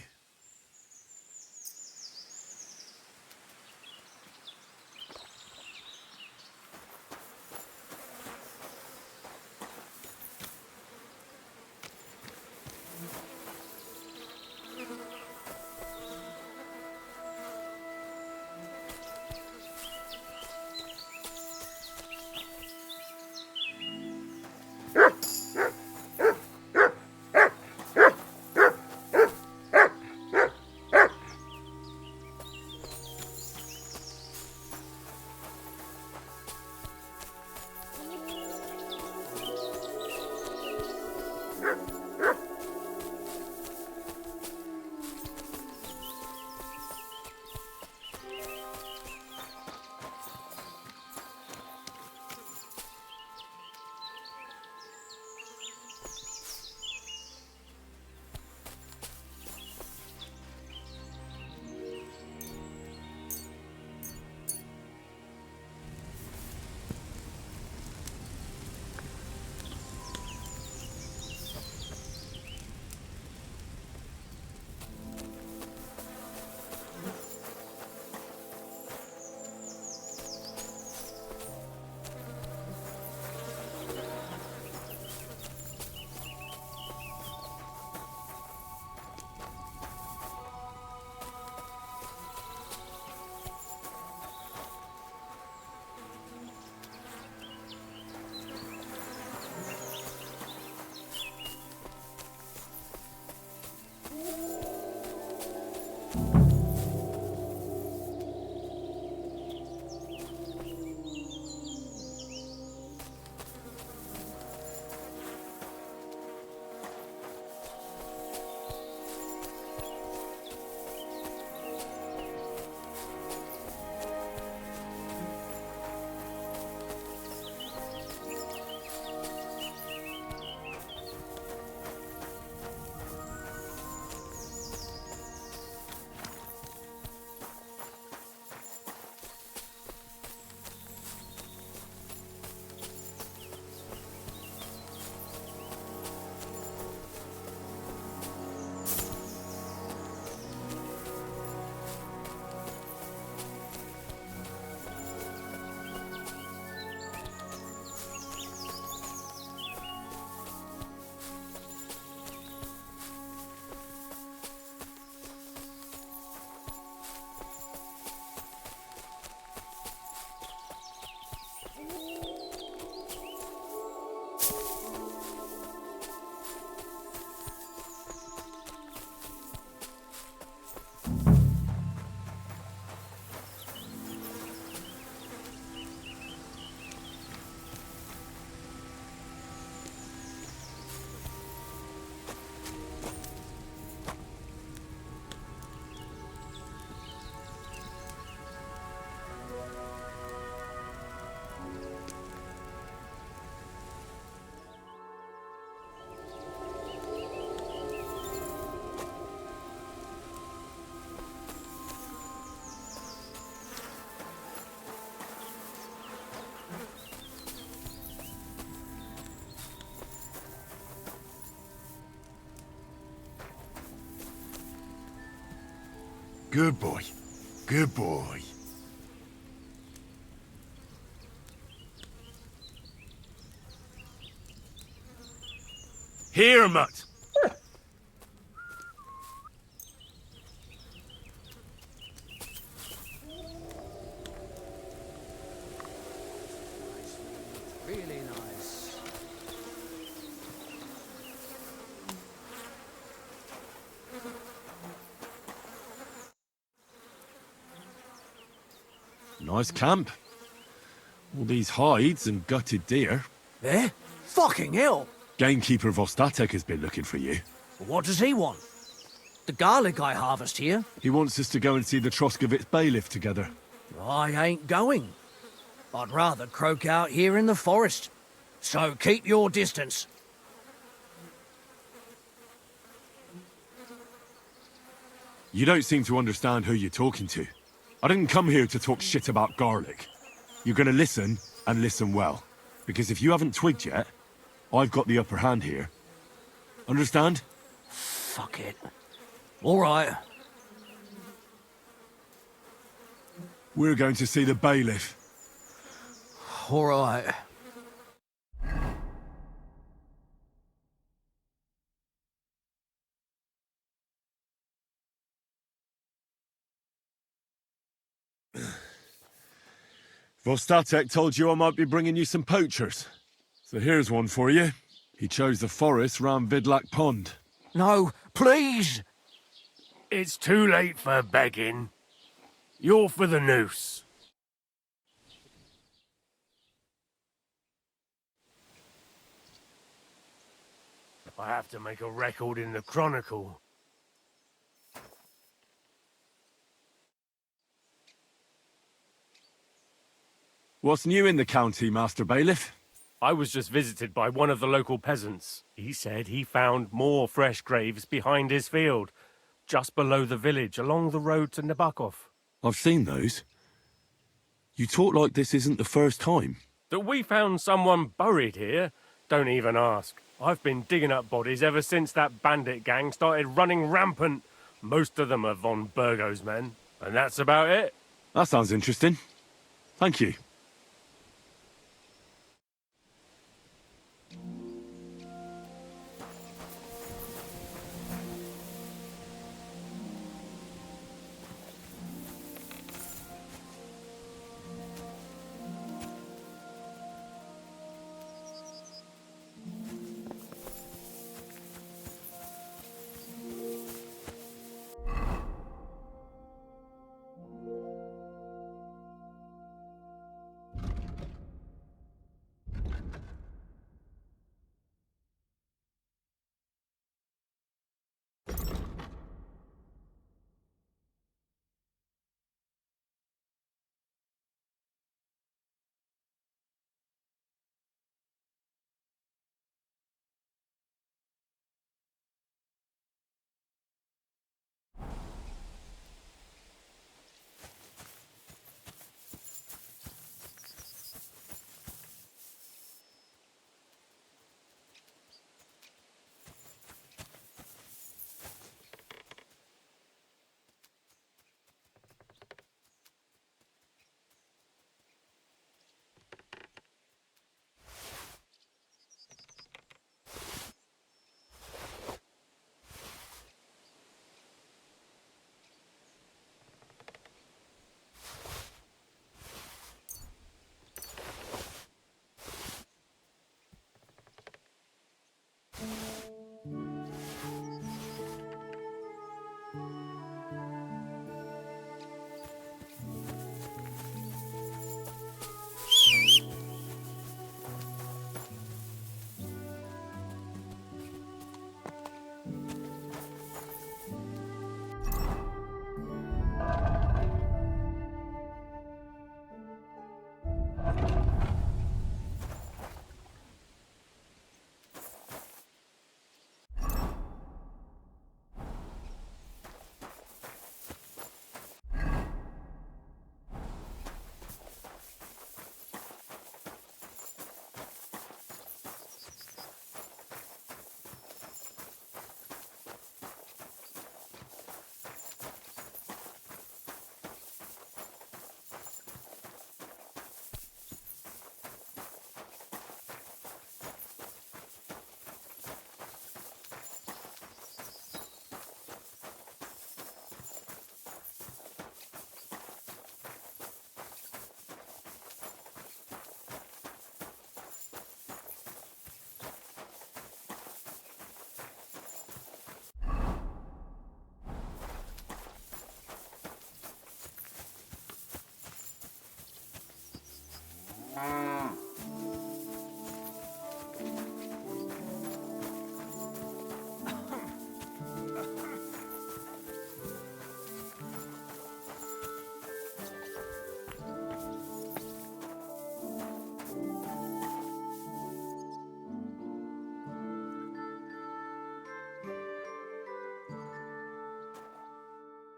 Good boy. Good boy. Here, Mutt! Really nice. Nice camp. All these hides and gutted deer. Eh? Fucking hell! Gamekeeper Vostatek has been looking for you. What does he want? The garlic I harvest here? He wants us to go and see the Troskovitz bailiff together. I ain't going. I'd rather croak out here in the forest. So keep your distance. You don't seem to understand who you're talking to. I didn't come here to talk shit about garlic. You're going to listen, and listen well. Because if you haven't twigged yet, I've got the upper hand here. Understand? Fuck it. All right. We're going to see the bailiff. All right. Vostatek told you I might be bringing you some poachers. So here's one for you. He chose the forest round Vidlak Pond. No, please! It's too late for begging. You're for the noose. I have to make a record in the Chronicle. What's new in the county, Master Bailiff? I was just visited by one of the local peasants. He said he found more fresh graves behind his field, just below the village, along the road to Nabokov. I've seen those. You talk like this isn't the first time. That we found someone buried here? Don't even ask. I've been digging up bodies ever since that bandit gang started running rampant. Most of them are von Burgo's men, and that's about it. That sounds interesting. Thank you.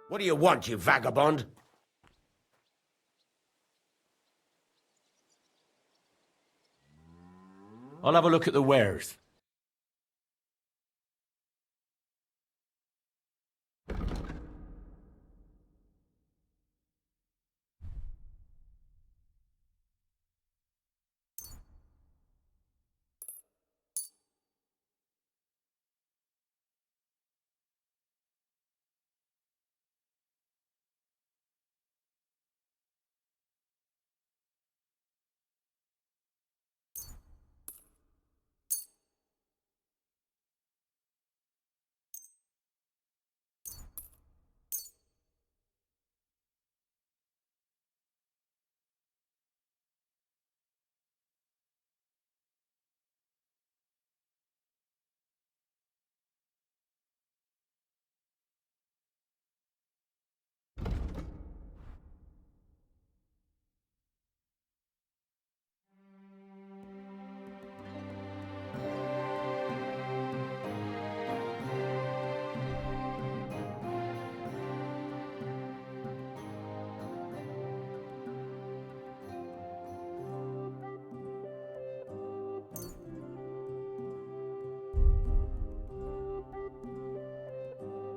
What do you want, you vagabond? I'll have a look at the wares.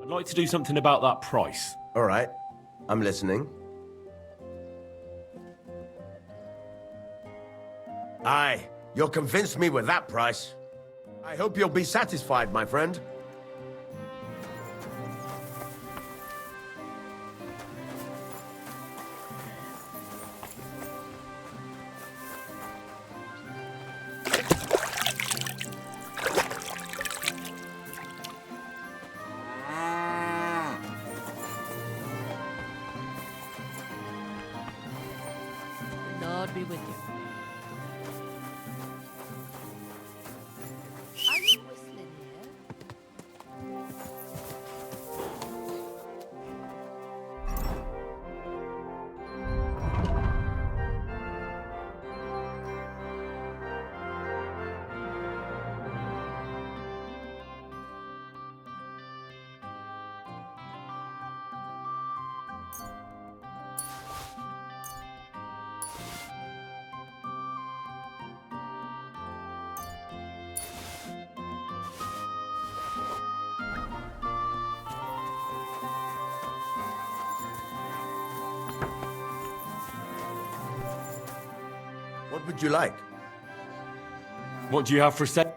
I'd like to do something about that price. All right, I'm listening. Aye, you'll convince me with that price. I hope you'll be satisfied, my friend. Lord be with you. Are you whistling here? What would you like? What do you have for sale?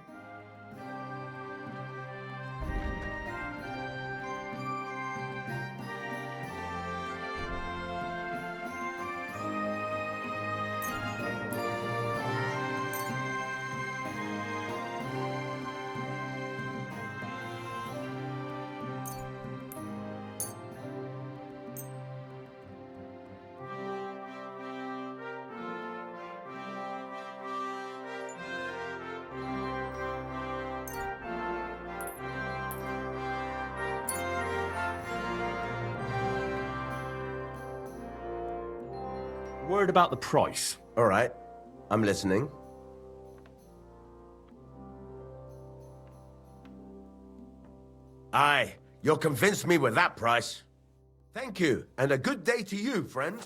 Word about the price. All right, I'm listening. Aye, you'll convince me with that price. Thank you, and a good day to you, friend.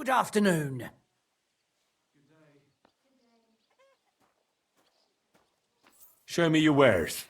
Good afternoon. Show me your wares.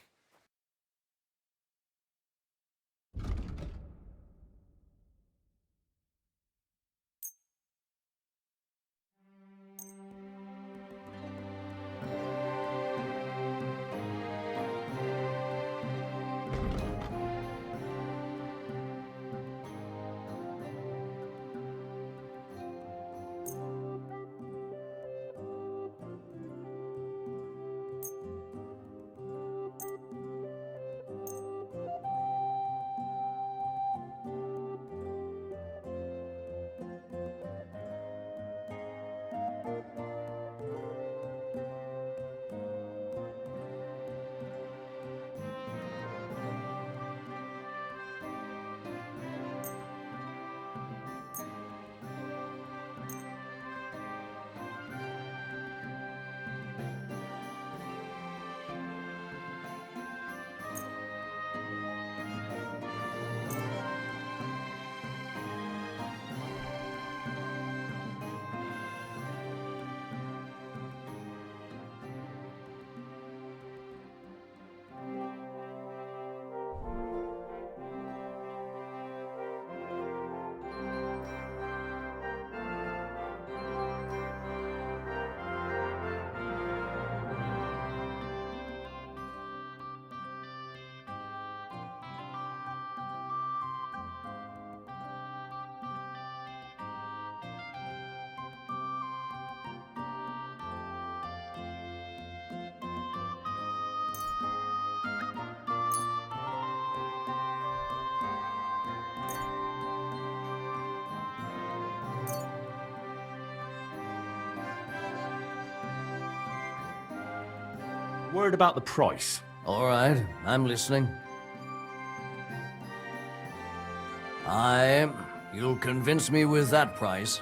Word about the price. All right, I'm listening. You'll convince me with that price.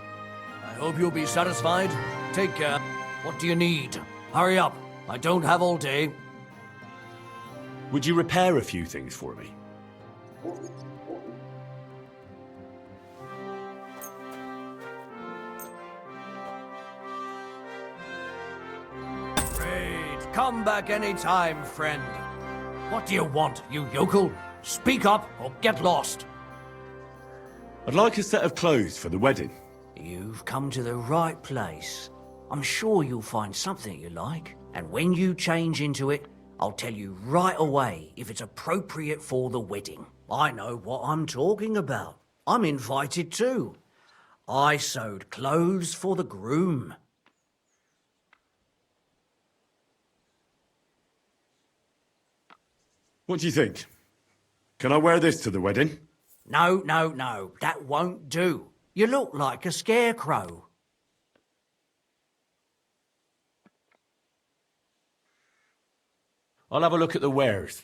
I hope you'll be satisfied. Take care. What do you need? Hurry up. I don't have all day. Would you repair a few things for me? Great. Come back any time, friend. What do you want, you yokel? Speak up or get lost. I'd like a set of clothes for the wedding. You've come to the right place. I'm sure you'll find something you like. And when you change into it, I'll tell you right away if it's appropriate for the wedding. I know what I'm talking about. I'm invited too. I sewed clothes for the groom. What do you think? Can I wear this to the wedding? No, no, no. That won't do. You look like a scarecrow. I'll have a look at the wares.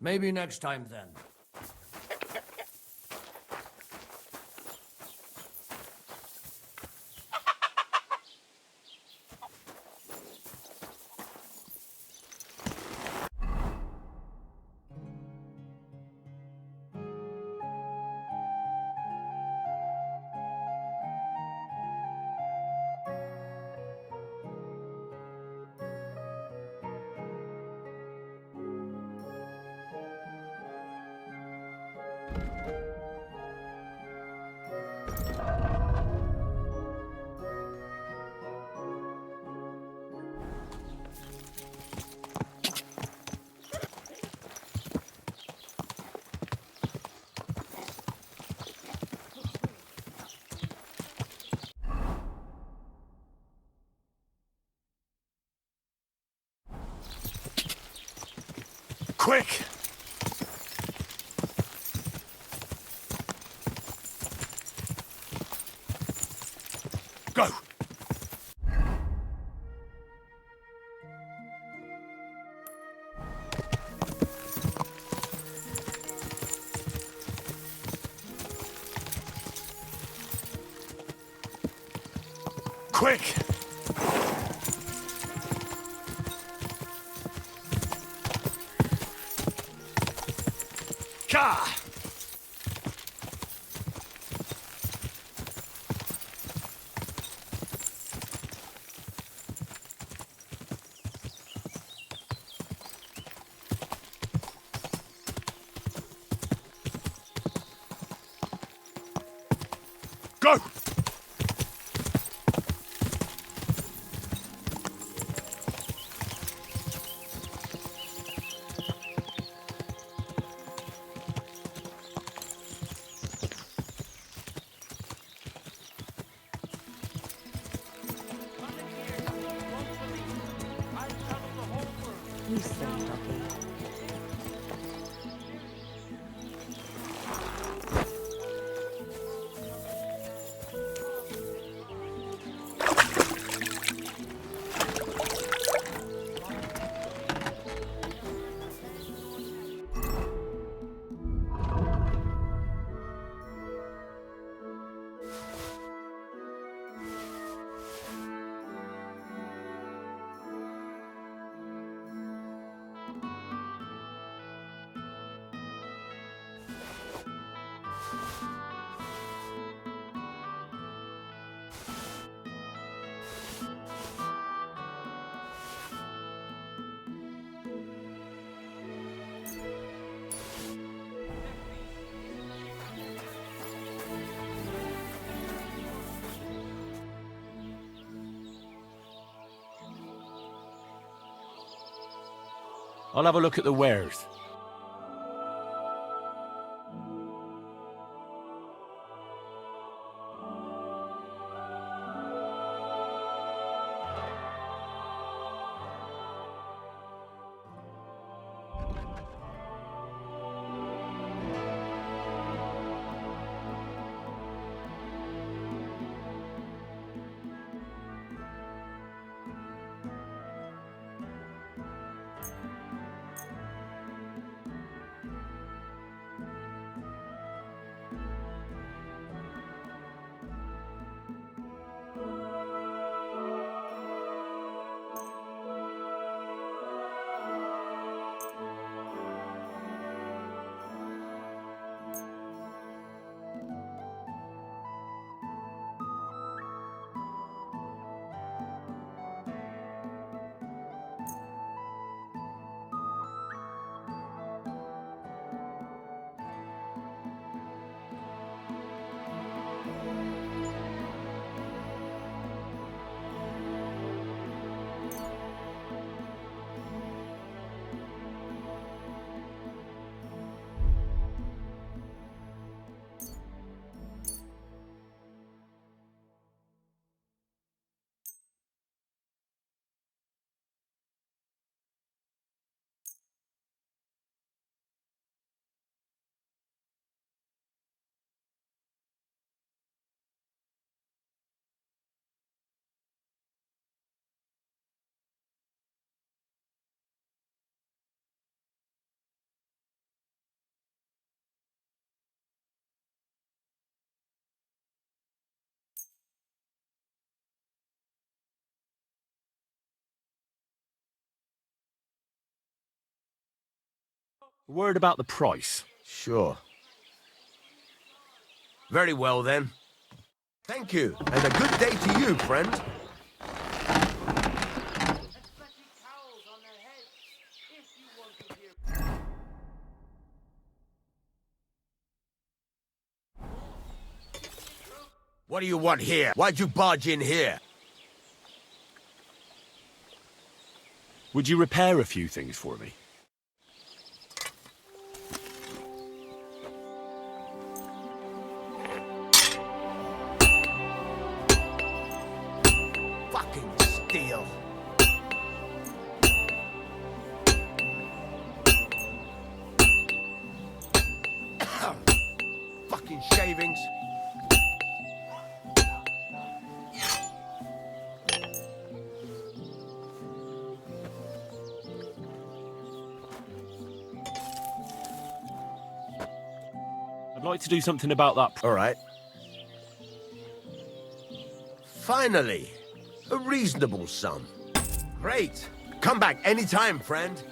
Maybe next time then. Quick! Go! Quick! Ka! Go! You silly doggy. I'll have a look at the wares. A word about the price. Sure. Very well, then. Thank you, and a good day to you, friend. What do you want here? Why'd you barge in here? Would you repair a few things for me? Fucking steel. Fucking shavings. I'd like to do something about that. All right. Finally, a reasonable sum. Great. Come back anytime, friend.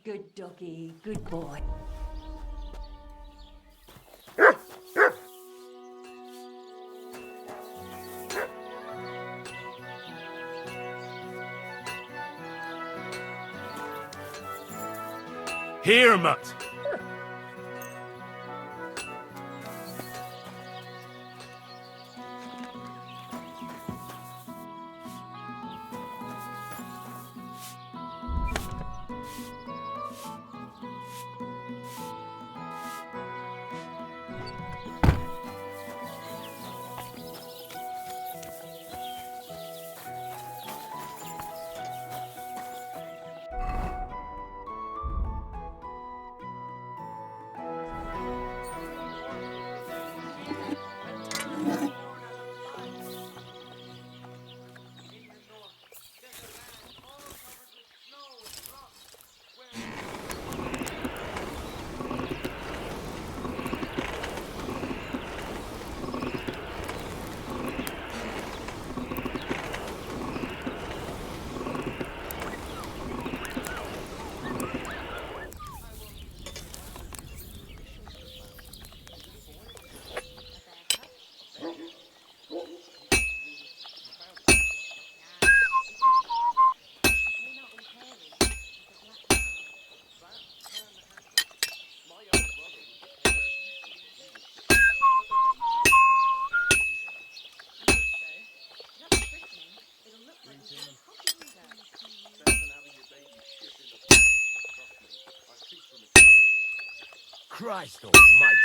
Good doggy, good boy. Here, Mutt! Christ almighty.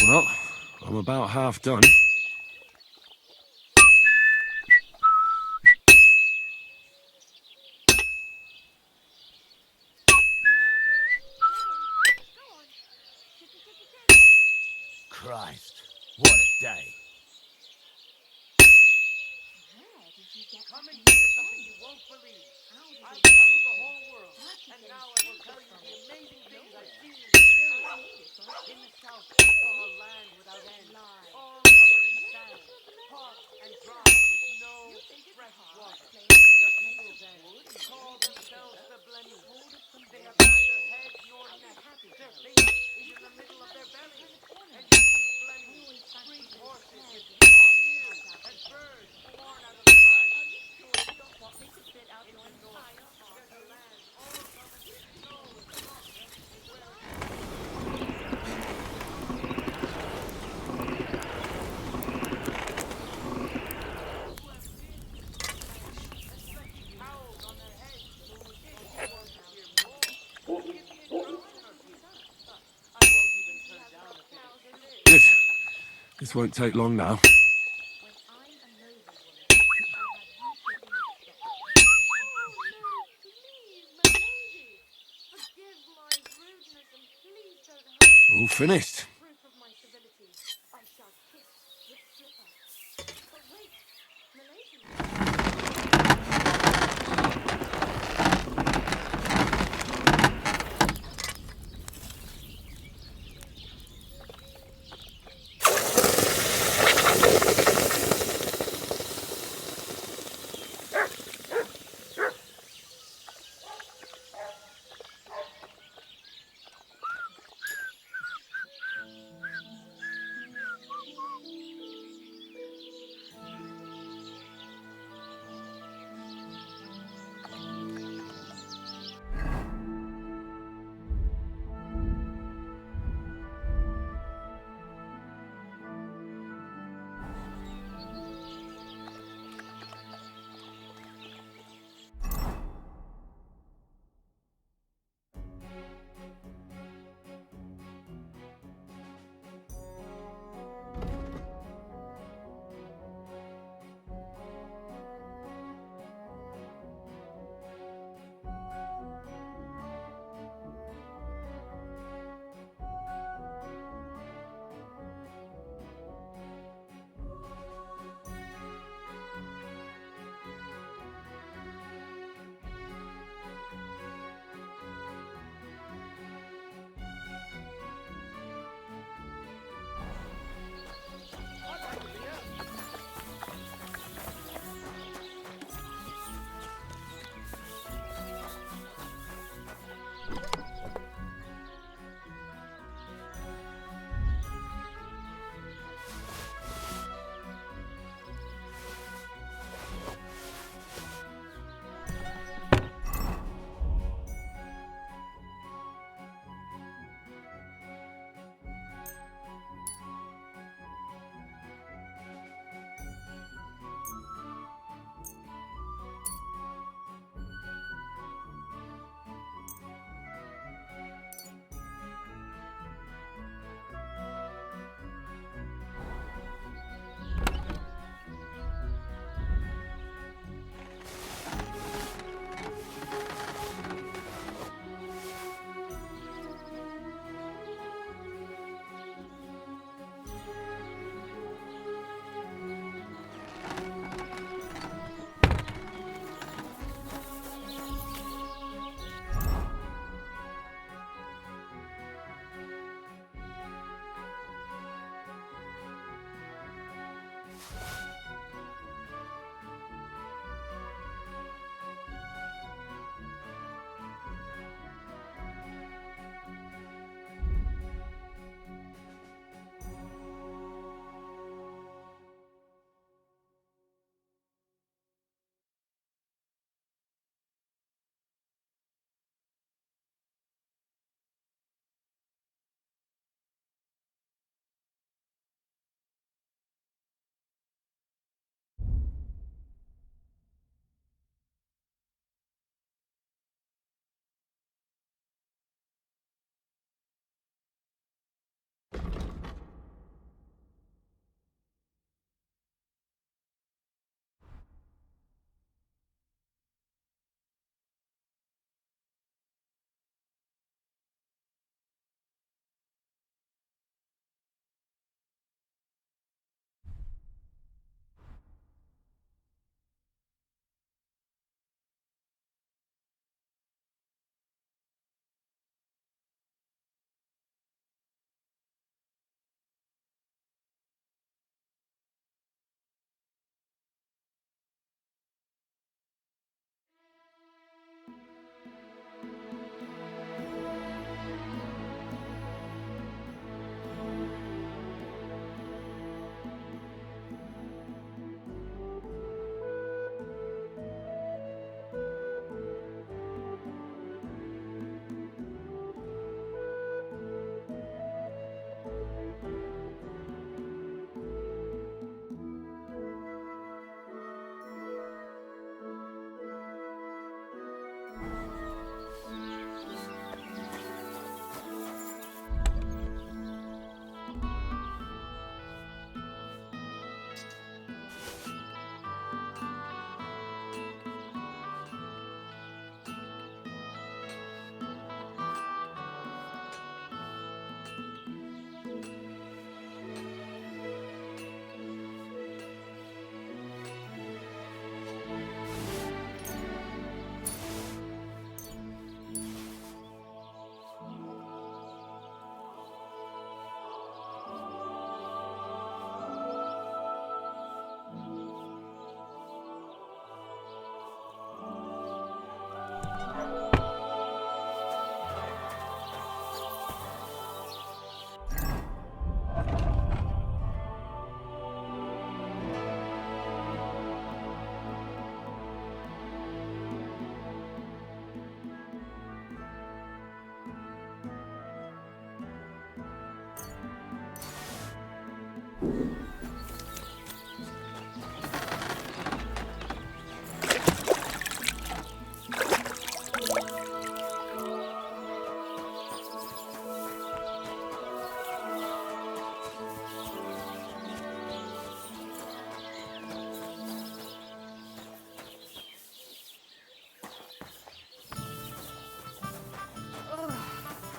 Well, I'm about half done. Christ, what a day. Come and hear something you won't believe. I've traveled the whole world, and now I will tell you the amazing things I've seen and experienced. In the south, I saw a land without end, all covered in sand, hot and dry, with no fresh water. The people then call themselves the Blenny. They have neither head nor neck. Their face is in the middle of their belly. And these Blenny breed horses with ears and birds born out of the mud. In the north, there's a land all covered with snow and frost, where towels on their heads. If you want to hear more, give me a groschen or two. I won't even turn down a bit of fish. Good. This won't take long now. All finished. Proof of my civility. I shall kiss with slipper. But wait, milady.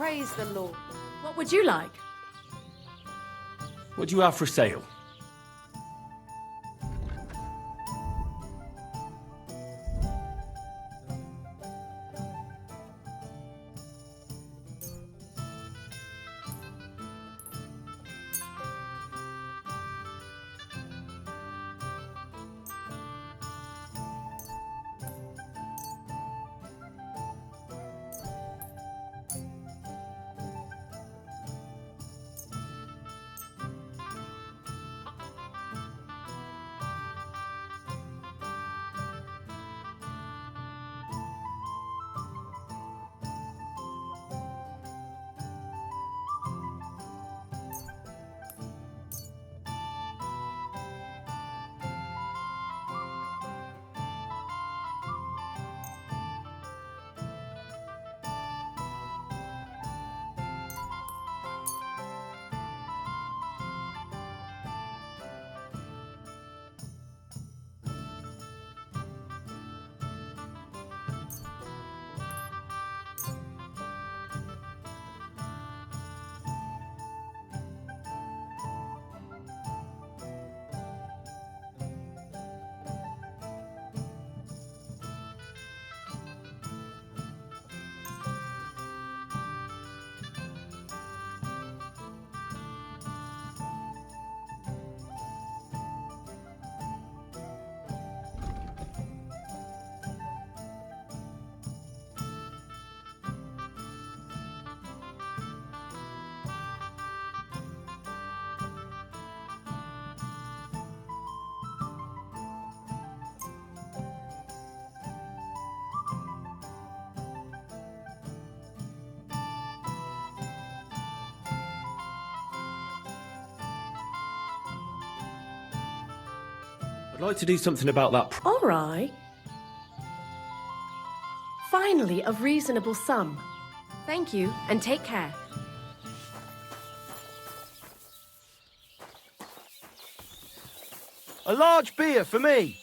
Praise the Lord. What would you like? What do you have for sale? I'd like to do something about that. All right. Finally, a reasonable sum. Thank you, and take care. A large beer for me.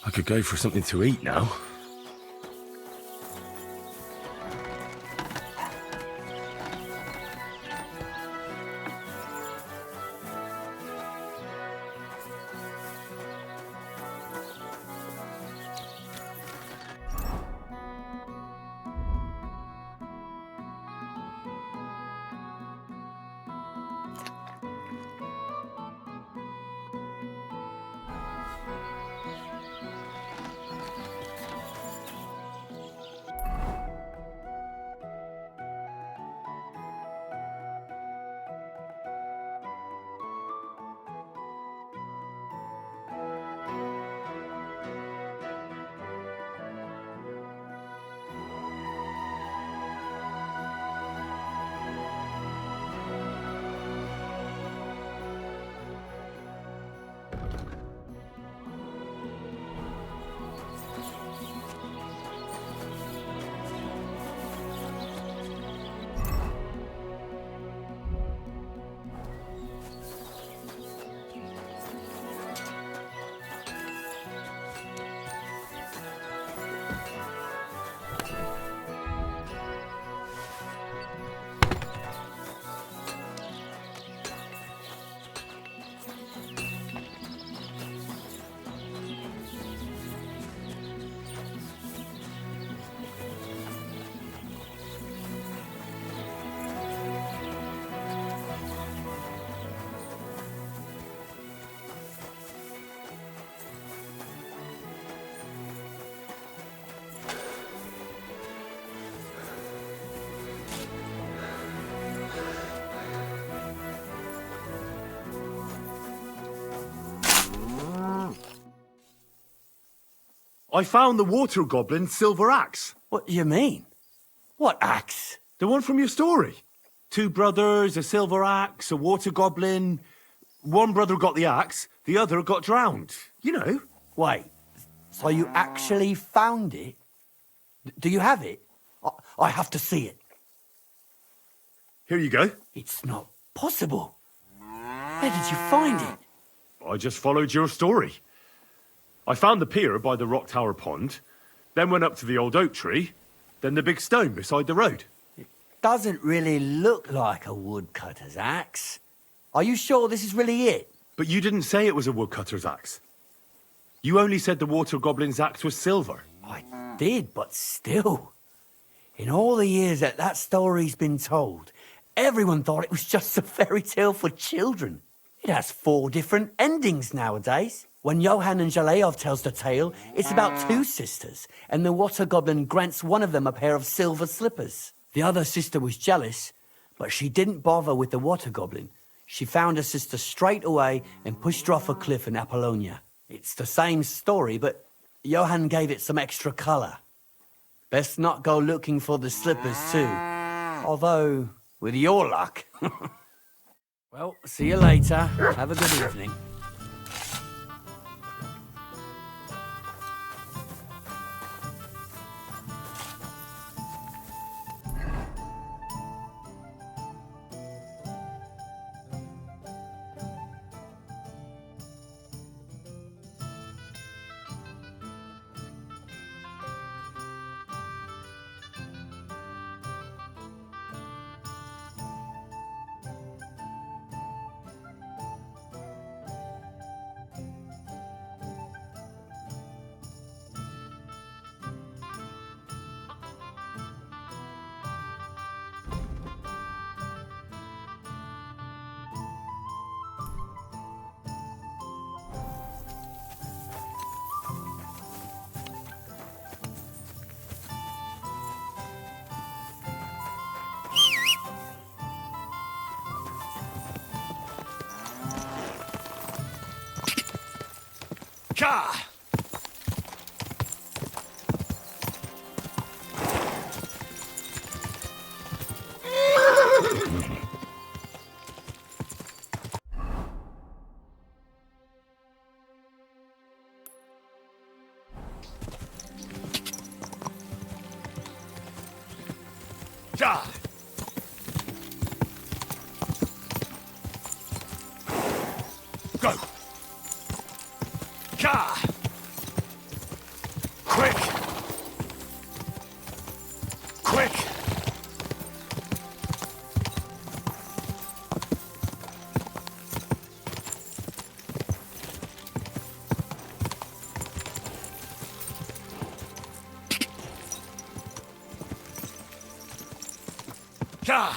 I could go for something to eat now. I found the water goblin's silver axe. What do you mean? What axe? The one from your story. 2 brothers, a silver axe, a water goblin. One brother got the axe, the other got drowned. You know. Wait, So you actually found it? Do you have it? I have to see it. Here you go. It's not possible. Where did you find it? I just followed your story. I found the pier by the rock tower pond, then went up to the old oak tree, then the big stone beside the road. Doesn't really look like a woodcutter's axe. Are you sure this is really it? But you didn't say it was a woodcutter's axe. You only said the water goblin's axe was silver. I did, but still. In all the years that story's been told, everyone thought it was just a fairy tale for children. It has 4 different endings nowadays. When Johann and Jaleov tells the tale, it's about 2 sisters, and the water goblin grants one of them a pair of silver slippers. The other sister was jealous, but she didn't bother with the water goblin. She found her sister straight away and pushed her off a cliff in Apollonia. It's the same story, but Johann gave it some extra colour. Best not go looking for the slippers too. Although, with your luck. Well, see you later. Have a good evening. Ka! Ja! Go! Ka! Quick! Quick! Ka!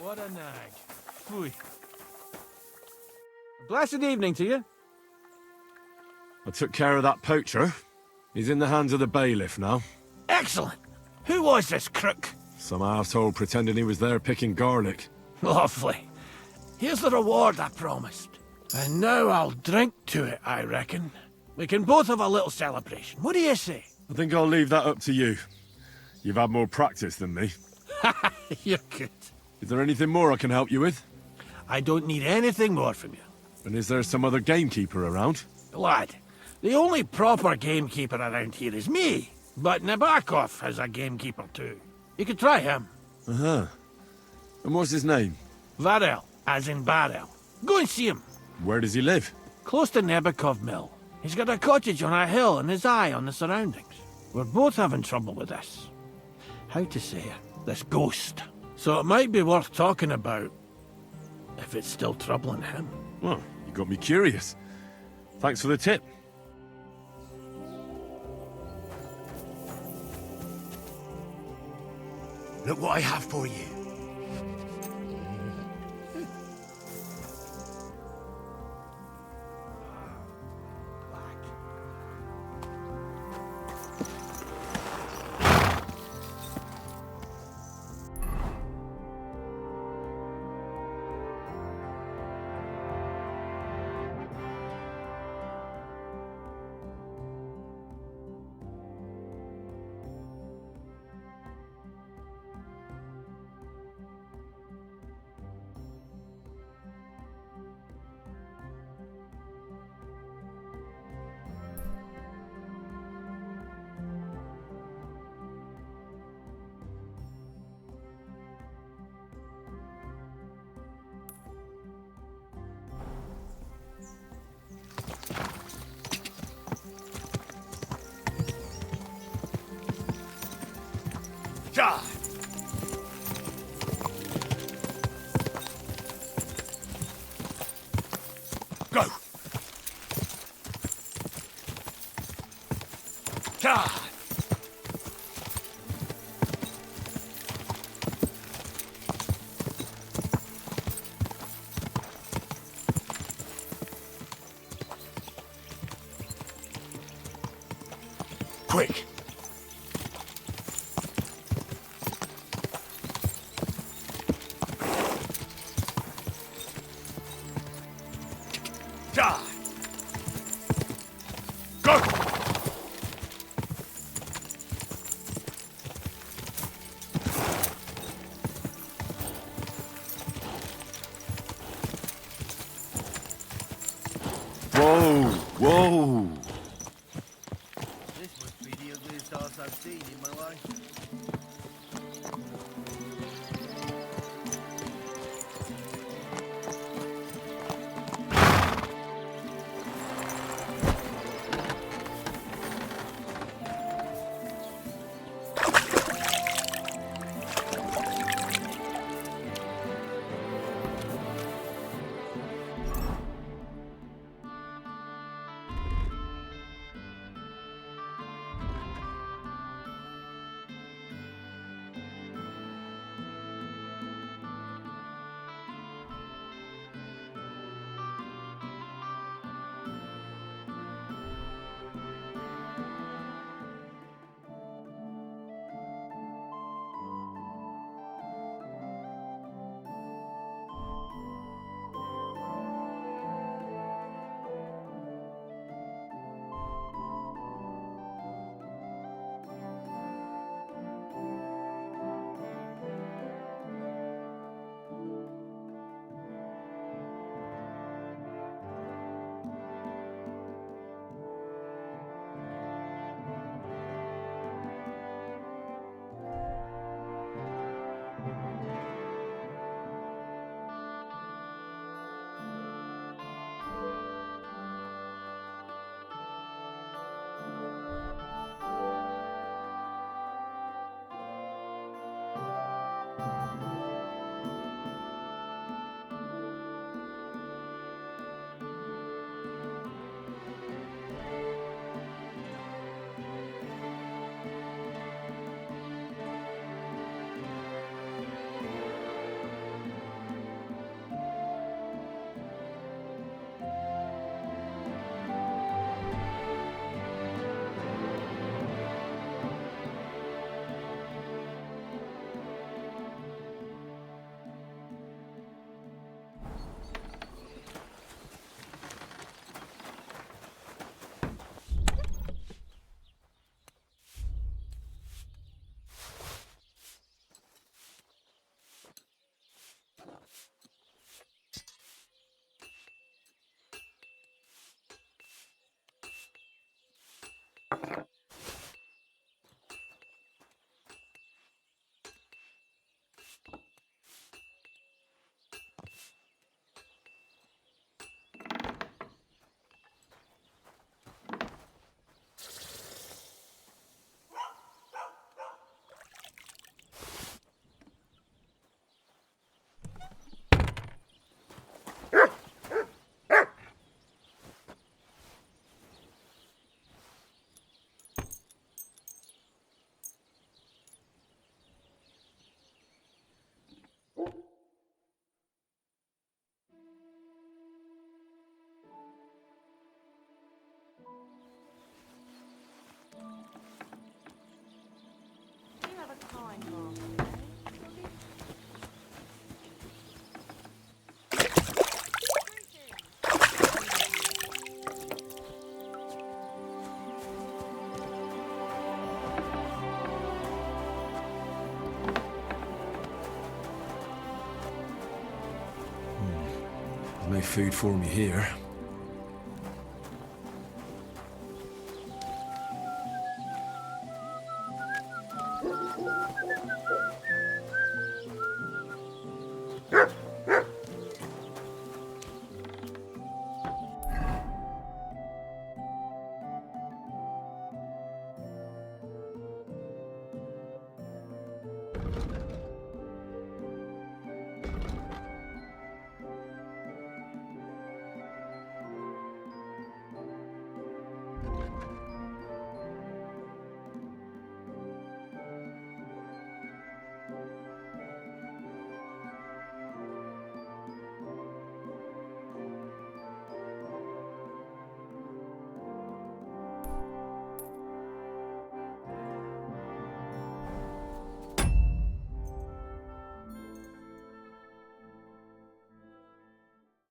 What a nag. Phooey. Blessed evening to you. I took care of that poacher. He's in the hands of the bailiff now. Excellent. Who was this crook? Some arsehole pretending he was there picking garlic. Lovely. Here's the reward I promised. And now I'll drink to it, I reckon. We can both have a little celebration. What do you say? I think I'll leave that up to you. You've had more practice than me. You're good. Is there anything more I can help you with? I don't need anything more from you. And is there some other gamekeeper around? Lad, the only proper gamekeeper around here is me. But Nabokov has a gamekeeper too. You could try him. Uh-huh. And what's his name? Varel, as in barrel. Go and see him. Where does he live? Close to Nebokov Mill. He's got a cottage on a hill and his eye on the surroundings. We're both having trouble with this. How to say it? This ghost. So it might be worth talking about, if it's still troubling him. Well, you got me curious. Thanks for the tip. Look what I have for you. Ja! Go! Ja! Quick! Ja! Go! Whoa! Whoa! This must be the ugliest horse I've seen in my life. No food for me here.